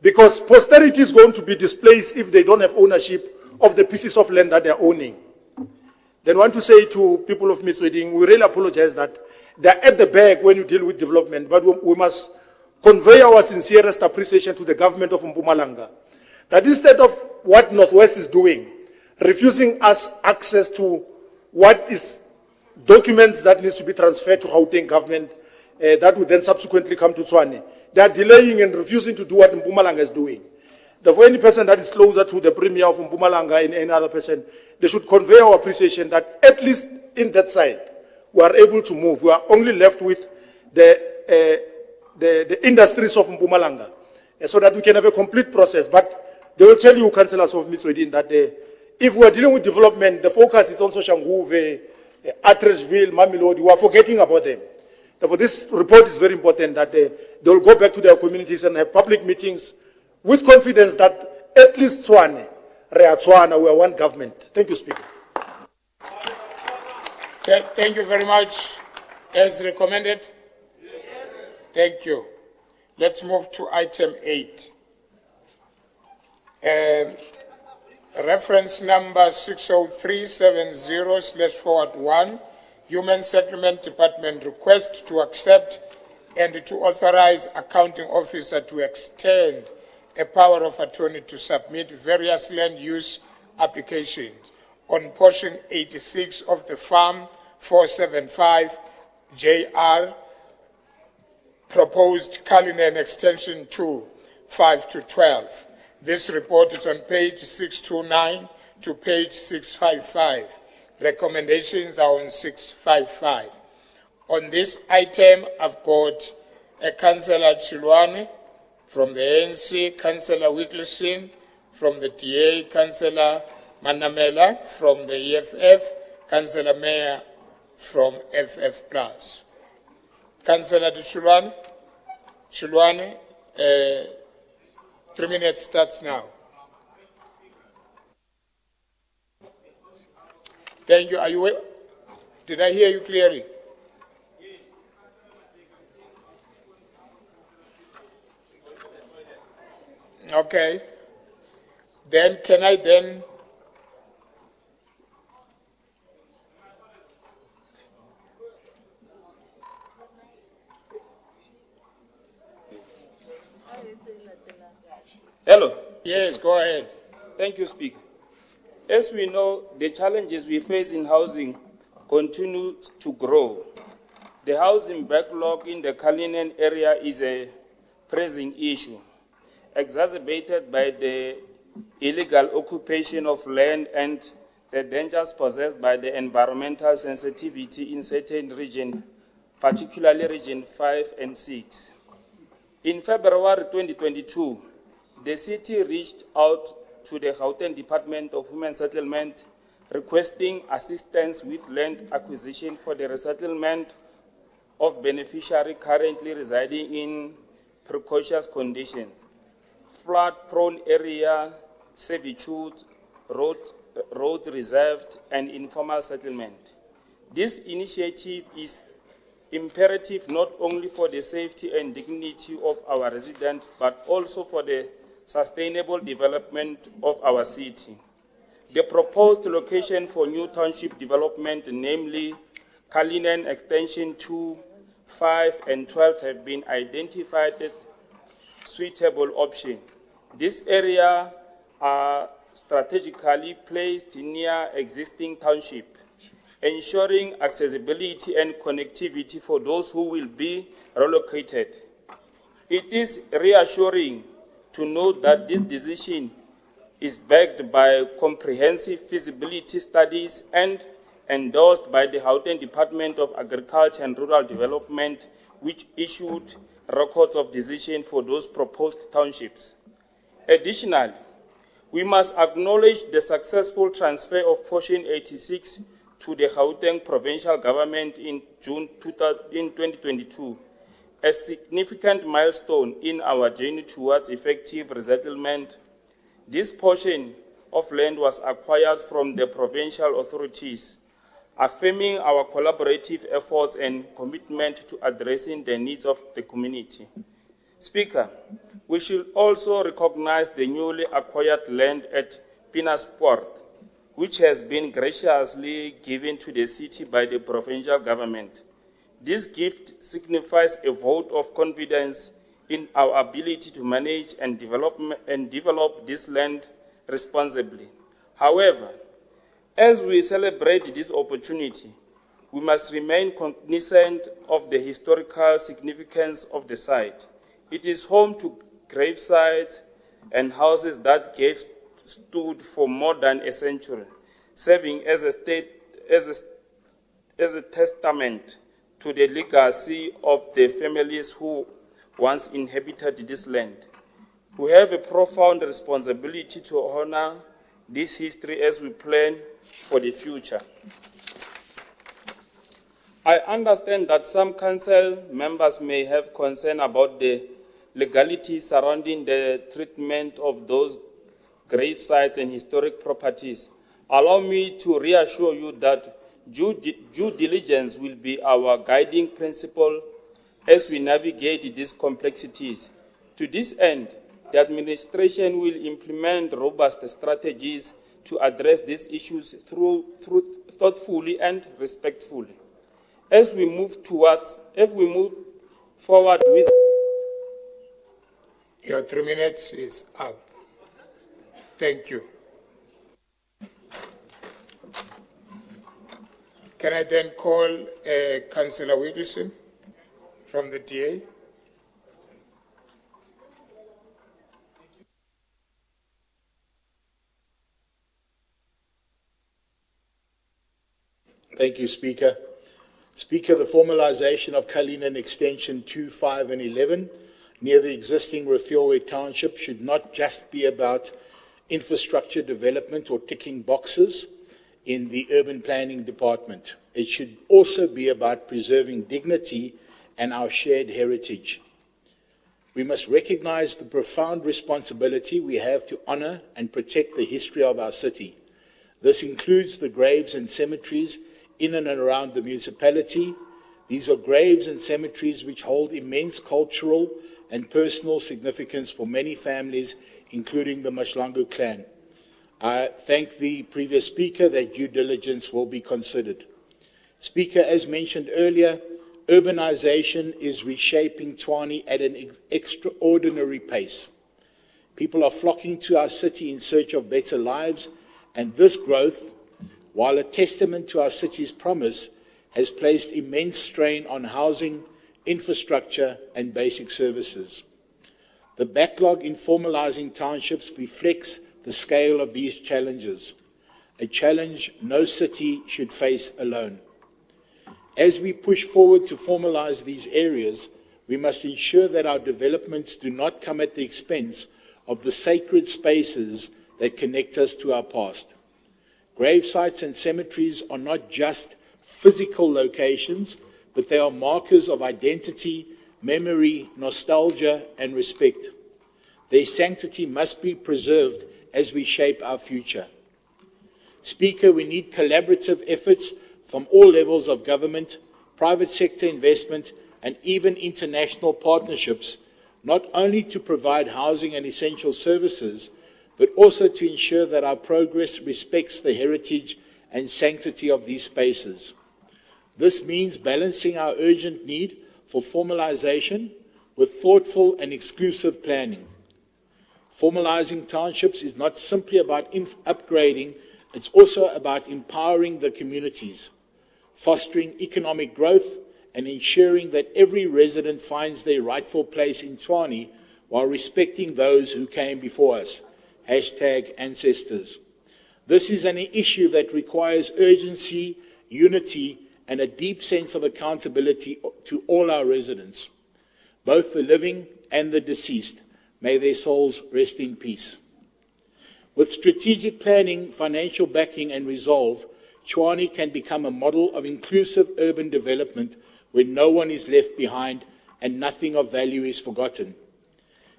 Because posterity is going to be displaced if they don't have ownership of the pieces of land that they're owning. Then I want to say to people of Metsweding, we really apologize that they're at the back when you deal with development, but we must convey our sincerest appreciation to the government of Mpumalanga, that instead of what Northwest is doing, refusing us access to what is documents that needs to be transferred to Gauteng government, that would then subsequently come to Tshwane, they are delaying and refusing to do what Mpumalanga is doing. Therefore, any person that is closer to the premier of Mpumalanga and any other person, they should convey our appreciation that at least in that side, we are able to move. We are only left with the industries of Mpumalanga, so that we can have a complete process. But they will tell you, councillors of Metsweding, that if we are dealing with development, the focus is on Soshanguve, Attersville, Mamelodi. We are forgetting about them. Therefore, this report is very important, that they will go back to their communities and have public meetings with confidence that at least Tshwane, Rea Tshwane, we are one government. Thank you, Speaker. Thank you very much. As recommended? Yes. Thank you. Let's move to item 8. Reference number 60370/1, Human Settlement Department request to accept and to authorize accounting officer to extend a power of attorney to submit various land use applications on portion 86 of the Farm 475 JR proposed Cullinan extension 2, 5 to 12. This report is on page 629 to page 655. Recommendations are on 655. On this item, I've got Councillor Chilwane from the ANC, Councillor Wickleson from the DA, Councillor Manamela from the EFF, Councillor Mayor from FF+. Councillor Chilwane, 3 minutes starts now. Thank you. Are you? Did I hear you clearly? Okay. Then can I then? Hello. Yes, go ahead. Thank you, Speaker. As we know, the challenges we face in housing continue to grow. The housing backlog in the Cullinan area is a pressing issue, exacerbated by the illegal occupation of land and the dangers possessed by the environmental sensitivity in certain regions, particularly Region 5 and 6. In February 2022, the city reached out to the Gauteng Department of Human Settlement requesting assistance with land acquisition for the resettlement of beneficiaries currently residing in precarious conditions, flood-prone area, servitude, roads reserved, and informal settlement. This initiative is imperative not only for the safety and dignity of our residents, but also for the sustainable development of our city. The proposed location for new township development, namely Cullinan Extension 2, 5, and 12, have been identified as suitable options. These areas are strategically placed near existing township, ensuring accessibility and connectivity for those who will be relocated. It is reassuring to note that this decision is backed by comprehensive feasibility studies and endorsed by the Gauteng Department of Agriculture and Rural Development, which issued records of decision for those proposed townships. Additionally, we must acknowledge the successful transfer of portion 86 to the Gauteng provincial government in June 2022. A significant milestone in our journey towards effective resettlement. This portion of land was acquired from the provincial authorities, affirming our collaborative efforts and commitment to addressing the needs of the community. Speaker, we should also recognize the newly acquired land at Pinasport, which has been graciously given to the city by the provincial government. This gift signifies a vote of confidence in our ability to manage and develop this land responsibly. However, as we celebrate this opportunity, we must remain cognizant of the historical significance of the site. It is home to grave sites and houses that stood for more than a century, serving as a testament to the legacy of the families who once inhabited this land. We have a profound responsibility to honor this history as we plan for the future. I understand that some council members may have concern about the legality surrounding the treatment of those grave sites and historic properties. Allow me to reassure you that due diligence will be our guiding principle as we navigate these complexities. To this end, the administration will implement robust strategies to address these issues through thoughtfully and respectfully. As we move forward with... Your 3 minutes is up. Thank you. Can I then call Councillor Wilson from the DA? Thank you, Speaker. Speaker, the formalization of Cullinan Extension 2, 5 and 11 near the existing Refuelway Township should not just be about infrastructure development or ticking boxes in the urban planning department. It should also be about preserving dignity and our shared heritage. We must recognize the profound responsibility we have to honor and protect the history of our city. This includes the graves and cemeteries in and around the municipality. These are graves and cemeteries which hold immense cultural and personal significance for many families, including the Mashlangu clan. I thank the previous speaker that due diligence will be considered. Speaker, as mentioned earlier, urbanization is reshaping Tshwane at an extraordinary pace. People are flocking to our city in search of better lives, and this growth, while a testament to our city's promise, has placed immense strain on housing, infrastructure, and basic services. The backlog in formalizing townships reflects the scale of these challenges, a challenge no city should face alone. As we push forward to formalize these areas, we must ensure that our developments do not come at the expense of the sacred spaces that connect us to our past. Grave sites and cemeteries are not just physical locations, but they are markers of identity, memory, nostalgia, and respect. Their sanctity must be preserved as we shape our future. Speaker, we need collaborative efforts from all levels of government, private sector investment, and even international partnerships, not only to provide housing and essential services, but also to ensure that our progress respects the heritage and sanctity of these spaces. This means balancing our urgent need for formalization with thoughtful and exclusive planning. Formalizing townships is not simply about upgrading, it's also about empowering the communities, fostering economic growth, and ensuring that every resident finds their rightful place in Tshwane while respecting those who came before us. #Ancestors. This is an issue that requires urgency, unity, and a deep sense of accountability to all our residents, both the living and the deceased. May their souls rest in peace. With strategic planning, financial backing, and resolve, Tshwane can become a model of inclusive urban development where no one is left behind and nothing of value is forgotten.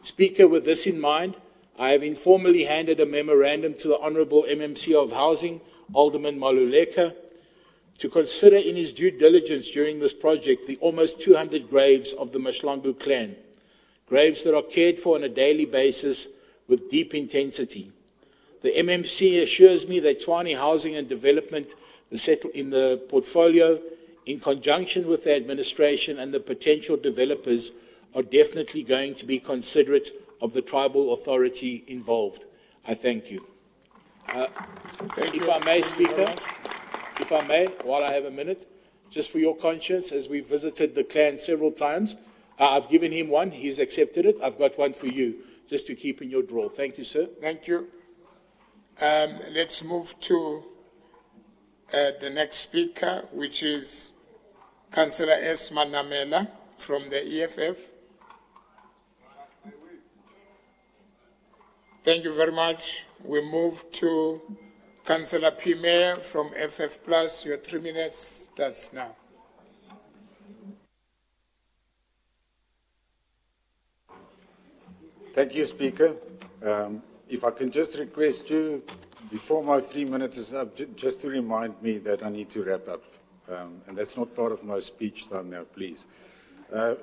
Speaker, with this in mind, I have informally handed a memorandum to the Honourable MMC of Housing, Alderman Maluleka, to consider in his due diligence during this project the almost 200 graves of the Mashlangu clan, graves that are cared for on a daily basis with deep intensity. The MMC assures me that Tshwane Housing and Development, the settle in the portfolio, in conjunction with the administration and the potential developers, are definitely going to be considerate of the tribal authority involved. I thank you. If I may, Speaker, if I may, while I have a minute, just for your conscience, as we visited the clan several times, I've given him one, he's accepted it. I've got one for you, just to keep in your drawer. Thank you, sir. Thank you. Let's move to the next speaker, which is Councillor S. Manamela from the EFF. Thank you very much. We move to Councillor P. Mayor from FF Plus. Your 3 minutes starts now. Thank you, Speaker. If I can just request you, before my 3 minutes is up, just to remind me that I need to wrap up. And that's not part of my speech time now, please.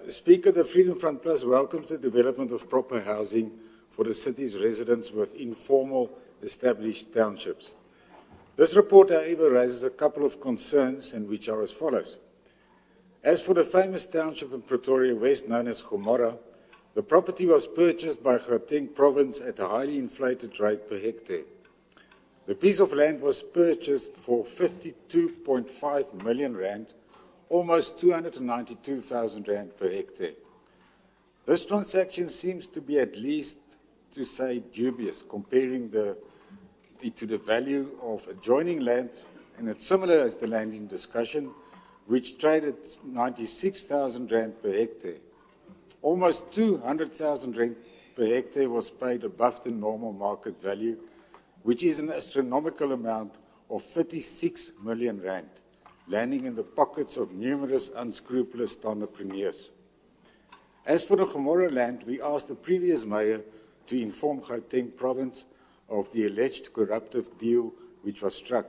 Speaker, the Freedom Front Plus welcomes the development of proper housing for the city's residents with informal established townships. This report, however, raises a couple of concerns, and which are as follows. As for the famous township in Pretoria West known as Gomorrah, the property was purchased by Gauteng province at a highly inflated rate per hectare. The piece of land was purchased for 52.5 million rand, almost 292,000 rand per hectare. This transaction seems to be at least, to say, dubious, comparing it to the value of adjoining land, and it's similar as the land in discussion, which traded 96,000 rand per hectare. Almost 200,000 rand per hectare was paid above the normal market value, which is an astronomical amount of 36 million rand, landing in the pockets of numerous unscrupulous entrepreneurs. As for the Gomorrah land, we asked the previous mayor to inform Gauteng province of the alleged corruptive deal which was struck,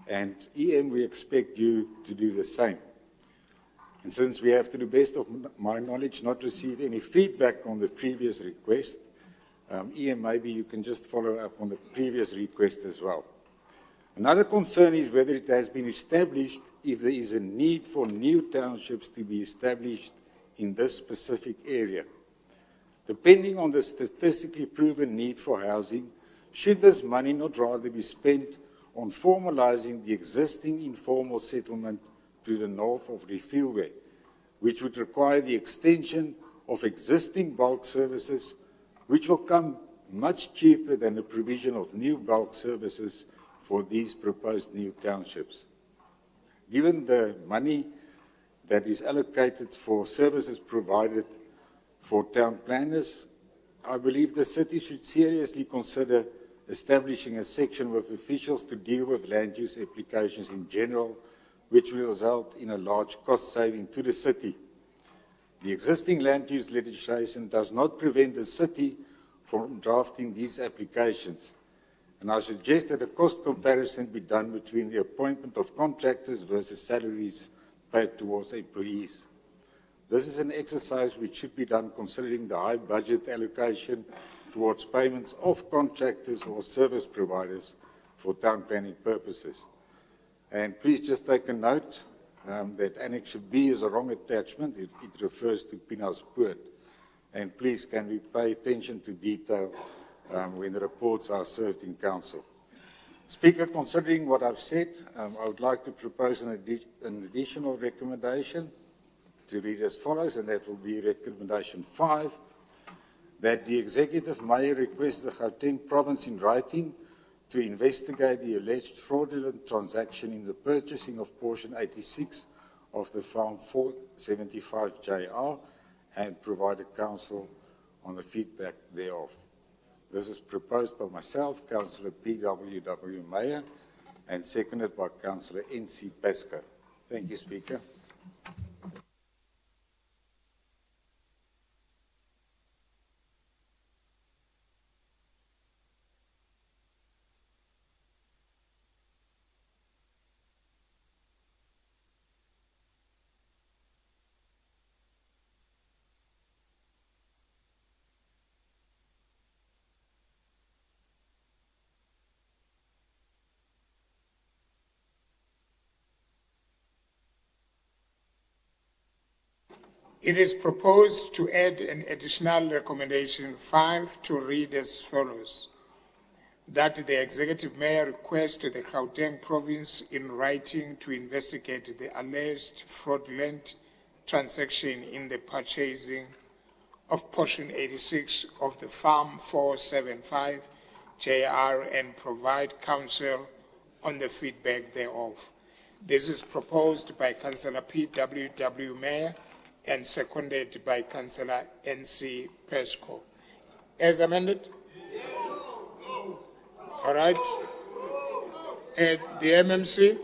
and EM, we expect you to do the same. And since we have, to the best of my knowledge, not received any feedback on the previous request, EM, maybe you can just follow up on the previous request as well. Another concern is whether it has been established if there is a need for new townships to be established in this specific area. Depending on the statistically proven need for housing, should this money not rather be spent on formalizing the existing informal settlement to the north of Refilwe, which would require the extension of existing bulk services, which will come much cheaper than the provision of new bulk services for these proposed new townships. Given the money that is allocated for services provided for town planners, I believe the city should seriously consider establishing a section with officials to deal with land use applications in general, which will result in a large cost saving to the city. The existing land use legislation does not prevent the city from drafting these applications, and I suggest that a cost comparison be done between the appointment of contractors versus salaries paid towards employees. This is an exercise which should be done considering the high budget allocation towards payments of contractors or service providers for town planning purposes. And please just take a note that Annex B is a wrong attachment. It refers to Pina's Poort. And please, can we pay attention to detail when the reports are served in council. Speaker, considering what I've said, I would like to propose an additional recommendation to read as follows, and that will be recommendation 5, that the executive mayor request the Gauteng province in writing to investigate the alleged fraudulent transaction in the purchasing of portion 86 of the Farm 475 JR and provide a council on the feedback thereof. This is proposed by myself, Councillor P.W.W. Meyer, and seconded by Councillor N.C. Pesco. Thank you, Speaker. It is proposed to add an additional recommendation 5 to read as follows. That the executive mayor request the Gauteng province in writing to investigate the alleged fraudulent transaction in the purchasing of portion 86 of the Farm 475 JR and provide counsel on the feedback thereof. This is proposed by Councillor P.W.W. Mayor and seconded by Councillor N.C. Pesco. As amended? All right. The MMC?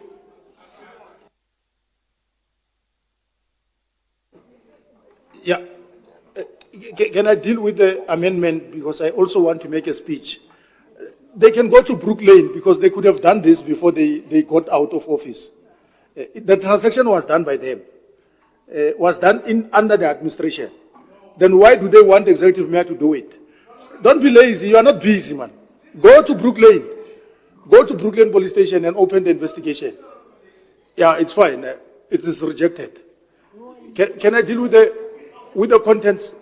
Yeah. Can I deal with the amendment, because I also want to make a speech? They can go to Brook Lane, because they could have done this before they got out of office. The transaction was done by them. was done under the administration, then why do they want the executive mayor to do it? Don't be lazy. You are not busy, man. Go to Brooklyn. Go to Brooklyn police station and open the investigation. Yeah, it's fine. It is rejected. Can I deal with the contents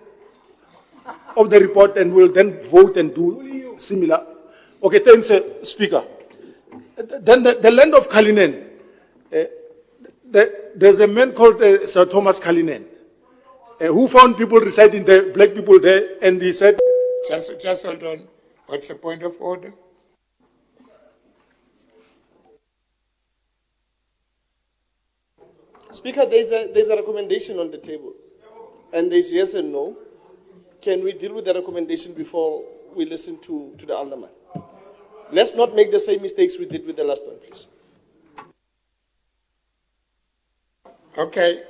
of the report, and we'll then vote and do similar? Okay, thanks, Speaker. Then the land of Kalinen. There's a man called Sir Thomas Kalinen, who found people residing there, black people there, and he said... Just hold on. What's the point of order? Speaker, there's a recommendation on the table, and there's yes and no. Can we deal with the recommendation before we listen to the alderman? Let's not make the same mistakes we did with the last one, please. Okay,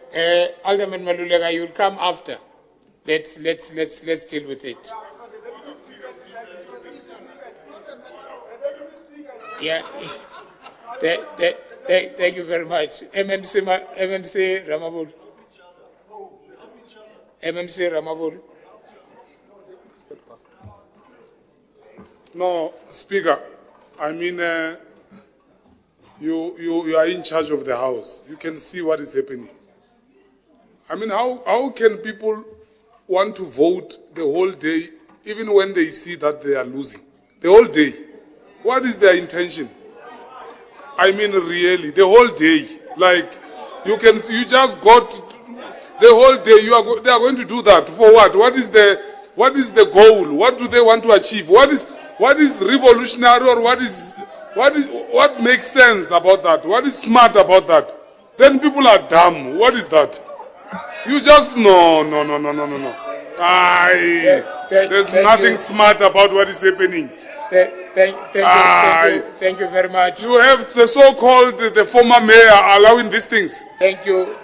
Alderman Malulega, you'll come after. Let's deal with it. Yeah. Thank you very much. MMC Ramabul. MMC Ramabul. No, Speaker, I mean, you are in charge of the House. You can see what is happening. I mean, how can people want to vote the whole day, even when they see that they are losing? The whole day. What is their intention? I mean, really, the whole day. Like, you just got the whole day. They are going to do that for what? What is the goal? What do they want to achieve? What is revolutionary, or what makes sense about that? What is smart about that? Then people are dumb. What is that? You just no. There's nothing smart about what is happening. Thank you very much. You have the so-called the former mayor allowing these things. Thank you.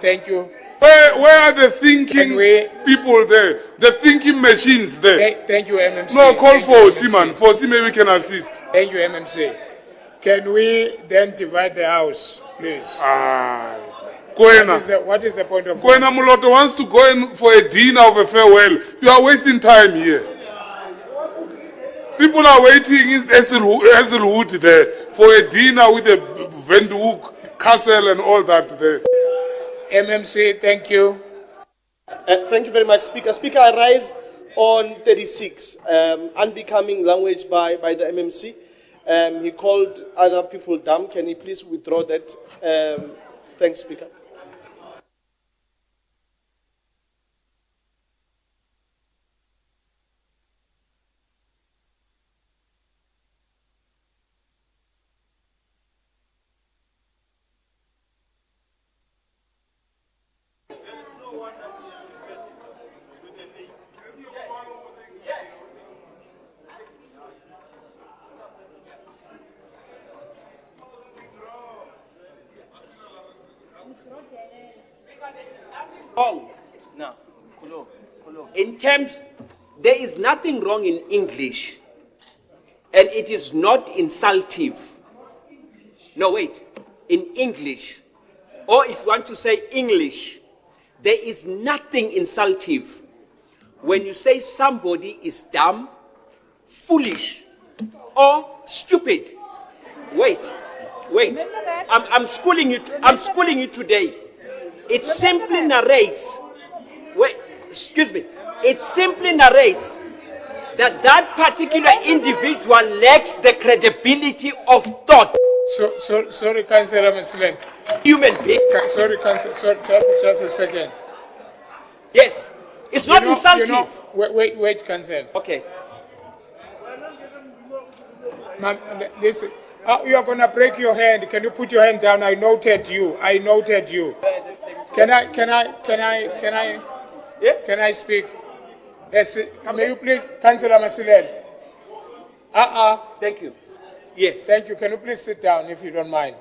Where are the thinking people there? The thinking machines there? Thank you, MMC. No, call for Seaman. For C, maybe we can assist. Thank you, MMC. Can we then divide the House, please? What is the point of... Koena Muloto wants to go in for a dinner of a farewell. You are wasting time here. People are waiting in Hazelwood there for a dinner with a Vendhoek castle and all that there. MMC, thank you. Thank you very much, Speaker. Speaker, I rise on 36, unbecoming language by the MMC. He called other people dumb. Can he please withdraw that? Thanks, Speaker. No, in terms, there is nothing wrong in English, and it is not insultive. No, wait, in English, or if you want to say English, there is nothing insultive when you say somebody is dumb, foolish, or stupid. Wait, I'm schooling you. I'm schooling you today. It simply narrates. Wait, excuse me. It simply narrates that that particular individual lacks the credibility of thought. Sorry, Councillor Masilen. Human being. Sorry, Councillor. Sorry, just a second. Yes, it's not insultive. Wait, Councillor. Okay. Ma'am, listen. You are going to break your hand. Can you put your hand down? I noted you. Can I speak? Yes. May you please, Councillor Masilen? Thank you. Yes. Thank you. Can you please sit down if you don't mind?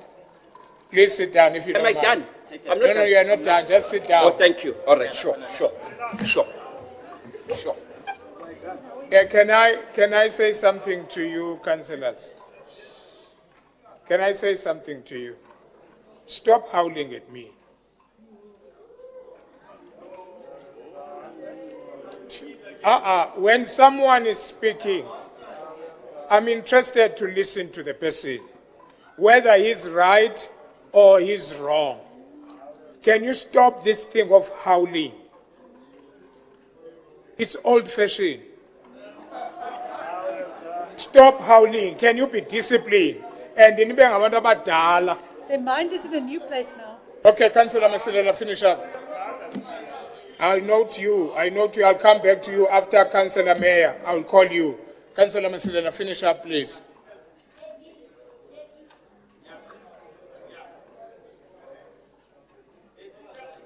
Please sit down if you don't mind. Am I done? No, you are not done. Just sit down. Oh, thank you. All right. Sure. Yeah, can I say something to you, councillors? Can I say something to you? Stop howling at me. When someone is speaking, I'm interested to listen to the person, whether he's right or he's wrong. Can you stop this thing of howling? It's old-fashioned. Stop howling. Can you be disciplined? And in the Their mind is in a new place now. Okay, Councillor Masilela, finish up. I'll note you. I'll come back to you after Councillor Mayor. I'll call you. Councillor Masilela, finish up, please.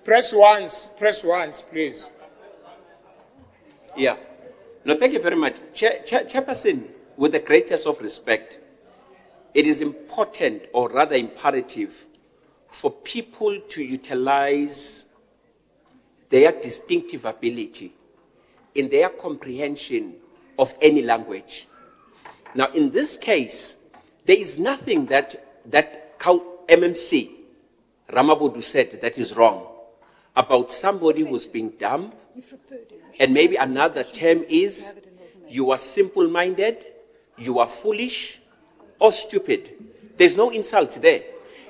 Press once, please. Yeah. No, thank you very much. Chairperson, with the greatest of respect, it is important, or rather imperative, for people to utilize their distinctive ability in their comprehension of any language. Now, in this case, there is nothing that MMC Ramabodu said that is wrong about somebody who's being dumb, and maybe another term is you are simple-minded, you are foolish, or stupid. There's no insult there.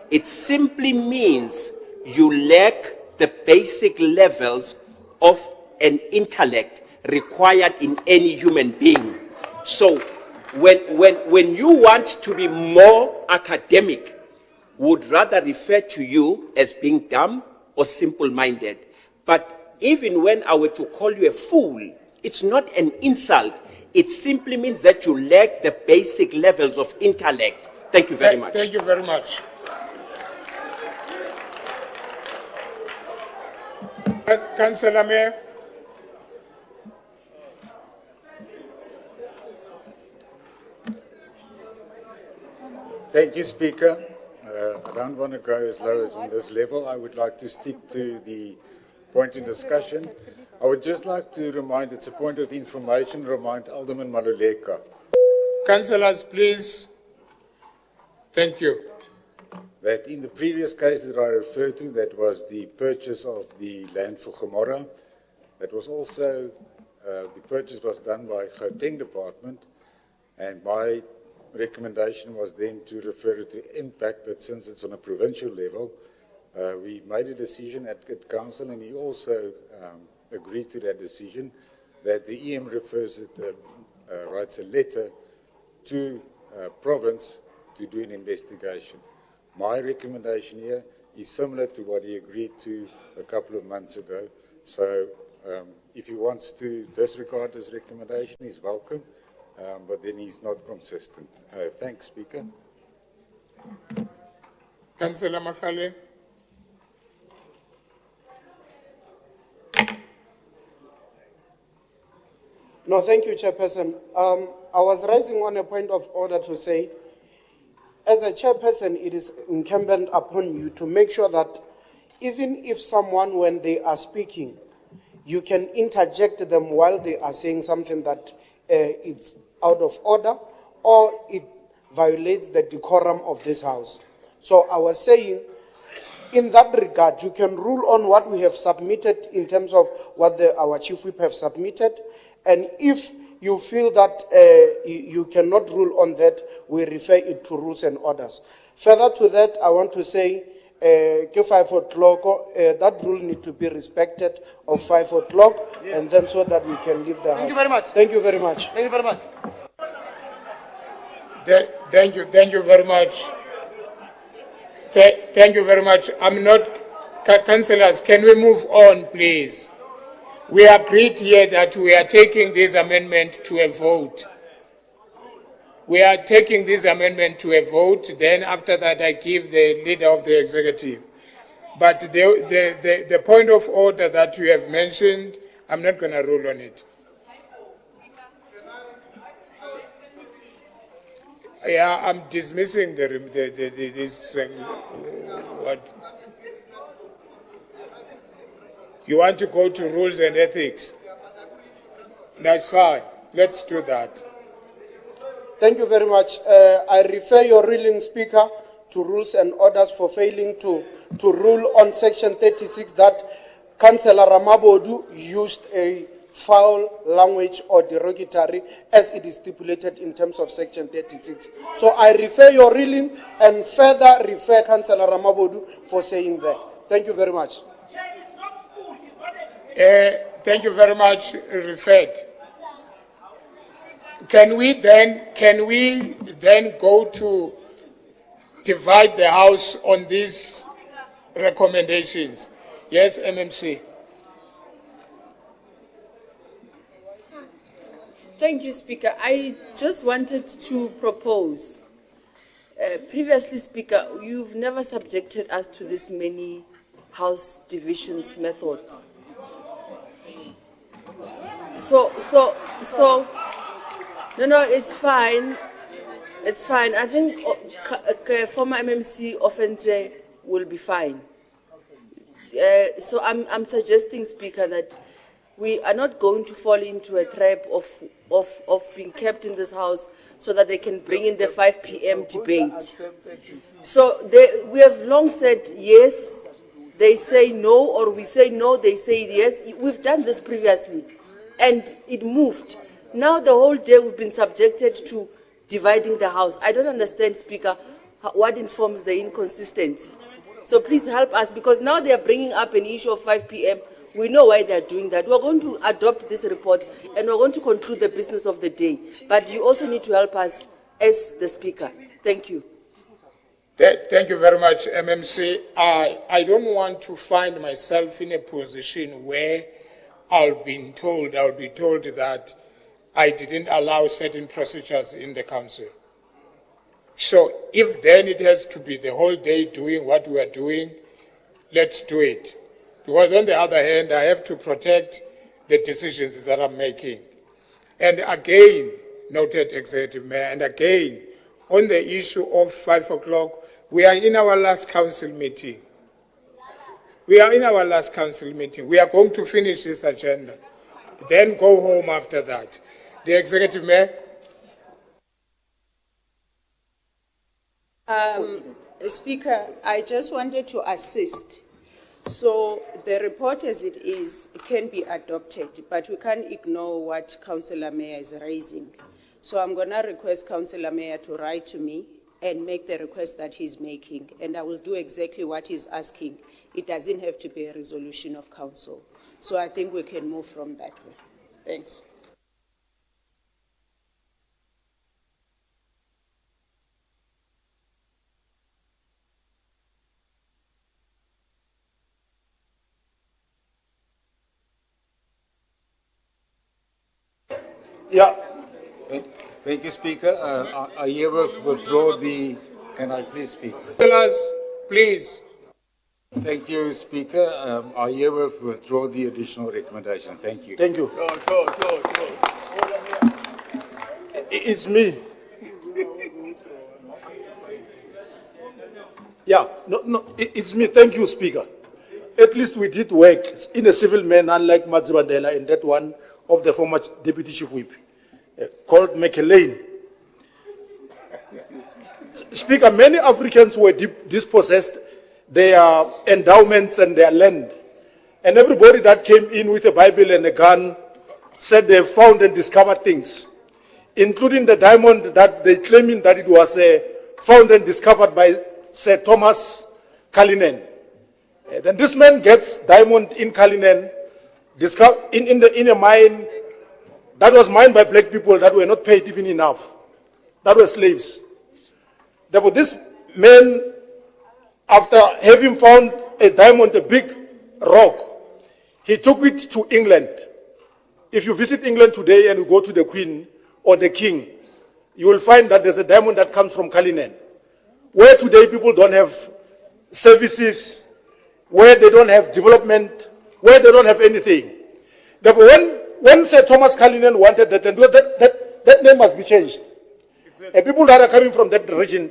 It simply means you lack the basic levels of an intellect required in any human being. So when you want to be more academic, would rather refer to you as being dumb or simple-minded. But even when I were to call you a fool, it's not an insult. It simply means that you lack the basic levels of intellect. Thank you very much. Thank you very much. Councillor Mayor. Thank you, Speaker. I don't want to go as low as on this level. I would like to stick to the point in discussion. I would just like to remind, it's a point of information, remind Alderman Maluleka. Councillors, please. Thank you. That in the previous case that I referred to, that was the purchase of the land for Gomorrah, that was also, the purchase was done by Gauteng Department, and my recommendation was then to refer it to impact, but since it's on a provincial level, we made a decision at council, and he also agreed to that decision, that the EM refers it, writes a letter to province to do an investigation. My recommendation here is similar to what he agreed to a couple of months ago. So if he wants to disregard his recommendation, he's welcome, but then he's not consistent. Thanks, Speaker. Councillor Makhale. No, thank you, Chairperson. I was raising on a point of order to say, as a chairperson, it is incumbent upon you to make sure that even if someone, when they are speaking, you can interject them while they are saying something that is out of order or it violates the decorum of this house. So I was saying, in that regard, you can rule on what we have submitted in terms of what our chief whip have submitted. And if you feel that you cannot rule on that, we refer it to rules and orders. Further to that, I want to say, 5 o'clock, that rule need to be respected of 5 o'clock, yes. And then so that we can leave the house. Thank you very much. Thank you very much. Thank you very much. Thank you very much. Thank you very much. I'm not, councillors, can we move on, please? We agreed here that we are taking this amendment to a vote. We are taking this amendment to a vote, then after that I give the leader of the executive. But the point of order that you have mentioned, I'm not going to rule on it. Yeah, I'm dismissing this. What? You want to go to rules and ethics? That's fine. Let's do that. Thank you very much. I refer your ruling, Speaker, to rules and orders for failing to rule on Section 36 that Councillor Ramabodu used a foul language or derogatory as it is stipulated in terms of section 36. So I refer your ruling and further refer Councillor Ramabodu for saying that. Thank you very much. Thank you very much, referred. Can we then go to divide the House on these recommendations? Yes, MMC. Thank you, Speaker. I just wanted to propose, previously, Speaker, you've never subjected us to this many House divisions methods. No, it's fine. It's fine. I think former MMC offense will be fine. So I'm suggesting, Speaker, that we are not going to fall into a trap of being kept in this House so that they can bring in the 5 p.m. debate. So we have long said yes, they say no, or we say no, they say yes. We've done this previously, and it moved. Now the whole day we've been subjected to dividing the House. I don't understand, Speaker, what informs the inconsistency. So please help us, because now they are bringing up an issue of 5 p.m. We know why they're doing that. We're going to adopt this report and we're going to conclude the business of the day. But you also need to help us as the Speaker. Thank you. Thank you very much, MMC. I don't want to find myself in a position where I'll be told that I didn't allow certain procedures in the council. So if then it has to be the whole day doing what we are doing, let's do it. Because on the other hand, I have to protect the decisions that I'm making. And again, noted Executive Mayor, and again, on the issue of 5 o'clock, we are in our last council meeting. We are going to finish this agenda, then go home after that. The Executive Mayor. Speaker, I just wanted to assist. So the report as it is can be adopted, but we can't ignore what Councillor Mayor is raising. So I'm going to request Councillor Mayor to write to me and make the request that he's making, and I will do exactly what he's asking. It doesn't have to be a resolution of council. So I think we can move from that way. Thanks. Yeah. Thank you, Speaker. I hereby withdraw the. Can I please speak? Tell us, please. Thank you, Speaker. I hereby withdraw the additional recommendation. Thank you. Thank you. It's me. Yeah, it's me. Thank you, Speaker. At least we did work in a civil manner, unlike Mazibandela and that one of the former Deputy Chief Whip, called McElwain. Speaker, many Africans were dispossessed their endowments and their land. And everybody that came in with a Bible and a gun said they found and discovered things, including the diamond that they claiming that it was found and discovered by Sir Thomas Cullinan. Then this man gets diamond in Cullinan, in a mine that was mined by black people that were not paid even enough. That were slaves. Therefore, this man, after having found a diamond, a big rock, he took it to England. If you visit England today and you go to the Queen or the King, you will find that there's a diamond that comes from Cullinan. Where today people don't have services, where they don't have development, where they don't have anything. Therefore, when Sir Thomas Cullinan wanted that, and that name must be changed. Exactly. People that are coming from that region,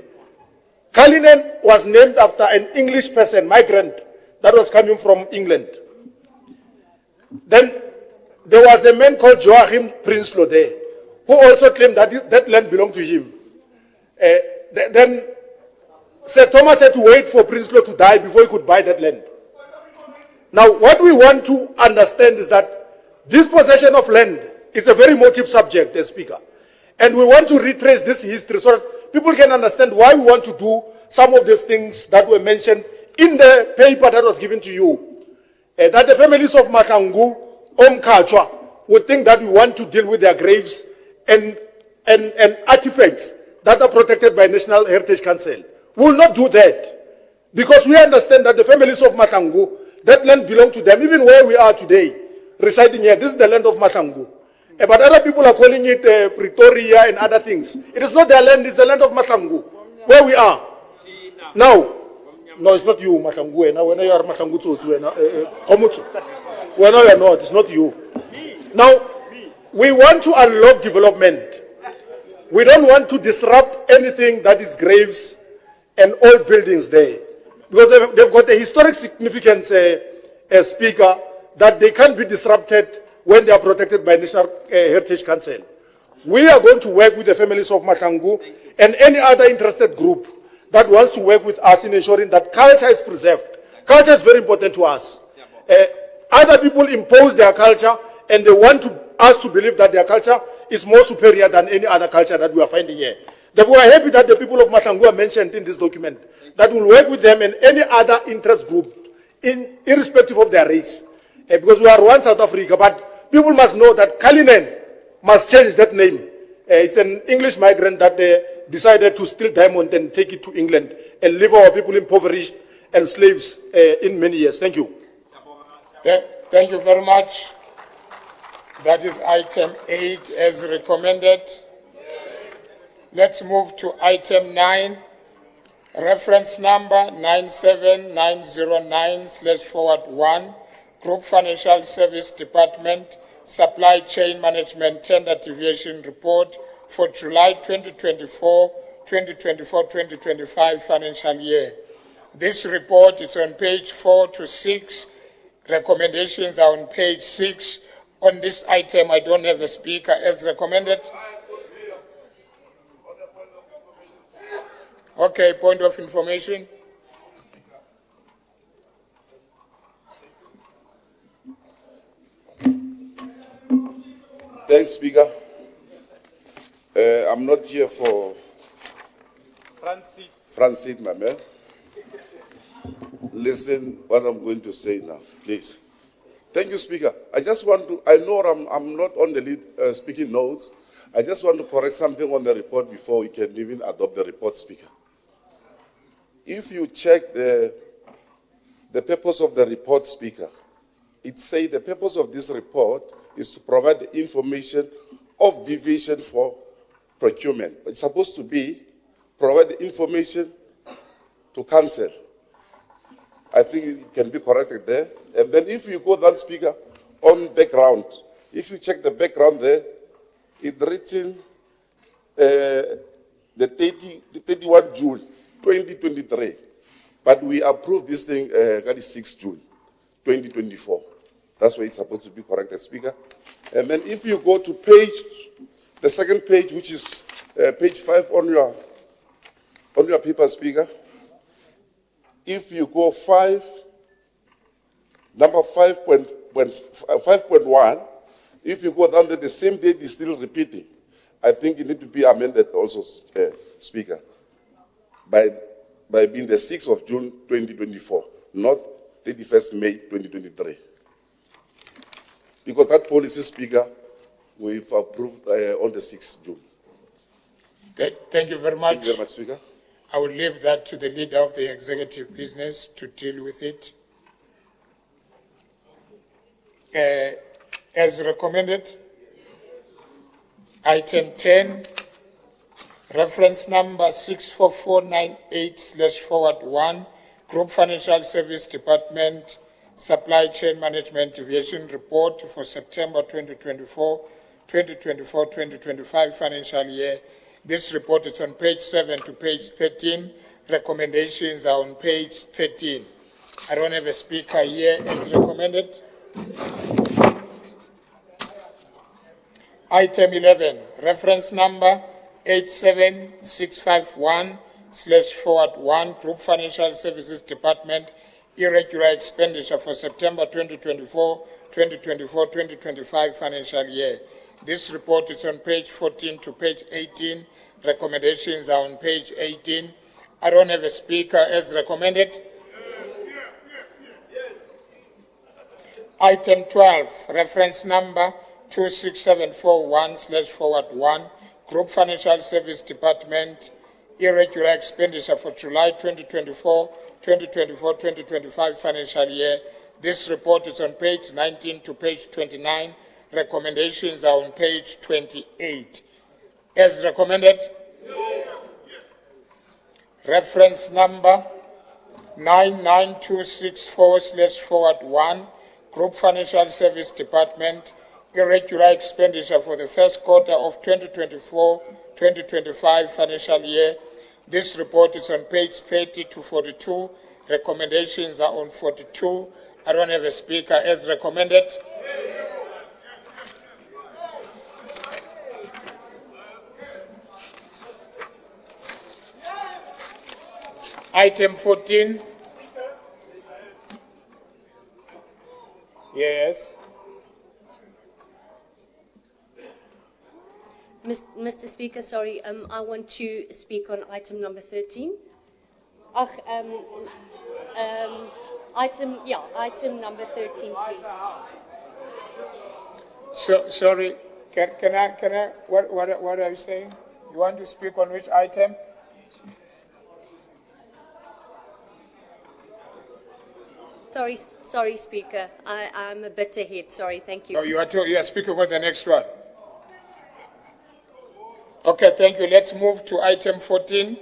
Cullinan was named after an English person, migrant, that was coming from England. Then there was a man called Joachim Prinsloo there, who also claimed that that land belonged to him. Then Sir Thomas had to wait for Prinsloo to die before he could buy that land. Now, what we want to understand is that This possession of land, it's a very emotive subject, Speaker. And we want to retrace this history so that people can understand why we want to do some of these things that were mentioned in the paper that was given to you. That the families of Makangu, Omkachwa, would think that we want to deal with their graves and artifacts that are protected by National Heritage Council. We will not do that. Because we understand that the families of Makangu, that land belongs to them, even where we are today, residing here. This is the land of Makangu. But other people are calling it Pretoria and other things. It is not their land, it's the land of Makangu, where we are. Now, no, it's not you, Makangu. When you are Makangu, when you are not, it's not you. Now, we want to unlock development. We don't want to disrupt anything that is graves and old buildings there. Because they've got a historic significance, Speaker, that they can't be disrupted when they are protected by National Heritage Council. We are going to work with the families of Makangu and any other interested group that wants to work with us in ensuring that culture is preserved. Culture is very important to us. Other people impose their culture and they want us to believe that their culture is more superior than any other culture that we are finding here. Therefore, we are happy that the people of Makangu are mentioned in this document, that will work with them and any other interest group, irrespective of their race. Because we are one South Africa, but people must know that Kalinen must change that name. It's an English migrant that decided to steal diamond and take it to England and leave our people impoverished and slaves in many years. Thank you. Thank you very much. That is item 8 as recommended. Let's move to item 9. Reference number 97909/1, Group Financial Service Department, Supply Chain Management Tender Deviation Report for July 2024-2025 financial year. This report is on page 4 to 6. Recommendations are on page 6. On this item, I don't have a speaker as recommended. Okay, point of information. Thanks, Speaker. I'm not here for front seat, my man. Listen what I'm going to say now, please. Thank you, Speaker. I know I'm not on the lead speaking notes. I just want to correct something on the report before we can even adopt the report, Speaker. If you check the purpose of the report, Speaker, it says the purpose of this report is to provide the information of deviation for procurement. It's supposed to be provide the information to council. I think it can be corrected there. And then if you go down, Speaker, on background, if you check the background there, it's written the 31 June 2023. But we approved this thing, that is 6 June 2024. That's why it's supposed to be corrected, Speaker. And then if you go to the second page, which is page 5 on your paper, Speaker. If you go number 5.1, if you go down there, the same date is still repeating. I think it needs to be amended also, Speaker, by being the 6th of June 2024, not 31st May 2023. Because that policy, Speaker, we've approved on the 6th June. Thank you very much. Thank you very much, Speaker. I will leave that to the leader of the executive business to deal with it. As recommended, item 10, reference number 64498/1, Group Financial Service Department, Supply Chain Management Deviation Report for September 2024-2025 financial year. This report is on page 7 to page 13. Recommendations are on page 13. I don't have a speaker here as recommended. Item 11, reference number 87651/1, Group Financial Services Department, Irregular Expenditure for September 2024-2025 financial year. This report is on page 14 to page 18. Recommendations are on page 18. I don't have a speaker as recommended. Item 12, reference number 26741/1, Group Financial Service Department, irregular expenditure for July 2024-2025 financial year. This report is on page 19 to page 29. Recommendations are on page 28. As recommended, reference number 99264/1, Group Financial Service Department, irregular expenditure for the first quarter of 2024-2025 financial year. This report is on page 30 to 42. Recommendations are on 42. I don't have a speaker as recommended. Item 14. Yes. Mr. Speaker, sorry, I want to speak on item number 13. Item number 13, please. So, sorry, can I, what are you saying? You want to speak on which item? Sorry, Speaker. I'm a bit ahead. Sorry, thank you. Oh, you are speaking on the next one. Okay, thank you. Let's move to item 14.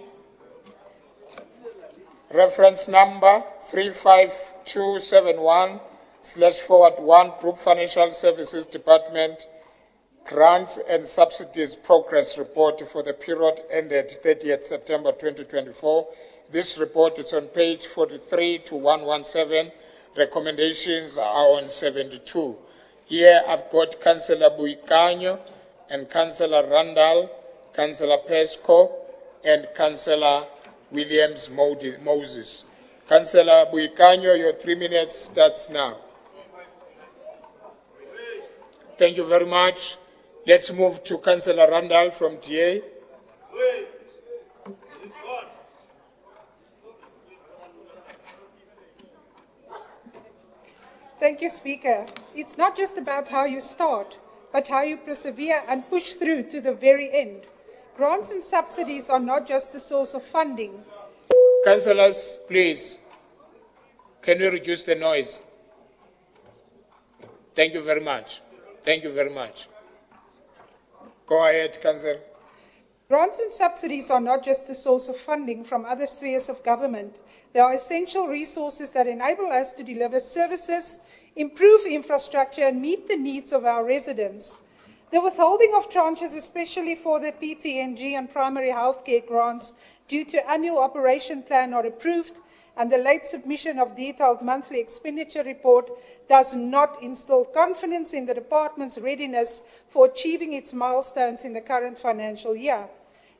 Reference number 35271/1, Group Financial Services Department, Grants and Subsidies Progress Report for the period ended 30th September 2024. This report is on page 43 to 117. Recommendations are on 72. Here I've got Councillor Buikanyo and Councillor Randall, Councillor Pesco, and Councillor Williams Moses. Councillor Buikanyo, your 3 minutes starts now. Thank you very much. Let's move to Councillor Randall from TA. Thank you, Speaker. It's not just about how you start, but how you persevere and push through to the very end. Grants and subsidies are not just a source of funding. Councillors, please, can you reduce the noise? Thank you very much. Thank you very much. Go ahead, Councillor. Grants and subsidies are not just a source of funding from other spheres of government. They are essential resources that enable us to deliver services, improve infrastructure, and meet the needs of our residents. The withholding of tranches, especially for the PTNG and primary healthcare grants, due to annual operation plan are approved, and the late submission of detailed monthly expenditure report does not instill confidence in the department's readiness for achieving its milestones in the current financial year.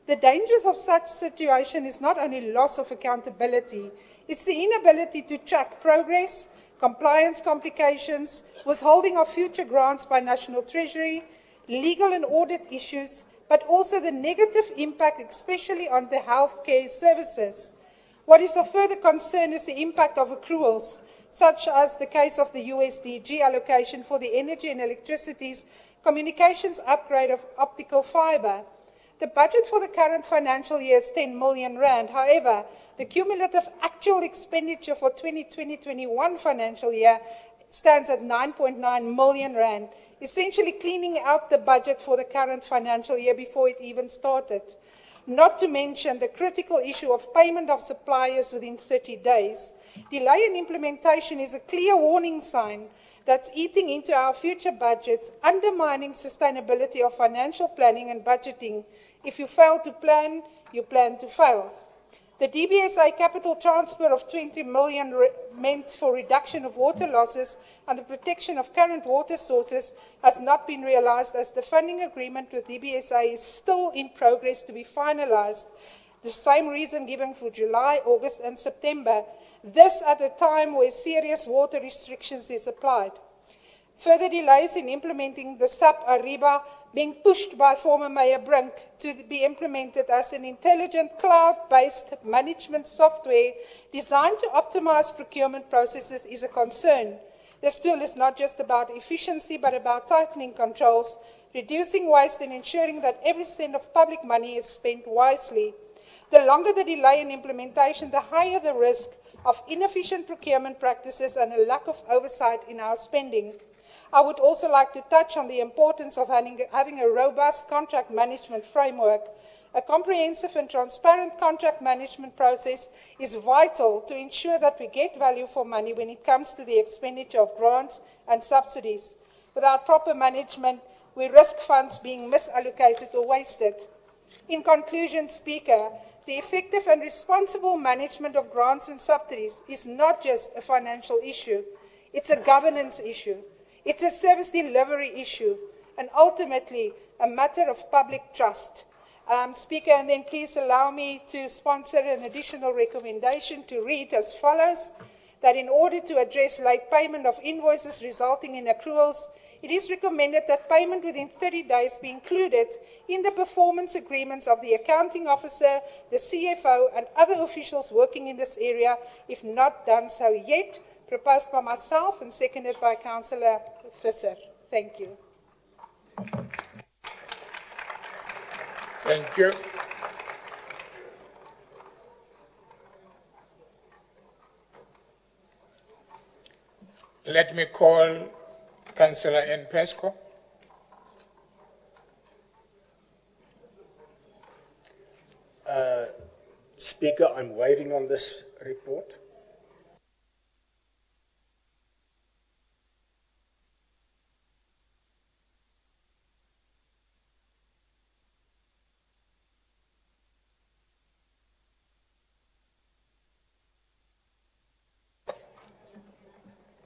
The dangers of such situation is not only loss of accountability, it's the inability to track progress, compliance complications, withholding of future grants by National Treasury, legal and audit issues, but also the negative impact, especially on the healthcare services. What is of further concern is the impact of accruals, such as the case of the USDG allocation for the energy and electricity's communications upgrade of optical fibre. The budget for the current financial year is 10 million rand. However, the cumulative actual expenditure for 2020-21 financial year stands at 9.9 million rand, essentially cleaning out the budget for the current financial year before it even started. Not to mention the critical issue of payment of suppliers within 30 days. Delay in implementation is a clear warning sign that's eating into our future budgets, undermining sustainability of financial planning and budgeting. If you fail to plan, you plan to fail. The DBSA capital transfer of 20 million meant for reduction of water losses and the protection of current water sources has not been realized, as the funding agreement with DBSA is still in progress to be finalized. The same reason given for July, August and September. This at a time where serious water restrictions is applied. Further delays in implementing the SAP Ariba being pushed by former Mayor Brink to be implemented as an intelligent cloud-based management software designed to optimize procurement processes is a concern. This tool is not just about efficiency, but about tightening controls, reducing waste and ensuring that every cent of public money is spent wisely. The longer the delay in implementation, the higher the risk of inefficient procurement practices and a lack of oversight in our spending. I would also like to touch on the importance of having a robust contract management framework. A comprehensive and transparent contract management process is vital to ensure that we get value for money when it comes to the expenditure of grants and subsidies. Without proper management, we risk funds being misallocated or wasted. In conclusion, Speaker, the effective and responsible management of grants and subsidies is not just a financial issue, it's a governance issue. It's a service delivery issue, and ultimately a matter of public trust. Speaker, and then please allow me to sponsor an additional recommendation to read as follows, that in order to address late payment of invoices resulting in accruals, it is recommended that payment within 30 days be included in the performance agreements of the accounting officer, the CFO, and other officials working in this area, if not done so yet. Proposed by myself and seconded by Councillor Visser. Thank you. Thank you. Let me call Councillor N. Pesco. Speaker, I'm waiving on this report.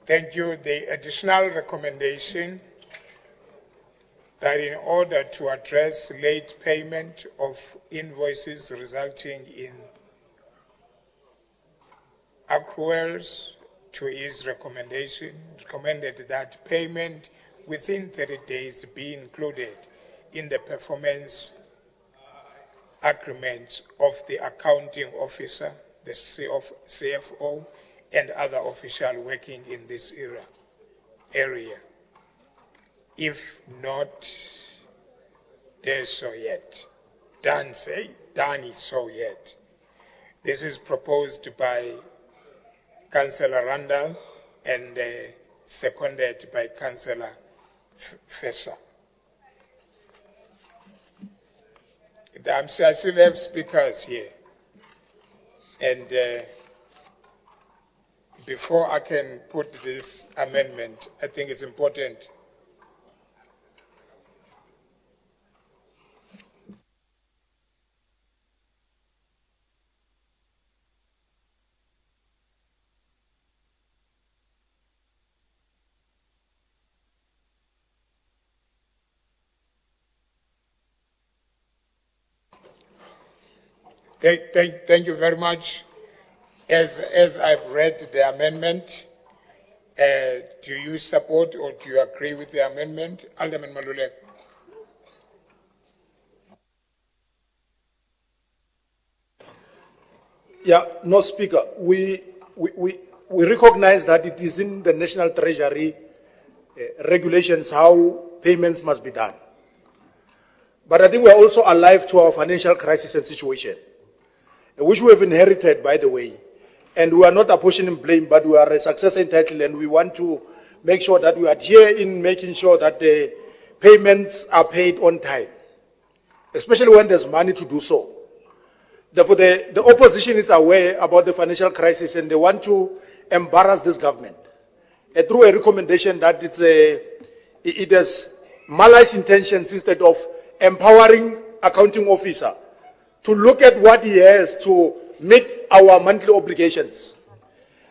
Thank you. The additional recommendation that in order to address late payment of invoices resulting in accruals, to his recommendation, recommended that payment within 30 days be included in the performance agreements of the accounting officer, the CFO, and other officials working in this area. If not there so yet, done it so yet. This is proposed by Councillor Randall and seconded by Councillor Fisher. I still have speakers here. And before I can put this amendment, I think it's important Thank you very much. As I've read the amendment, do you support or do you agree with the amendment? Alderman Maluleke. Yeah, no, Speaker. We recognize that it is in the National Treasury regulations how payments must be done. But I think we are also alive to our financial crisis and situation, which we have inherited, by the way. And we are not apportioning blame, but we are a successor entitled, and we want to make sure that we adhere in making sure that the payments are paid on time, especially when there's money to do so. Therefore, the opposition is aware about the financial crisis, and they want to embarrass this government through a recommendation that it has malice intentions instead of empowering accounting officer to look at what he has to meet our monthly obligations.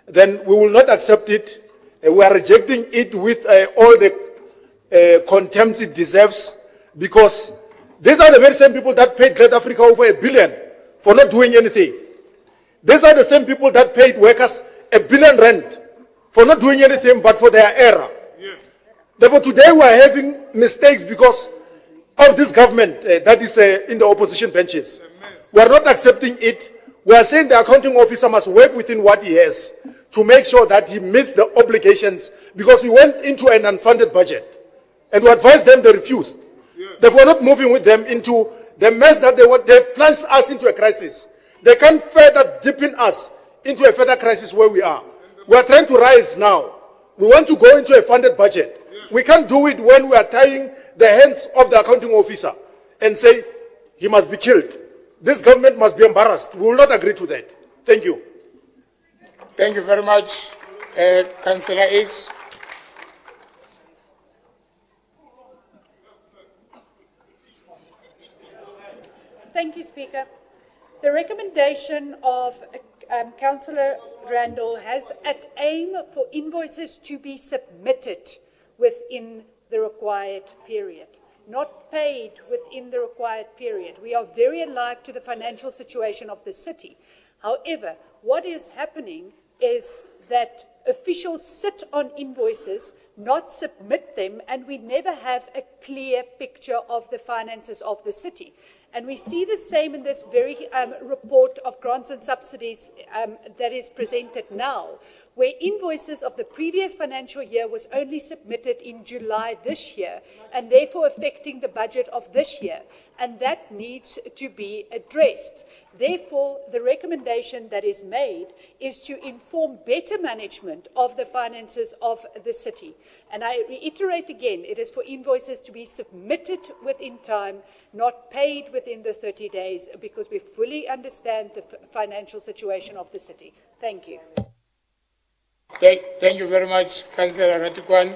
Then we will not accept it. We are rejecting it with all the contempt it deserves, because these are the very same people that paid Great Africa over R1 billion for not doing anything. These are the same people that paid workers R1 billion for not doing anything but for their error. Yes. Therefore, today we are having mistakes because of this government that is in the opposition benches. We are not accepting it. We are saying the accounting officer must work within what he has to make sure that he meets the obligations, because we went into an unfunded budget and we advised them, they refused. Therefore, we're not moving with them into the mess that they've plunged us into a crisis. They can't further deepen us into a further crisis where we are. We are trying to rise now. We want to go into a funded budget. We can't do it when we are tying the hands of the accounting officer and say he must be killed. This government must be embarrassed. We will not agree to that. Thank you. Thank you very much, Councillor Ace. Thank you, Speaker. The recommendation of Councillor Randall has at aim for invoices to be submitted within the required period, not paid within the required period. We are very alive to the financial situation of the city. However, what is happening is that officials sit on invoices, not submit them, and we never have a clear picture of the finances of the city. And we see the same in this very report of grants and subsidies that is presented now, where invoices of the previous financial year was only submitted in July this year, and therefore affecting the budget of this year. And that needs to be addressed. Therefore, the recommendation that is made is to inform better management of the finances of the city. And I reiterate again, it is for invoices to be submitted within time, not paid within the 30 days, because we fully understand the financial situation of the city. Thank you. Thank you very much, Councillor Ratikwan.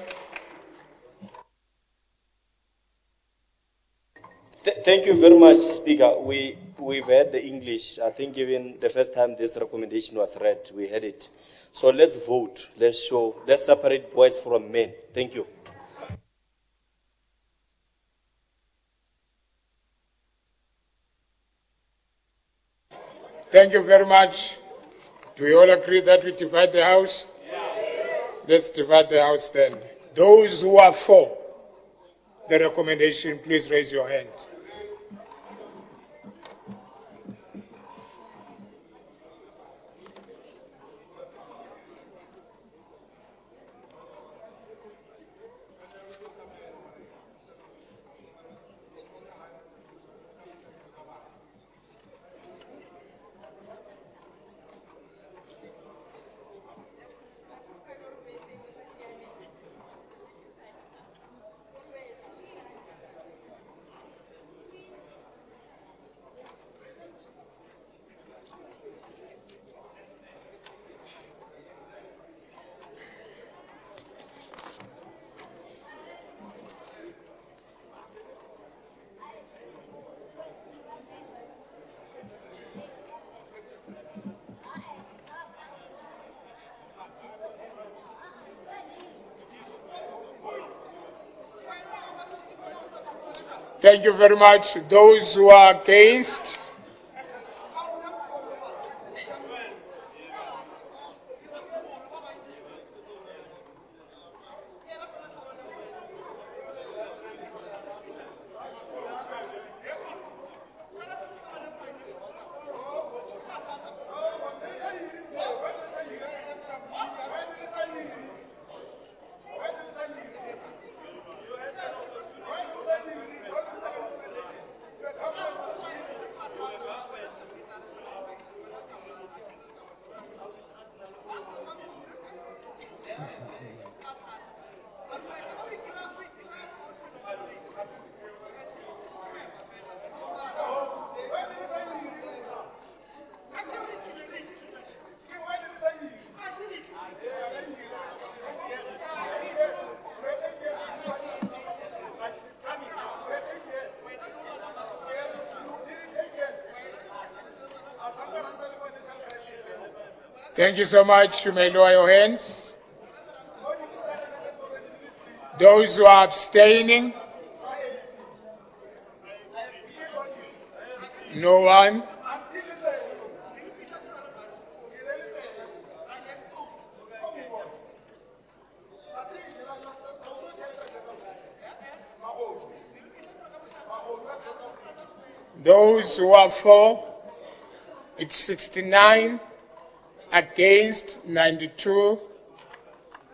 Thank you very much, Speaker. We've heard the English. I think even the first time this recommendation was read, we had it. So let's vote. Let's separate boys from men. Thank you. Thank you very much. Do we all agree that we divide the House? Let's divide the House then. Those who are for the recommendation, please raise your hand. Thank you very much. Those who are against? Thank you so much. You may lower your hands. Those who are abstaining? No one? Those who are for, it's 69, against 92,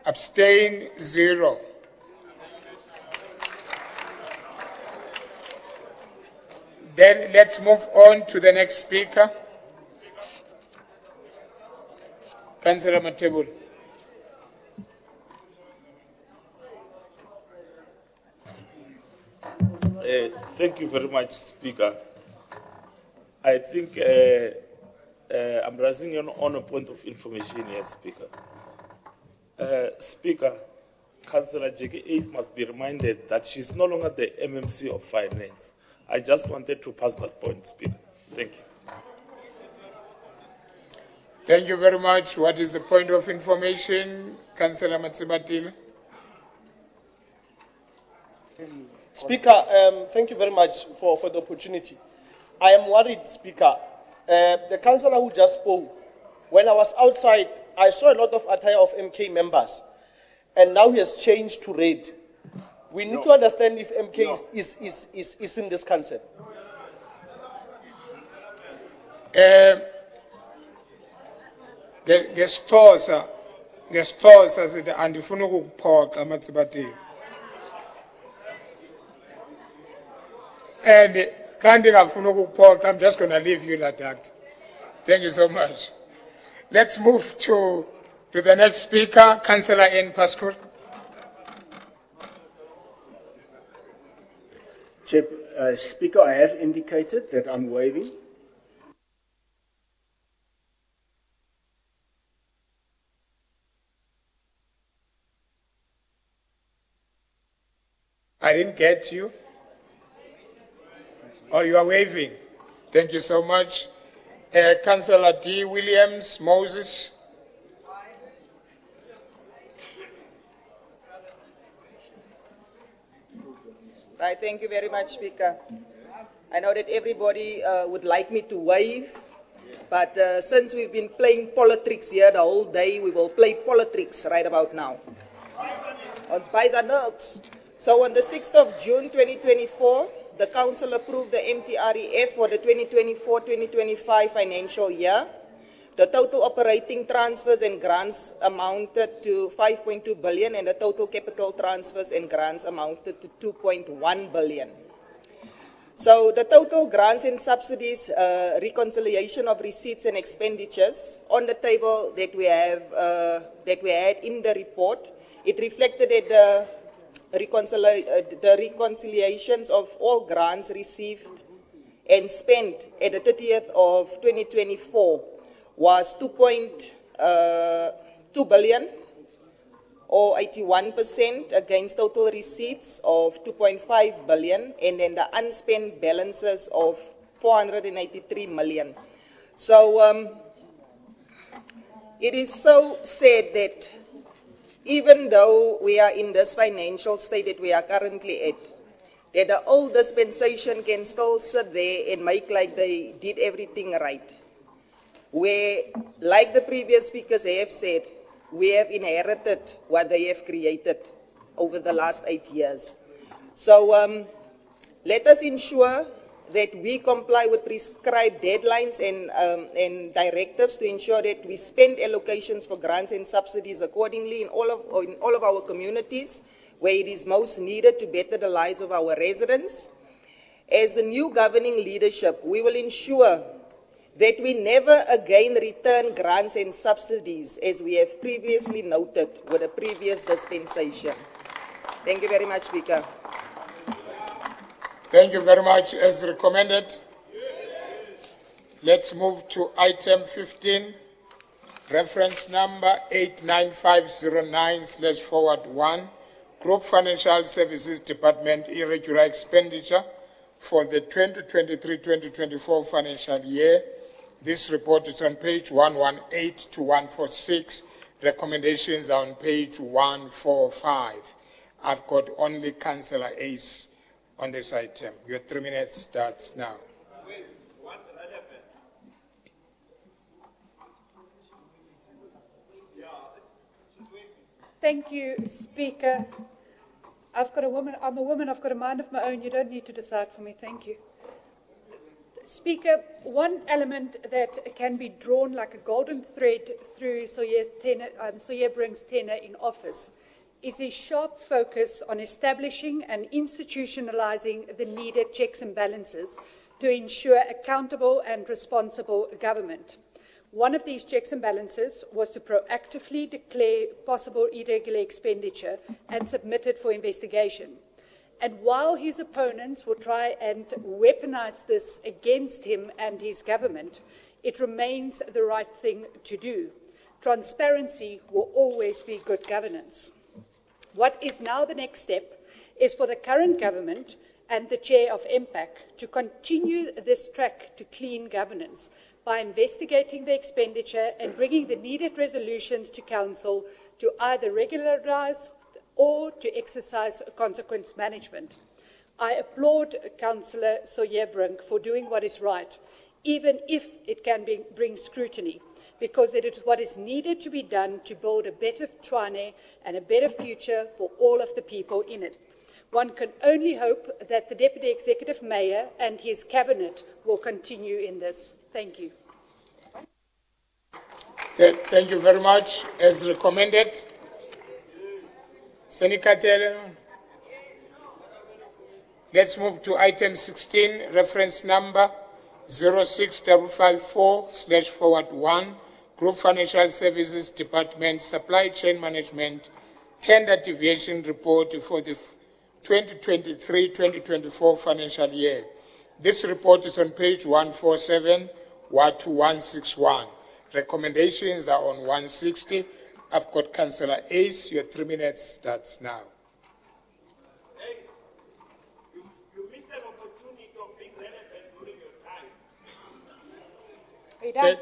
abstain 0. Then let's move on to the next speaker. Councillor Matebul. Thank you very much, Speaker. I think I'm raising on a point of information here, Speaker. Speaker, Councillor Jackie Ace must be reminded that she's no longer the MMC of Finance. I just wanted to pass that point, Speaker. Thank you. Thank you very much. What is the point of information, Councillor Matsibatile? Speaker, thank you very much for the opportunity. I am worried, Speaker. The councillor who just spoke, when I was outside, I saw a lot of attire of MK members, and now he has changed to red. We need to understand if MK is in this council. Ngesixhosa sithi andifuna ukukuphoxa Matsibatile. And I'm just going to leave you like that. Thank you so much. Let's move to the next speaker, Councillor N. Pascoe. Speaker, I have indicated that I'm waiving. I didn't get you. Oh, you are waving. Thank you so much. Councillor D. Williams Moses. Right, thank you very much, Speaker. I know that everybody would like me to wave, but since we've been playing politics here the whole day, we will play politics right about now. On Spaza notes. So on the 6th of June 2024, the Council approved the MTREF for the 2024-2025 financial year. The total operating transfers and grants amounted to 5.2 billion, and the total capital transfers and grants amounted to 2.1 billion. So the total grants and subsidies, reconciliation of receipts and expenditures on the table that we have, that we had in the report, it reflected that the reconciliations of all grants received and spent at the 30th of 2024 was 2.2 billion, or 81% against total receipts of 2.5 billion, and then the unspent balances of 483 million. So it is so sad that even though we are in this financial state that we are currently at, that the old dispensation can still sit there and make like they did everything right. Where, like the previous speakers have said, we have inherited what they have created over the last 8 years. So let us ensure that we comply with prescribed deadlines and directives to ensure that we spend allocations for grants and subsidies accordingly in all of our communities where it is most needed to better the lives of our residents. As the new governing leadership, we will ensure that we never again return grants and subsidies as we have previously noted with the previous dispensation. Thank you very much, Speaker. Thank you very much. As recommended, let's move to item 15, reference number 89509/1, Group Financial Services Department Irregular Expenditure for the 2023-2024 financial year. This report is on page 118 to 146. Recommendations are on page 145. I've got only Councillor Ace on this item. Your 3 minutes starts now. Thank you, Speaker. I'm a woman, I've got a mind of my own. You don't need to decide for me. Thank you. Speaker, one element that can be drawn like a golden thread through Soyebrink's tenure in office is his sharp focus on establishing and institutionalizing the needed checks and balances to ensure accountable and responsible government. One of these checks and balances was to proactively declare possible irregular expenditure and submit it for investigation. And while his opponents will try and weaponize this against him and his government, it remains the right thing to do. Transparency will always be good governance. What is now the next step is for the current government and the chair of MPAC to continue this track to clean governance by investigating the expenditure and bringing the needed resolutions to council to either regularise or to exercise consequence management. I applaud Councillor Soyebrink for doing what is right, even if it can bring scrutiny, because it is what is needed to be done to build a better Tshwane and a better future for all of the people in it. One can only hope that the Deputy Executive Mayor and his cabinet will continue in this. Thank you. Thank you very much. As recommended, Senator, let's move to item 16, reference number 06554/1, Group Financial Services Department, Supply Chain Management, Tender Deviation Report for the 2023-2024 financial year. This report is on page 147 to 161. Recommendations are on 160. I've got Councillor Ace. Your 3 minutes starts now. You missed an opportunity of being relevant during your time.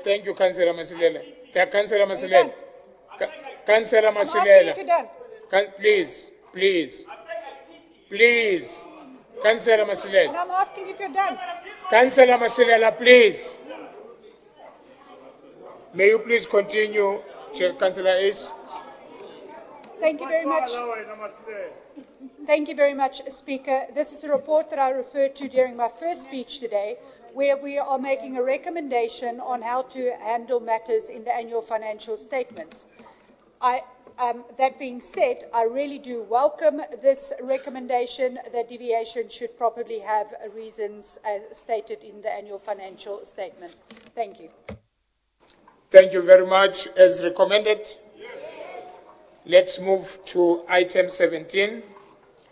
Thank you, Councillor Masilela. Councillor Masilela. Councillor Masilela. Please. Councillor Masilela. And I'm asking if you're done. Councillor Masilela, please. May you please continue, Councillor Ace? Thank you very much. Thank you very much, Speaker. This is the report that I referred to during my first speech today, where we are making a recommendation on how to handle matters in the annual financial statements. That being said, I really do welcome this recommendation that deviation should probably have reasons as stated in the annual financial statements. Thank you. Thank you very much. As recommended, let's move to item 17,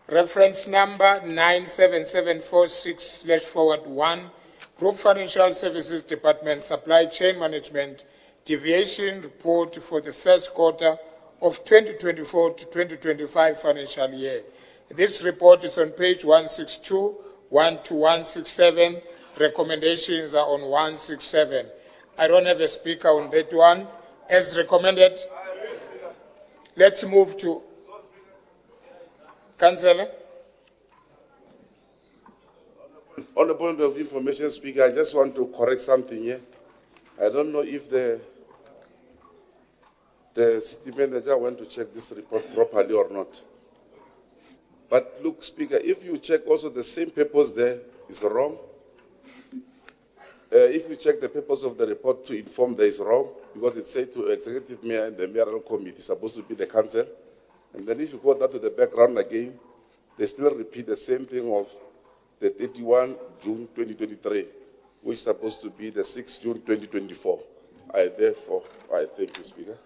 reference number 97746/1, Group Financial Services Department, Supply Chain Management, Deviation Report for the first quarter of 2024 to 2025 financial year. This report is on page 162, 1 to 167. Recommendations are on 167. I don't have a speaker on that one. As recommended, let's move to Councillor. On the point of information, Speaker, I just want to correct something here. I don't know if the city manager went to check this report properly or not. But look, Speaker, if you check also the same purpose there is wrong. If you check the purpose of the report to inform, there is wrong, because it says to executive mayor and the mayoral committee, supposed to be the council. And then if you go down to the background again, they still repeat the same thing of the 31 June 2023, which is supposed to be the 6 June 2024. I thank you, Speaker.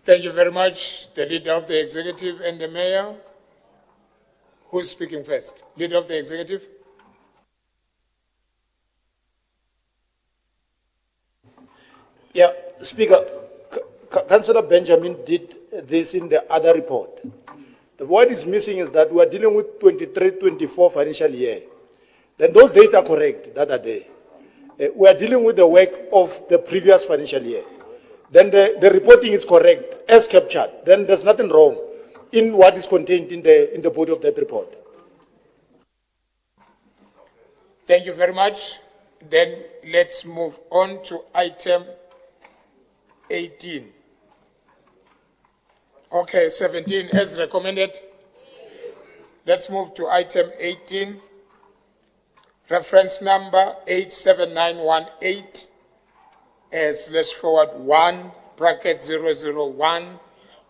Thank you very much. The Leader of the Executive and the Mayor. Who's speaking first? Leader of the Executive. Yeah, Speaker, Councillor Benjamin did this in the other report. The what is missing is that we are dealing with 23-24 financial year. Then those dates are correct that are there. We are dealing with the work of the previous financial year. Then the reporting is correct as captured. Then there's nothing wrong in what is contained in the body of that report. Thank you very much. Then let's move on to item 18. Okay, 17 as recommended. Let's move to item 18. Reference number 87918/1 bracket 001,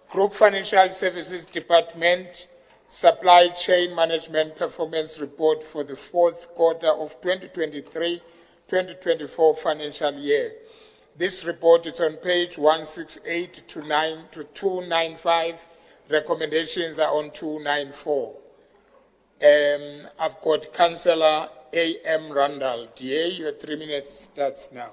Group Financial Services Department, Supply Chain Management Performance Report for the fourth quarter of 2023-2024 financial year. This report is on page 168 to 295. Recommendations are on 294. I've got Councillor A.M. Randall. DA, your 3 minutes starts now.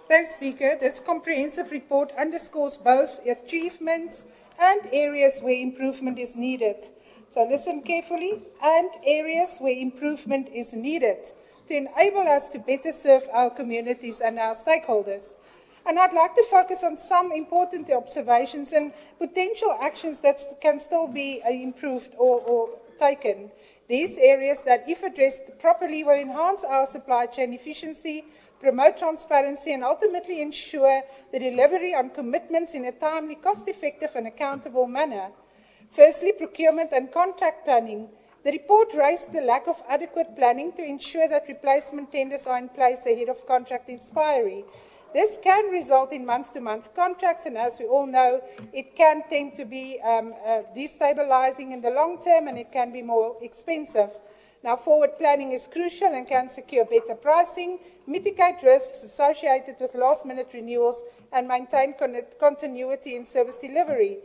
Thanks, Speaker. This comprehensive report underscores both achievements and areas where improvement is needed. So listen carefully, and areas where improvement is needed to enable us to better serve our communities and our stakeholders. And I'd like to focus on some important observations and potential actions that can still be improved or taken. These areas that, if addressed properly, will enhance our supply chain efficiency, promote transparency, and ultimately ensure the delivery on commitments in a timely, cost-effective and accountable manner. Firstly, procurement and contract planning. The report raised the lack of adequate planning to ensure that replacement tenders are in place ahead of contract expiry. This can result in month-to-month contracts, and as we all know, it can tend to be destabilizing in the long term, and it can be more expensive. Now, forward planning is crucial and can secure better pricing, mitigate risks associated with last-minute renewals, and maintain continuity in service delivery.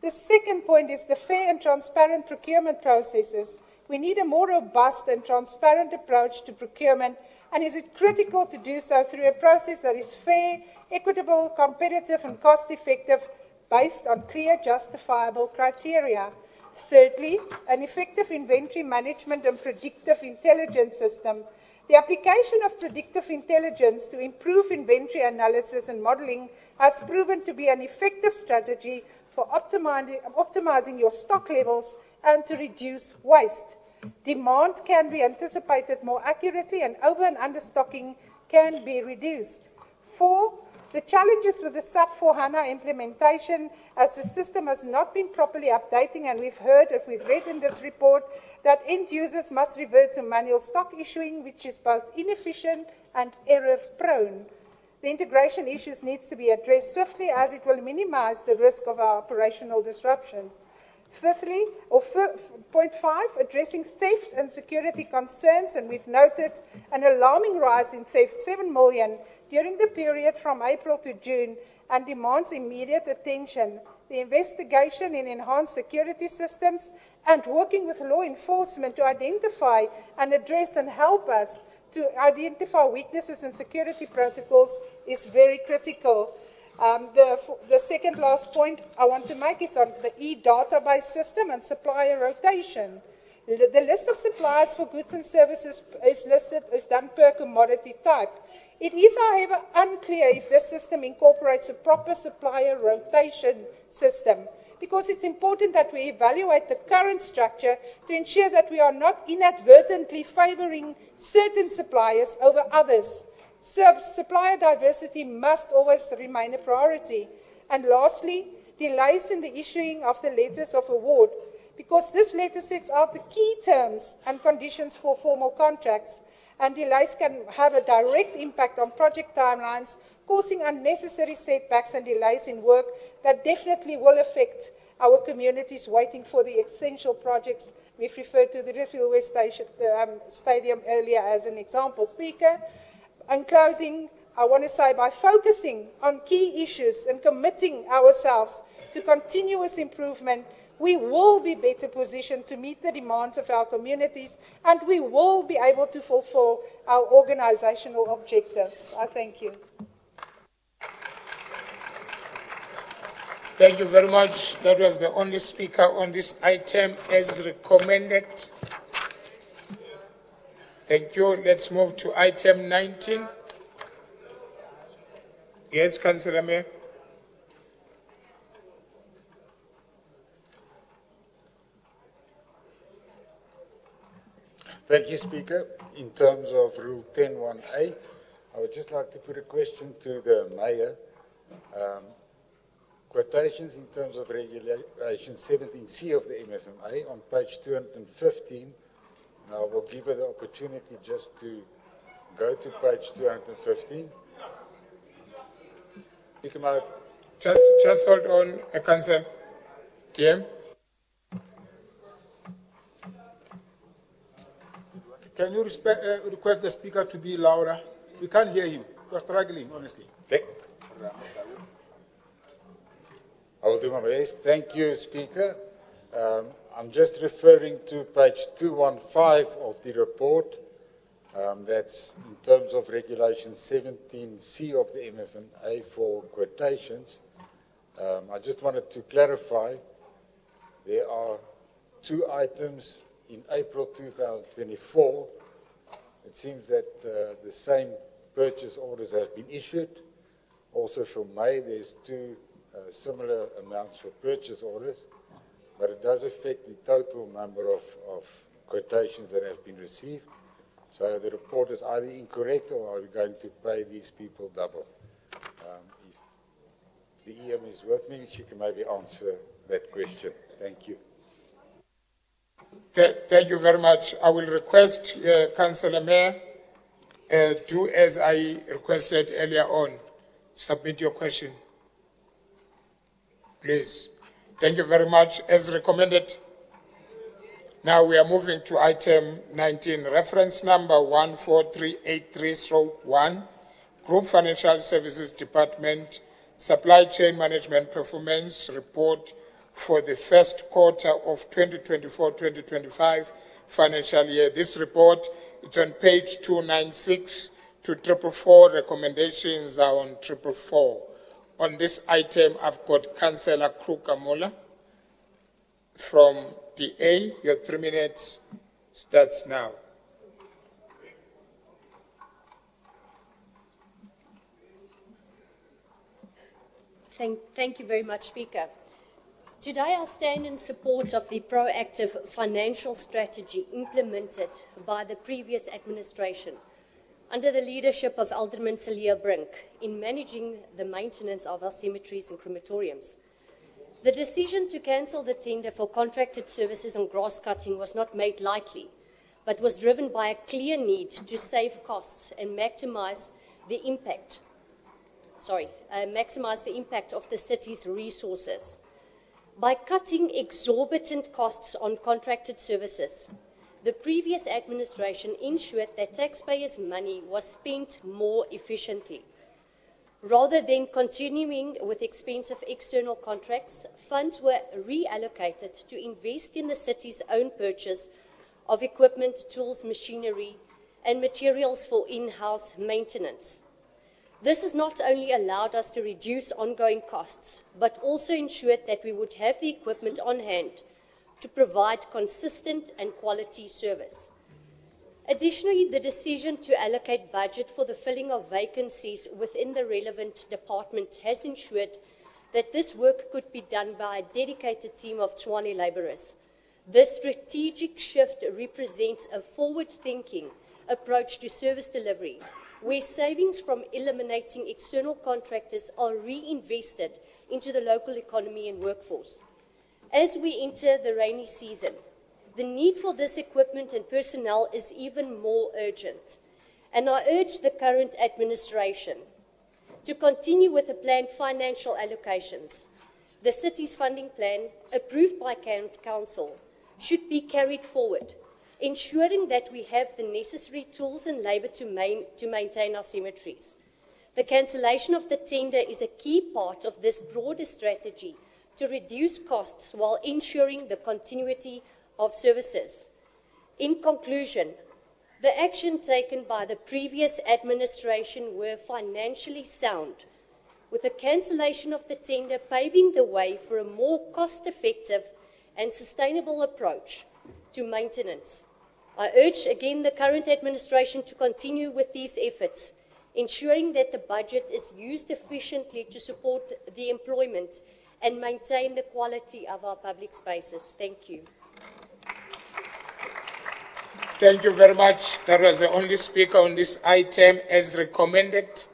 The second point is the fair and transparent procurement processes. We need a more robust and transparent approach to procurement, and is it critical to do so through a process that is fair, equitable, competitive, and cost-effective, based on clear, justifiable criteria. Thirdly, an effective inventory management and predictive intelligence system. The application of predictive intelligence to improve inventory analysis and modeling has proven to be an effective strategy for optimizing your stock levels and to reduce waste. Demand can be anticipated more accurately, and over and understocking can be reduced. 4, the challenges with the SAP S/4HANA implementation, as the system has not been properly updating, and we've read in this report that end users must revert to manual stock issuing, which is both inefficient and error-prone. The integration issues needs to be addressed swiftly, as it will minimize the risk of our operational disruptions. Fifthly, point 5, addressing theft and security concerns, and we've noted an alarming rise in theft, 7 million, during the period from April to June, and demands immediate attention. The investigation in enhanced security systems and working with law enforcement to identify and address and help us to identify weaknesses in security protocols is very critical. The second last point I want to make is on the e-database system and supplier rotation. The list of suppliers for goods and services is done per commodity type. It is, however, unclear if this system incorporates a proper supplier rotation system, because it's important that we evaluate the current structure to ensure that we are not inadvertently favoring certain suppliers over others. So supplier diversity must always remain a priority. And lastly, delays in the issuing of the letters of award, because this letter sets out the key terms and conditions for formal contracts, and delays can have a direct impact on project timelines, causing unnecessary setbacks and delays in work that definitely will affect our communities waiting for the essential projects. We've referred to the Railway Stadium earlier as an example. Speaker, in closing, I want to say, by focusing on key issues and committing ourselves to continuous improvement, we will be better positioned to meet the demands of our communities, and we will be able to fulfill our organizational objectives. I thank you. Thank you very much. That was the only speaker on this item as recommended. Thank you. Let's move to item 19. Yes, Councillor Mayor. Thank you, Speaker. In terms of Rule 10(1)(a), I would just like to put a question to the Mayor. quotations in terms of regulation 17C of the MFMA on page 215. And I will give her the opportunity just to go to page 215. Speaker Moripe. Just hold on, Councillor. TM. Can you request the speaker to be louder? We can't hear him. We're struggling, honestly. I will do my best. Thank you, Speaker. I'm just referring to page 215 of the report. That's in terms of regulation 17C of the MFMA for quotations. I just wanted to clarify, there are 2 items in April 2024. It seems that the same purchase orders have been issued. Also for May, there's 2 similar amounts for purchase orders, but it does affect the total number of quotations that have been received. So the report is either incorrect or are we going to pay these people double? If the EM is with me, she can maybe answer that question. Thank you. Thank you very much. I will request Councillor Mayor, do as I requested earlier on, submit your question. Please. Thank you very much. As recommended, now we are moving to item 19, reference number 14383/1, Group Financial Services Department, Supply Chain Management Performance Report for the first quarter of 2024-2025 financial year. This report is on page 296 to 444. Recommendations are on 444. On this item, I've got Councillor Krukamola from DA. Your 3 minutes starts now. Thank you very much, Speaker. Today I stand in support of the proactive financial strategy implemented by the previous administration under the leadership of Alderman Celia Brink in managing the maintenance of our cemeteries and crematoriums. The decision to cancel the tender for contracted services on grass cutting was not made lightly, but was driven by a clear need to save costs and maximize the impact of the city's resources. By cutting exorbitant costs on contracted services, the previous administration ensured that taxpayers' money was spent more efficiently. Rather than continuing with expensive external contracts, funds were reallocated to invest in the city's own purchase of equipment, tools, machinery, and materials for in-house maintenance. This has not only allowed us to reduce ongoing costs, but also ensured that we would have the equipment on hand to provide consistent and quality service. Additionally, the decision to allocate budget for the filling of vacancies within the relevant department has ensured that this work could be done by a dedicated team of Tshwane labourers. This strategic shift represents a forward-thinking approach to service delivery, where savings from eliminating external contractors are reinvested into the local economy and workforce. As we enter the rainy season, the need for this equipment and personnel is even more urgent, and I urge the current administration to continue with the planned financial allocations. The city's funding plan, approved by Council, should be carried forward, ensuring that we have the necessary tools and labour to maintain our cemeteries. The cancellation of the tender is a key part of this broader strategy to reduce costs while ensuring the continuity of services. In conclusion, the action taken by the previous administration were financially sound, with the cancellation of the tender paving the way for a more cost-effective and sustainable approach to maintenance. I urge again the current administration to continue with these efforts, ensuring that the budget is used efficiently to support the employment and maintain the quality of our public spaces. Thank you. Thank you very much. That was the only speaker on this item as recommended.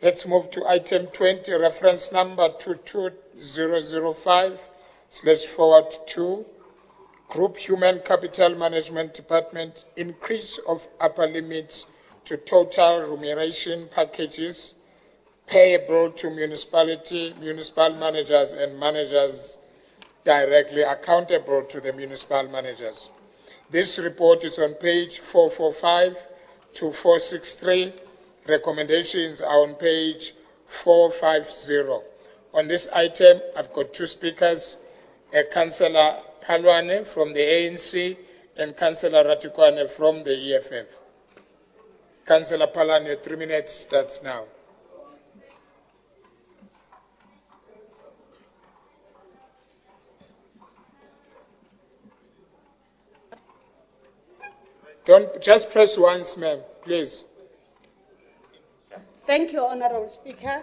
Let's move to item 20, reference number 22005/42, Group Human Capital Management Department, increase of upper limits to total remuneration packages payable to municipal managers and managers directly accountable to the municipal managers. This report is on page 445 to 463. Recommendations are on page 450. On this item, I've got two speakers, Councillor Palwane from the ANC and Councillor Ratikwane from the EFF. Councillor Palwane, 3 minutes starts now. Don't just press once, ma'am, please. Thank you, Honourable Speaker.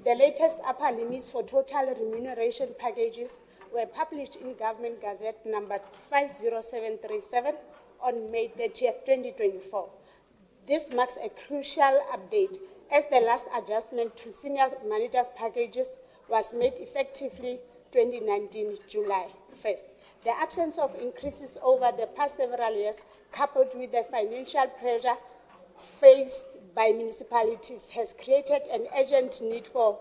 The latest upper limits for total remuneration packages were published in Government Gazette number 50737 on May 30th, 2024. This marks a crucial update as the last adjustment to senior managers' packages was made effectively 2019 July 1st. The absence of increases over the past several years, coupled with the financial pressure faced by municipalities, has created an urgent need for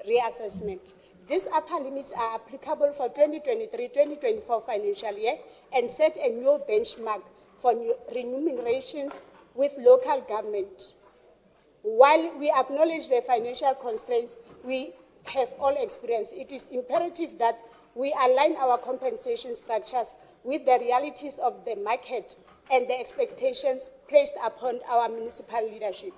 reassessment. These upper limits are applicable for 2023-2024 financial year and set a new benchmark for remuneration with local government. While we acknowledge the financial constraints we have all experienced, it is imperative that we align our compensation structures with the realities of the market and the expectations placed upon our municipal leadership.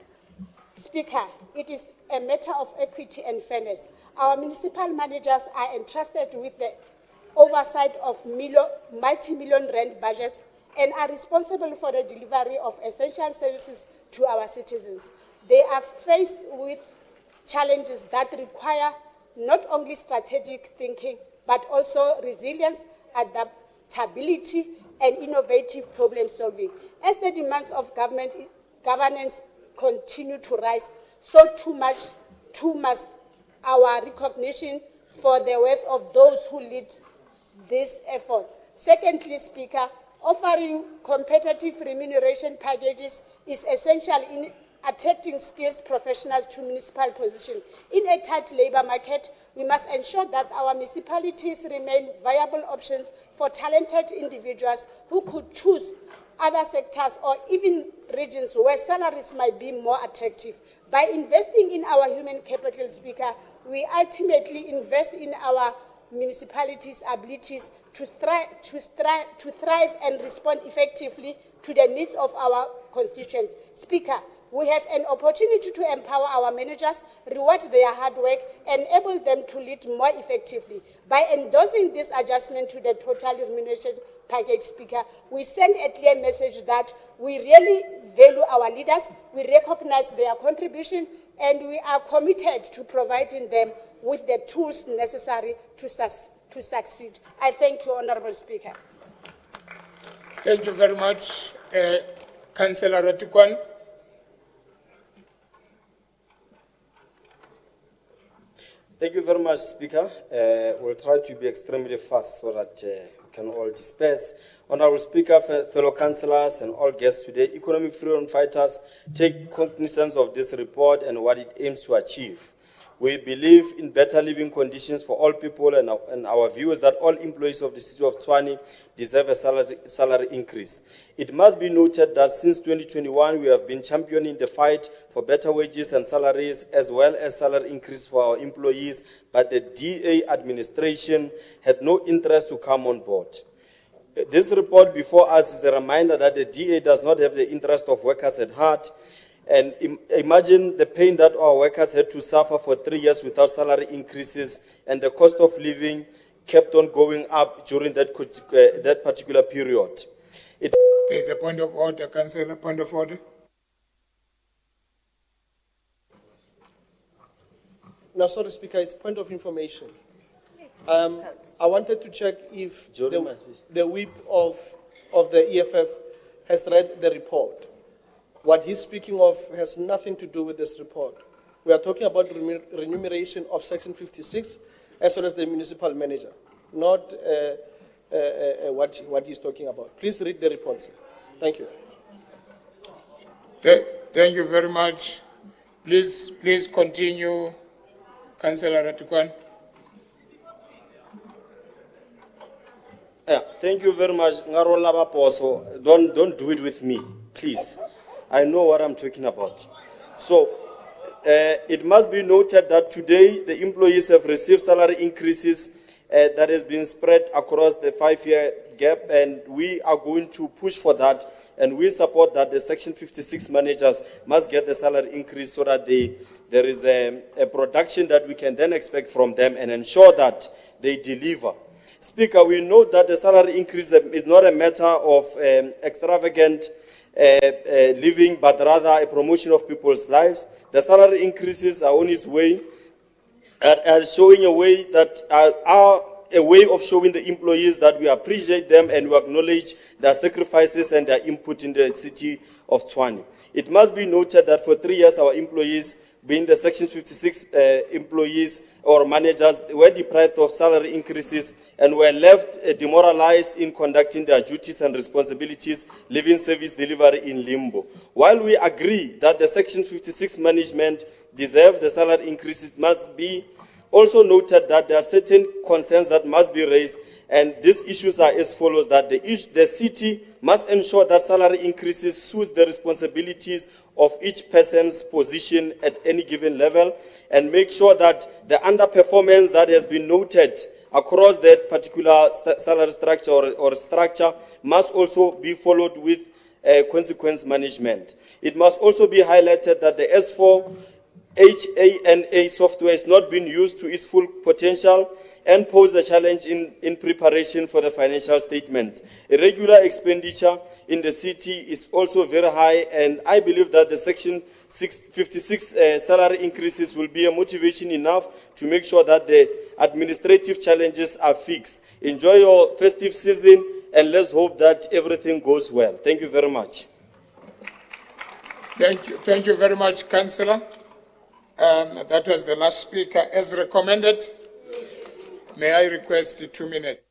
Speaker, it is a matter of equity and fairness. Our municipal managers are entrusted with the oversight of multi-million rand budgets and are responsible for the delivery of essential services to our citizens. They are faced with challenges that require not only strategic thinking, but also resilience, adaptability, and innovative problem solving. As the demands of governance continue to rise, so too must our recognition for the worth of those who lead this effort. Secondly, Speaker, offering competitive remuneration packages is essential in attracting skilled professionals to municipal positions. In a tight labour market, we must ensure that our municipalities remain viable options for talented individuals who could choose other sectors or even regions where salaries might be more attractive. By investing in our human capital, Speaker, we ultimately invest in our municipalities' abilities to thrive and respond effectively to the needs of our constituents. Speaker, we have an opportunity to empower our managers, reward their hard work, and enable them to lead more effectively. By endorsing this adjustment to the total remuneration package, Speaker, we send a clear message that we really value our leaders, we recognize their contribution, and we are committed to providing them with the tools necessary to succeed. I thank you, Honourable Speaker. Thank you very much, Councillor Ratikwane. Thank you very much, Speaker. We'll try to be extremely fast so that we can all disperse. Honourable Speaker, fellow councillors and all guests today, economic freedom fighters take cognizance of this report and what it aims to achieve. We believe in better living conditions for all people, and our view is that all employees of the city of Tshwane deserve a salary increase. It must be noted that since 2021, we have been championing the fight for better wages and salaries, as well as salary increase for our employees, but the DA administration had no interest to come on board. This report before us is a reminder that the DA does not have the interest of workers at heart. And imagine the pain that our workers had to suffer for 3 years without salary increases, and the cost of living kept on going up during that particular period. There's a point of order, Councillor, point of order. No, sorry, Speaker, it's point of information. I wanted to check if the whip of the EFF has read the report. What he's speaking of has nothing to do with this report. We are talking about remuneration of Section 56 as well as the municipal manager, not what he's talking about. Please read the report, sir. Thank you. Thank you very much. Please continue, Councillor Ratukwan. Yeah, thank you very much. Ngarola Baposo, don't do it with me, please. I know what I'm talking about. So, it must be noted that today the employees have received salary increases that has been spread across the 5-year gap, and we are going to push for that, and we support that the Section 56 managers must get the salary increase so that there is a production that we can then expect from them and ensure that they deliver. Speaker, we know that the salary increase is not a matter of extravagant living, but rather a promotion of people's lives. The salary increases are on its way, are showing a way that are a way of showing the employees that we appreciate them and we acknowledge their sacrifices and their input in the city of Tshwane. It must be noted that for 3 years, our employees, being the Section 56 employees or managers, were deprived of salary increases and were left demoralized in conducting their duties and responsibilities, leaving service delivery in limbo. While we agree that the Section 56 management deserve the salary increases, must be also noted that there are certain concerns that must be raised, and these issues are as follows: that the city must ensure that salary increases suit the responsibilities of each person's position at any given level, and make sure that the underperformance that has been noted across that particular salary structure or structure must also be followed with consequence management. It must also be highlighted that the S4 HANA software is not being used to its full potential and pose a challenge in preparation for the financial statement. Irregular expenditure in the city is also very high, and I believe that the Section 56 salary increases will be a motivation enough to make sure that the administrative challenges are fixed. Enjoy your festive season, and let's hope that everything goes well. Thank you very much. Thank you very much, Councillor. That was the last speaker. As recommended, may I request 2 minutes?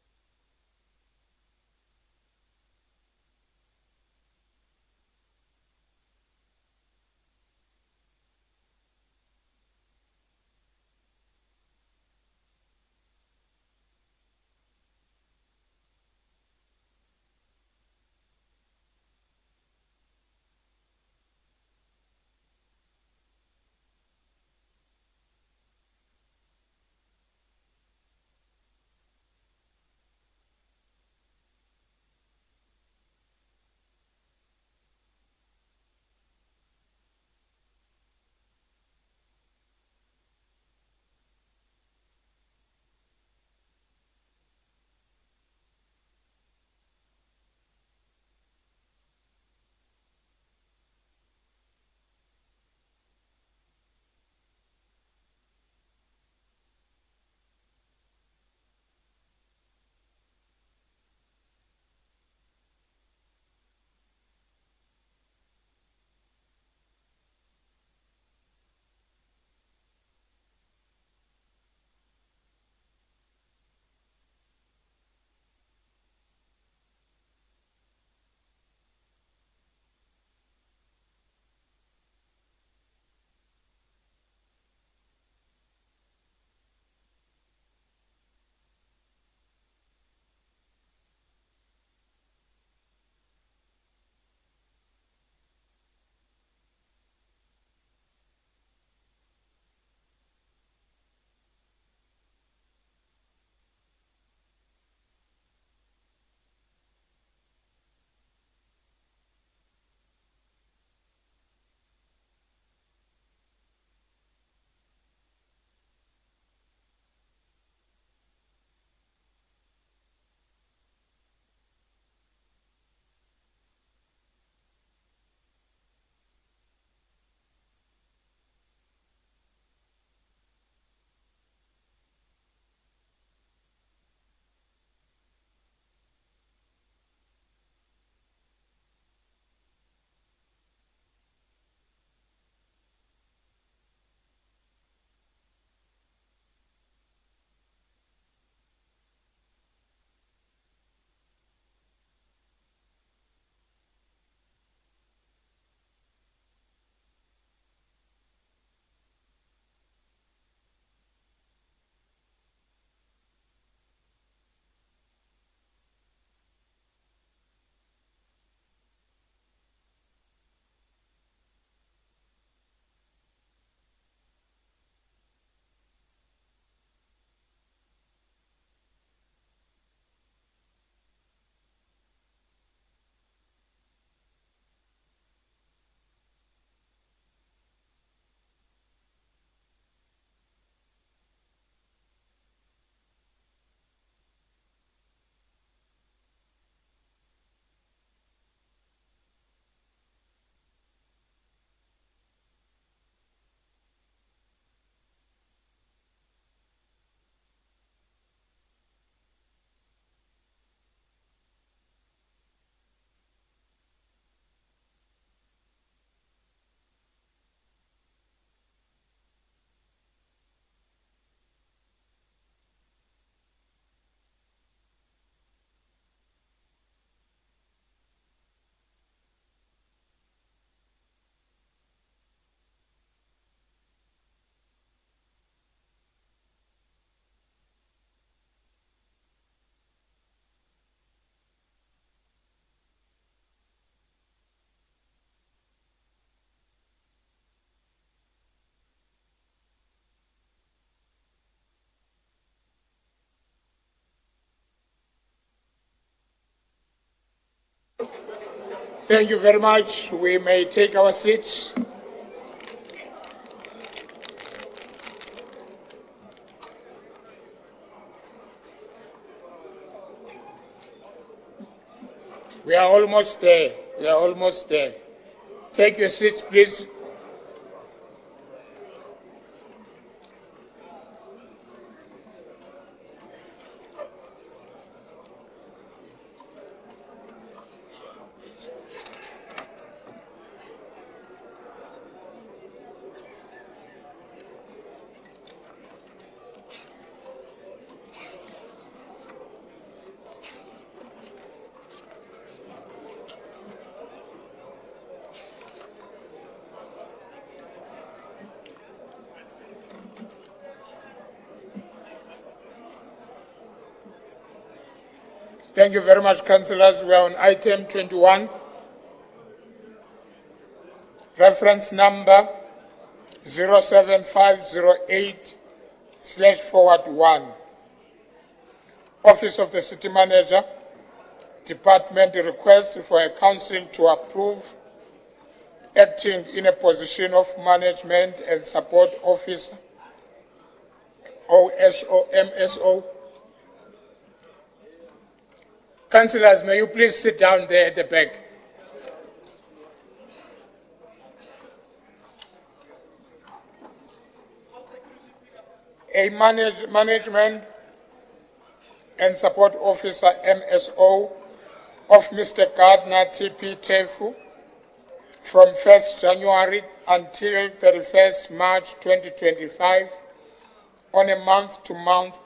Thank you very much. We may take our seats. We are almost there. We are almost there. Take your seats, please. Thank you very much, councillors. We are on item 21. Reference number 07508/1. Office of the City Manager, Department request for a council to approve acting in a position of management and support officer, OSO, MSO. Councillors, may you please sit down there at the back. A management and support officer, MSO, of Mr. Gardner T.P. Tefu from 1st January until 31st March 2025 on a month-to-month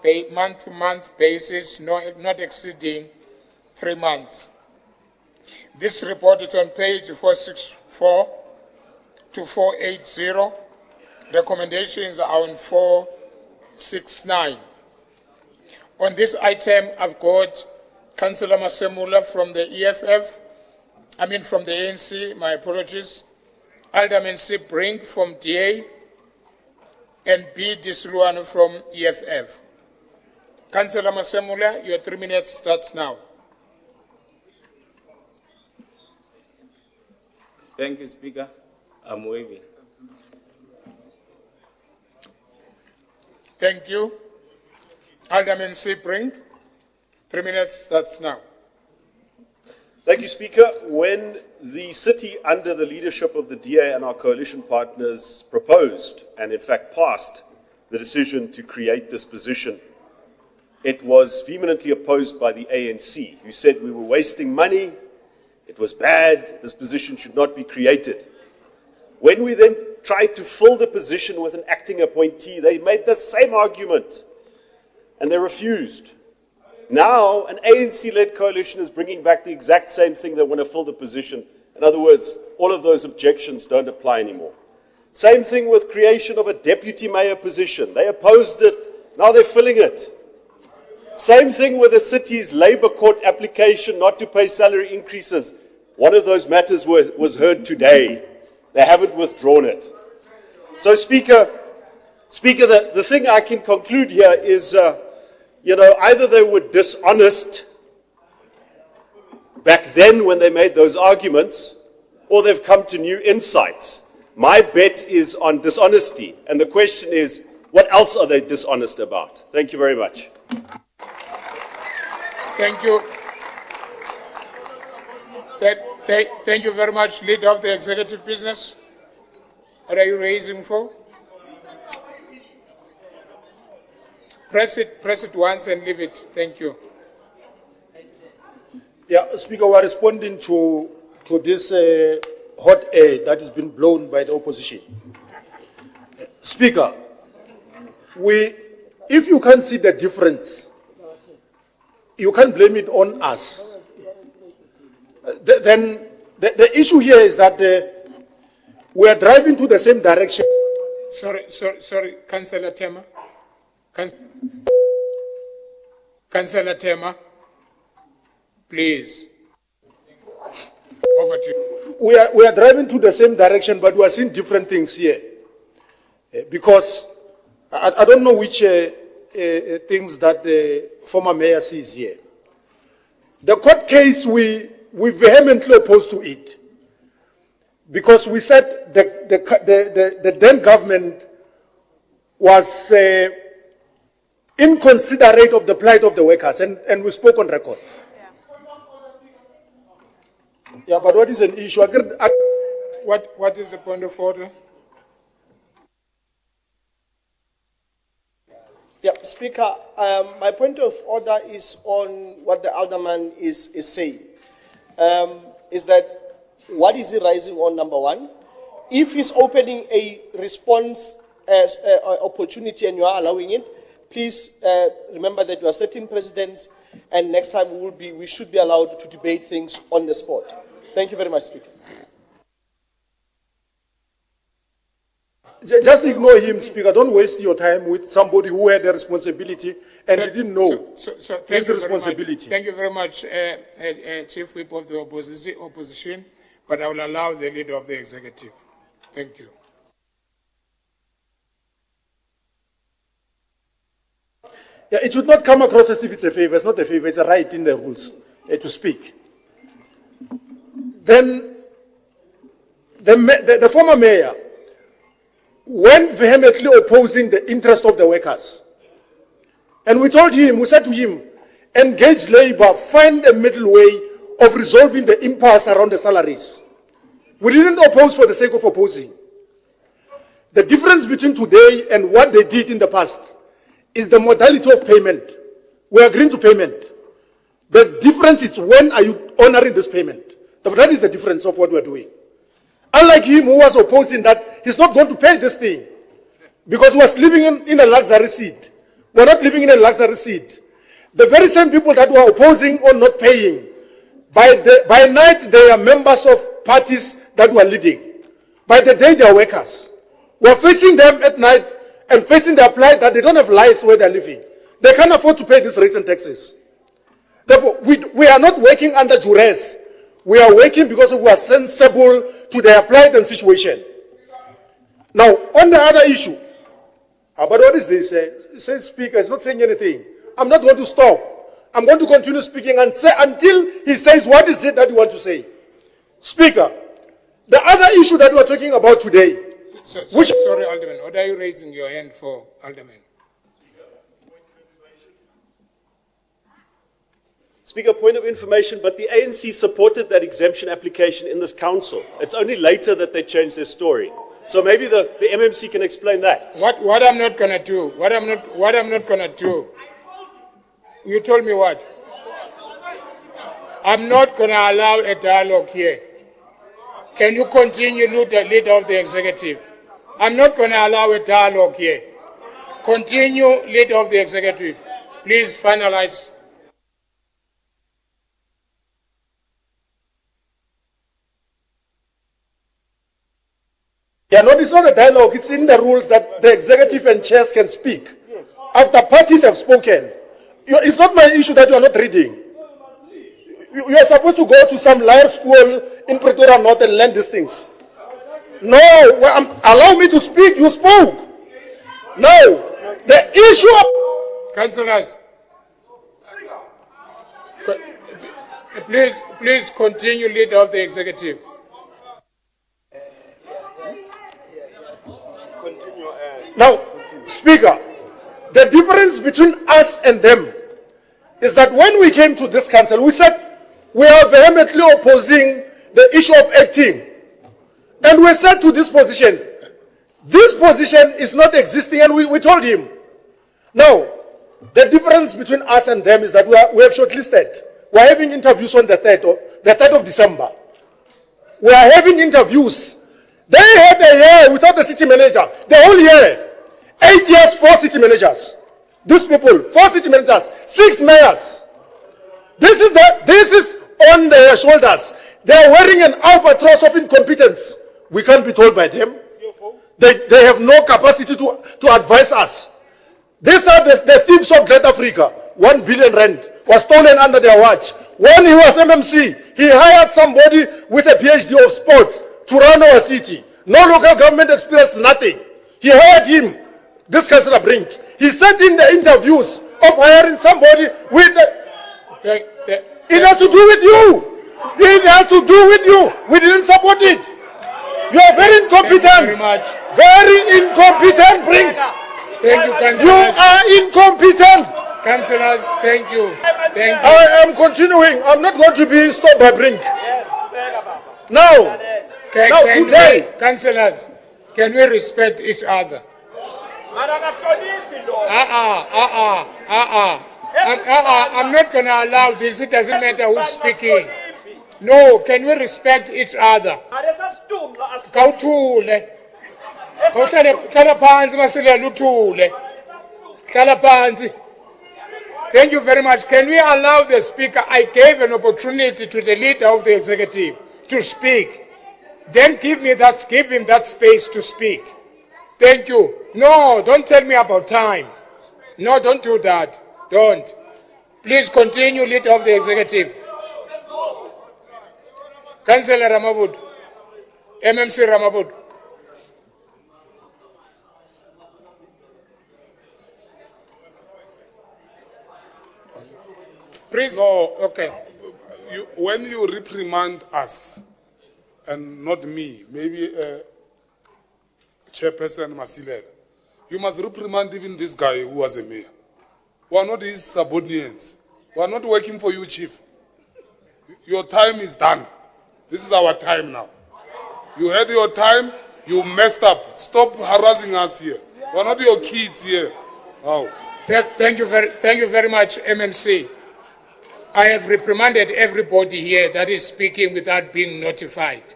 basis, not exceeding 3 months. This report is on page 464 to 480. Recommendations are on 469. On this item, I've got Councillor Masemula from the from the ANC, my apologies, Alderman C. Brink from DA, and B. Disluan from EFF. Councillor Masemula, your 3 minutes starts now. Thank you, Speaker. I'm waving. Thank you. Alderman C. Brink, 3 minutes starts now. Thank you, Speaker. When the city, under the leadership of the DA and our coalition partners, proposed and in fact passed the decision to create this position, it was vehemently opposed by the ANC, who said we were wasting money, it was bad, this position should not be created. When we then tried to fill the position with an acting appointee, they made the same argument and they refused. Now, an ANC-led coalition is bringing back the exact same thing. They want to fill the position. In other words, all of those objections don't apply anymore. Same thing with creation of a deputy mayor position. They opposed it, now they're filling it. Same thing with the city's labor court application not to pay salary increases. One of those matters was heard today. They haven't withdrawn it. So, Speaker, the thing I can conclude here is, either they were dishonest back then when they made those arguments, or they've come to new insights. My bet is on dishonesty, and the question is, what else are they dishonest about? Thank you very much. Thank you. Thank you very much, Leader of the Executive Business. What are you raising for? Press it once and leave it. Thank you. Yeah, Speaker, we are responding to this hot air that has been blown by the opposition. Speaker, if you can't see the difference, you can't blame it on us. Then the issue here is that we are driving to the same direction. Sorry, Councillor Tema. Councillor Tema, please. Over to you. We are driving to the same direction, but we are seeing different things here. Because I don't know which things that the former mayor sees here. The court case we we vehemently opposed to it because we said the then government was inconsiderate of the plight of the workers, and we spoke on record. Yeah, but what is an issue? What is the point of order? Yeah, Speaker, my point of order is on what the alderman is saying. Is that what is he rising on, number one? If he's opening a response opportunity and you are allowing it, please remember that you are sitting presidents, and next time we should be allowed to debate things on the spot. Thank you very much, Speaker. Just ignore him, Speaker. Don't waste your time with somebody who had a responsibility and didn't know his responsibility. Thank you very much, Chief Whip of the opposition, but I will allow the leader of the executive. Thank you. Yeah, it should not come across as if it's a favor. It's not a favor. It's a right in the rules to speak. Then the former mayor went vehemently opposing the interest of the workers. And we told him, we said to him, engage labor, find a middle way of resolving the impasse around the salaries. We didn't oppose for the sake of opposing. The difference between today and what they did in the past is the modality of payment. We are agreeing to payment. The difference is when are you honoring this payment? That is the difference of what we're doing. Unlike him who was opposing that he's not going to pay this thing because he was living in a luxury seat. We're not living in a luxury seat. The very same people that were opposing or not paying, by night they are members of parties that were leading. By the day they are workers. We're facing them at night and facing their plight that they don't have lights where they're living. They can't afford to pay these rates and taxes. Therefore, we are not working under duress. We are working because we are sensible to their plight and situation. Now, on the other issue, but what is this? Say, Speaker is not saying anything. I'm not going to stop. I'm going to continue speaking and say until he says what is it that you want to say. Speaker, the other issue that we're talking about today. Sorry, Alderman. What are you raising your hand for, Alderman? Speaker, point of information, but the ANC supported that exemption application in this council. It's only later that they changed their story. So maybe the MMC can explain that. What I'm not going to do, what I'm not going to do. You told me what? I'm not going to allow a dialogue here. Can you continue, leader of the executive? I'm not going to allow a dialogue here. Continue, leader of the executive. Please finalize. Yeah, no, it's not a dialogue. It's in the rules that the executive and chairs can speak. After parties have spoken. It's not my issue that you are not reading. You are supposed to go to some live school in Pretoria North and learn these things. No, allow me to speak. You spoke. No, the issue of... Councillors, please continue, leader of the executive. Now, Speaker, the difference between us and them is that when we came to this council, we said we are vehemently opposing the issue of acting. And we said to this position is not existing, and we told him. Now, the difference between us and them is that we have shortlisted. We are having interviews on the 3rd of December. We are having interviews. They had a year without the city manager. The whole year. 8 years, 4 city managers. These people, 4 city managers, 6 mayors. This is on their shoulders. They are wearing an albatross of incompetence. We can't be told by them. They have no capacity to advise us. These are the thieves of Great Africa. 1 billion rand was stolen under their watch. When he was MMC, he hired somebody with a PhD of sports to run our city. No local government experience, nothing. He hired him, this Councillor Brink. He said in the interviews of hiring somebody with... It has to do with you. It has to do with you. We didn't support it. You are very incompetent. Thank you very much. Very incompetent, Brink. Thank you, You councillors. are incompetent. Councillors, thank you. Thank you. I am continuing. I'm not going to be stopped by Brink. Now, now today, Councillors, can we respect each other? I'm not going to allow this. It doesn't matter who's speaking. No, can we respect each other? Kawuthule. Hlala phansi masilela uthule. Hlala phansi. Thank you very much. Can we allow the speaker? I gave an opportunity to the leader of the executive to speak. Then give him that space to speak. Thank you. No, don't tell me about time. No, don't do that. Don't. Please continue, leader of the executive. Councillor Ramabud. MMC Ramabud. Please. No, okay. When you reprimand us, and not me, maybe Chairperson Masilela, you must reprimand even this guy who was a mayor. We are not his subordinates. We are not working for you, Chief. Your time is done. This is our time now. You had your time, you messed up. Stop harassing us here. We are not your kids here. Oh. Thank you very much, MMC. I have reprimanded everybody here that is speaking without being notified.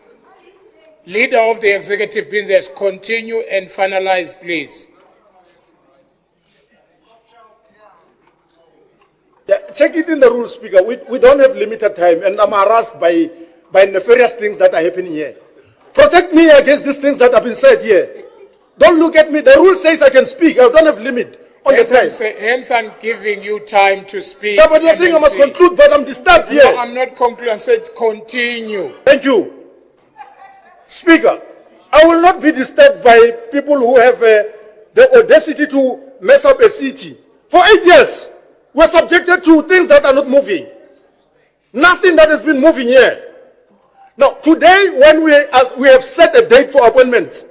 Leader of the executive business, continue and finalize, please. Yeah, check it in the rules, Speaker. We don't have limited time, and I'm harassed by nefarious things that are happening here. Protect me against these things that have been said here. Don't look at me. The rule says I can speak. I don't have limit on the time. Hence, I'm giving you time to speak. Yeah, but you're saying I must conclude, but I'm disturbed here. No, I'm not concluding. I said continue. Thank you. Speaker, I will not be disturbed by people who have the audacity to mess up a city. For 8 years, we're subjected to things that are not moving. Nothing that has been moving here. Now, today, when we have set a date for appointment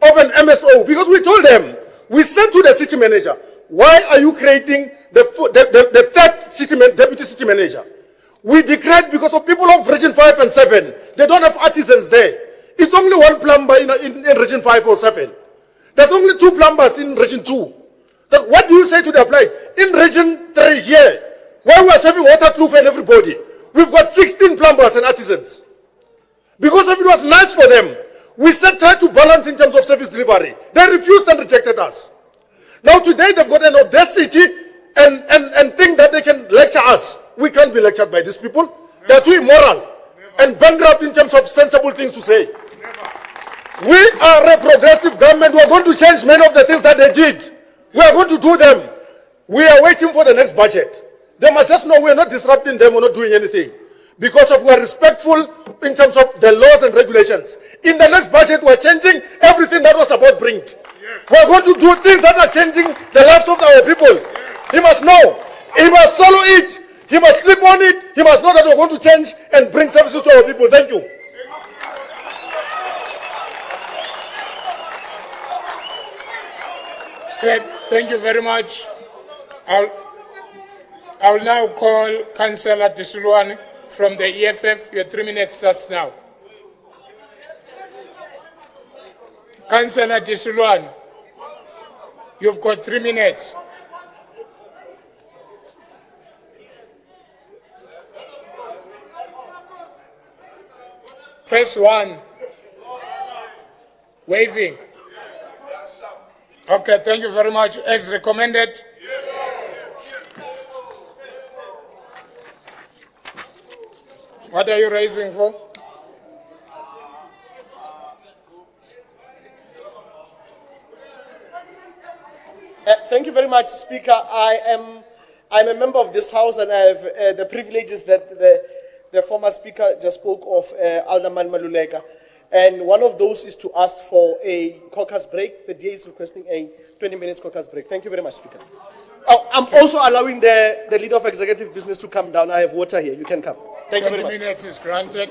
of an MSO, because we told them, we said to the city manager, why are you creating the third deputy city manager? We declared because of people of Region 5 and 7. They don't have artisans there. It's only one plumber in Region 5 or 7. There's only 2 plumbers in Region 2. Then what do you say to the applied? In Region 3 here, where we are serving water, kloof and everybody, we've got 16 plumbers and artisans. Because if it was nice for them, we said try to balance in terms of service delivery. They refused and rejected us. Now today they've got an audacity and think that they can lecture us. We can't be lectured by these people. They're too immoral and bankrupt in terms of sensible things to say. We are a progressive government. We are going to change many of the things that they did. We are going to do them. We are waiting for the next budget. They must just know we are not disrupting them. We're not doing anything. Because we are respectful in terms of the laws and regulations. In the next budget, we're changing everything that was about Brink. Yes. We're going to do things that are changing the lives of our people. Yes. He must know. He must swallow it. He must sleep on it. He must know that we're going to change and bring services to our people. Thank you. Thank you very much. I will now call Councillor Disulwane from the EFF. Your 3 minutes starts now. Councillor Disulwane, you've got 3 minutes. Press 1. Waving. Okay, thank you very much. As recommended. What are you raising for? Thank you very much, Speaker. I'm a member of this House, and I have the privileges that the former Speaker just spoke of, Alderman Maluleka. And one of those is to ask for a caucus break. The DA is requesting a 20 minutes caucus break. Thank you very much, Speaker. Oh, I'm also allowing the leader of executive business to come down. I have water here. You can come. Thank you very 20 much. minutes is granted.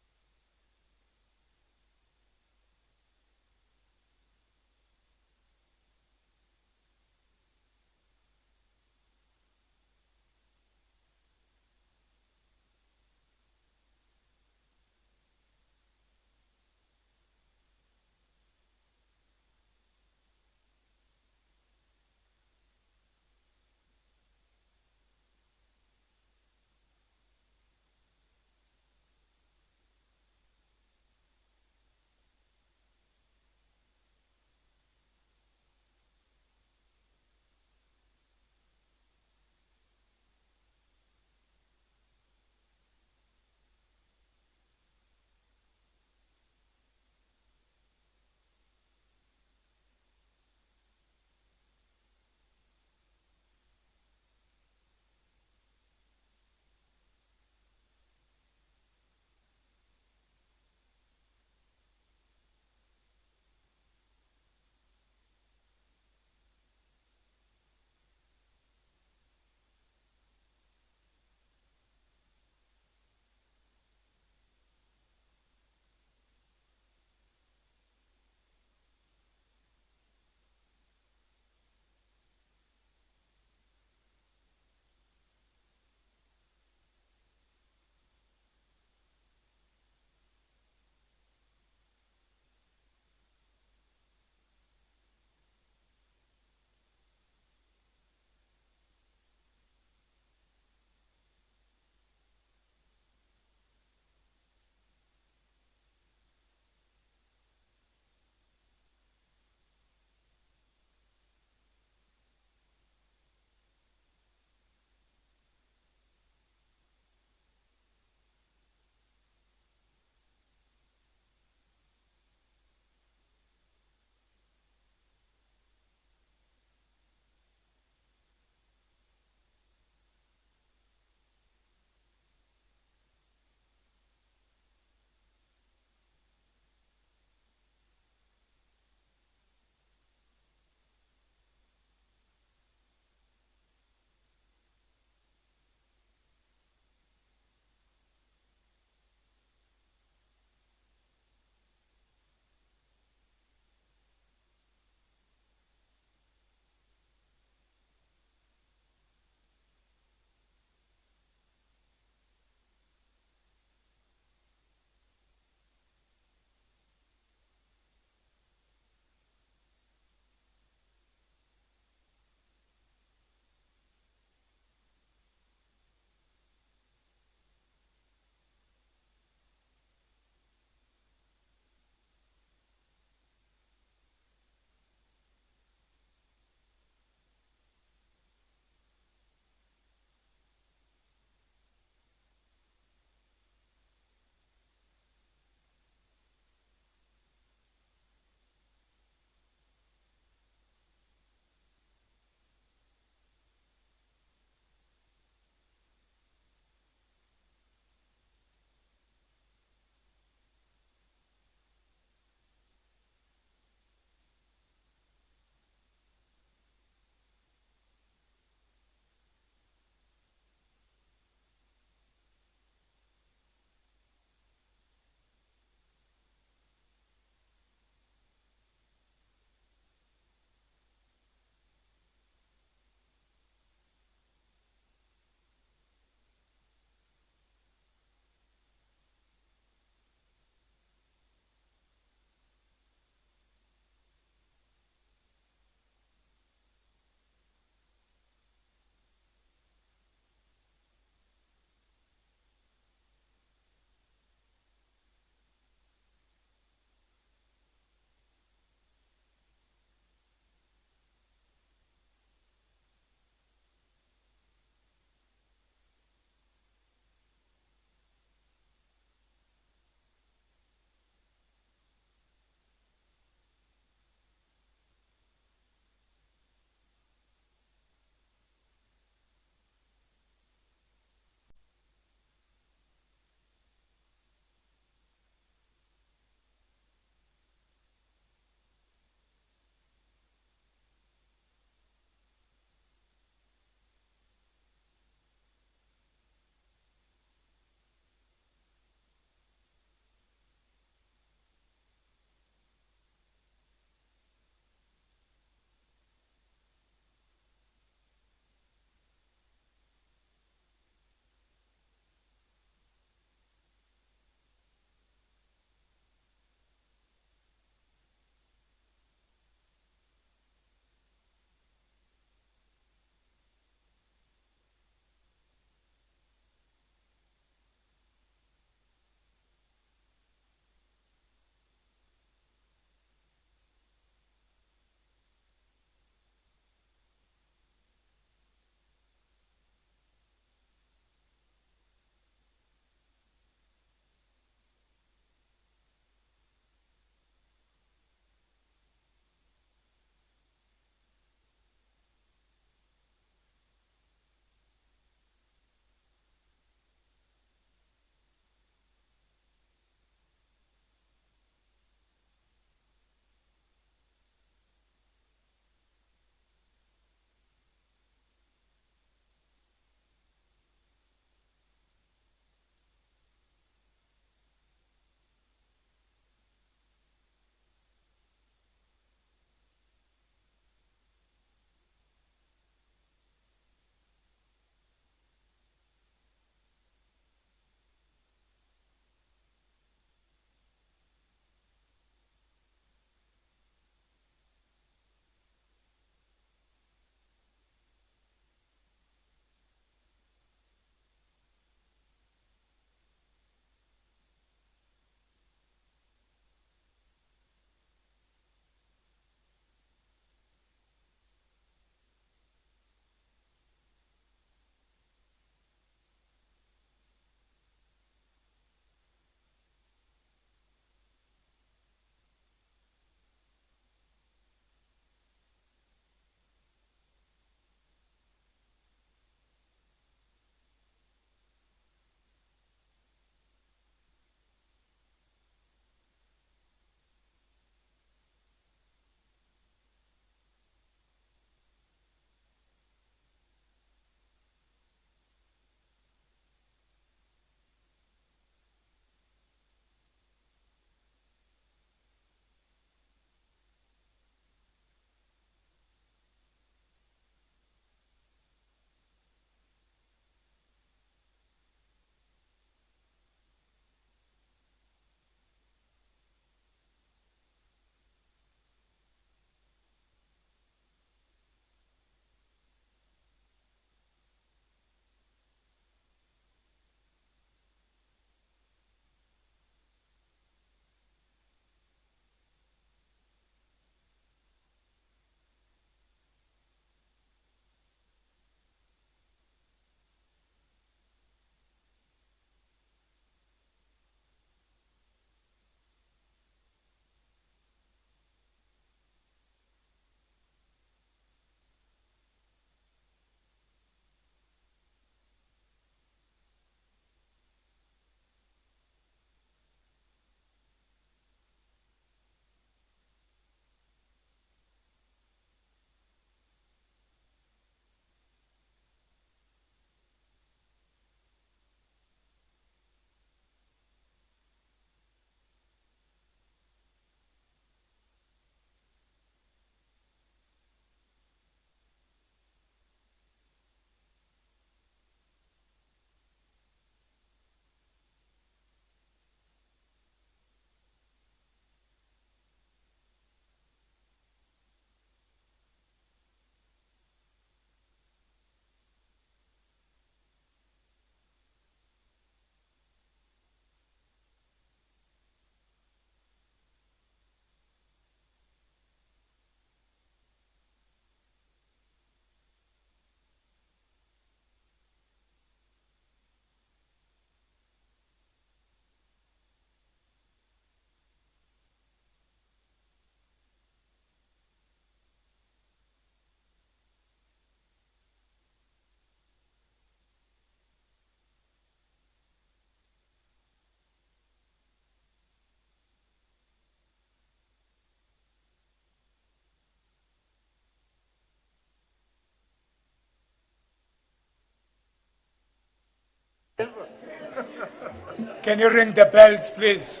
Can you ring the bells, please?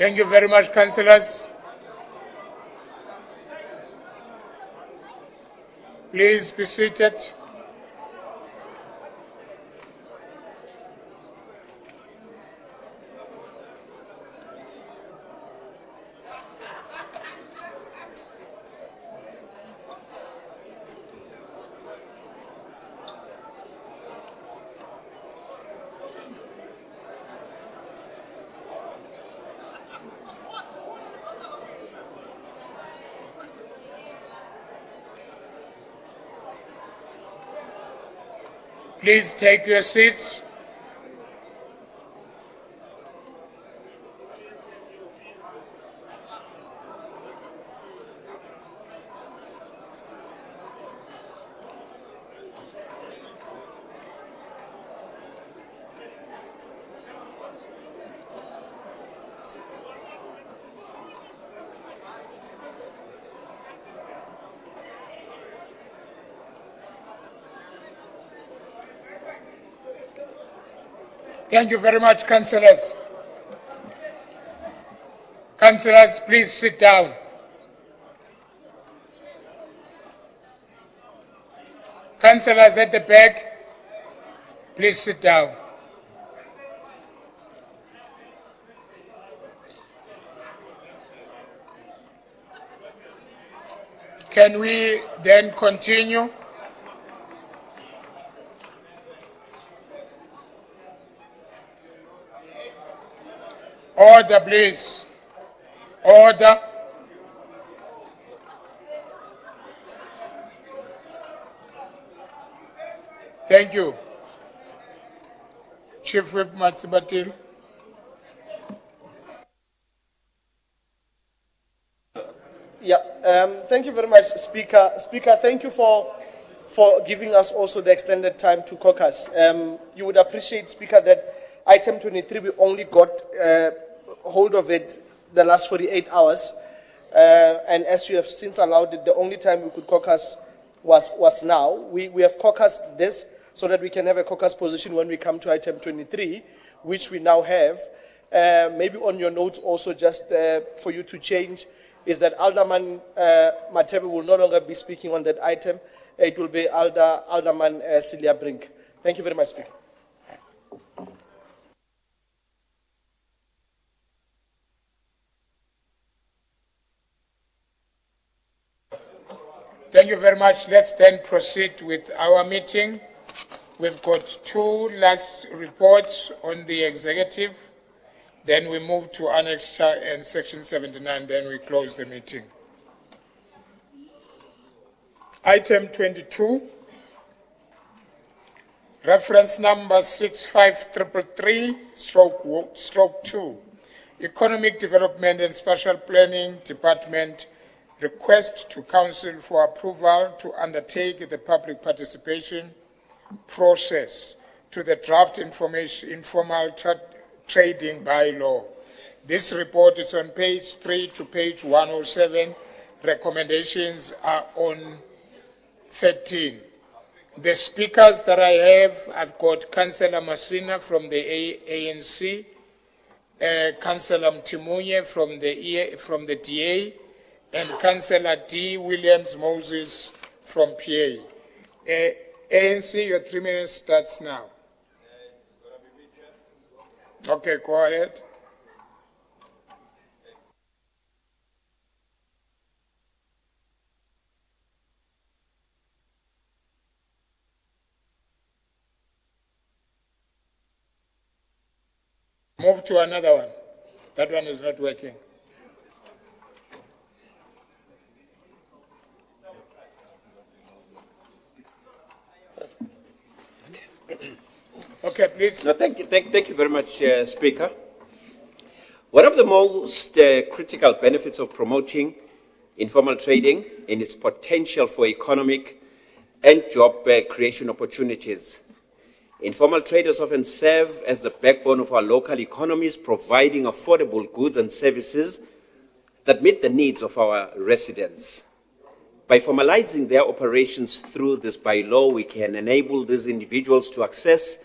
Thank you very much, councillors. Please be seated. Please take your seats. Thank you very much, councillors. Councillors, please sit down. Councillors at the back, please sit down. Can we then continue? Order, please. Order. Thank you. Chief Whip Matsibatil. Yeah, thank you very much, Speaker. Speaker, thank you for giving us also the extended time to caucus. You would appreciate, Speaker, that item 23, we only got hold of it the last 48 hours. And as you have since allowed it, the only time we could caucus was now. We have caucused this so that we can have a caucus position when we come to item 23, which we now have. Maybe on your notes also, just for you to change, is that Alderman Matebe will no longer be speaking on that item. It will be Alderman Celia Brink. Thank you very much, Speaker. Thank you very much. Let's then proceed with our meeting. We've got two last reports on the executive. Then we move to Annexure and Section 79, then we close the meeting. Item 22, reference number 65333/2, Economic Development and Spatial Planning Department request to Council for approval to undertake the public participation process to the draft informal trading bylaw. This report is on page 3 to page 107. Recommendations are on 13. The speakers that I have, I've got Councillor Masina from the ANC, Councillor Mtimunye from the DA, and Councillor D. Williams Moses from PA. ANC, your 3 minutes starts now. Okay, go ahead. Move to another one. That one is not working. Okay, please. No, thank you very much, Speaker. One of the most critical benefits of promoting informal trading in its potential for economic and job creation opportunities. Informal traders often serve as the backbone of our local economies, providing affordable goods and services that meet the needs of our residents. By formalizing their operations through this bylaw, we can enable these individuals to access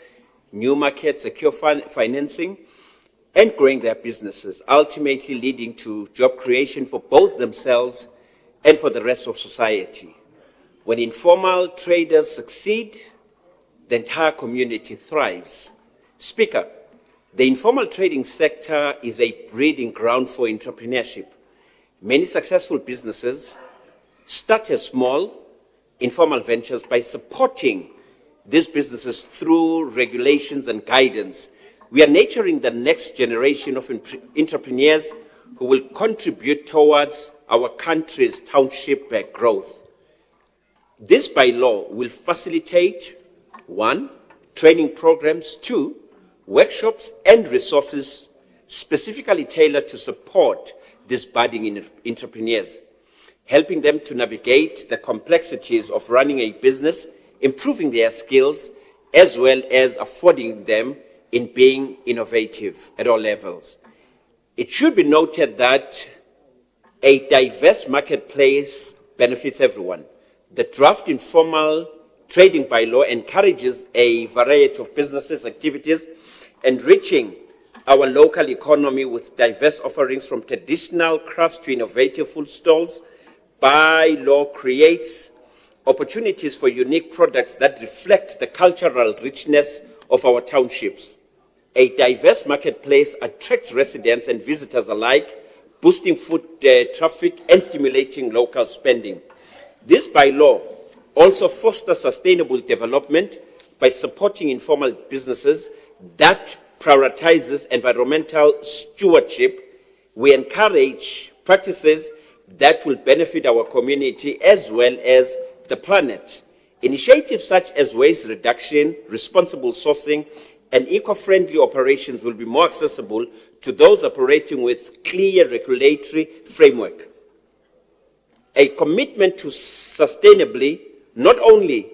new markets, secure financing, and growing their businesses, ultimately leading to job creation for both themselves and for the rest of society. When informal traders succeed, the entire community thrives. Speaker, the informal trading sector is a breeding ground for entrepreneurship. Many successful businesses start as small informal ventures by supporting these businesses through regulations and guidance. We are nurturing the next generation of entrepreneurs who will contribute towards our country's township growth. This bylaw will facilitate, 1, training programs, 2, workshops and resources specifically tailored to support these budding entrepreneurs, helping them to navigate the complexities of running a business, improving their skills, as well as affording them in being innovative at all levels. It should be noted that a diverse marketplace benefits everyone. The draft informal trading bylaw encourages a variety of businesses, activities, enriching our local economy with diverse offerings from traditional crafts to innovative food stalls. Bylaw creates opportunities for unique products that reflect the cultural richness of our townships. A diverse marketplace attracts residents and visitors alike, boosting foot traffic and stimulating local spending. This bylaw also fosters sustainable development by supporting informal businesses that prioritizes environmental stewardship. We encourage practices that will benefit our community as well as the planet. Initiatives such as waste reduction, responsible sourcing, and eco-friendly operations will be more accessible to those operating with clear regulatory framework. A commitment to sustainably, not only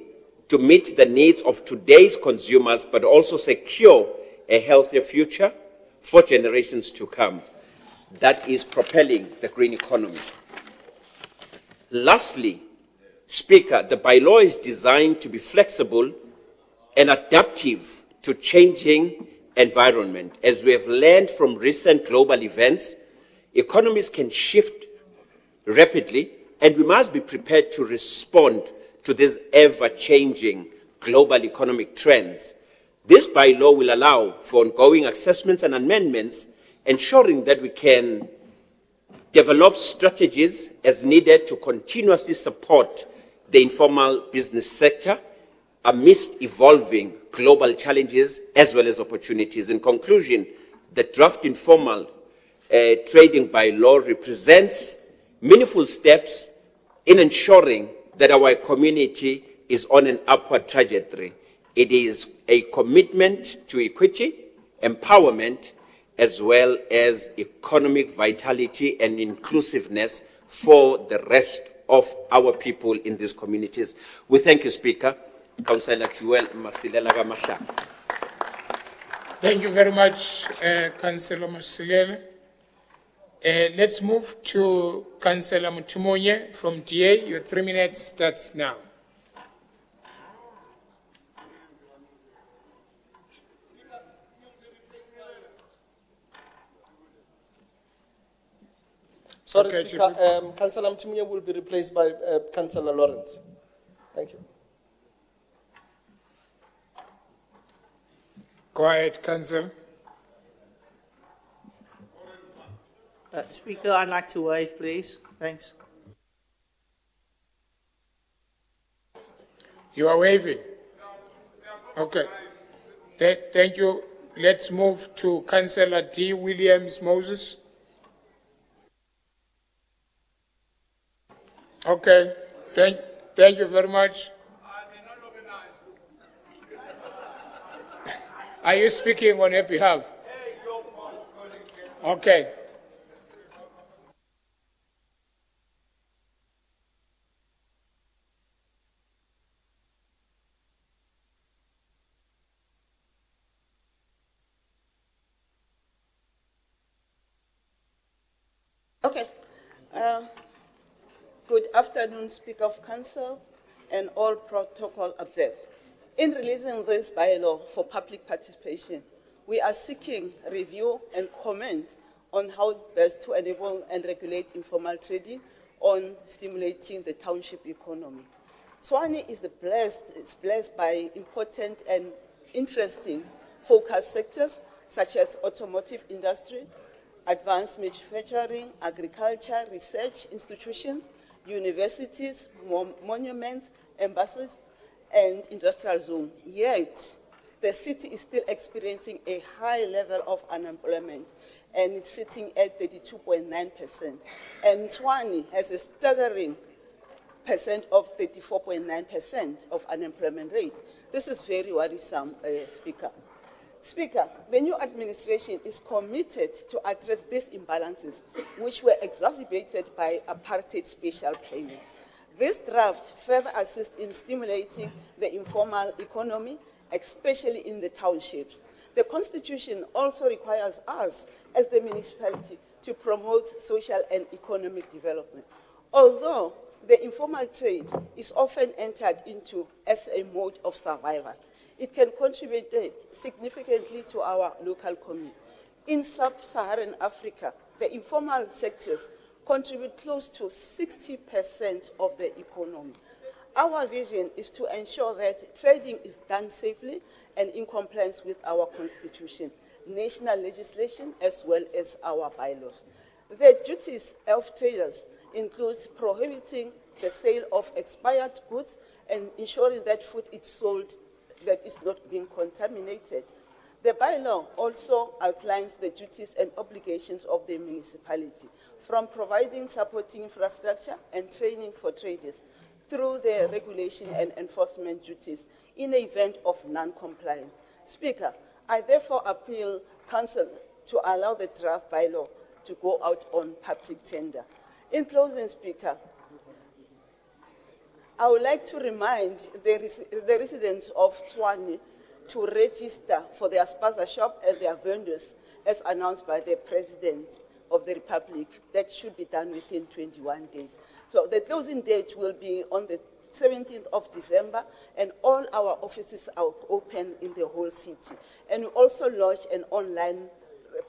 to meet the needs of today's consumers, but also secure a healthier future for generations to come. That is propelling the green economy. Lastly, Speaker, the bylaw is designed to be flexible and adaptive to changing environment. As we have learned from recent global events, economies can shift rapidly, and we must be prepared to respond to these ever-changing global economic trends. This bylaw will allow for ongoing assessments and amendments, ensuring that we can develop strategies as needed to continuously support the informal business sector amidst evolving global challenges as well as opportunities. In conclusion, the draft informal trading bylaw represents meaningful steps in ensuring that our community is on an upward trajectory. It is a commitment to equity, empowerment, as well as economic vitality and inclusiveness for the rest of our people in these communities. We thank you, Speaker. Councillor Joel Masilela Gamahla. Thank you very much, Councillor Masilela. Let's move to Councillor Mutumonye from DA. Your 3 minutes starts now. Sorry, Okay, Speaker. Councillor Mtimunya will be replaced by Councillor Lawrence. Thank you. Go ahead, Councillor. Speaker, I'd like to waive, please. Thanks. You are waiving? Okay. Thank you. Let's move to Councillor D. Williams Moses. Okay. Thank you very much. Are you speaking on your behalf? Okay. Okay. Good afternoon, Speaker of Council, and all protocol observed. In releasing this bylaw for public participation, we are seeking review and comment on how best to enable and regulate informal trading on stimulating the township economy. Tshwane is blessed by important and interesting focus sectors such as automotive industry, advanced manufacturing, agriculture, research institutions, universities, monuments, embassies, and industrial zone. Yet, the city is still experiencing a high level of unemployment, and it's sitting at 32.9%. And Tshwane has a staggering percent of 34.9% of unemployment rate. This is very worrisome, Speaker. Speaker, the new administration is committed to address these imbalances, which were exacerbated by apartheid spatial planning. This draft further assists in stimulating the informal economy, especially in the townships. The Constitution also requires us, as the municipality, to promote social and economic development. Although the informal trade is often entered into as a mode of survival, it can contribute significantly to our local community. In sub-Saharan Africa, the informal sectors contribute close to 60% of the economy. Our vision is to ensure that trading is done safely and in compliance with our constitution, national legislation, as well as our bylaws. The duties of traders include prohibiting the sale of expired goods and ensuring that food is sold that is not being contaminated. The bylaw also outlines the duties and obligations of the municipality, from providing supporting infrastructure and training for traders through the regulation and enforcement duties in the event of non-compliance. Speaker, I therefore appeal Council to allow the draft bylaw to go out on public tender. In closing, Speaker, I would like to remind the residents of Tshwane to register for their Spaza shop and their vendors as announced by the President of the Republic. That should be done within 21 days. So the closing date will be on the 17th of December, and all our offices are open in the whole city. And we also launched an online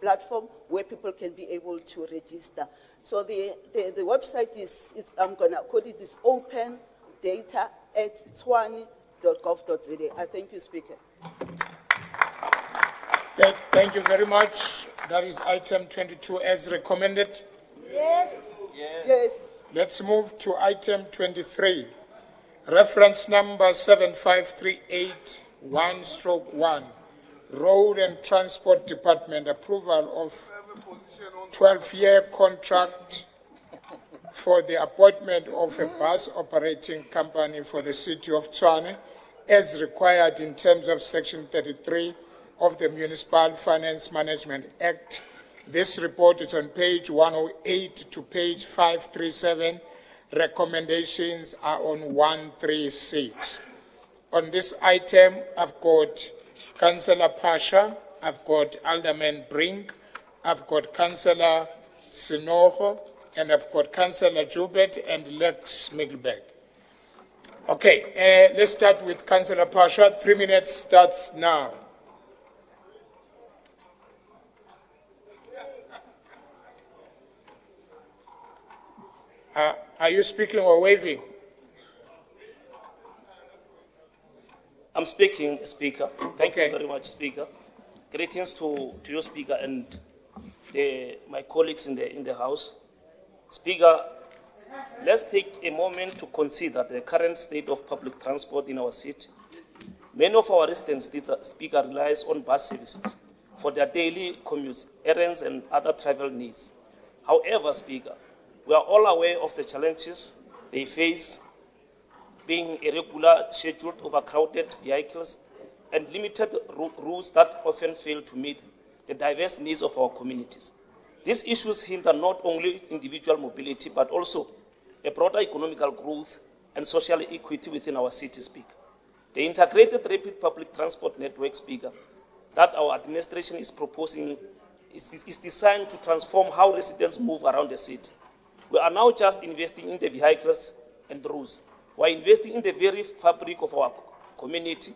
platform where people can be able to register. So the website is I'm going to code it, is opendata@tshwane.gov.za. I thank you, Speaker. Thank you very much. That is item 22 as recommended. Yes. Yes. Let's move to item 23. Reference number 7538-1/1. Road and Transport Department approval of 12-year contract for the appointment of a bus operating company for the city of Tshwane as required in terms of Section 33 of the Municipal Finance Management Act. This report is on page 108 to page 537. Recommendations are on 136. On this item, I've got Councillor Pasha, I've got Alderman Brink, I've got Councillor Sinogo, and I've got Councillor Joubert and Lex Mickelberg. Okay, let's start with Councillor Pasha. 3 minutes starts now. Are you speaking or waving? I'm speaking, Speaker. Thank you very much, Speaker. Greetings to you, Speaker, and my colleagues in the House. Speaker, let's take a moment to consider the current state of public transport in our city. Many of our residents, Speaker, relies on bus services for their daily commutes, errands, and other travel needs. However, Speaker, we are all aware of the challenges they face, being irregular, scheduled, overcrowded vehicles, and limited routes that often fail to meet the diverse needs of our communities. These issues hinder not only individual mobility, but also a broader economical growth and social equity within our city, Speaker. The integrated rapid public transport network, Speaker, that our administration is proposing is designed to transform how residents move around the city. We are now just investing in the vehicles and roads. We are investing in the very fabric of our community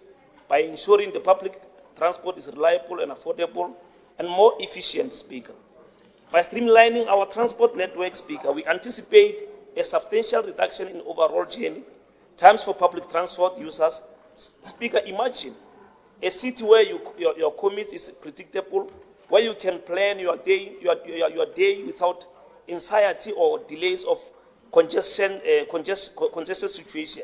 by ensuring the public transport is reliable and affordable and more efficient, Speaker. By streamlining our transport network, Speaker, we anticipate a substantial reduction in overall journey times for public transport users. Speaker, imagine a city where your commute is predictable, where you can plan your day without anxiety or delays of congested situation.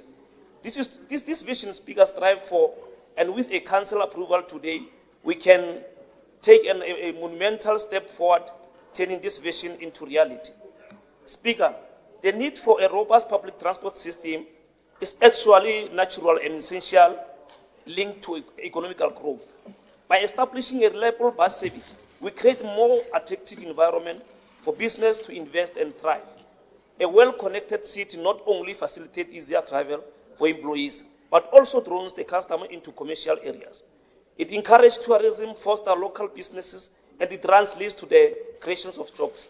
This vision, Speaker, strive for, and with a council approval today, we can take a monumental step forward, turning this vision into reality. Speaker, the need for a robust public transport system is actually natural and essential, linked to economical growth. By establishing a reliable bus service, we create a more attractive environment for business to invest and thrive. A well-connected city not only facilitates easier travel for employees, but also draws the customer into commercial areas. It encourages tourism, fosters local businesses, and it translates to the creation of jobs.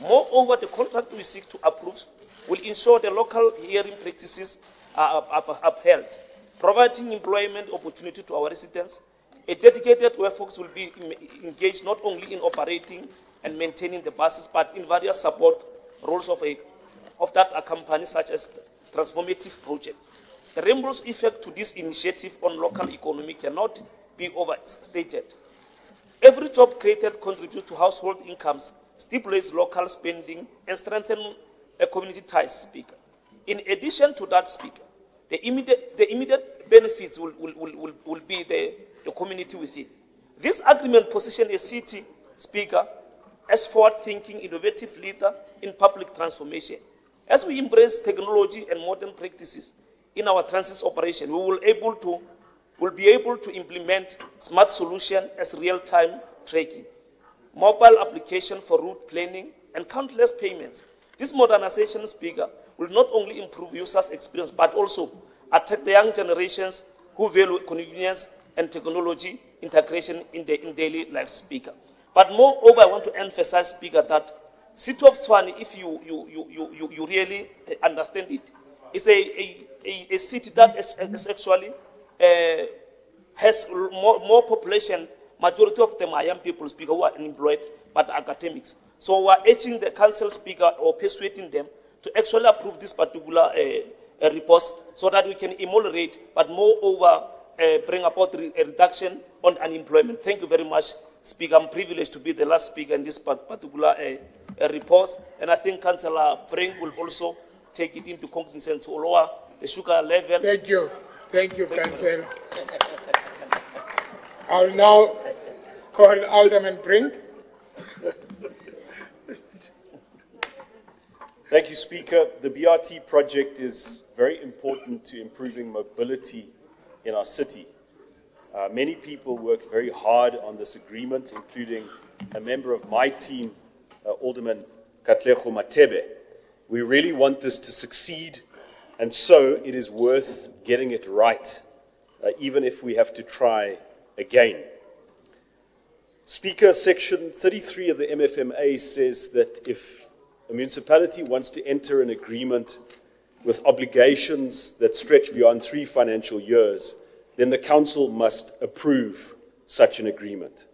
Moreover, the contract we seek to approve will ensure the local hearing practices are upheld, providing employment opportunity to our residents. A dedicated workforce will be engaged not only in operating and maintaining the buses, but in various support roles of that accompany, such as transformative projects. The ripple effect to this initiative on local economy cannot be overstated. Every job created contributes to household incomes, stimulates local spending, and strengthens community ties, Speaker. In addition to that, Speaker, the immediate benefits will be the community within. This agreement positions a city, Speaker, as forward-thinking, innovative leader in public transformation. As we embrace technology and modern practices in our transit operation, we will be able to implement smart solutions as real-time tracking, mobile application for route planning, and countless payments. This modernization, Speaker, will not only improve users' experience, but also attract the young generations who value convenience and technology integration in daily life, Speaker. But moreover, I want to emphasize, Speaker, that City of Tshwane, if you really understand it, is a city that is actually has more population. Majority of them are young people, Speaker, who are unemployed, but academics. So we are urging the council, Speaker, or persuading them to actually approve this particular report so that we can ameliorate, but moreover, bring about a reduction on unemployment. Thank you very much, Speaker. I'm privileged to be the last speaker in this particular report, and I think Councillor Frank will also take it into cognizance to lower the sugar level. Thank you, Councillor. I'll now call Alderman Brink. Thank you, Speaker. The BRT project is very important to improving mobility in our city. Many people worked very hard on this agreement, including a member of my team, Alderman Katlego Matebe. We really want this to succeed, and so it is worth getting it right, even if we have to try again. Speaker, Section 33 of the MFMA says that if a municipality wants to enter an agreement with obligations that stretch beyond 3 financial years, then the council must approve such an agreement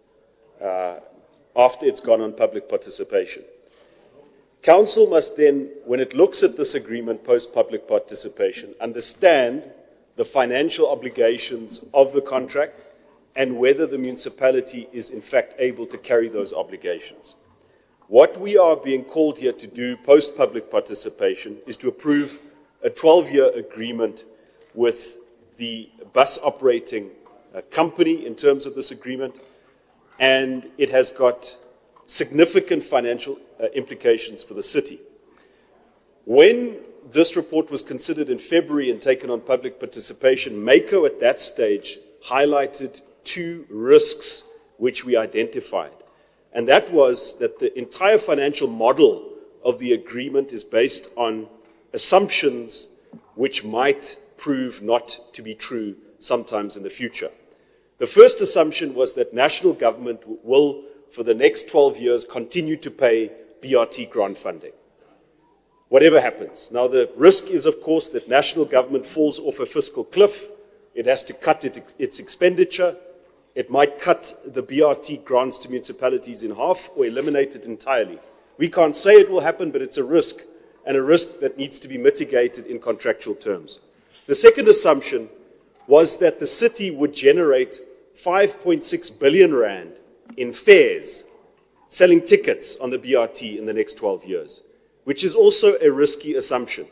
after it's gone on public participation. Council must then, when it looks at this agreement post-public participation, understand the financial obligations of the contract and whether the municipality is in fact able to carry those obligations. What we are being called here to do post-public participation is to approve a 12-year agreement with the bus operating company in terms of this agreement, and it has got significant financial implications for the city. When this report was considered in February and taken on public participation, MACO at that stage highlighted 2 risks which we identified. And that was that the entire financial model of the agreement is based on assumptions which might prove not to be true sometimes in the future. The first assumption was that national government will, for the next 12 years, continue to pay BRT grant funding, whatever happens. Now, the risk is, of course, that national government falls off a fiscal cliff. It has to cut its expenditure. It might cut the BRT grants to municipalities in half or eliminate it entirely. We can't say it will happen, but it's a risk, and a risk that needs to be mitigated in contractual terms. The second assumption was that the city would generate 5.6 billion rand in fares, selling tickets on the BRT in the next 12 years, which is also a risky assumption.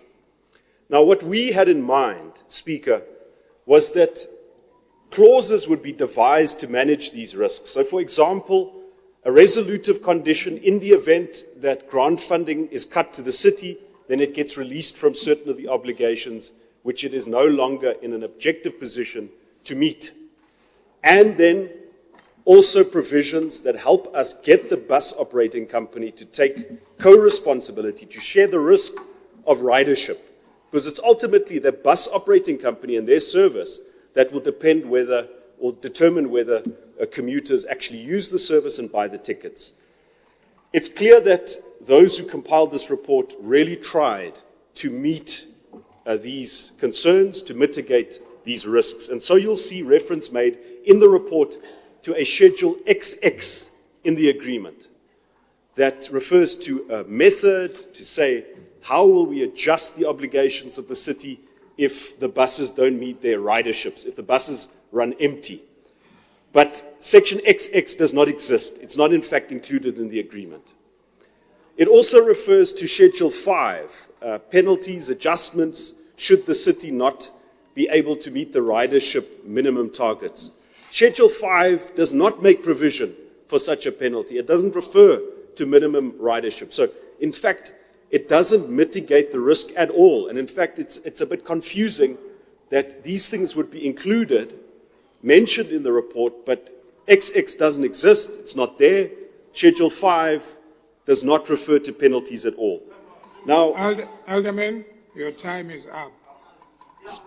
Now, what we had in mind, Speaker, was that clauses would be devised to manage these risks. So, for example, a resolutive condition in the event that grant funding is cut to the city, then it gets released from certain of the obligations which it is no longer in an objective position to meet. And then also provisions that help us get the bus operating company to take co-responsibility, to share the risk of ridership. Because it's ultimately the bus operating company and their service that will determine whether commuters actually use the service and buy the tickets. It's clear that those who compiled this report really tried to meet these concerns, to mitigate these risks. And so you'll see reference made in the report to a Schedule XX in the agreement that refers to a method to say, how will we adjust the obligations of the city if the buses don't meet their riderships, if the buses run empty? But Section XX does not exist. It's not, in fact, included in the agreement. It also refers to Schedule 5, penalties, adjustments, should the city not be able to meet the ridership minimum targets. Schedule 5 does not make provision for such a penalty. It doesn't refer to minimum ridership. So, in fact, it doesn't mitigate the risk at all. And in fact, it's a bit confusing that these things would be included, mentioned in the report, but XX doesn't exist. It's not there. Schedule 5 does not refer to penalties at all. Now, Alderman, your time is up.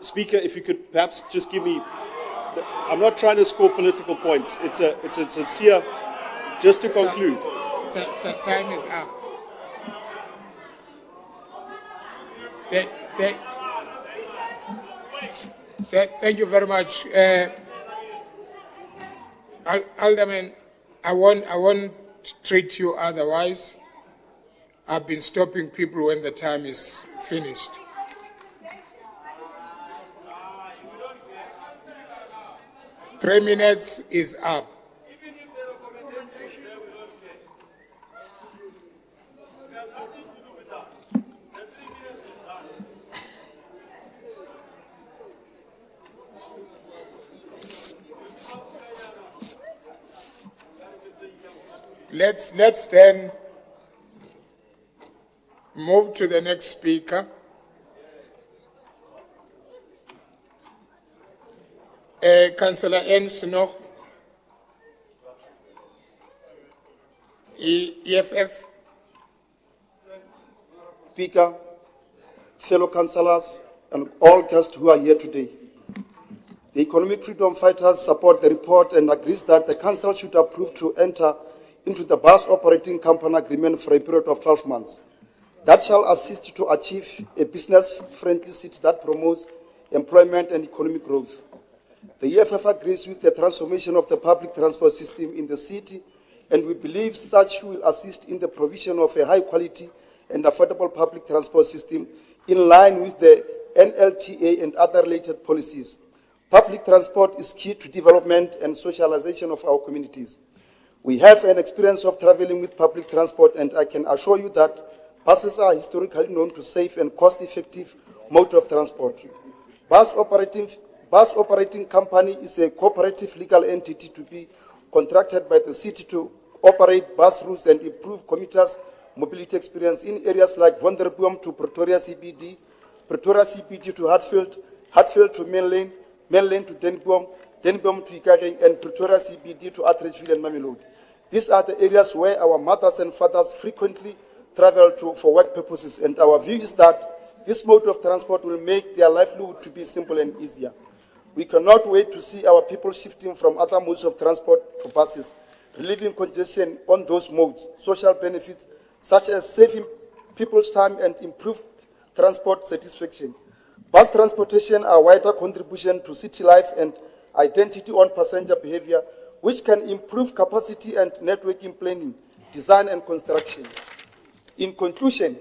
Speaker, if you could perhaps just give me, I'm not trying to score political points. It's a sincere, just to conclude. Time is up. Thank you very much. Alderman, I won't treat you otherwise. I've been stopping people when the time is finished. Three minutes is up. Let's then move to the next speaker. Councillor Ensno, EFF. Speaker, fellow councillors, and all guests who are here today. The economic freedom fighters support the report and agrees that the council should approve to enter into the bus operating company agreement for a period of 12 months. That shall assist to achieve a business-friendly city that promotes employment and economic growth. The EFF agrees with the transformation of the public transport system in the city, and we believe such will assist in the provision of a high-quality and affordable public transport system in line with the NLTA and other related policies. Public transport is key to development and socialization of our communities. We have an experience of traveling with public transport, and I can assure you that buses are historically known to safe and cost-effective mode of transport. Bus operating company is a cooperative legal entity to be contracted by the city to operate bus routes and improve commuters' mobility experience in areas like Vonderboom to Pretoria CBD to Hatfield to Mainland to Denboom to Ikageng, and Pretoria CBD to Atteridgeville and Mamelodi. These are the areas where our mothers and fathers frequently travel to for work purposes, and our view is that this mode of transport will make their livelihood to be simple and easier. We cannot wait to see our people shifting from other modes of transport to buses, relieving congestion on those modes, social benefits such as saving people's time and improved transport satisfaction. Bus transportation are a wider contribution to city life and identity on passenger behavior, which can improve capacity and networking planning, design and construction. In conclusion,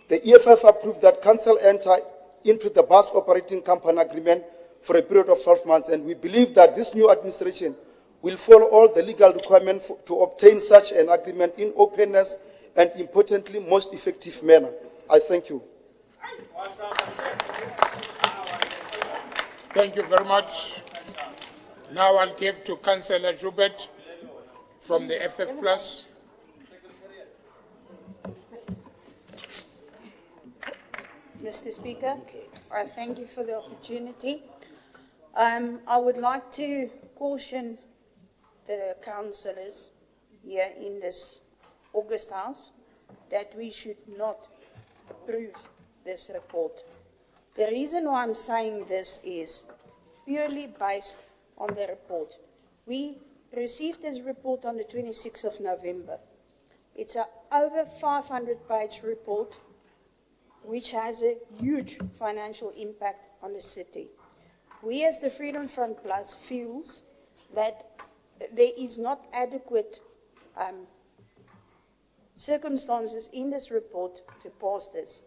the EFF approved that council enter into the bus operating company agreement for a period of 12 months, and we believe that this new administration will follow all the legal requirements to obtain such an agreement in openness and, importantly, most effective manner. I thank you. Thank you very much. Now I'll give to Councillor Joubert from the FF Plus. Mr. Speaker, I thank you for the opportunity. I would like to caution the councillors here in this August House that we should not approve this report. The reason why I'm saying this is purely based on the report. We received this report on the 26th of November. It's an over 500-page report which has a huge financial impact on the city. We as the Freedom Front Plus feels that there is not adequate circumstances in this report to pass this.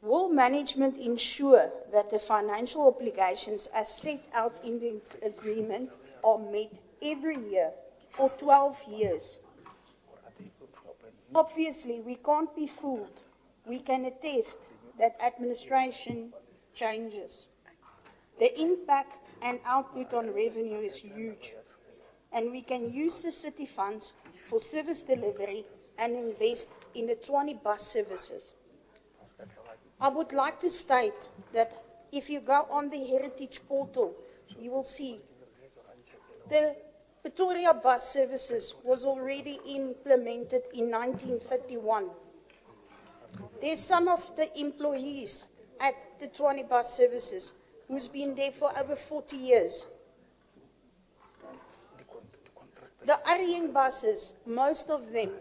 Will management ensure that the financial obligations as set out in the agreement are met every year for 12 years? Obviously, we can't be fooled. We can attest that administration changes. The impact and output on revenue is huge, and we can use the city funds for service delivery and invest in the 20 bus services. I would like to state that if you go on the Heritage portal, you will see the Pretoria bus services was already implemented in 1931. There's some of the employees at the 20 bus services who's been there for over 40 years. The Arieng buses, most of them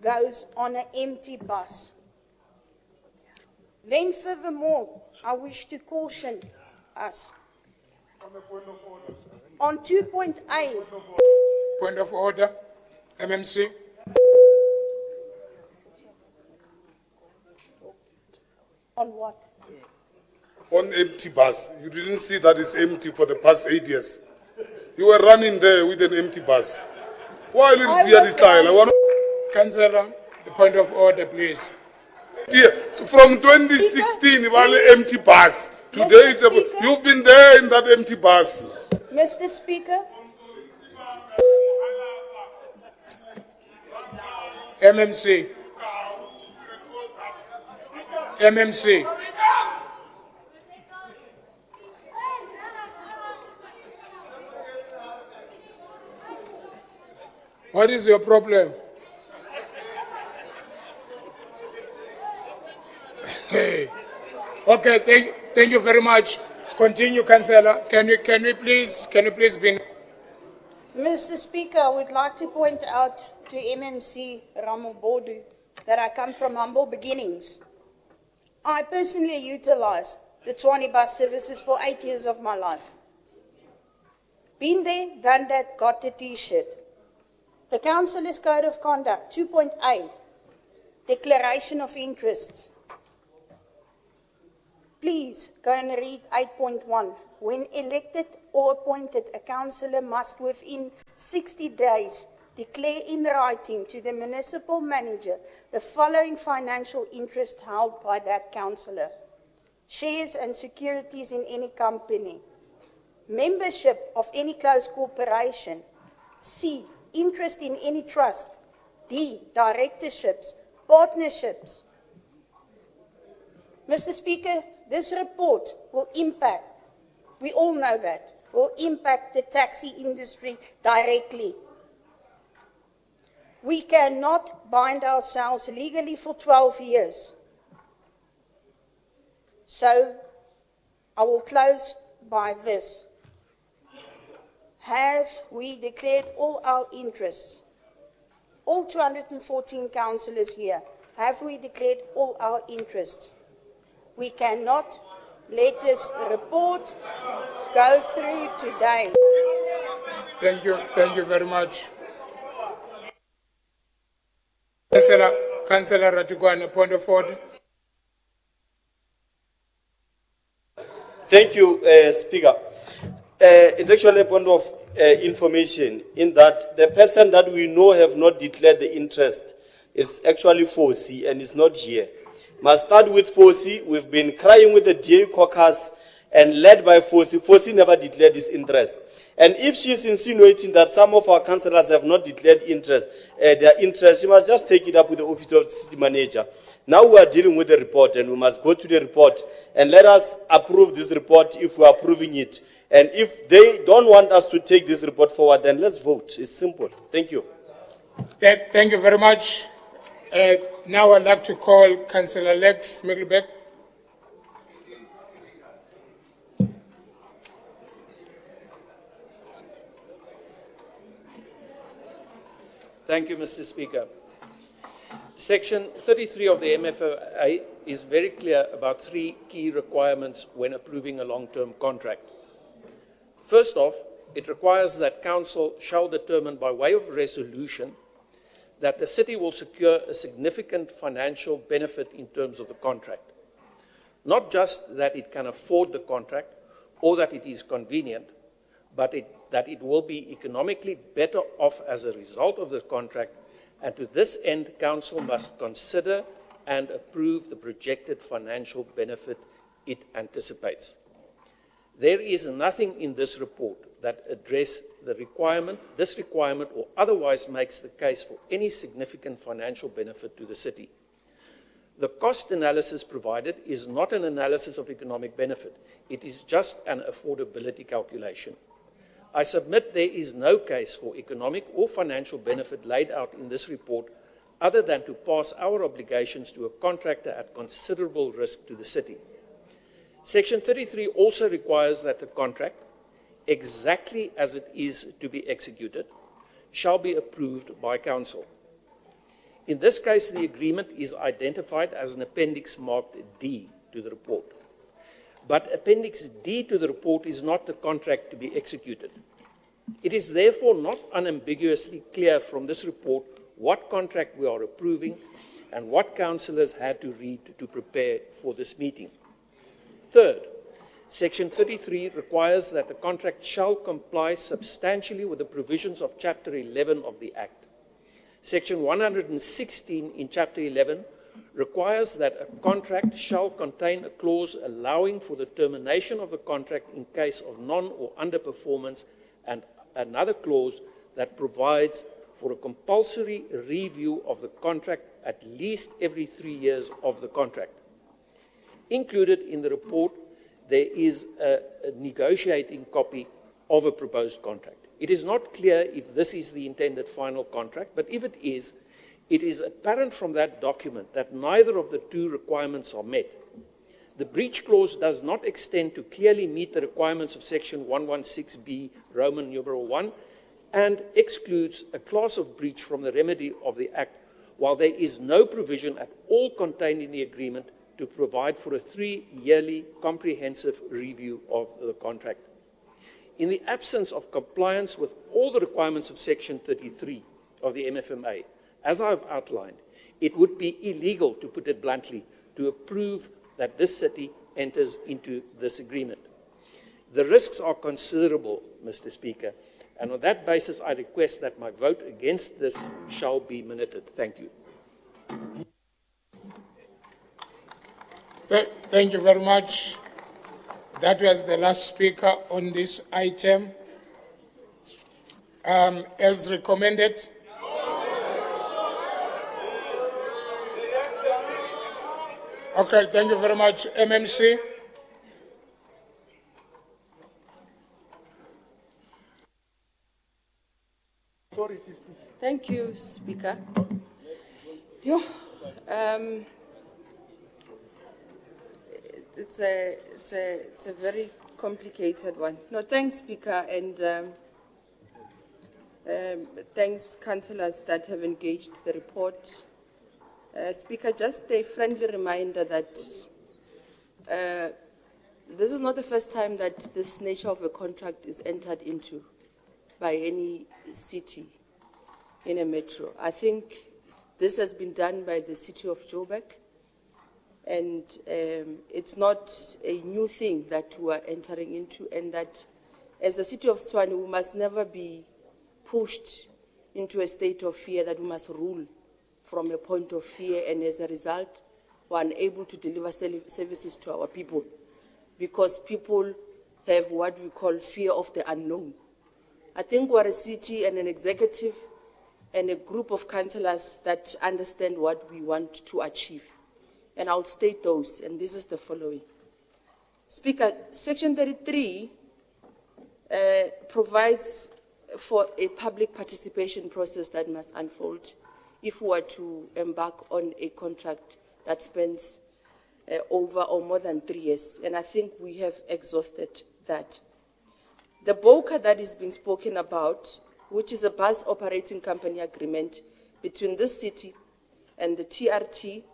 goes on an empty bus. Then furthermore, I wish to caution us on 2.8. Point of order, MMC. On what? On empty bus. You didn't see that it's empty for the past 8 years. You were running there with an empty bus. Why didn't you this style? Councillor, the point of order, please. Yeah, from 2016, empty bus. Today, you've been there in that empty bus. Mr. Speaker. MMC. MMC. What is your problem? Hey. Okay, thank you very much. Continue, Councillor. Can we please be... Mr. Speaker, I would like to point out to MMC Ramobodu that I come from humble beginnings. I personally utilized the 20 bus services for 8 years of my life. Been there, done that, got the T-shirt. The Councillor's Code of Conduct, 2.8, Declaration of Interests. Please go and read 8.1. When elected or appointed, a councillor must within 60 days declare in writing to the municipal manager the following financial interest held by that councillor: shares and securities in any company, membership of any closed corporation, C, interest in any trust, D, directorships, partnerships. Mr. Speaker, this report will impact, we all know that, will impact the taxi industry directly. We cannot bind ourselves legally for 12 years. So, I will close by this. Have we declared all our interests? All 214 councillors here, have we declared all our interests? We cannot let this report go through today. Thank you very much. Councillor Ratikwane, point of order. Thank you, Speaker. It's actually a point of information in that the person that we know have not declared the interest is actually 4C and is not here. Must start with 4C. We've been crying with the DA caucus and led by 4C. 4C never declared this interest. And if she's insinuating that some of our councillors have not declared their interest, she must just take it up with the office of the city manager. Now we are dealing with the report and we must go to the report and let us approve this report if we are approving it. And if they don't want us to take this report forward, then let's vote. It's simple. Thank you. Thank you very much. Now I'd like to call Councillor Lex Moripe. Thank you, Mr. Speaker. Section 33 of the MFA is very clear about three key requirements when approving a long-term contract. First off, it requires that council shall determine by way of resolution that the city will secure a significant financial benefit in terms of the contract. Not just that it can afford the contract or that it is convenient, but that it will be economically better off as a result of the contract, and to this end, council must consider and approve the projected financial benefit it anticipates. There is nothing in this report that addresses this requirement or otherwise makes the case for any significant financial benefit to the city. The cost analysis provided is not an analysis of economic benefit. It is just an affordability calculation. I submit there is no case for economic or financial benefit laid out in this report other than to pass our obligations to a contractor at considerable risk to the city. Section 33 also requires that the contract, exactly as it is to be executed, shall be approved by council. In this case, the agreement is identified as an appendix marked D to the report. But Appendix D to the report is not the contract to be executed. It is therefore not unambiguously clear from this report what contract we are approving and what councillors had to read to prepare for this meeting. Third, Section 33 requires that the contract shall comply substantially with the provisions of Chapter 11 of the Act. Section 116 in Chapter 11 requires that a contract shall contain a clause allowing for the termination of the contract in case of non- or underperformance, and another clause that provides for a compulsory review of the contract at least every 3 years of the contract. Included in the report, there is a negotiating copy of a proposed contract. It is not clear if this is the intended final contract, but if it is apparent from that document that neither of the two requirements are met. The breach clause does not extend to clearly meet the requirements of Section 116B, Roman numeral 1, and excludes a class of breach from the remedy of the Act, while there is no provision at all contained in the agreement to provide for a 3-yearly comprehensive review of the contract. In the absence of compliance with all the requirements of Section 33 of the MFMA, as I've outlined, it would be illegal, to put it bluntly, to approve that this city enters into this agreement. The risks are considerable, Mr. Speaker, and on that basis I request that my vote against this shall be minuted. Thank you. Thank you very much. That was the last speaker on this item. As recommended, okay, thank you very much. MMC. Thank you, Speaker. It's a very complicated one. No, thanks, Speaker, and thanks, councillors that have engaged the report. Speaker, just a friendly reminder that this is not the first time that this nature of a contract is entered into by any city in a metro. I think this has been done by the city of Joburg, and it's not a new thing that we are entering into, and that as the city of Tshwane, we must never be pushed into a state of fear that we must rule from a point of fear, and as a result, we are unable to deliver services to our people because people have what we call fear of the unknown. I think we're a city and an executive and a group of councillors that understand what we want to achieve. And I'll state those, and this is the following. Speaker, Section 33 provides for a public participation process that must unfold if we are to embark on a contract that spans over or more than 3 years. And I think we have exhausted that. The BOCA that is being spoken about, which is a bus operating company agreement between this city and the TRT,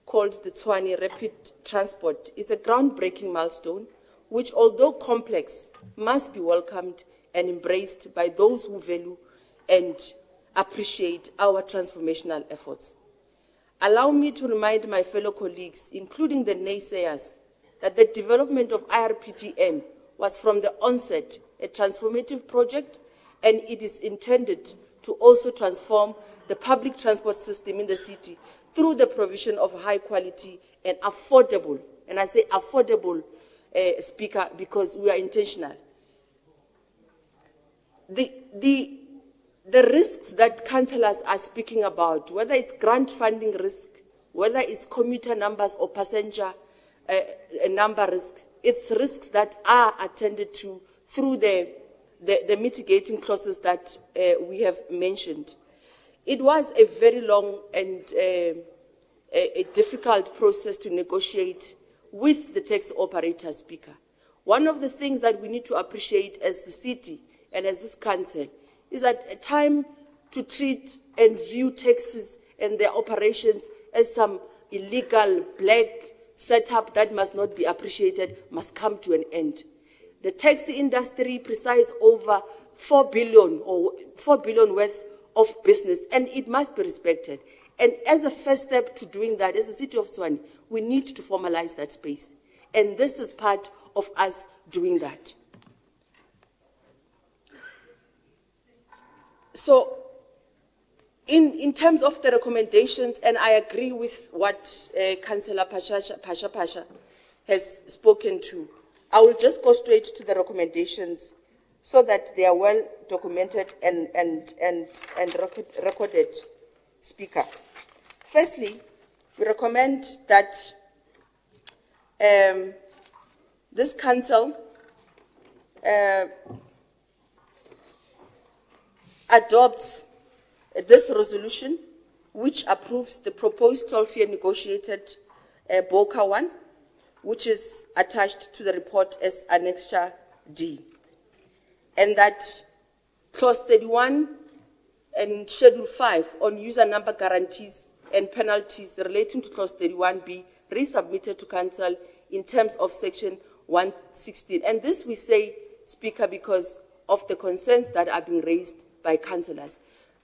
called the Tshwane Rapid Transport, is a groundbreaking milestone, which, although complex, must be welcomed and embraced by those who value and appreciate our transformational efforts. Allow me to remind my fellow colleagues, including the naysayers, that the development of IRPTN was from the onset a transformative project, and it is intended to also transform the public transport system in the city through the provision of high quality and affordable, and I say affordable, Speaker, because we are intentional. The risks that councillors are speaking about, whether it's grant funding risk, whether it's commuter numbers or passenger number risks, it's risks that are attended to through the mitigating clauses that we have mentioned. It was a very long and a difficult process to negotiate with the tax operator, Speaker. One of the things that we need to appreciate as the city and as this council is that a time to treat and view taxes and their operations as some illegal black setup that must not be appreciated must come to an end. The taxi industry presides over 4 billion worth of business, and it must be respected. And as a first step to doing that, as a city of Tshwane, we need to formalize that space. And this is part of us doing that. So, in terms of the recommendations, and I agree with what Councillor Pasha has spoken to, I will just go straight to the recommendations so that they are well documented and recorded, Speaker. Firstly, we recommend that this council adopts this resolution, which approves the proposed 12-year negotiated BOCA 1, which is attached to the report as Annexure D. And that Clause 31 and Schedule 5 on user number guarantees and penalties relating to Clause 31 be resubmitted to Council in terms of Section 116. And this we say, Speaker, because of the concerns that are being raised by councillors.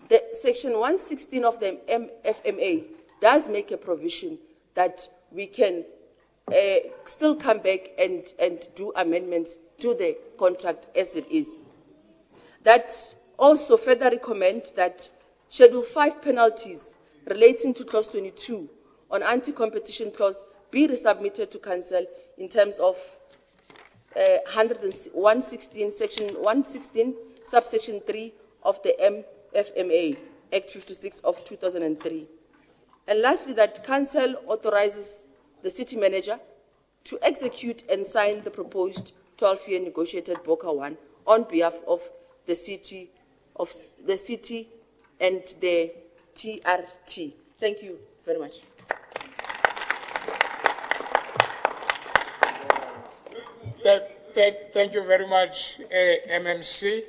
The Section 116 of the FMA does make a provision that we can still come back and do amendments to the contract as it is. That also further recommend that Schedule 5 penalties relating to Clause 22 on anti-competition clause be resubmitted to Council in terms of 116, Section 116, subsection 3 of the MFMA, Act 56 of 2003. And lastly, that Council authorizes the city manager to execute and sign the proposed 12-year negotiated BOCA 1 on behalf of the city and the TRT. Thank you very much. Thank you very much, MMC.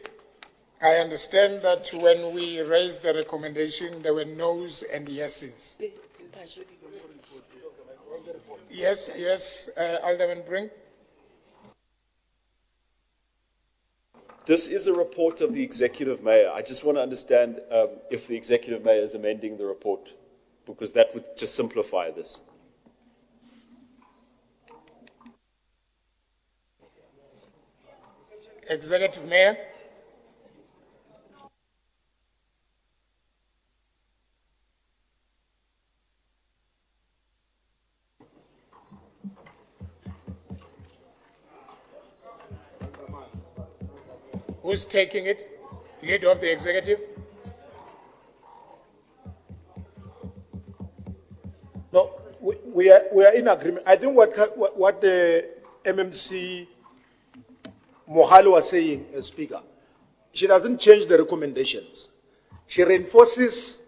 I understand that when we raised the recommendation, there were no's and yeses. Yes, Alderman Brink. This is a report of the executive mayor. I just want to understand if the executive mayor is amending the report, because that would just simplify this. Executive Mayor. Who's taking it? Leader of the executive? No, we are in agreement. I think what the MMC Mohalo was saying, Speaker, she doesn't change the recommendations. She reinforces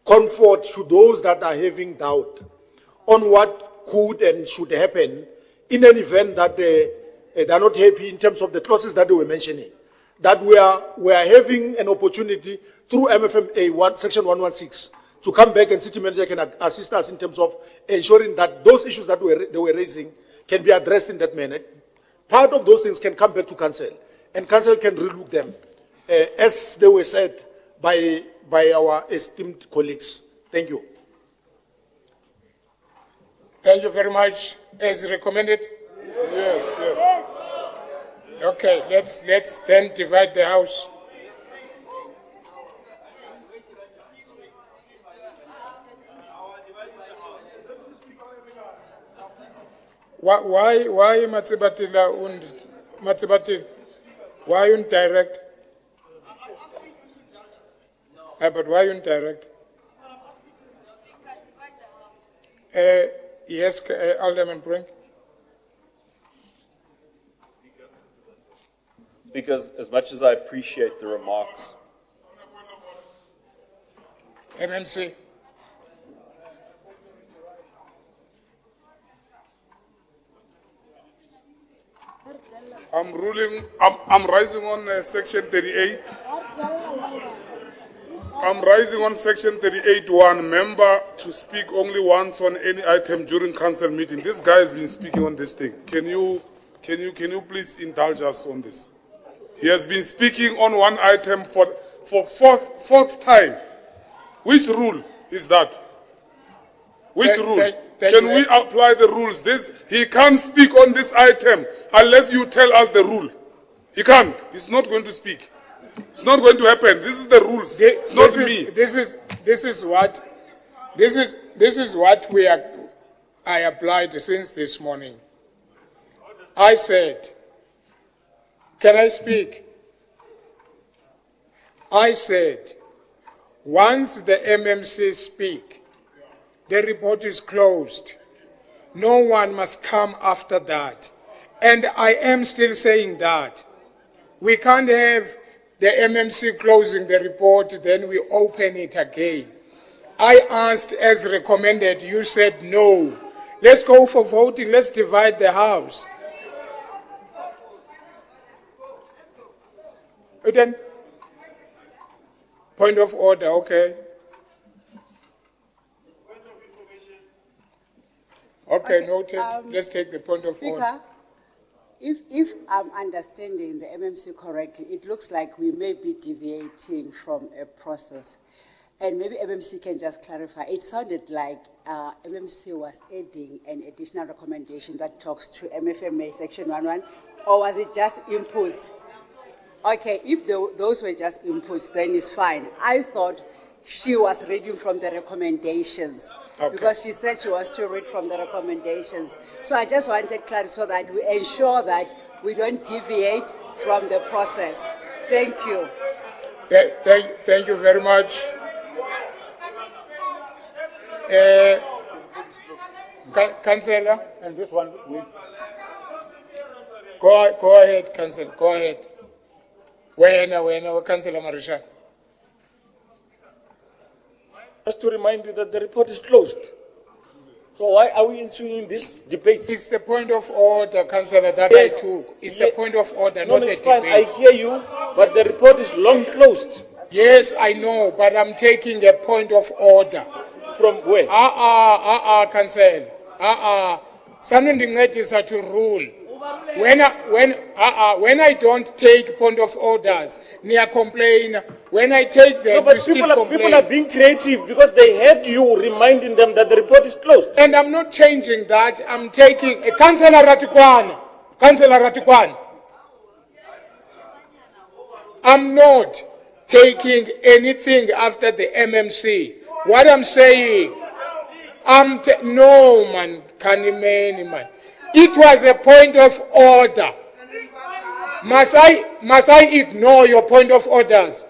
comfort to those that are having doubt on what could and should happen in an event that they are not happy in terms of the clauses that they were mentioning. That we are having an opportunity through MFMA section 116 to come back, and city manager can assist us in terms of ensuring that those issues that they were raising can be addressed in that manner. Part of those things can come back to council, and council can relook them, as they were said by our esteemed colleagues. Thank you. Thank you very much. As recommended? Yes, yes. Okay, let's then divide the house. Why Matsibatila und Matsibatil? Why indirect? But why indirect? Yes, Alderman Brink. Because as much as I appreciate the remarks, MMC. I'm rising on section 38. I'm rising on section 38(1), member to speak only once on any item during council meeting. This guy has been speaking on this thing. Can you please indulge us on this? He has been speaking on one item for fourth time. Which rule is that? Which rule? Can we apply the rules? He can't speak on this item unless you tell us the rule. He can't. He's not going to speak. It's not going to happen. This is the rules. It's not me. This is what I applied since this morning. I said, can I speak? I said, once the MMC speak, the report is closed. No one must come after that. And I am still saying that. We can't have the MMC closing the report, then we open it again. I asked as recommended, you said no. Let's go for voting, let's divide the house. Then, point of order, okay. Okay, noted. Let's take the point of order. If I'm understanding the MMC correctly, it looks like we may be deviating from a process. And maybe MMC can just clarify. It sounded like MMC was adding an additional recommendation that talks to MFMA section 11, or was it just inputs? Okay, if those were just inputs, then it's fine. I thought she was reading from the recommendations. Okay. Because she said she was to read from the recommendations. So I just wanted clarity so that we ensure that we don't deviate from the process. Thank you. Thank you very much. Councillor? And this one, please. Go ahead, Councillor, go ahead. When Councillor Marisha. Just to remind you that the report is closed. So why are we ensuing this debate? It's the point of order, Councillor, that I took. It's a point of order, not a debate. Fine. I hear you, but the report is long closed. Yes, I know, but I'm taking a point of order. From where? Councillor. Sanundincedisa to rule. when I don't take point of orders, near complain. When I take them, No, but you still people complain. are being creative because they heard you reminding them that the report is closed. And I'm not changing that. I'm taking a Councillor Ratikwan. I'm not taking anything after the MMC. What I'm saying, no man, man. It was a point of order. Must I ignore your point of orders?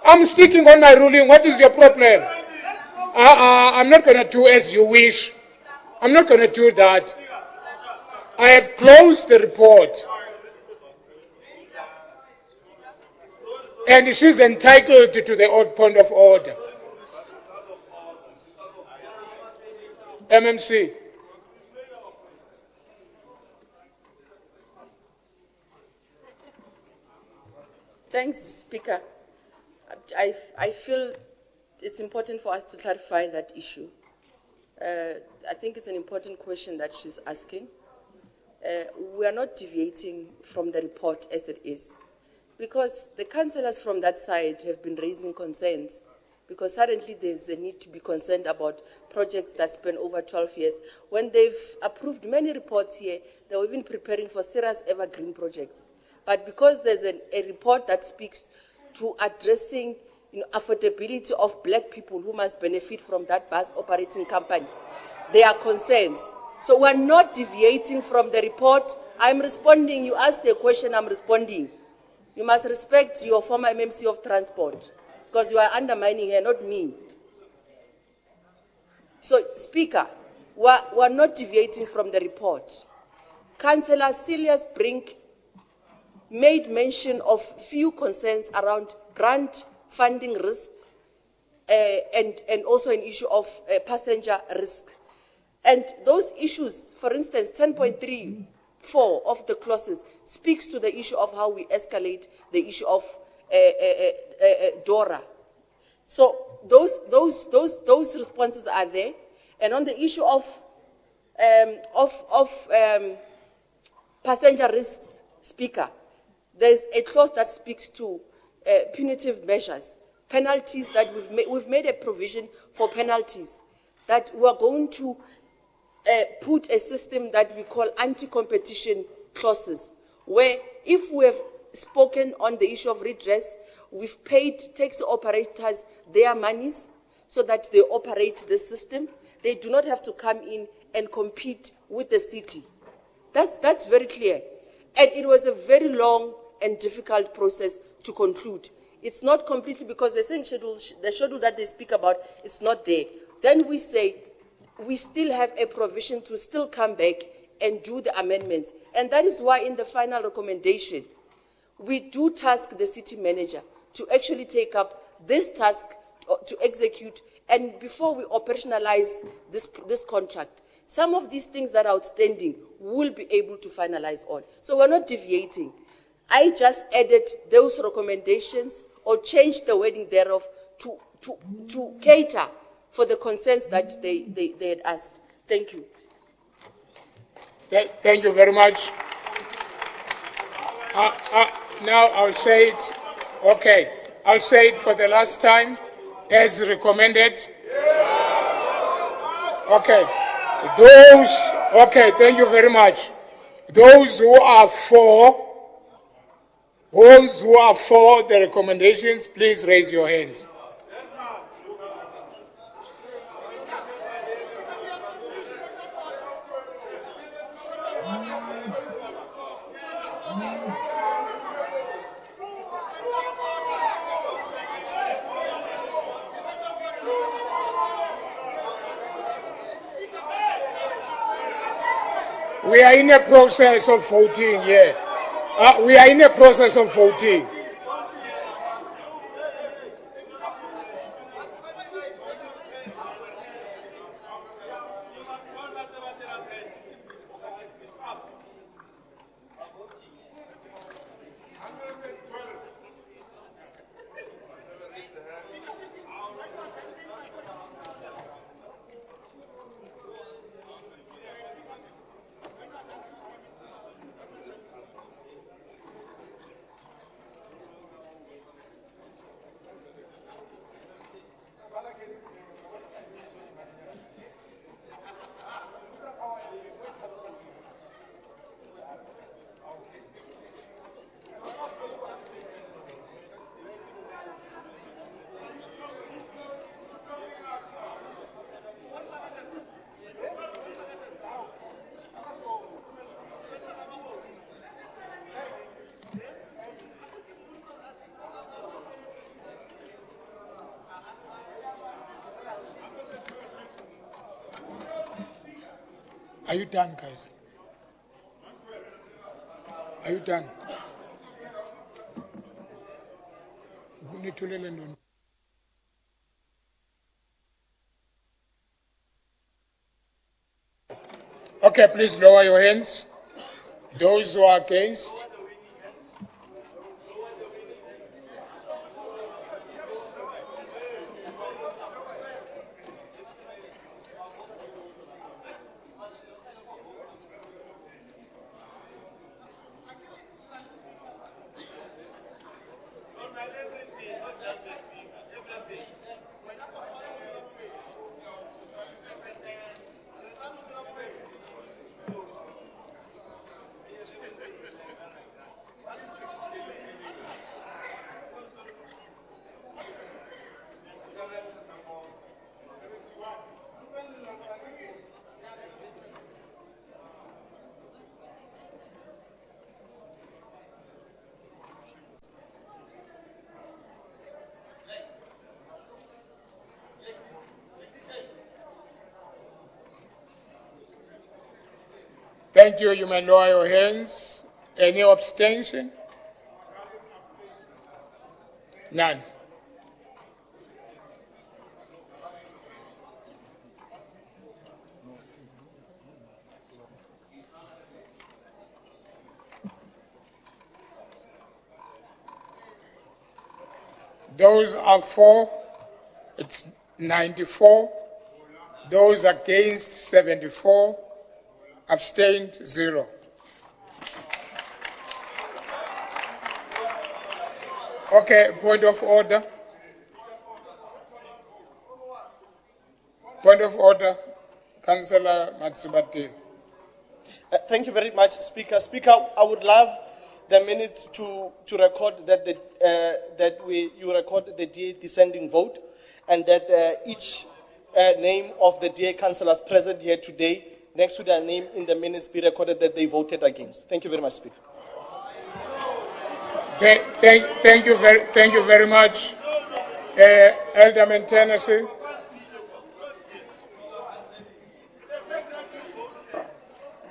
I'm sticking on my ruling. What is your problem? I'm not going to do as you wish. I'm not going to do that. I have closed the report. And she's entitled to the odd point of order. MMC. Thanks, Speaker. I feel it's important for us to clarify that issue. I think it's an important question that she's asking. We are not deviating from the report as it is, because the councillors from that side have been raising concerns, because suddenly there's a need to be concerned about projects that span over 12 years. When they've approved many reports here, they were even preparing for serious evergreen projects. But because there's a report that speaks to addressing affordability of black people who must benefit from that bus operating company, there are concerns. So we're not deviating from the report. I'm responding. You asked a question, I'm responding. You must respect your former MMC of Transport, because you are undermining her, not me. So, Speaker, we're not deviating from the report. Councillor Celius Brink made mention of few concerns around grant funding risk and also an issue of passenger risk. And those issues, for instance, 10.34 of the clauses speaks to the issue of how we escalate the issue of DORA. So those responses are there. And on the issue of passenger risks, Speaker, there's a clause that speaks to punitive measures, penalties that we've made a provision for penalties, that we're going to put a system that we call anti-competition clauses, where if we have spoken on the issue of redress, we've paid taxi operators their monies so that they operate the system. They do not have to come in and compete with the city. That's very clear. And it was a very long and difficult process to conclude. It's not completely, because the same schedule, the schedule that they speak about, it's not there. Then we say, we still have a provision to still come back and do the amendments. And that is why in the final recommendation, we do task the city manager to actually take up this task to execute, and before we operationalize this contract, some of these things that are outstanding will be able to finalize on. So we're not deviating. I just added those recommendations or changed the wording thereof to cater for the concerns that they had asked. Thank you. Thank you very much. Now I'll say it. Okay, I'll say it for the last time, as recommended. Okay, thank you very much. Those who are for the recommendations, please raise your hands. We are in a process of voting here. We are in a process of voting. Are you done, guys? Are you done? We need to learn. Okay, please lower your hands. Those who are against. Thank you. You may lower your hands. Any abstention? None. Those are for, it's 94. Those against, 74. Abstained, 0. Okay, point of order. Point of order, Councillor Matsubati. Thank you very much, Speaker. Speaker, I would love the minutes to record that you record the DA descending vote, and that each name of the DA councillors present here today, next to their name in the minutes, be recorded that they voted against. Thank you very much, Speaker. Thank you very much, Alderman Tennessee.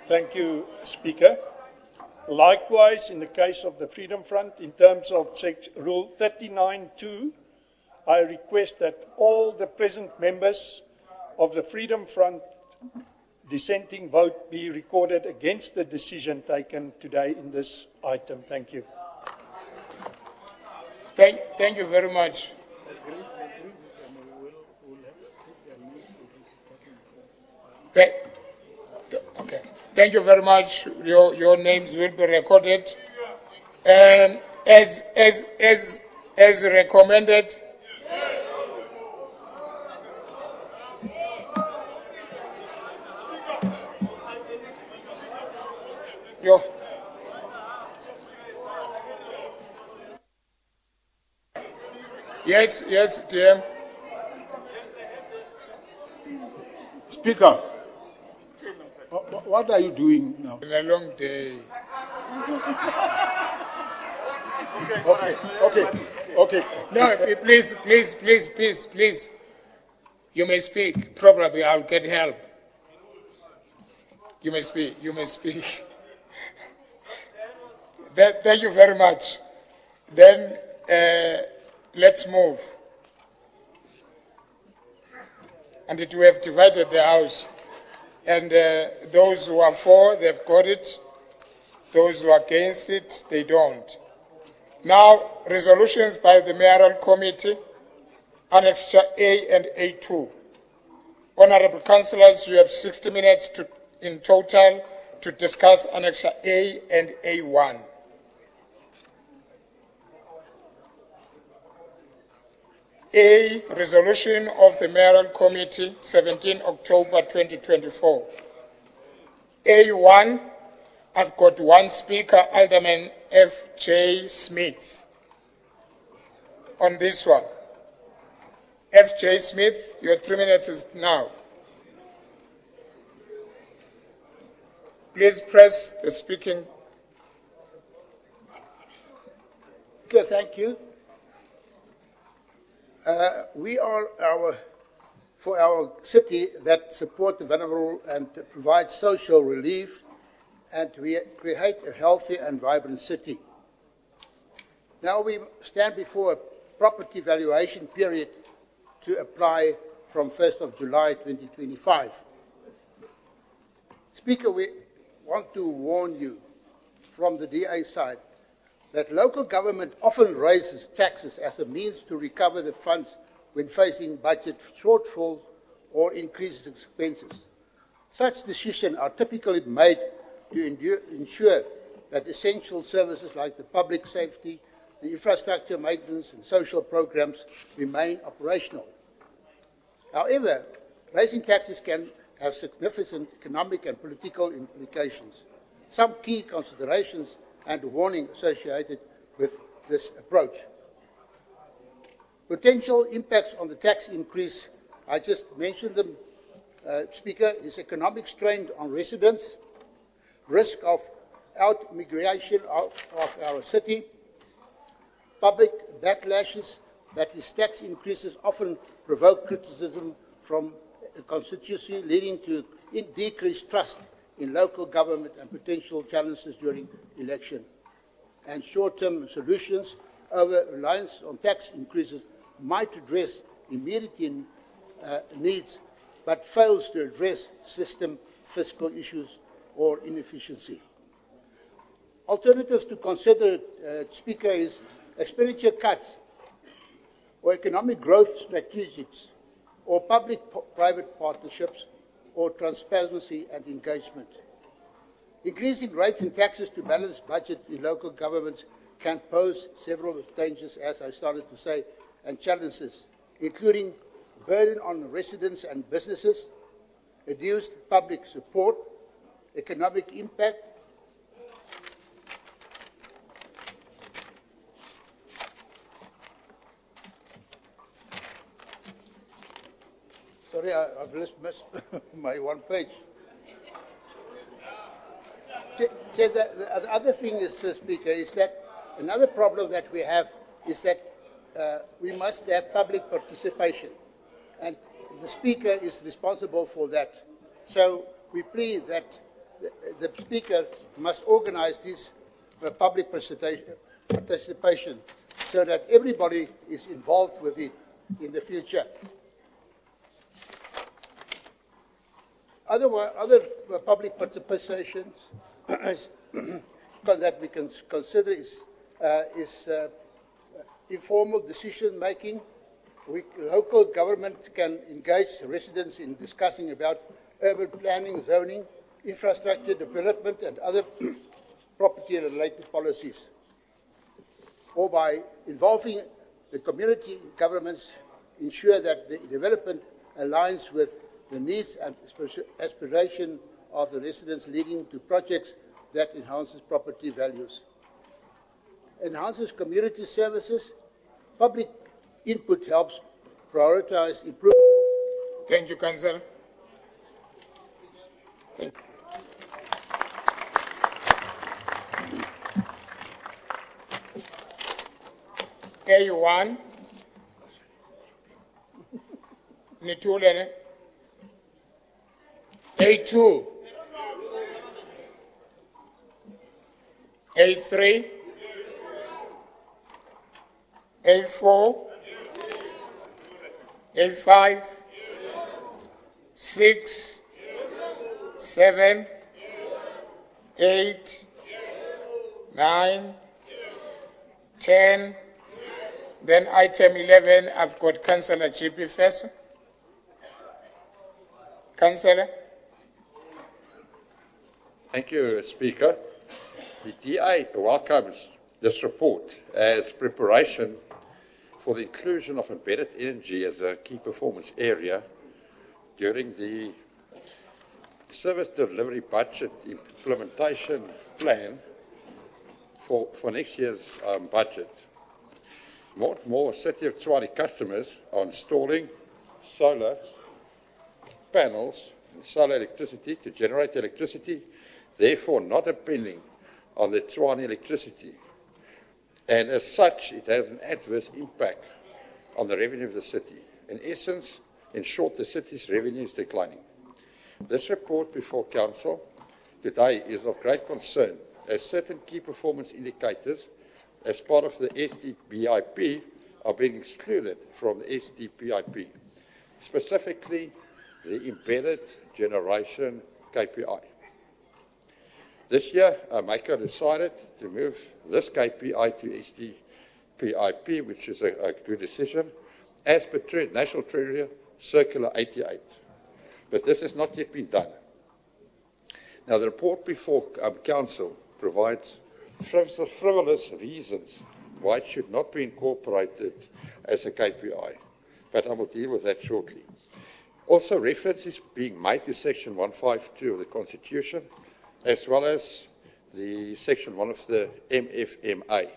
Thank you, Speaker. Likewise, in the case of the Freedom Front, in terms of Rule 39.2, I request that all the present members of the Freedom Front dissenting vote be recorded against the decision taken today in this item. Thank you. Thank you very much. Okay. Thank you very much. Your names will be recorded. And as recommended. Yes, DM. Speaker, what are you doing now? It's a long day. Okay. No, please. You may speak. Probably I'll get help. You may speak. Thank you very much. Then let's move. And we have divided the house. And those who are for, they've got it. Those who are against it, they don't. Now, resolutions by the Mayoral Committee, Annexure A and A2. Honorable Councillors, you have 60 minutes in total to discuss Annexure A and A1. A, resolution of the Mayoral Committee, 17 October 2024. A1, I've got one speaker, Alderman F.J. Smith. On this one. F.J. Smith, your 3 minutes is now. Please press the speaking. Okay, thank you. We are our for our city that support the vulnerable and provide social relief, and we create a healthy and vibrant city. Now we stand before a property valuation period to apply from 1st of July 2025. Speaker, we want to warn you from the DA side that local government often raises taxes as a means to recover the funds when facing budget shortfalls or increased expenses. Such decisions are typically made to ensure that essential services like the public safety, the infrastructure maintenance and social programs remain operational. However, raising taxes can have significant economic and political implications. Some key considerations and warning associated with this approach. Potential impacts on the tax increase, I just mentioned them, Speaker, is economic strain on residents, risk of out-migration of our city, public backlashes, that is, tax increases often provoke criticism from the constituency, leading to decreased trust in local government and potential challenges during election. And short-term solutions over reliance on tax increases might address immediate needs, but fails to address system fiscal issues or inefficiency. Alternatives to consider, Speaker, is expenditure cuts or economic growth strategies or public-private partnerships or transparency and engagement. Increasing rates and taxes to balance budget in local governments can pose several dangers, as I started to say, and challenges, including burden on residents and businesses, reduced public support, economic impact, sorry, I've just missed my one page. The other thing is, Speaker, is that another problem that we have is that we must have public participation, and the Speaker is responsible for that. So we plead that the Speaker must organize this public participation so that everybody is involved with it in the future. Other public participations that we can consider is informal decision-making. Local government can engage residents in discussing about urban planning, zoning, infrastructure development, and other property-related policies. Or by involving the community governments, ensure that the development aligns with the needs and aspiration of the residents, leading to projects that enhances property values. Enhances community services. Public input helps prioritize improvement. Thank you, Councillor. Thank you. A1. Nitulene. A2. A3. A4. A5. 6. 7. 8. 9. 10. Then item 11, I've got Councillor GP first. Councillor. Thank you, Speaker. The DA welcomes this report as preparation for the inclusion of embedded energy as a key performance area during the service delivery budget implementation plan for next year's budget. More City of Tshwane customers are installing solar panels and solar electricity to generate electricity, therefore not depending on the Tshwane electricity. And as such, it has an adverse impact on the revenue of the city. In essence, In short, the city's revenue is declining. This report before Council today is of great concern, as certain key performance indicators as part of the SDBIP are being excluded from the SDBIP, specifically the embedded generation KPI. This year, MACO decided to move this KPI to SDBIP, which is a good decision, as per National Treasury Circular 88. But this has not yet been done. Now, the report before Council provides frivolous reasons why it should not be incorporated as a KPI, but I will deal with that shortly. Also, reference is being made to Section 152 of the Constitution, as well as the Section 1 of the MFMA.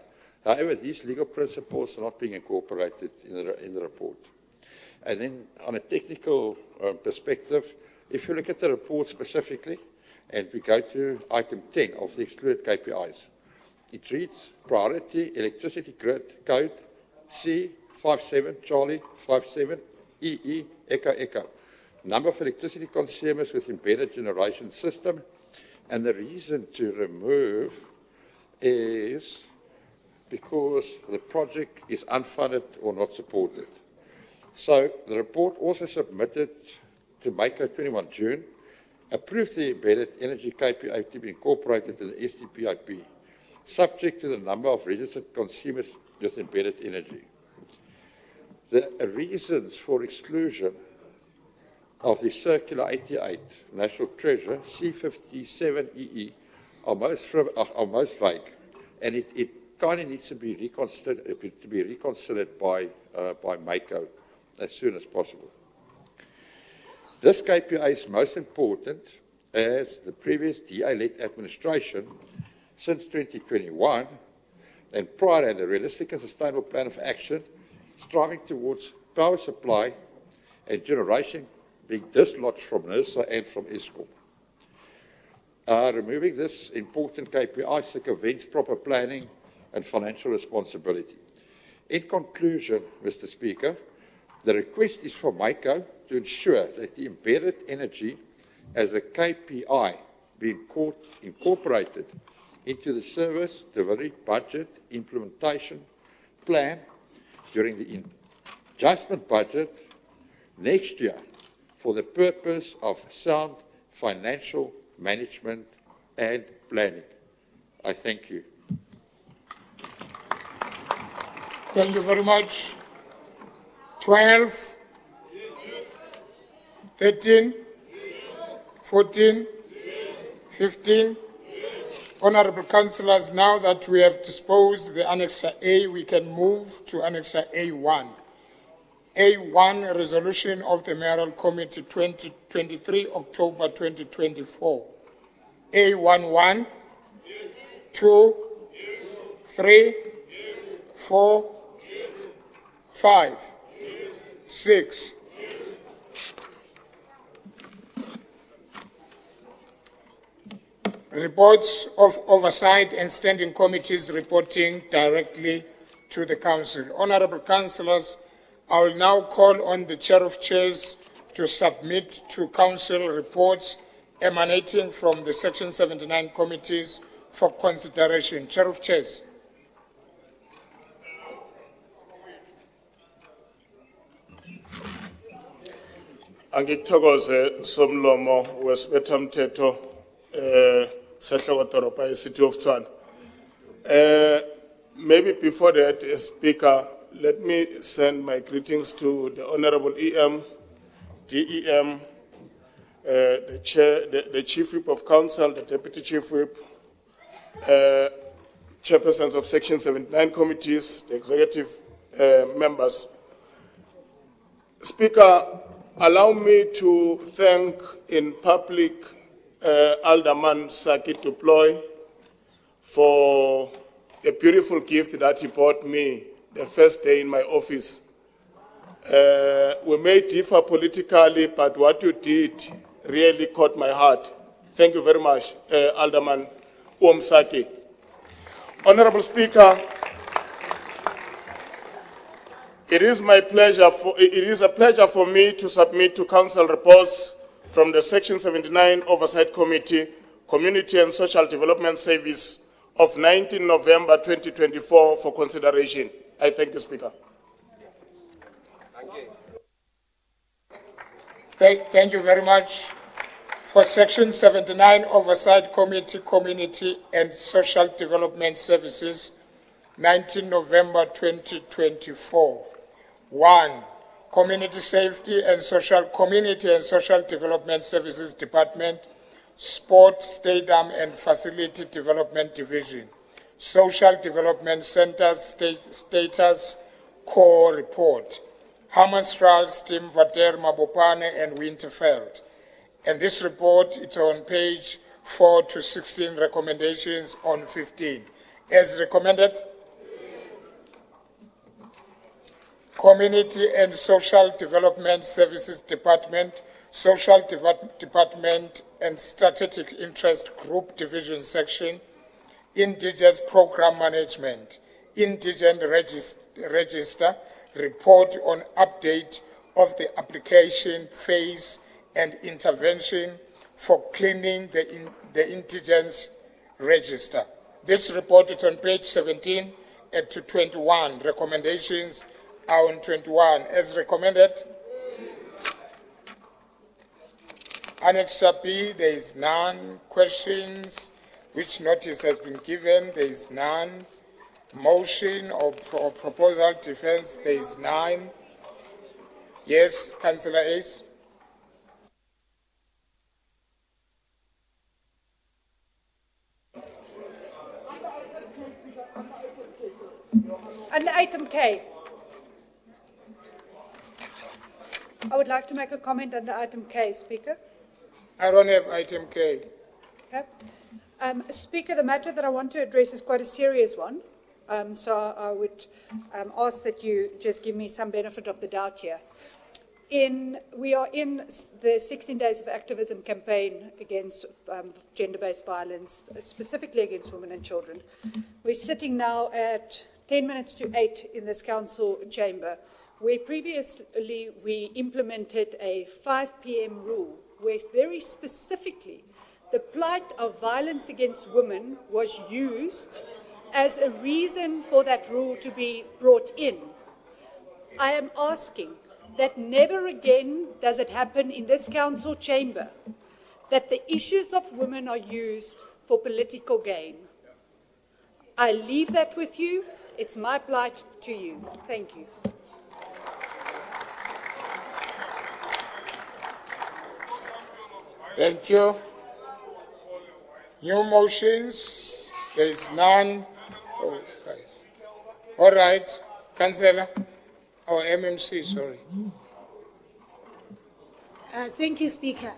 However, these legal principles are not being incorporated in the report. And then, on a technical perspective, if you look at the report specifically, and we go to item 10 of the excluded KPIs, it reads priority electricity grid code C57 Charlie 57 EE Echo. Number of electricity consumers with embedded generation system, and the reason to remove is because the project is unfunded or not supported. So the report also submitted to MACO 21 June, approved the embedded energy KPI to be incorporated in the SDPIP, subject to the number of registered consumers with embedded energy. The reasons for exclusion of the Circular 88 National Treasurer C57EE are most vague, and it kind of needs to be reconsidered by MACO as soon as possible. This KPI is most important as the previous DA-led administration since 2021 and prior had a realistic and sustainable plan of action striving towards power supply and generation being dislodged from NERSA and from ESCOM. Removing this important KPI circumvents proper planning and financial responsibility. In conclusion, Mr. Speaker, the request is for MACO to ensure that the embedded energy as a KPI be incorporated into the service delivery budget implementation plan during the adjustment budget next year for the purpose of sound financial management and planning. I thank you. Thank you very much. 12, 13, 14, 15. Honorable Councillors, now that we have disposed the Annexure A, we can move to Annexure A1. A1, Resolution of the Mayoral Committee 2023, October 2024. A11, 2, 3, 4, 5, 6. Reports of oversight and standing committees reporting directly to the Council. Honourable Councillors, I will now call on the Chair of Chairs to submit to Council reports emanating from the Section 79 committees for consideration. Chair of Chairs. Angithokoze somlomo wesibethamthetho sehloko doroba City of Tshwane. Maybe before that, as Speaker, let me send my greetings to the Honorable EM, DEM, the Chair, the Chief Whip of Council, the Deputy Chief Whip, Chairpersons of Section 79 committees, the executive members. Speaker, allow me to thank in public Alderman Saki Duploy for a beautiful gift that he bought me the first day in my office. We may differ politically, but what you did really caught my heart. Thank you very much, Alderman Saki. Honorable Speaker, It is a pleasure for me to submit to Council reports from the Section 79 Oversight Committee, Community and Social Development Service of 19 November 2024 for consideration. I thank you, Speaker. Thank you very much. For Section 79 Oversight Committee, Community and Social Development Services, 19 November 2024. 1. Community and Social Development Services Department, Sport, Stadium and Facility Development Division, Social Development Centers Status Core Report, Hammersral, Steam, Vader, Mabopane and Winterfeld. And this report, it's on page 4 to 16, recommendations on 15. As recommended, Community and Social Development Services Department, Social Department and Strategic Interest Group Division Section, Indigent Program Management, Indigent Register, report on update of the application phase and intervention for cleaning the Indigent Register. This report is on page 17 to 21. Recommendations are on 21. As recommended, Annex B, there is none. Questions? Which notice has been given? There is none. Motion or proposal defense? There is none. Yes, Councillor Ace. Under item K, I would like to make a comment under item K, Speaker. I don't have item K. Okay. Speaker, the matter that I want to address is quite a serious one. So I would ask that you just give me some benefit of the doubt here. We are in the 16 Days of Activism campaign against gender-based violence, specifically against women and children. We're sitting now at 10 minutes to 8 in this council chamber, where previously we implemented a 5 p.m. rule, where very specifically the plight of violence against women was used as a reason for that rule to be brought in. I am asking that never again does it happen in this council chamber that the issues of women are used for political gain. I leave that with you. It's my plight to you. Thank you. Thank you. New motions? There is none. Oh, guys. All right. Councillor? Or MMC, sorry. Thank you, Speaker.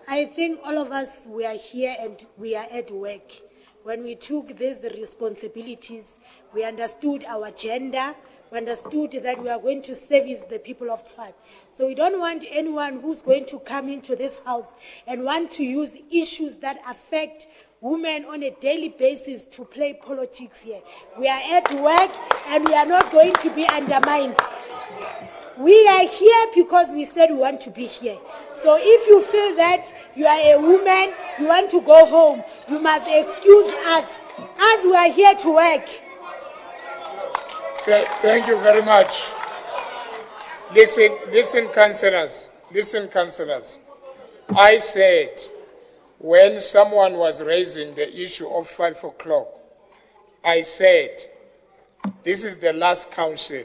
I think all of us, we are here and we are at work. When we took these responsibilities, we understood our agenda, we understood that we are going to service the people of Tshwane. So we don't want anyone who's going to come into this house and want to use issues that affect women on a daily basis to play politics here. We are at work and we are not going to be undermined. We are here because we said we want to be here. So if you feel that you are a woman, you want to go home, you must excuse us, as we are here to work. Thank you very much. Listen, councillors. I said, when someone was raising the issue of 5 o'clock, I said, this is the last council.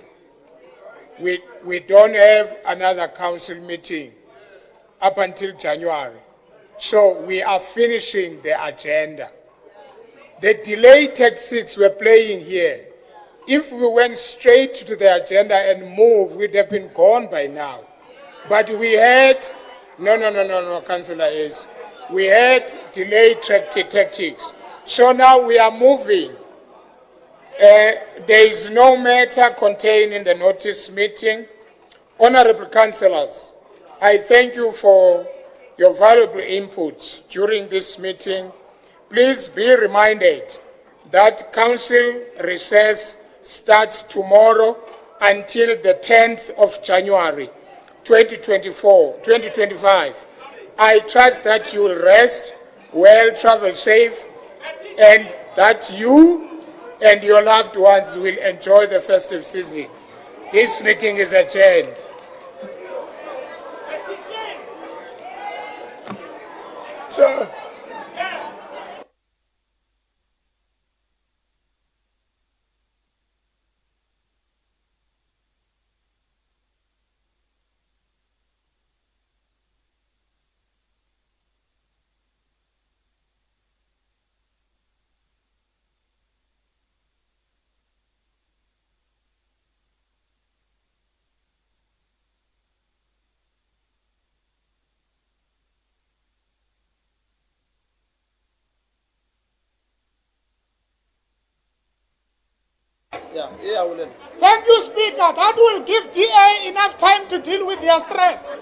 We don't have another council meeting up until January. So we are finishing the agenda. The delay tactics we're playing here, if we went straight to the agenda and moved, we'd have been gone by now. But we had, no, Councillor Ace. We had delay tactics. So now we are moving. There is no matter contained in the notice meeting. Honorable councillors, I thank you for your valuable input during this meeting. Please be reminded that council recess starts tomorrow until the 10th of January 2025. I trust that you will rest well, travel safe, and that you and your loved ones will enjoy the festive season. This meeting is adjourned. So, Thank you, Speaker. That will give DA enough time to deal with their stress.